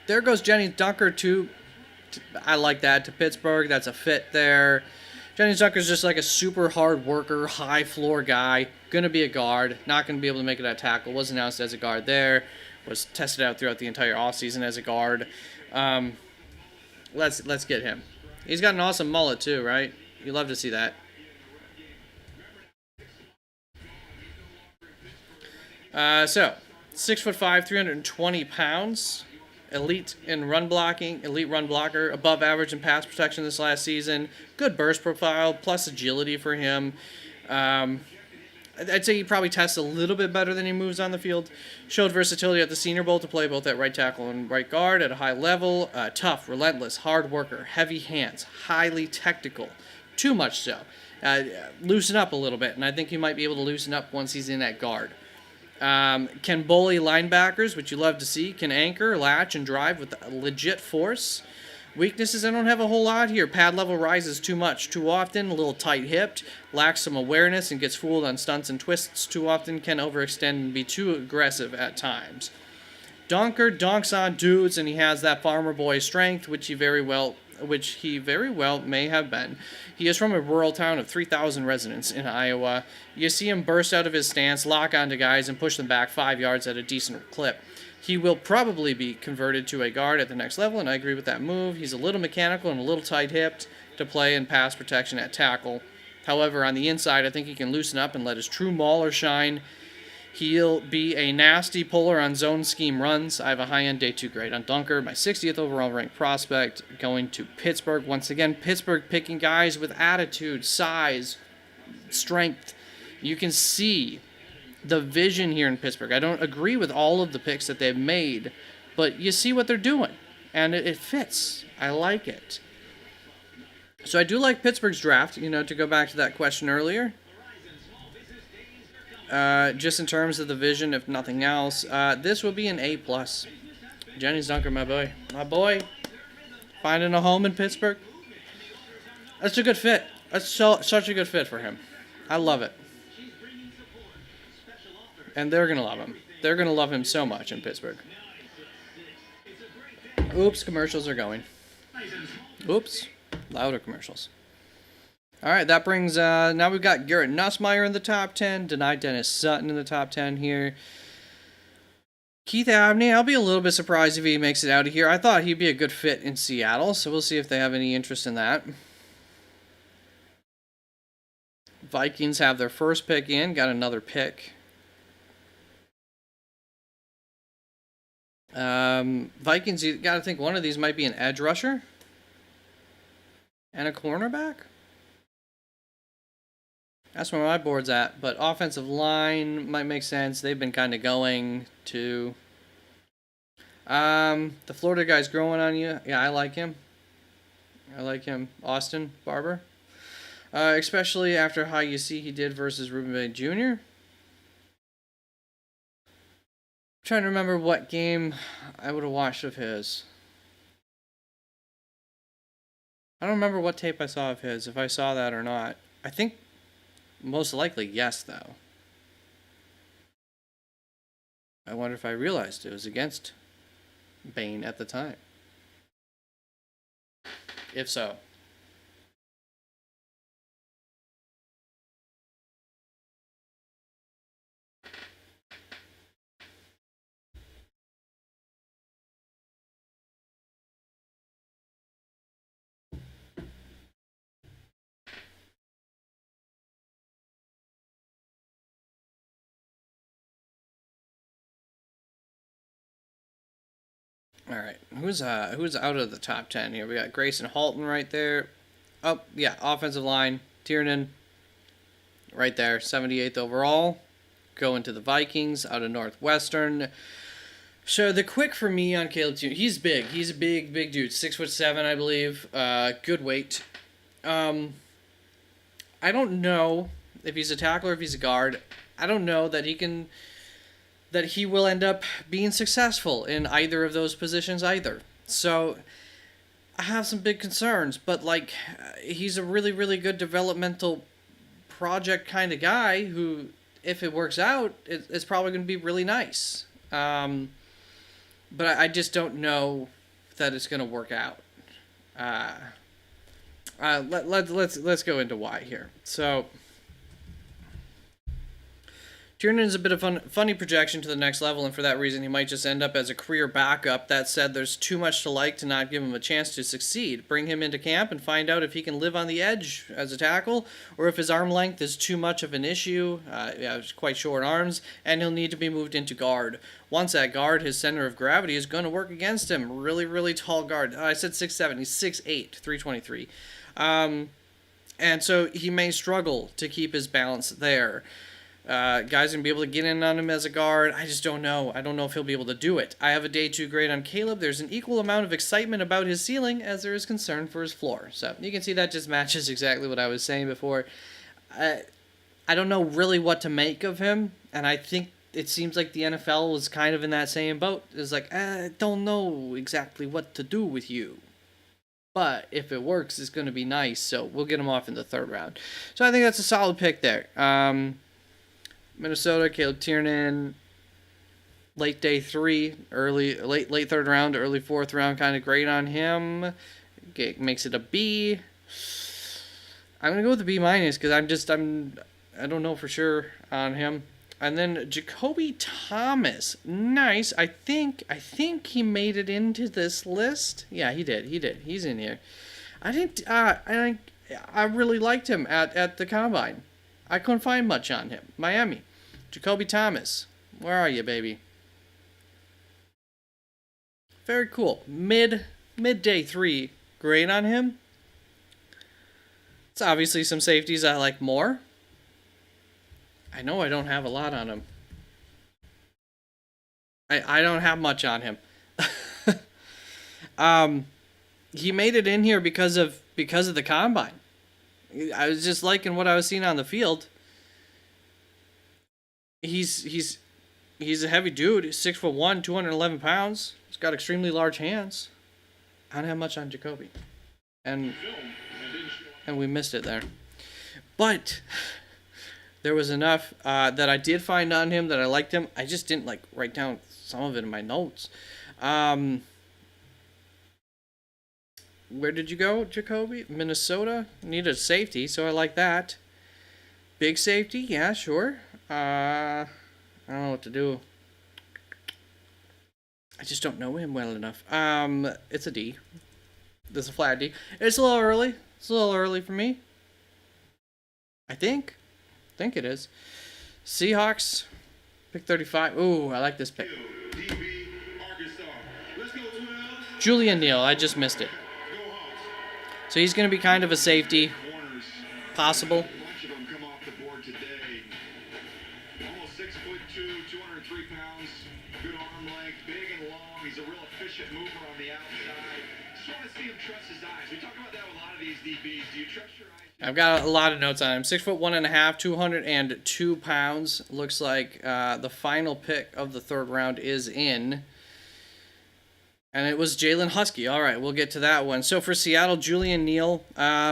Speaker 1: There goes Jennings Dunker to I like that, to Pittsburgh. That's a fit there. Jennings Dunker's just like a super hard worker, high floor guy. Gonna be a guard. Not gonna be able to make it at tackle. Was announced as a guard there. Was tested out throughout the entire offseason as a guard. Let's get him. He's got an awesome mullet too, right? You love to see that. So 6'5", 320 pounds. Elite in run blocking, elite run blocker, above average in pass protection this last season. Good burst profile, plus agility for him. I'd say he probably tests a little bit better than he moves on the field. Showed versatility at the Senior Bowl to play both at right tackle and right guard at a high level. Tough, relentless, hard worker, heavy hands, highly technical. Too much so. Loosen up a little bit, and I think he might be able to loosen up once he's in at guard. Can bully linebackers, which you love to see. Can anchor, latch, and drive with legit force. Weaknesses, I don't have a whole lot here. Pad level rises too much too often, a little tight-hipped, lacks some awareness and gets fooled on stunts and twists too often, can overextend and be too aggressive at times. Dunker dunks on dudes, and he has that farmer boy strength, which he very well may have been. He is from a rural town of 3,000 residents in Iowa. You see him burst out of his stance, lock onto guys, and push them back 5 yards at a decent clip. He will probably be converted to a guard at the next level, and I agree with that move. He's a little mechanical and a little tight-hipped to play in pass protection at tackle. However, on the inside, I think he can loosen up and let his true mauler shine. He'll be a nasty puller on zone scheme runs. I have a high-end day 2 grade on Dunker, my 60th overall ranked prospect, going to Pittsburgh. Once again, Pittsburgh picking guys with attitude, size, strength. You can see the vision here in Pittsburgh. I don't agree with all of the picks that they've made, but you see what they're doing, and it fits. I like it. So I do like Pittsburgh's draft, to go back to that question earlier. Just in terms of the vision, if nothing else, this will be an A+. Jennings Dunker, my boy, finding a home in Pittsburgh. That's a good fit. That's such a good fit for him. I love it. And they're going to love him. They're going to love him so much in Pittsburgh. Oops, commercials are going. Oops, louder commercials. All right, that brings, now we've got Garrett Nussmeier in the top 10. Denied Dennis Sutton in the top 10 here. Keith Abney, I'll be a little bit surprised if he makes it out of here. I thought he'd be a good fit in Seattle, so we'll see if they have any interest in that. Vikings have their first pick in, got another pick. Vikings, you got to think one of these might be an edge rusher and a cornerback. That's where my board's at, but offensive line might make sense. They've been kind of going to... the Florida guy's growing on you. Yeah, I like him. Austin Barber. Especially after how you see he did versus Ruben Bay Jr. I'm trying to remember what game I would have watched of his. I don't remember what tape I saw of his, if I saw that or not. I think most likely yes, though. I wonder if I realized it was against Bain at the time. If so. All right, who's out of the top 10 here? We got Grayson Halton right there. Oh yeah, offensive line, Tiernan, right there, 78th overall. Going to the Vikings out of Northwestern. So the quick for me on Caleb Tiernan, he's big. He's a big dude, 6'7", I believe. Good weight. I don't know if he's a tackle or if he's a guard. I don't know that he will end up being successful in either of those positions either. So I have some big concerns, but like he's a really good developmental project kind of guy who, if it works out, it's probably going to be really nice. But I just don't know that it's going to work out. Let's go into why here. So Tiernan is a bit of funny projection to the next level, and for that reason, he might just end up as a career backup. That said, there's too much to like to not give him a chance to succeed. Bring him into camp and find out if he can live on the edge as a tackle, or if his arm length is too much of an issue. He's quite short arms, and he'll need to be moved into guard. Once at guard, his center of gravity is going to work against him. Really tall guard. I said 6'7". He's 6'8", 323. And so he may struggle to keep his balance there. Guys going to be able to get in on him as a guard. I just don't know. I don't know if he'll be able to do it. I have a day 2 grade on Caleb. There's an equal amount of excitement about his ceiling as there is concern for his floor. So you can see that just matches exactly what I was saying before. I don't know really what to make of him, and I think it seems like the NFL was kind of in that same boat. It's like, I don't know exactly what to do with you. But if it works, it's going to be nice. So we'll get him off in the 3rd round. So I think that's a solid pick there. Minnesota, Caleb Tiernan, late day 3, late 3rd round, early 4th round, kind of great on him. Makes it a B. I'm gonna go with a B minus because I don't know for sure on him. And then Jacoby Thomas, nice. I think he made it into this list. Yeah, he did. He's in here. I really liked him at the combine. I couldn't find much on him. Miami. Jacoby Thomas. Where are you, baby? Very cool. Mid-day 3. Great on him. It's obviously some safeties I like more. I know I don't have a lot on him. I don't have much on him. He made it in here because of the combine. I was just liking what I was seeing on the field. He's a heavy dude. He's 6'1", 211 pounds. He's got extremely large hands. I don't have much on Jacoby, and we missed it there. But there was enough that I did find on him that I liked him. I just didn't write down some of it in my notes. Where did you go, Jacoby? Minnesota. Needed safety, so I like that. Big safety, yeah, sure. I don't know what to do. I just don't know him well enough. It's a D. This is a flat D. It's a little early. It's a little early for me. I think it is. Seahawks, pick 35. Ooh, I like this pick. Julian Neal, I just missed it. So he's going to be kind of a safety. Possible.
Speaker 2: Bunch of them come off the board today. Almost 6'2", 203 pounds. Good arm length, big and long. He's a real efficient mover on the outside. Just want to see him trust his eyes. We talk about that with a lot of these DBs. Do you trust your eyes?
Speaker 1: I've got a lot of notes on him. 6'1.5", 202 pounds. Looks like the final pick of the 3rd round is in. And it was Jalen Husky. All right, we'll get to that one. So for Seattle, Julian Neal. I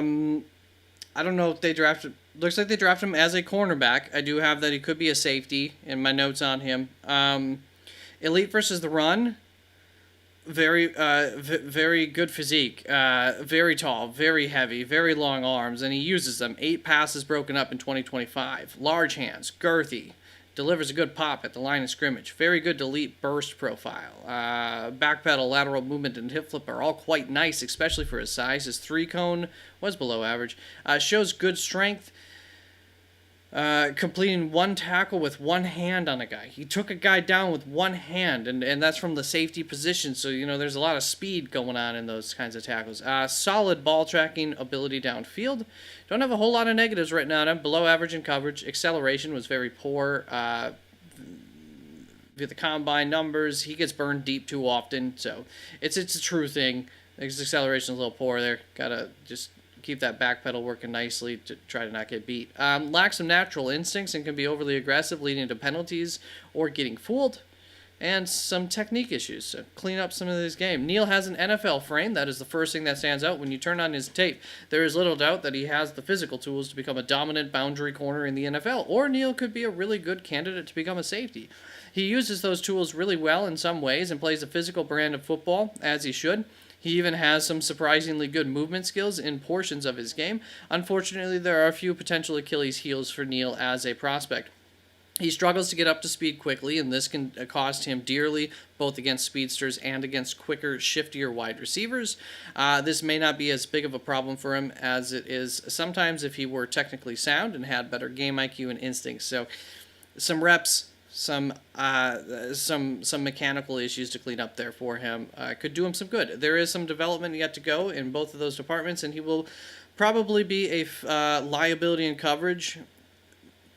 Speaker 1: don't know if they drafted. Looks like they drafted him as a cornerback. I do have that he could be a safety in my notes on him. Elite versus the run. Very good physique. Very tall, very heavy, very long arms, and he uses them. 8 passes broken up in 2025. Large hands, girthy. Delivers a good pop at the line of scrimmage. Very good delete burst profile. Backpedal, lateral movement, and hip flip are all quite nice, especially for his size. His 3-cone was below average. Shows good strength. completing one tackle with one hand on a guy. He took a guy down with one hand, and that's from the safety position. So, there's a lot of speed going on in those kinds of tackles. Solid ball tracking ability downfield. Don't have a whole lot of negatives right now. I'm below average in coverage. Acceleration was very poor. Via the combine numbers, he gets burned deep too often. So, it's a true thing. His acceleration is a little poor there. Gotta just keep that back pedal working nicely to try to not get beat. Lacks some natural instincts and can be overly aggressive, leading to penalties or getting fooled. And some technique issues, so clean up some of this game. Neal has an NFL frame. That is the first thing that stands out when you turn on his tape. There is little doubt that he has the physical tools to become a dominant boundary corner in the NFL, or Neal could be a really good candidate to become a safety. He uses those tools really well in some ways and plays a physical brand of football, as he should. He even has some surprisingly good movement skills in portions of his game. Unfortunately, there are a few potential Achilles heels for Neal as a prospect. He struggles to get up to speed quickly, and this can cost him dearly, both against speedsters and against quicker, shiftier wide receivers. This may not be as big of a problem for him as it is sometimes if he were technically sound and had better game IQ and instincts. So, some reps, some mechanical issues to clean up there for him could do him some good. There is some development yet to go in both of those departments, and he will probably be a liability in coverage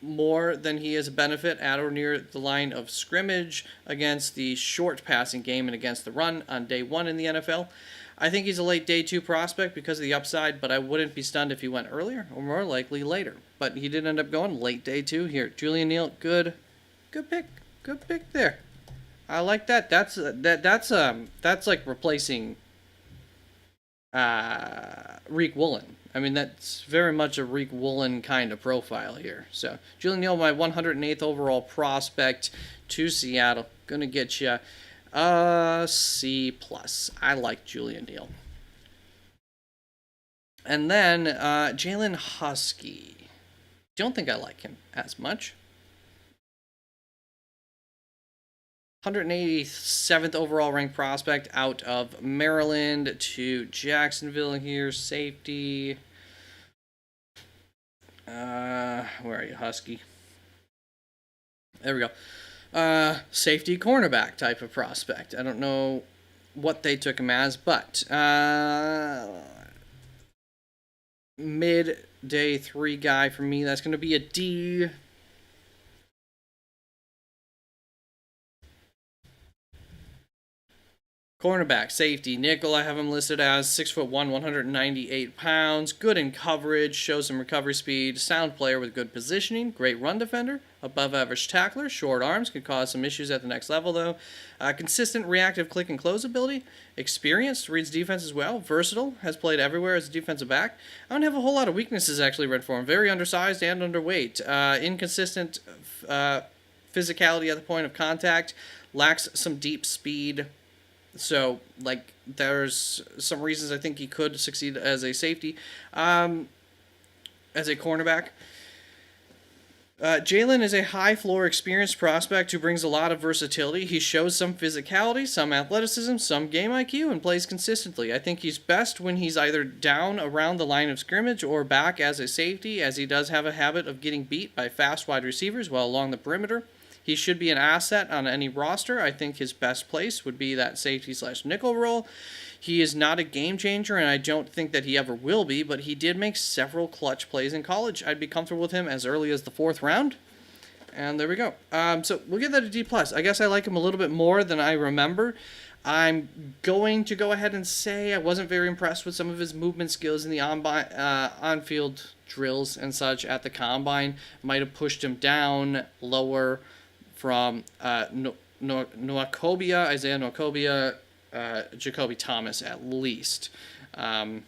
Speaker 1: more than he is a benefit at or near the line of scrimmage against the short passing game and against the run on day one in the NFL. I think he's a late day 2 prospect because of the upside, but I wouldn't be stunned if he went earlier or more likely later. But he did end up going late day 2 here. Julian Neal, good pick. Good pick there. I like that. That's like replacing Reek Woolen. I mean, that's very much a Reek Woolen kind of profile here. So, Julian Neal, my 108th overall prospect to Seattle. Gonna get you a C+. I like Julian Neal. And then, Jalen Husky. Don't think I like him as much. 187th overall ranked prospect out of Maryland to Jacksonville here. Safety. Where are you, Husky? There we go. Safety cornerback type of prospect. I don't know what they took him as, but mid day 3 guy for me. That's going to be a D. Cornerback, safety, nickel, I have him listed as 6'1", 198 pounds, good in coverage, shows some recovery speed, sound player with good positioning, great run defender, above average tackler, short arms, could cause some issues at the next level though, consistent reactive click and close ability, experienced, reads defense as well, versatile, has played everywhere as a defensive back. I don't have a whole lot of weaknesses actually read for him, very undersized and underweight, inconsistent physicality at the point of contact, lacks some deep speed. So, like, there's some reasons I think he could succeed as a safety. As a cornerback. Jalen is a high-floor experienced prospect who brings a lot of versatility. He shows some physicality, some athleticism, some game IQ, and plays consistently. I think he's best when he's either down around the line of scrimmage or back as a safety, as he does have a habit of getting beat by fast wide receivers while along the perimeter. He should be an asset on any roster. I think his best place would be that safety/nickel role. He is not a game changer, and I don't think that he ever will be, but he did make several clutch plays in college. I'd be comfortable with him as early as the 4th round. And there we go. So we'll give that a D+. I guess I like him a little bit more than I remember. I'm going to go ahead and say I wasn't very impressed with some of his movement skills in the on-field drills and such at the combine. Might have pushed him down lower from Isaiah Nwokobia, Jacoby Thomas at least. And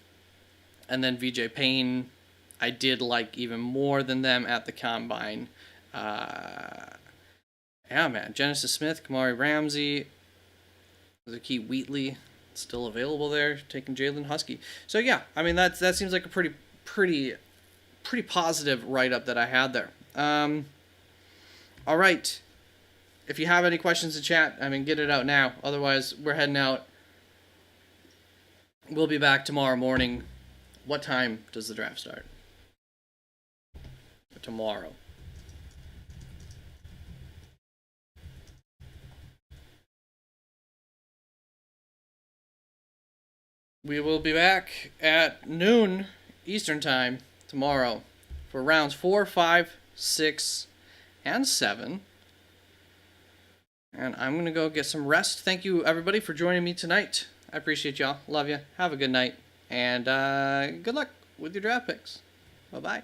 Speaker 1: then VJ Payne, I did like even more than them at the combine. Yeah, man. Genesis Smith, Kamari Ramsey, Zakee Wheatley, still available there, taking Jalen Husky. So yeah, I mean that seems like a pretty positive write-up that I had there. All right. If you have any questions in chat, I mean, get it out now. Otherwise, we're heading out. We'll be back tomorrow morning. What time does the draft start? Tomorrow. We will be back at noon Eastern Time tomorrow for rounds 4, 5, 6, and 7. And I'm going to go get some rest. Thank you, everybody, for joining me tonight. I appreciate y'all. Love you. Have a good night. And good luck with your draft picks. Bye-bye.